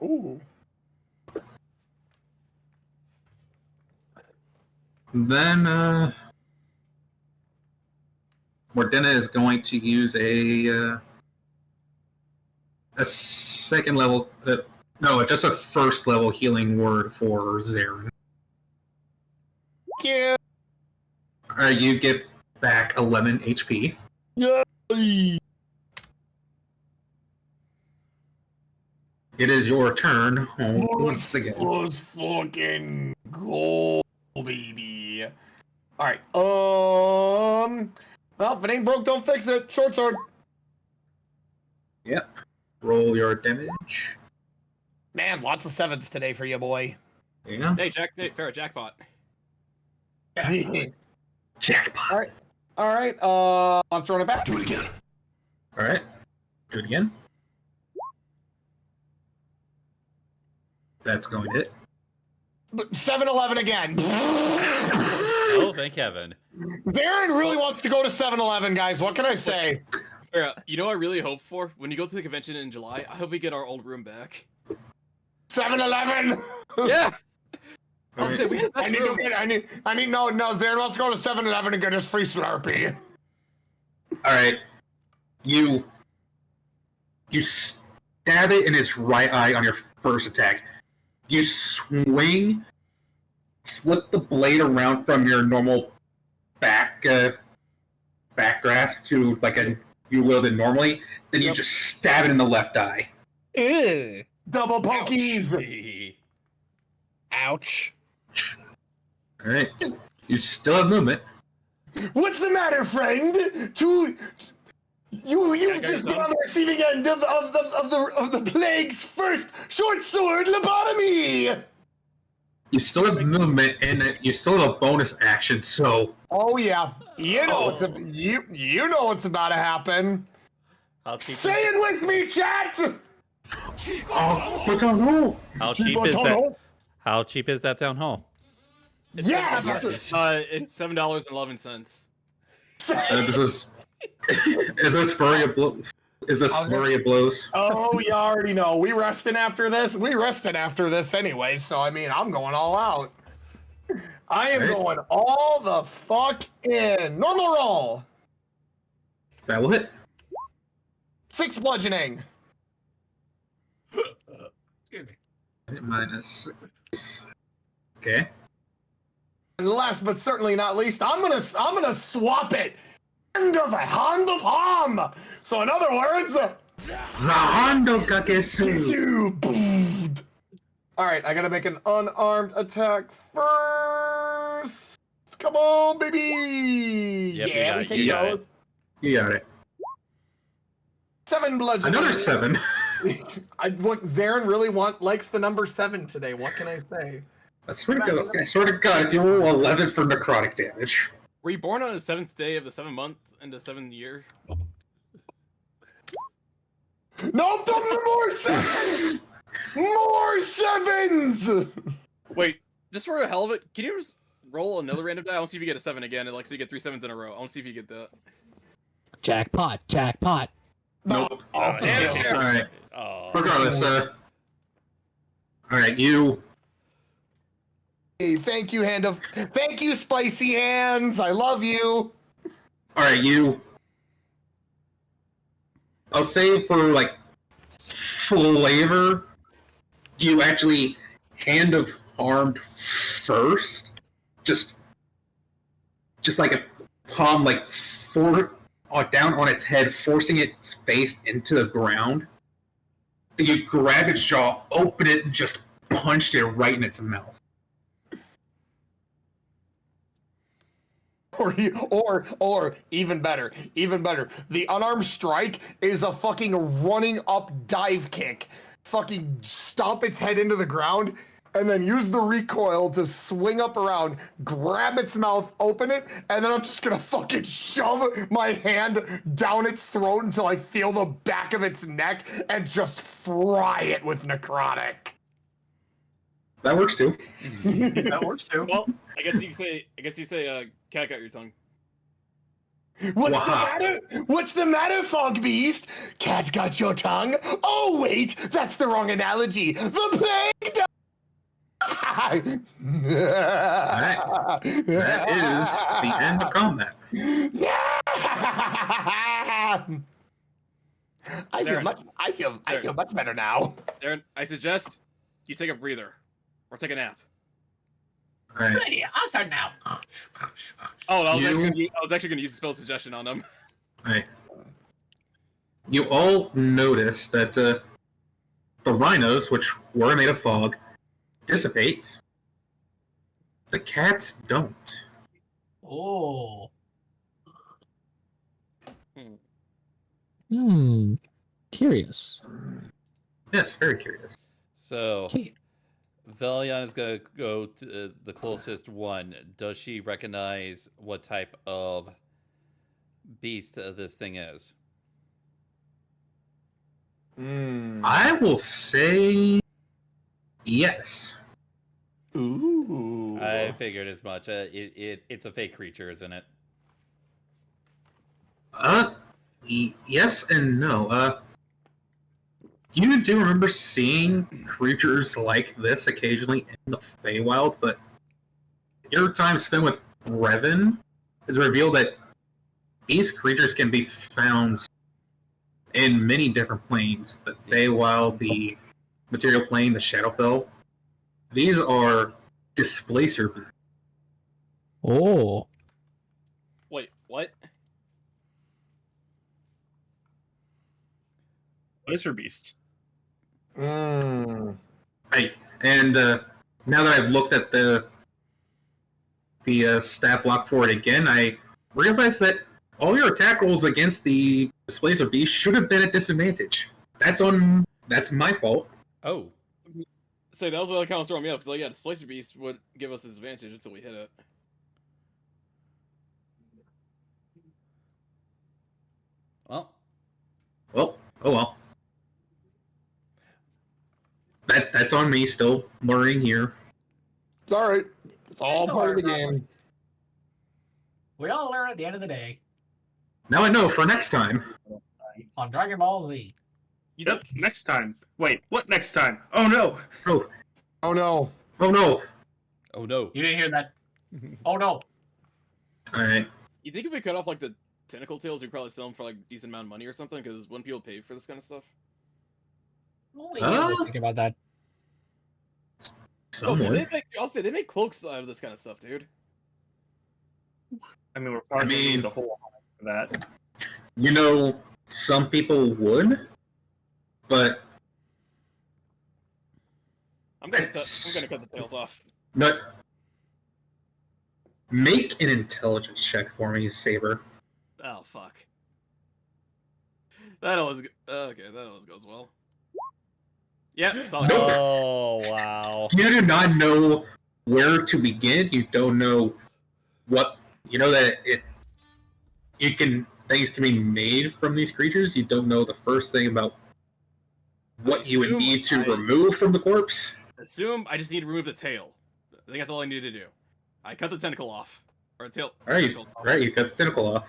Ooh. Then Mordena is going to use a second level, no, just a first level healing word for Zarin. Yeah. You get back 11 HP. Yay. It is your turn once again. Let's fucking go, baby. All right. Well, if it ain't broke, don't fix it. Short sword. Yep. Roll your damage. Man, lots of 7s today for you, boy. Yeah. Hey, Farrah, jackpot. Jackpot. All right. I'm throwing it back. Do it again. All right. Do it again. That's going to hit. 7-Eleven again. Oh, thank heaven. Zarin really wants to go to 7-Eleven, guys. What can I say? Farrah, you know what I really hope for? When you go to the convention in July, I hope we get our old room back. 7-Eleven. Yeah. I'll say we had I need to get. I need. No. Zarin wants to go to 7-Eleven and get his free Slurpee. All right. You stab it in its right eye on your first attack. You swing, flip the blade around from your normal back grasp to like you wield it normally. Then you just stab it in the left eye. Ew. Double pokies. Ouch. All right. You still have movement. What's the matter, friend? You've just been on the receiving end of the plague's first short sword lobotomy. You still have movement, and you still have a bonus action. So. Oh yeah, you know what's about to happen. Say it with me, chat. Oh, but don't know. How cheap is that? How cheap is that town hall? Yes. It's $7.11. Is this flurry of blows? Is this flurry of blows? Oh, you already know. We resting after this anyway. So I mean, I'm going all out. I am going all the fuck in. Normal roll. That will hit. 6 bludgeoning. Minus 6. Okay. And last but certainly not least, I'm gonna swap it. Hand of harm. So in other words, Zahando Kakesu. All right, I gotta make an unarmed attack first. Come on, baby. Yep, yeah, we take those. You got it. 7 bludgeoning. Another 7. Zarin really likes the number 7 today. What can I say? I swear to God, if you roll 11 for necrotic damage. Were you born on the 7th day of the 7th month in the 7th year? Nope, more 7s! More 7s! Wait, just for the hell of it, can you just roll another random die? I want to see if you get a 7 again, so you get 3 7s in a row. I want to see if you get that. Jackpot. Nope. Oh, damn it. All right. Oh. Regardless, all right, you. Hey, thank you, Spicy Hands. I love you. All right, you. I'll say for like flavor, you actually hand of harmed first, just like palm down on its head, forcing its face into the ground. Then you grab its jaw, open it, and just punched it right in its mouth. Or even better, the unarmed strike is a fucking running up dive kick. Fucking stomp its head into the ground, and then use the recoil to swing up around, grab its mouth, open it, and then I'm just gonna fucking shove my hand down its throat until I feel the back of its neck and just fry it with necrotic. That works too. That works too. Well, I guess you say, cat got your tongue. What's the matter? What's the matter, Fog Beast? Cat got your tongue? Oh wait, that's the wrong analogy. The plague That is the end of combat. I feel much better now. Darren, I suggest you take a breather or take a nap. All right. Good idea. I'll start now. Oh, I was actually going to use the spell suggestion on them. All right. You all notice that the rhinos, which were made of fog, dissipate. The cats don't. Oh. Curious. Yes, very curious. So, Okay. Velion is going to go to the closest one. Does she recognize what type of beast this thing is? I will say yes. Ooh. I figured as much. It's a fake creature, isn't it? Yes and no. You do remember seeing creatures like this occasionally in the Feywild, but your time spent with Brevin has revealed that these creatures can be found in many different planes. The Feywild, the Material Plane, the Shadowfell. These are displacer beasts. Oh. Wait, what? Displacer beast. Right, and now that I've looked at the stat block for it again, I realize that all your attack rolls against the displacer beast should have been at disadvantage. That's my fault. Oh. Say that was what kind of throwing me up because Displacer Beast would give us disadvantage until we hit it. Well. Oh well. That's on me. Still learning here. It's all right. It's all It's part of the all right. game. We all learn at the end of the day Now I know for next time. on Dragon Ball Z. Yep, next time. Wait, what next time? Oh no! Oh no. Oh no! Oh no! You didn't hear that? Oh no! All right. You think if we cut off like the tentacle tails, we'd probably sell them for like a decent amount of money or something? Because wouldn't people pay for this kind of stuff? Only you think about that. Oh, dude, Someone. they make cloaks out of this kind of stuff, dude. I mean, we're probably gonna need the whole for that. You know, some people would, but I'm gonna cut the tails off. not. Make an intelligence check for me, Saber. Oh fuck. That always goes well. Yeah, it's all Nope. Oh wow! You do not know where to begin. You don't know what. You know that things can be made from these creatures. You don't know the first thing about what you would need to remove from the corpse. Assume I just need to remove the tail. I think that's all I need to do. I cut the tentacle off. Or tail. Alright, you cut the tentacle off.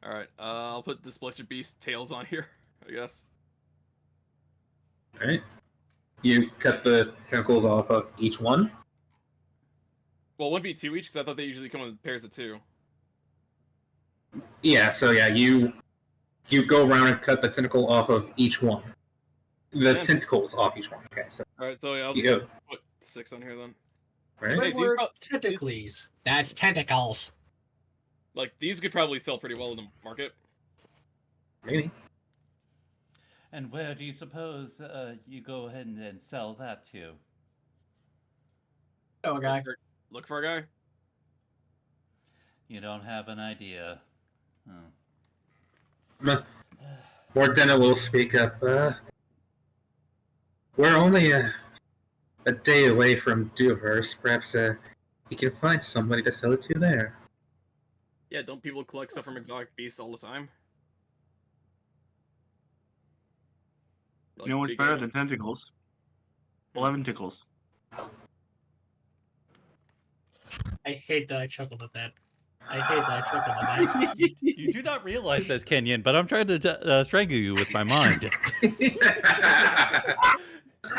Alright, I'll put Displacer Beast tails on here, I guess. Alright. You cut the tentacles off of each one. Well, it wouldn't be 2 each, because I thought they usually come in pairs of 2. Yeah, so yeah, you go around and cut the tentacle off of each one. The tentacles off each one. Okay, so Alright, so yeah, I'll you just go. put 6 on here then. Right? Hey, Word tentacles. That's tentacles. Like, these could probably sell pretty well in the market. Maybe. And where do you suppose you go ahead and sell that to? Oh, guy. Look for a guy? You don't have an idea. Oh. Mordena will speak up. We're only a day away from Dewhurst. Perhaps you can find somebody to sell it to there. Yeah, don't people collect stuff from exotic beasts all the time? You know what's better than tentacles? 11 tickles. I hate that I chuckled at that. I hate that I chuckled at that. You do not realize this, Kenyon, but I'm trying to strangle you with my mind.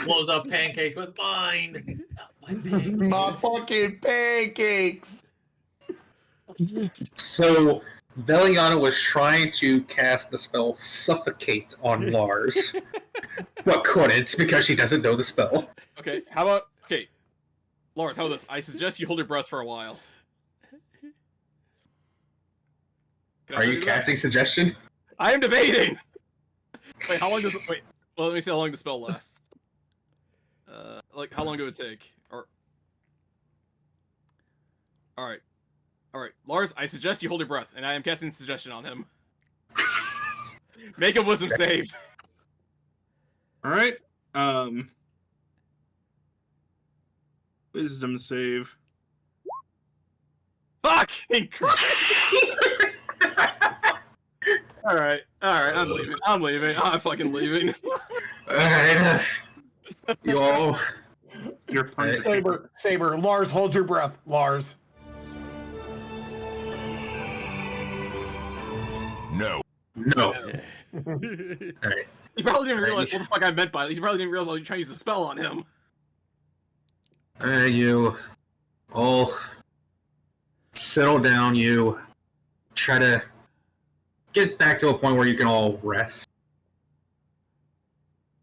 Blows up pancake with mine. My pancake. My fucking pancakes. So, Veliana was trying to cast the spell Suffocate on Lars. What couldn't, because she doesn't know the spell. Okay, how about... Okay, Lars, how about this? I suggest you hold your breath for a while. Can I Are you do that? casting suggestion? I am debating! Wait, how long does it... Wait, well, let me see how long the spell lasts. Like, how long do it take? Or... Alright. Alright, Lars, I suggest you hold your breath, and I am casting suggestion on him. Make a wisdom save. Alright. Wisdom save. Fucking Christ! Alright, I'm leaving. I'm fucking leaving. Alright, you all... You're punished. Saber, Lars, hold your breath. Lars. No. No. Alright. You probably didn't realize what the fuck I meant by it. You probably didn't realize I was trying to use the spell on him. You all settle down. You try to get back to a point where you can all rest.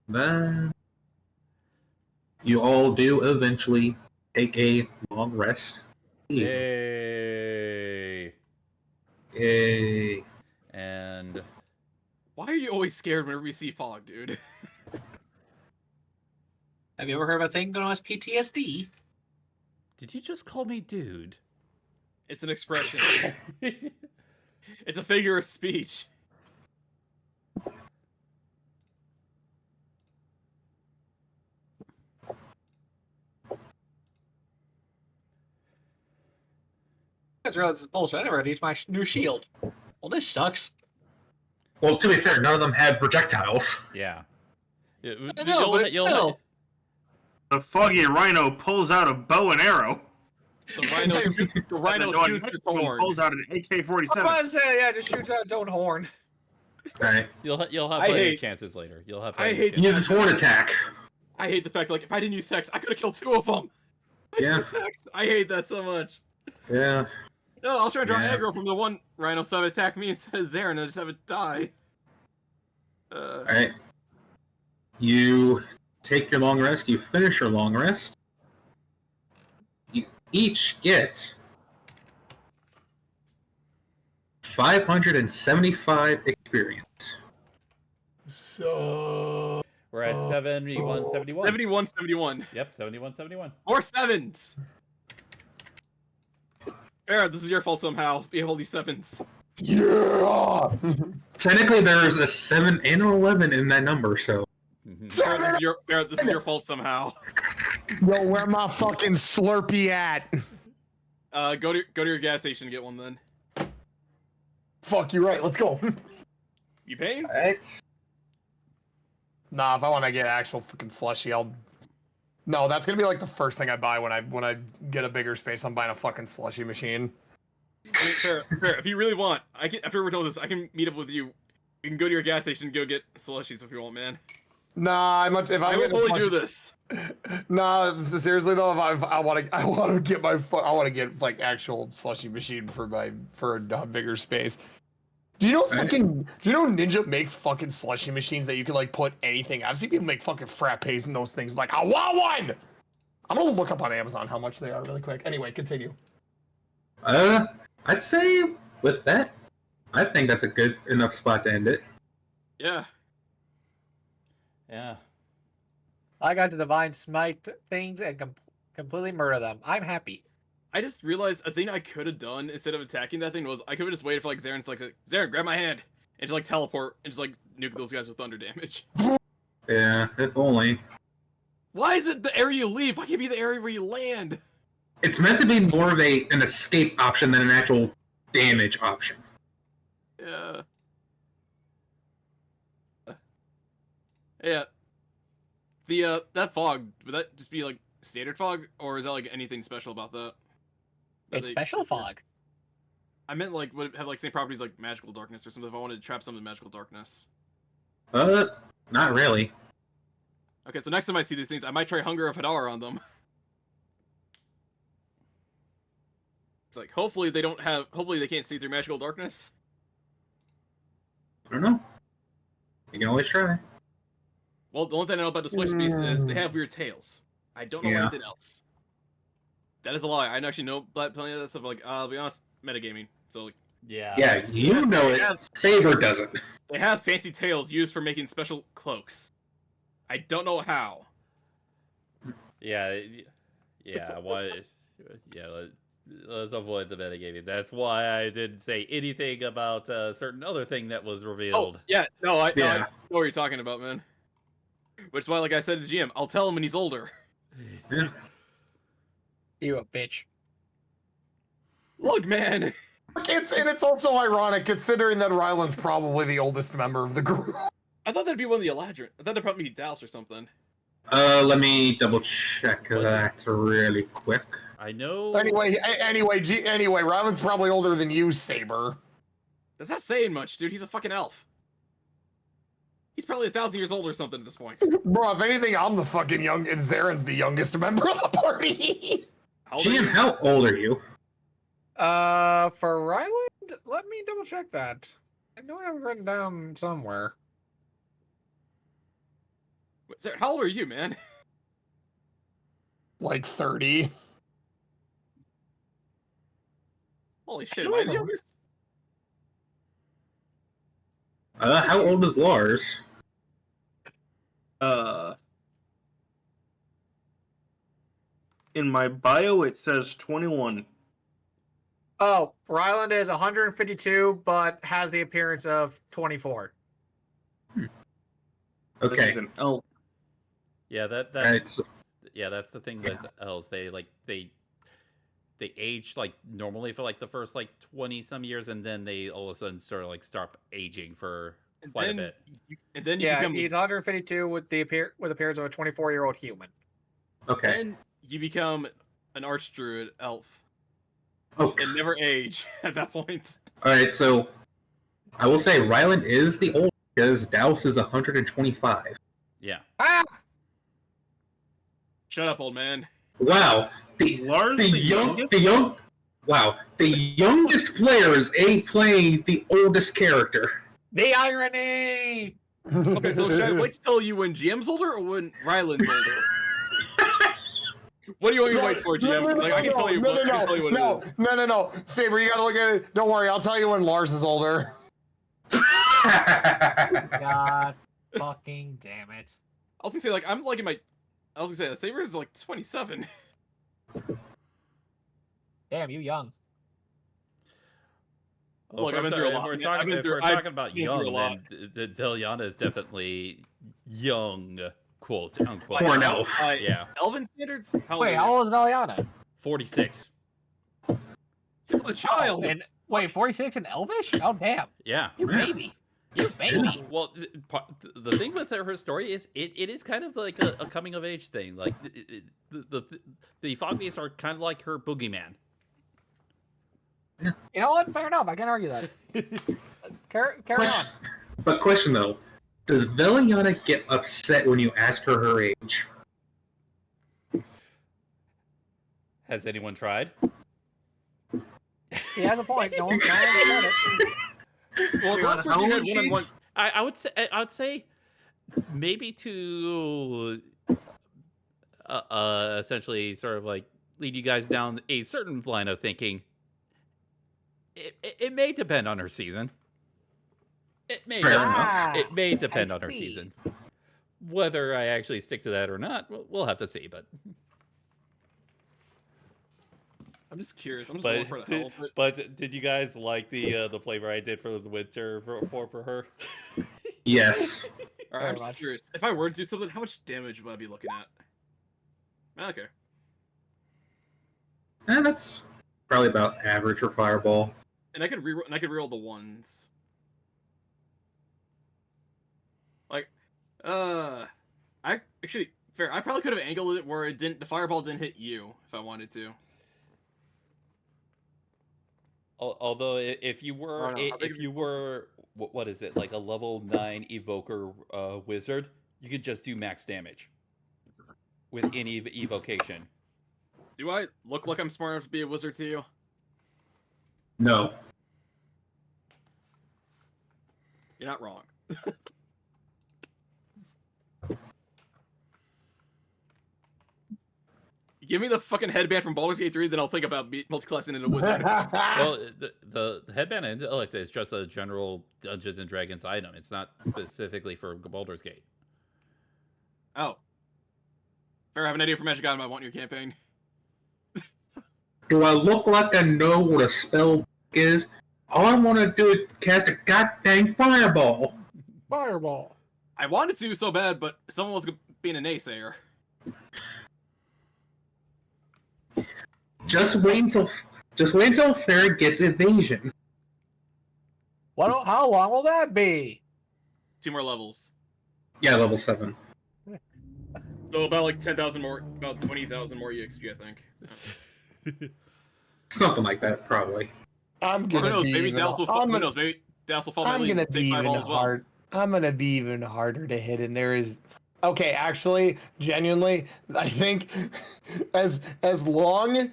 Then you all do eventually take a long rest. Yay! Yay. And Why are you always scared whenever you see fog, dude? Have you ever heard of a thing known as PTSD? did you just call me dude? It's an expression. It's a figure of speech. That's real. This is bullshit. I never used my new shield. Well, this sucks. Well, to be fair, none of them had projectiles. Yeah. I know, but still. The foggy rhino pulls out a bow and arrow. The rhino shoots its horn. Pulls out an I was AK-47. about to say, yeah, just shoots out its own horn. Right. You'll have plenty of chances later. You'll have. I hate- He uses horn attack. I hate the fact, like, if I didn't use sex, I could have killed two of them. Yeah. Sex. I hate that so much. Yeah. No, I'll try to draw Yeah. aggro from the one rhino so it would attack me instead of Zarin and I just have it die. Alright. You take your long rest, you finish your long rest. You each get 575 experience. So We're at 71, 71. 71, 71. Yep, 71, 71. More sevens! Farrah, this is your fault somehow. Be holding sevens. yeah. Technically, there's a 7 and an 11 in that number, so. Farrah, this is your fault somehow. Yo, where my fucking Slurpee at? Go to your gas station and get one then. Fuck, you're right. Let's go. You paying? Alright. Nah, if I want to get actual fucking slushy, I'll. No, that's gonna be like the first thing I buy when I get a bigger space. I'm buying a fucking slushy machine. I mean, Farrah, if you really want, I can. After we're done with this, I can meet up with you. You can go to your gas station and go get slushies if you want, man. Nah, if I will get a fully do slushie- this. Nah, seriously though, if I want to get I want to get like actual slushy machine for a bigger space. Do you know Ninja makes fucking slushy machines that you can like put anything? I've seen people make fucking frappes and those things. Like, I want one. I'm gonna look up on Amazon how much they are really quick. Anyway, continue. I'd say with that, I think that's a good enough spot to end it. Yeah. Yeah. I got to divine smite things and completely murder them. I'm happy. I just realized a thing I could have done instead of attacking that thing was I could have just waited for like Zaren's like Zaren, grab my hand, and just like teleport and just like nuke those guys with thunder damage. Yeah, if only. Why is it the area you leave? Why can't it be the area where you land? It's meant to be more of an escape option than an actual damage option. Yeah. Yeah. The that fog, would that just be like standard fog, or is that like anything special about that? It's special fog. I meant like would it have like same properties like magical darkness or something if I wanted to trap something in magical darkness. Not really. Okay, so next time I see these things, I might try Hunger of Hadar on them. It's like hopefully they can't see through magical darkness. I don't know. You can always try. Well, the only thing I know about the Swish Beast is they have weird tails. I don't know anything else. That is a lie. I actually know plenty of that stuff. Like, I'll be honest, metagaming. So, like, yeah, you know it. Saber doesn't. They have fancy tails used for making special cloaks. I don't know how. Yeah. Why? Yeah. Let's avoid the metagaming. That's why I didn't say anything about a certain other thing that was revealed. Oh, yeah. No, I know what you're talking about, man. Which is why, like I said to GM, I'll tell him when he's older. Yeah. You a bitch. Look, man. It's also ironic considering that Ryland's probably the oldest member of the group. I thought that'd be one of the Eladrin. I thought that'd probably be Douse or something. Let me double check that really quick. I know. Anyway, Ryland's probably older than you, Saber. That's not saying much, dude. He's a fucking elf. He's probably 1,000 years old or something at this point. Bro, if anything, I'm the fucking young, and Zaren's the youngest member of the party. GM, how old are you? For Ryland, let me double check that. I know I have it written down somewhere. Zaren, how old are you, man? Like 30. Holy shit, am I the youngest? How old is Lars? In my bio, it says 21. Oh, Ryland is 152, but has the appearance of 24. Okay. This is an elf. Yeah, that's the thing with elves. They age like normally for like the first like 20 some years, and then they all of a sudden start aging for quite a bit. And then he's 152 with appearance of a 24-year-old human. Okay. And you become an archdruid elf. Okay. And never age at that point. Alright, so I will say Ryland is the oldest because Douse is 125. Yeah. Ah! Shut up, old man. Wow. The youngest player is playing the oldest character. The irony! Okay, so should I wait to tell you when GM's older or when Ryland's older? What do you want me to wait for, GM? Because I can tell you what it is. No. Saber, you gotta look at it. Don't worry, I'll tell you when Lars is older. God fucking damn it. I was gonna say, like, I was gonna say, Saber is like 27. Damn, you young. Well, look, I've been through a lot. If we're talking about young, then the Veliana is definitely young, quote unquote. For an elf. Yeah. Elven standards? Wait, how old is Veliana? 46. She's a child. And wait, 46 and Elvish? Oh damn. Yeah. You baby. You baby. Well, the thing with her story is it is kind of like a coming of age thing. Like the Fogbeasts are kind of like her boogeyman. You know what? Fair enough. I can't argue that. Carry on. But question though, does Veliana get upset when you ask her age? Has anyone tried? He has a point. No one said it. Well, the last person you had one-on-one. I would say maybe to essentially sort of like lead you guys down a certain line of thinking. It may depend on her season. It may Fair it may depend I on her see. season. Whether I actually stick to that or not, we'll have to see. But I'm just curious. I'm just going for the hell of it. but did you guys like the flavor I did for the winter for her? Yes. All right, I'm just curious. If I were to do something, how much damage would I be looking at? Okay. That's probably about average for Fireball. And I could reroll the ones. Like, I actually fair. I probably could have angled it where the fireball didn't hit you if I wanted to. Although if you were what is it, like a level 9 evoker wizard, you could just do max damage with any evocation. Do I look like I'm smart enough to be a wizard to you? No. You're not wrong. Give me the fucking headband from Baldur's Gate 3, then I'll think about multiclassing into a wizard. Well, the headband intellect is just a general Dungeons and Dragons item. It's not specifically for Baldur's Gate. Oh. Fair, I have an idea for Magic Item I want in your campaign. Do I look like I know what a spell is? All I want to do is cast a goddamn fireball. Fireball. I wanted to so bad, but someone was being a naysayer. Just wait until Farrah gets evasion. How long will that be? 2 more levels. Yeah, level 7. So about like 10,000 more, about 20,000 more EXP, I think. Something like that, probably. I'm Or gonna who knows? be Maybe even, Dallas will. Who knows? Maybe Dallas will fall my I'm lead gonna and be take my even ball as well. hard. I'm gonna be even harder to hit, and there is. Okay, actually, genuinely, I think as long as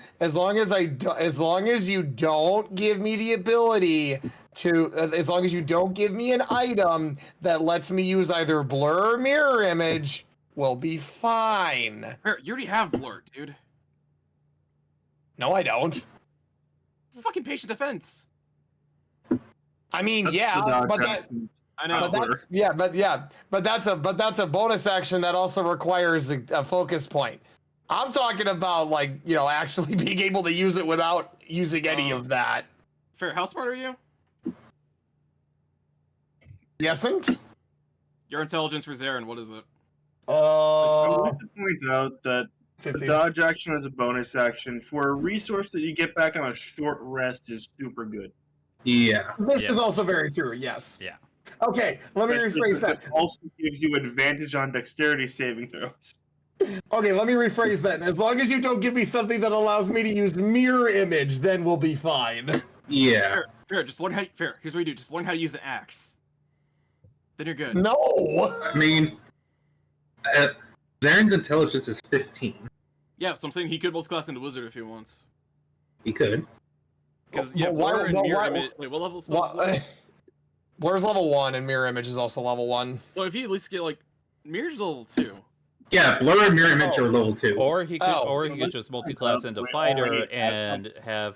you don't give me the ability to, as long as you don't give me an item that lets me use either blur or mirror image, we'll be fine. You already have blur, dude. No, I don't. Fucking patient defense. I mean, That's yeah, the dog but track. that. I know. But that's a bonus action that also requires a focus point. I'm talking about actually being able to use it without using any of that. Fair, how smart are you? Yesn't? Your intelligence for Zarin, what is it? I want to point out that 15. the dodge action as a bonus action for a resource that you get back on a short rest is super good. Yeah. This is also very true. Yes. Yeah. Okay, let me rephrase that. It also gives you advantage on dexterity saving throws. Okay, let me rephrase that. As long as you don't give me something that allows me to use mirror image, then we'll be fine. Yeah. Fair, just learn how. Fair, here's what you do: just learn how to use an axe. Then you're good. No. I mean, Zaren's intelligence is 15. Yeah, so I'm saying he could multiclass into wizard if he wants. He could. Because yeah, But why- blur and but mirror why- image. Wait, what level is blur? Blur's level 1 and mirror image is also level 1. So if he at least get like mirror's level 2. Yeah, blur and mirror image are level 2. Or he could, Oh. or he could just multi-class into fighter and have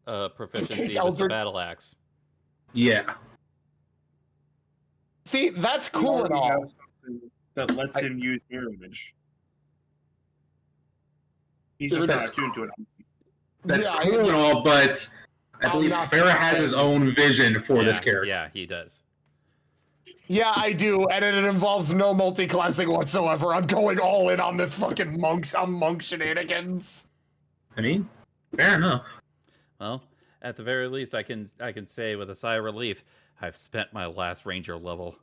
proficiency with the battle axe. Yeah. See, that's You cool and already all. have something that lets him use mirror image. He's just not That's attuned to it. That's Yeah, cool and all, but I I'm believe not Farrah gonna has say- his own vision for Yeah, this character. Yeah, he does. Yeah, I do, and it involves no multi-classing whatsoever. I'm going all in on this fucking monk shenanigans. I mean, fair enough. Well, at the very least, I can say with a sigh of relief, I've spent my last ranger level.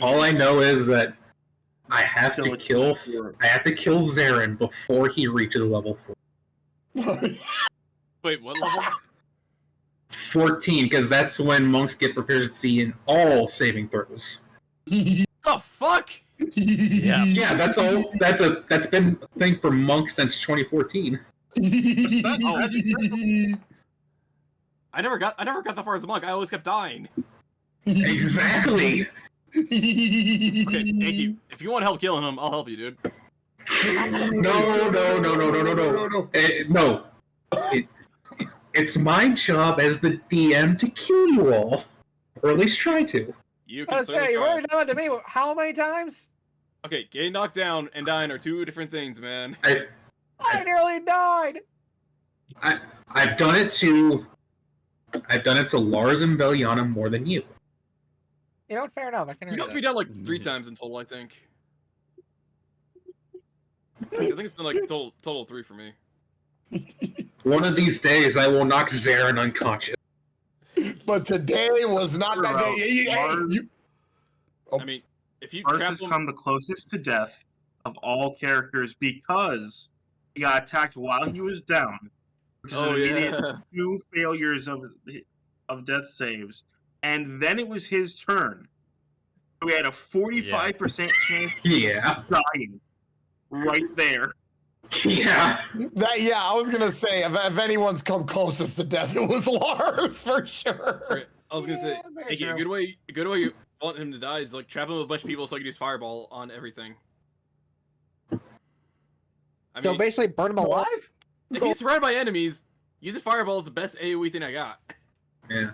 All I know is that I have Kill to it kill before. Zarin before he reaches level 4. Wait, what level? 14, because that's when monks get proficiency in all saving throws. The fuck? Yeah. Yeah, that's all. That's been a thing for monks since 2014. I never got that far as a monk. I always kept dying. Exactly. Okay, Anky, if you want help killing him, I'll help you, dude. No. it's my job as the DM to kill you all, or at least try to. You I can was certainly saying, you try. already done it to me how many times? Okay, getting knocked down and dying are two different things, man. I nearly died. I've done it to Lars and Veliana more than you. You know what? Fair enough. I can You agree. knocked me down like 3 times in total, I think. I think it's been like total 3 for me. One of these days, I will knock Zarin unconscious. But today was not that day. I mean, if you Mars trap has them, come the closest to death of all characters because he got attacked while he was down, which is an immediate 2 failures of death saves, and then it was his turn. So we had a 45% chance of dying right there. Yeah. I was gonna say if anyone's come closest to death, it was Lars for sure. I was gonna say, very hey, a good way you want him to die is like trap him with a bunch of people so I can use fireball on everything. So basically, burn him alive. If he's surrounded by enemies, using fireball is the best AoE thing I got. Yeah.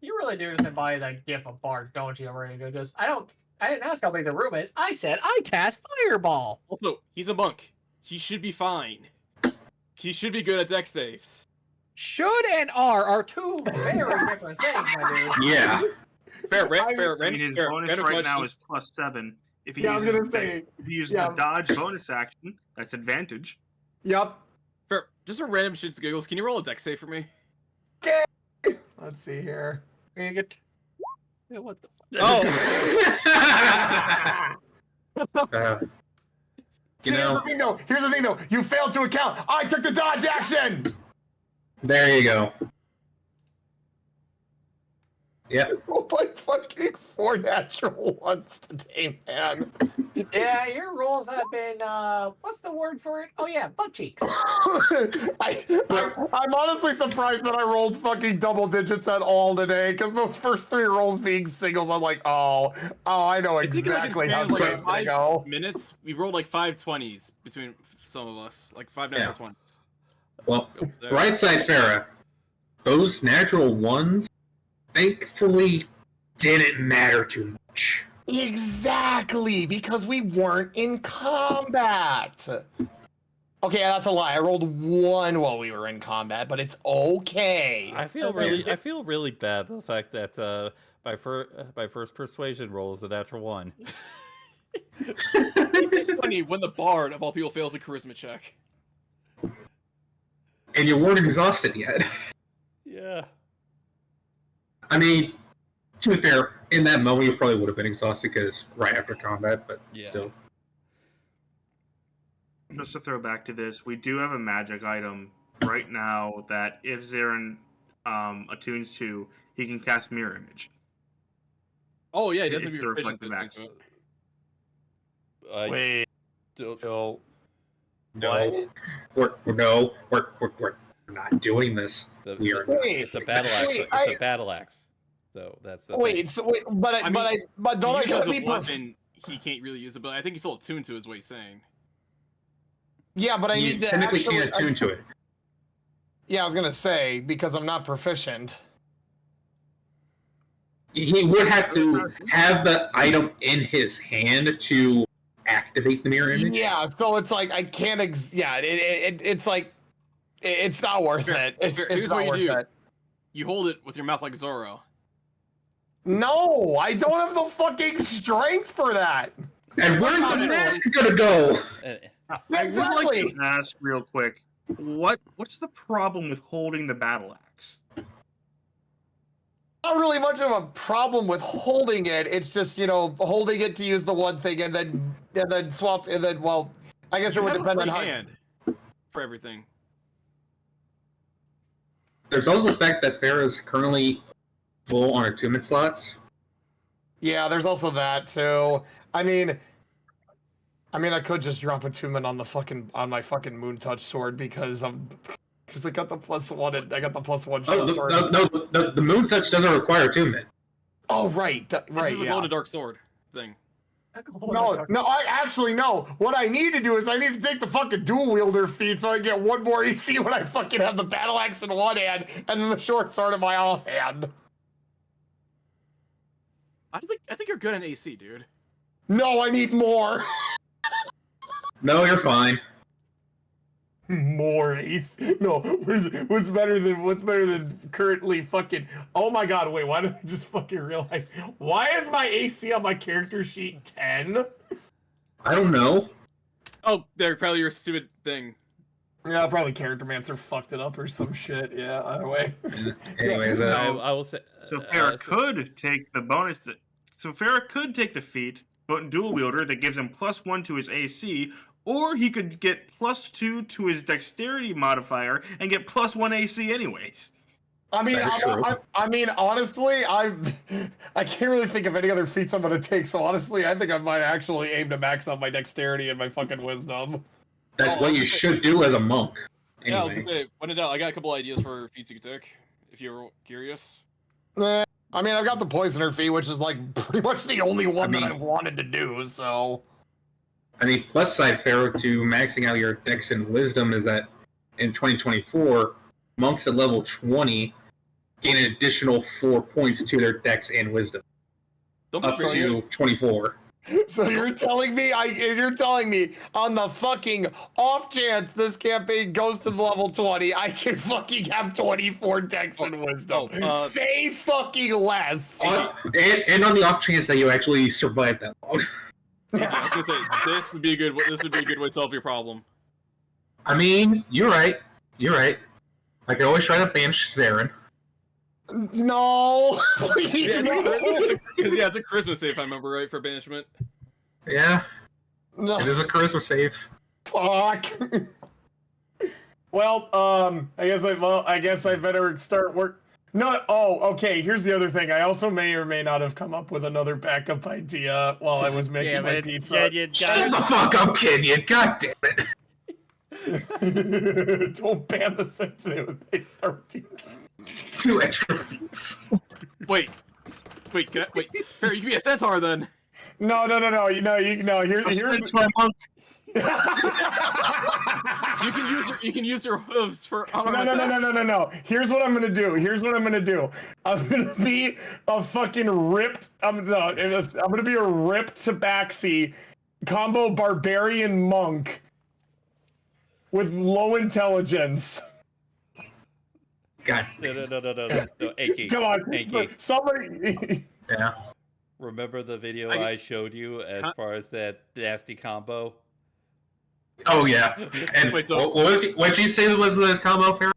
You really do just embody that gif of Bart, don't you? Where you go, just I didn't ask how big the room is. I said I cast fireball. Also, he's a monk. He should be fine. He should be good at dex saves. Should and are two very different things, my dude. Yeah. Fair. I mean, his bonus right now is +7. If he I was uses, gonna say. if he uses the dodge bonus action, that's advantage. Yep. Fair. Just for random shits and giggles, can you roll a dex save for me? Let's see here. You get. Yeah, what the fuck? Oh. Here's the thing though. You failed to account. I took the dodge action. There you go. Yeah. Rolled like fucking 4 natural ones today, man. Yeah, your rolls have been. What's the word for it? Oh yeah, butt cheeks. I'm honestly surprised that I rolled fucking double digits at all today, because those first 3 rolls being singles, I'm like, oh, I know exactly how like quick they go. minutes. We rolled like 5 20s between some of us, like 5 natural 20s. Well, right side Farah, those natural ones, thankfully, didn't matter too much. Exactly, because we weren't in combat. Okay, that's a lie. I rolled 1 while we were in combat, but it's okay. I feel really bad the fact that my first persuasion roll is a natural 1. It's funny when the bard of all people fails a charisma check. And you weren't exhausted yet. Yeah. I mean, to be fair, in that moment you probably would have been exhausted because right after combat, but still. Just to throw back to this, we do have a magic item right now that if Zarin attunes to, he can cast Mirror Image. Oh yeah, he doesn't It's be the proficient reflective to axe. Wait. No. We're not doing this. We are. It's a battle axe. It's a battle axe. So that's the thing. But don't I gotta because be of weapon, he can't really use it, but I think he's still attuned to is what he's saying. Yeah, but I You need to technically actually, can't attune to it. Yeah, I was gonna say because I'm not proficient. He would have to have the item in his hand to activate the mirror image. Yeah, so it's like I can't. It's like it's not worth it. It's Here's not what you worth do. it. You hold it with your mouth like Zorro. No, I don't have the fucking strength for that. And where's the mask gonna go? I would like Exactly. to ask real quick, what's the problem with holding the battle axe? Not really much of a problem with holding it. It's just holding it to use the one thing and then swap and then I guess it would depend on how. Hand for everything. There's also the fact that Farah's currently full on attunement slots. Yeah, there's also that too. I mean, I could just drop attunement on my fucking moon touch sword because I got the +1 and I got the +1 Oh, short sword. the moon touch doesn't require attunement. Oh right, This is a glow in the dark sword thing. No, I actually no. What I need to do is I need to take the fucking dual wielder feat so I get one more AC when I fucking have the battle axe in one hand and then the short sword in my offhand. I think you're good in AC, dude. No, I need more. No, you're fine. More AC. No, what's better than currently fucking? Oh my god! Wait, why did I just fucking realize? Why is my AC on my character sheet 10? I don't know. Oh, there, probably your stupid thing. Yeah, probably Character Mancer fucked it up or some shit. Yeah, either way. Anyways, I will say. So Farrah could take the bonus. So Farrah could take the feat, but dual wielder that gives him +1 to his AC, or he could get +2 to his dexterity modifier and get +1 AC anyways. I mean, I mean, honestly, I can't really think of any other feats I'm gonna take. So honestly, I think I might actually aim to max out my dexterity and my fucking wisdom. That's what you should do as a monk. Yeah, I was Anyway. gonna say, when in doubt, I got a couple ideas for feats you could take, if you're curious. I mean, I've got the poisoner feat, which is like pretty much the only one that I wanted to do. So, I mean, plus side, Pharaoh, to maxing out your dex and wisdom is that in 2024, monks at level 20 gain an additional 4 points to their dex and wisdom. Up to 24. So you're telling me on the fucking off chance this campaign goes to the level 20, I can fucking have 24 dex and wisdom. Say fucking less. And on the off chance that you actually survive that long. Yeah, I was gonna say this would be a good way to solve your problem. I mean, you're right. I can always try to banish Zarin. No, please no. Because it's a charisma save, if I remember right, for banishment. Yeah. No. It is a charisma save. Fuck. Well, I guess I better start work. No. Oh, okay. Here's the other thing. I also may or may not have come up with another backup idea while I was making my pizza. Shut the fuck up, Kenyon. God damn it. Don't ban the sensitive. They start 2 extra feats. Wait. Fair, you can be a centaur then. No. Here's monk. You can use your hooves for No. Here's what I'm gonna do. I'm gonna be a fucking ripped. I'm gonna be a ripped tabaxi combo barbarian monk with low intelligence. God. No, Anky. Come on, Anky. Somebody. Yeah. Remember the video I showed you as far as that nasty combo? Oh yeah. And Wait, so what'd you say was the combo, Farrah?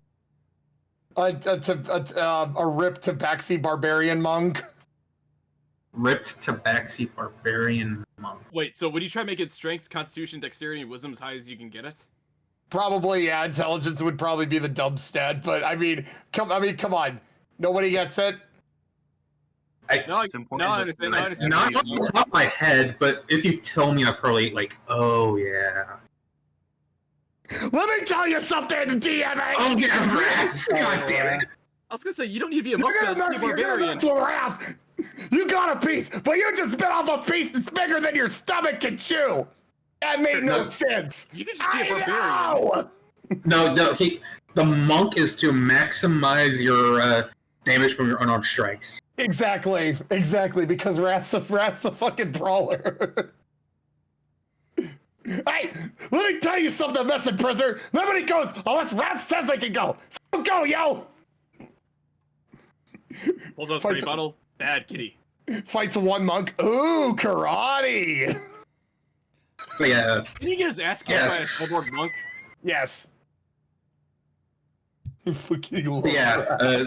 A ripped tabaxi barbarian monk. Ripped tabaxi barbarian monk. Wait, so would you try to make it strength, constitution, dexterity, and wisdom as high as you can get it? Probably, yeah. Intelligence would probably be the dumb stat, but I mean, come on. Nobody gets it. I understand. Not off the top of my head, but if you tell me, I'll probably oh yeah. Let me tell you something, DMA. Oh yeah, Wrath. God damn it. I was gonna say you don't need to be a monk. Just be a barbarian. Wrath. You got a piece, but you just bit off a piece that's bigger than your stomach can chew. That made no sense. You can just be a barbarian. No. The monk is to maximize your damage from your unarmed strikes. Exactly, because Wrath's a fucking brawler. Hey, let me tell you something, Messing Prisoner. Nobody goes unless Wrath says they can go. So go, yo! Pulls out spray bottle. Bad kitty. Fights one monk. Ooh, karate! But yeah. Can you get his ass kicked by a snowboard monk? Yes. Yeah,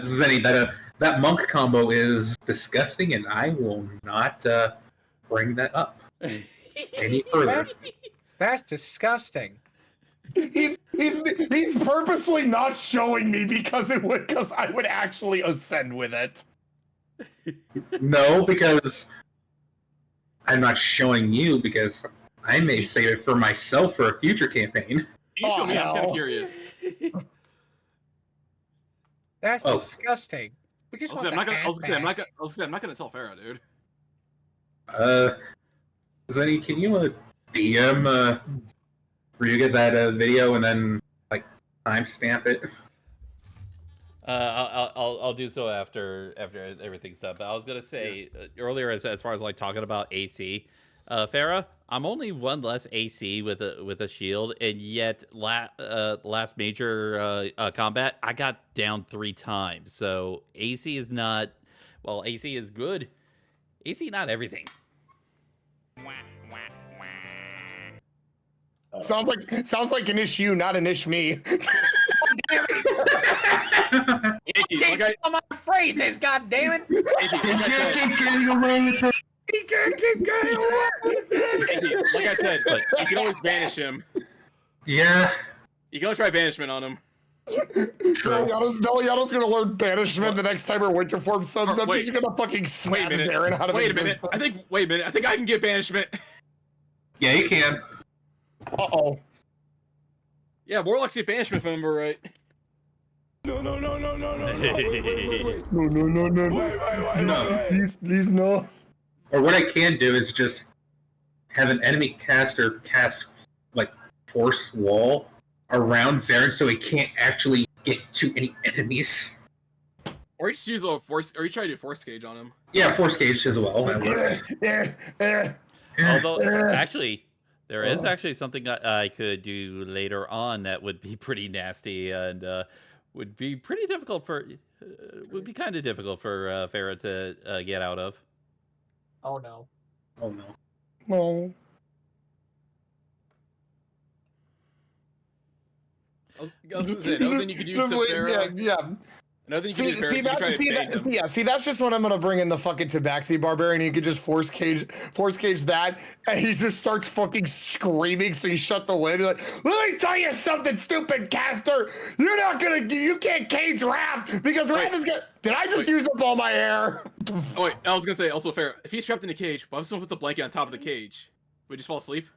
Zenny, that monk combo is disgusting, and I will not bring that up any further. That's disgusting. He's purposely not showing me because I would actually ascend with it. No, because I'm not showing you because I may save it for myself for a future campaign. You show me. I'm kind of curious. That's disgusting. We just I'm not gonna tell Farrah, dude. Zenny, can you DM where you get that video and then like timestamp it? I'll do so after everything's done. But I was gonna say earlier, as far as like talking about AC, Farah, I'm only one less AC with a shield, and yet last major combat I got down 3 times. So AC is not, well, AC is good. AC not everything. Sounds like an issue, not an ish me. Get some of my phrases, god damn it! You can't keep getting away with it. He can't keep getting away with this! Like I said, you can always banish him. Yeah. You can always try banishment on him. Veliano's gonna learn banishment the next time her winter form subs up. Wait. She's gonna fucking snap Wait a minute. Zarin out of Wait a existence. minute. I think I can get banishment. Yeah, you can. Uh-oh. Yeah, Warlocks get banishment if I remember right. No. No. Please, no. Or what I can do is just have an enemy caster cast like force wall around Zarin so he can't actually get to any enemies. Or you just use a force, or you try to do force cage on him. Yeah, force cage as well. That works. Although, actually, there is actually something I could do later on that would be pretty nasty and would be pretty difficult for, would be kind of difficult for Farah to get out of. Oh no. Oh no. No. I was gonna say, another thing you could do to Farah. Yeah. Another thing you can do to Farah is you can try to bait him. See, that's just when I'm gonna bring in the fucking Tabaxi Barbarian. You could just force cage that, and he just starts fucking screaming. So you shut the lid. You're like, let me tell you something, stupid caster. You can't cage Wrath because Wrath is gonna. Did I just use up all my air? Oh wait, I was gonna say also Farah. If he's trapped in a cage, but if someone puts a blanket on top of the cage, would he just fall asleep?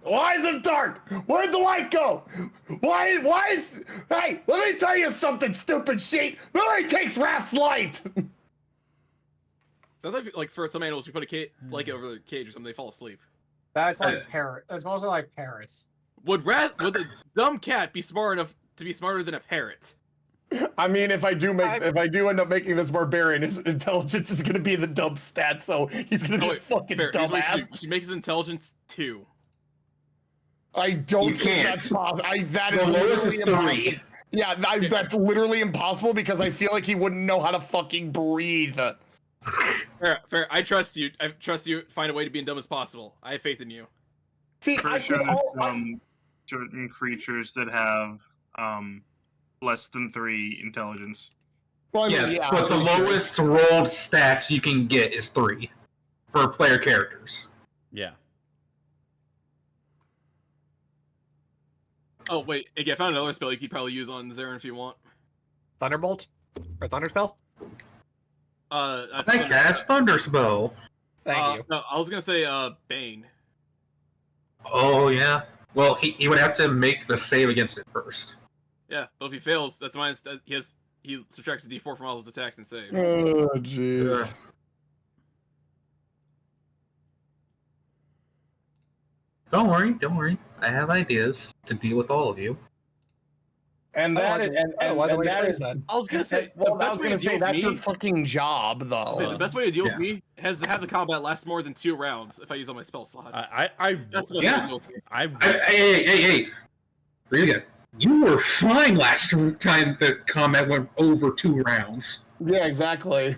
Why is it dark? Where'd the light go? Why is... Hey, let me tell you something, stupid sheet. Nobody takes Wrath's light. So like for some animals, you put a blanket over the cage or something, they fall asleep. That's like parrot. That's mostly like parrots. Would a dumb cat be smart enough to be smarter than a parrot? I mean, if I do end up making this barbarian, his intelligence is going to be the dumb stat, so he's going to be a fucking dumbass. You should make his intelligence 2. I don't You think can't. that's possible. That The is lowest literally is 3. impossible. Yeah, that's literally impossible because I feel like he wouldn't know how to fucking breathe. Fair. I trust you. I trust you. Find a way to be as dumb as possible. I have faith in you. See, Pretty sure there's certain creatures that have less than 3 intelligence. Well, Yeah, but the lowest rolled stats you can get is 3 for player characters. Yeah. Oh wait, I found another spell you could probably use on Zarin if you want. Thunderbolt? Or Thunderspell? I cast Thunderspell. Thank you. No, I was gonna say Bane. Oh yeah. Well, he would have to make the save against it first. Yeah, but if he fails, that's minus. He subtracts a D4 from all his attacks and saves. Oh jeez. Don't worry. I have ideas to deal with all of you. And that is that. I was gonna say well, the I best was way gonna to deal say with that's me. your fucking job, though. The best way to deal with me has to have the combat last more than 2 rounds if I use all my spell slots. That's the best way to deal with me. Hey. Ryuga, you were fine last time the combat went over 2 rounds. Yeah, exactly.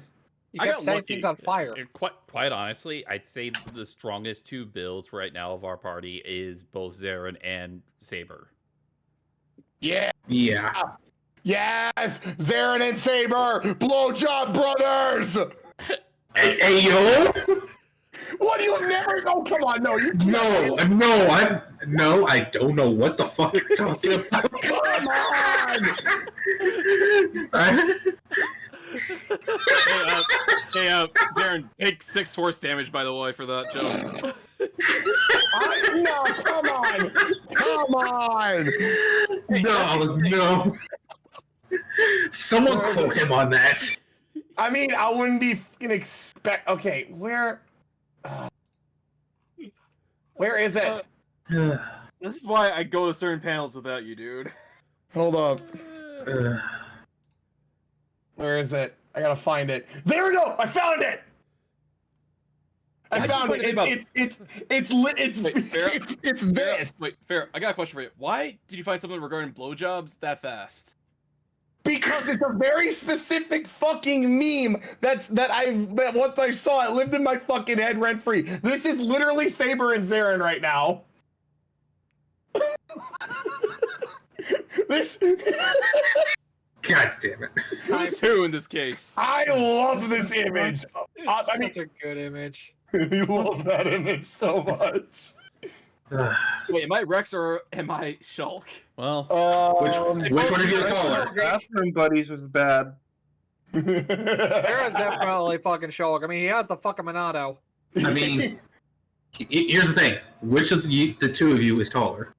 You I kept got setting lucky. things on fire. And quite honestly, I'd say the strongest 2 builds right now of our party is both Zarin and Saber. Yeah. Yeah. Yes, Zarin and Saber, blowjob brothers. Hey yo! What do you never? Oh, come on, no, you can't. No, I don't know what the fuck you're talking about. Come on. Hey, Zarin, take 6 force damage by the way for that joke. No, come on. No. Someone quote him on that. I mean, I wouldn't be fucking expect. Okay, where? Where is it? This is why I go to certain panels without you, dude. Hold up. Where is it? I gotta find it. There we go! I found it! I found it. It's this. Wait, Fair, I got a question for you. Why did you find something regarding blowjobs that fast? Because it's a very specific fucking meme that once I saw it lived in my fucking head rent free. This is literally Saber and Zarin right now. This. God damn it. Who's who in this case? I love this image. It's I mean, such a good image. you love that image so much. Wait, am I Rex or am I Shulk? Well, which one of you is taller? Bathroom Buddies was bad. There is definitely fucking Shulk. I mean, he has the fucking Monado. I mean, here's the thing. Which of the two of you is taller?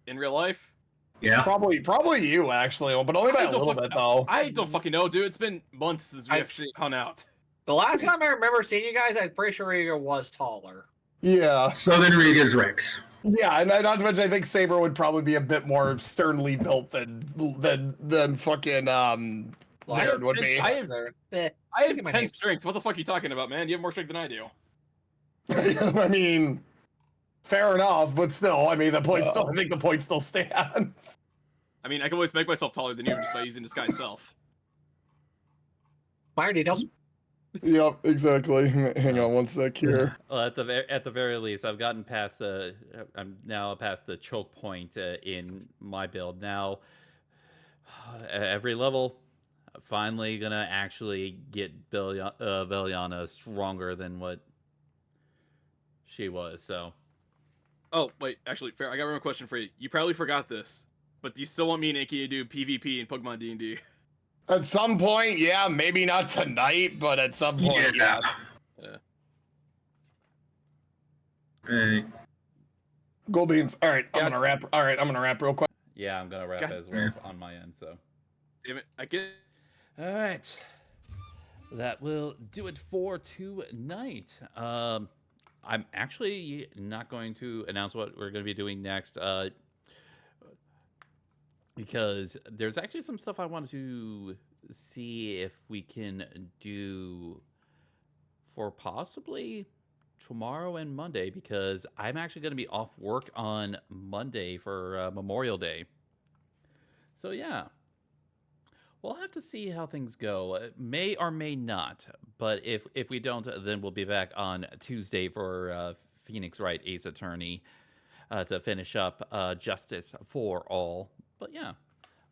In real life? Yeah. Probably you actually, but only by a little bit though. I don't fucking know, dude. It's been months since we actually hung out. The last time I remember seeing you guys, I'm pretty sure Riga was taller. Yeah. So then Riga's Rex. Yeah, and not to mention, I think Saber would probably be a bit more sternly built than fucking Zarin would be. I have 10 strength. What the fuck are you talking about, man? You have more strength than I do. I mean, fair enough, but still, I mean, I think the point still stands. I mean, I can always make myself taller than you just by using disguise self. Minor details. Yep, exactly. Hang on one sec here. Well, at the very least, I've gotten past I'm now past the choke point in my build. Now, every level, I'm finally gonna actually get Veliana stronger than what she was. So. Oh wait, actually, Fair. I got one question for you. You probably forgot this, but do you still want me and Anky to do PvP in Pokemon D&D? At some point, yeah, maybe not tonight, but at some point, yeah. Go beans. All right, I'm gonna wrap. All right, I'm gonna wrap real quick. Yeah, I'm gonna wrap as well on my end. So. Damn it, I get. All right, that will do it for tonight. I'm actually not going to announce what we're going to be doing next, because there's actually some stuff I wanted to see if we can do for possibly tomorrow and Monday, because I'm actually going to be off work on Monday for Memorial Day. So yeah, we'll have to see how things go. It may or may not, but if we don't, then we'll be back on Tuesday for Phoenix Wright Ace Attorney to finish up Justice for All. But yeah,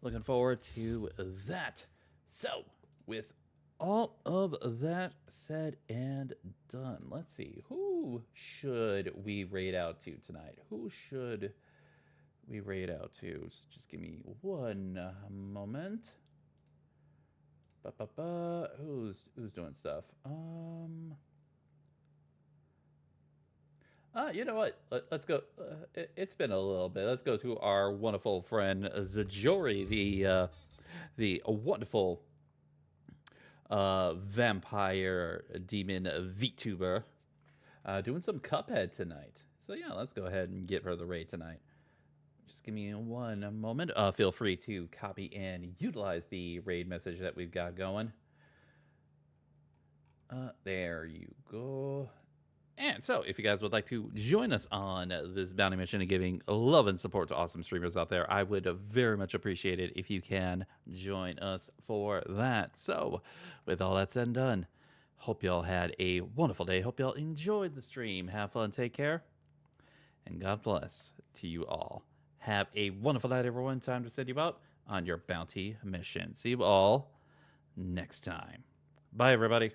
looking forward to that. So, with all of that said and done, let's see. Who should we raid out to tonight? Who should we raid out to? Just give me one moment. Who's doing stuff? You know what? Let's go. It's been a little bit. Let's go to our wonderful friend Zajori, the wonderful vampire demon VTuber, doing some Cuphead tonight. So yeah, let's go ahead and get her the raid tonight. Just give me one moment. Feel free to copy and utilize the raid message that we've got going. There you go. And so, if you guys would like to join us on this bounty mission and giving love and support to awesome streamers out there, I would very much appreciate it if you can join us for that. So, with all that said and done, hope y'all had a wonderful day. Hope y'all enjoyed the stream. Have fun, take care, and God bless to you all. Have a wonderful night, everyone. Time to send you out on your bounty mission. See you all next time. Bye, everybody.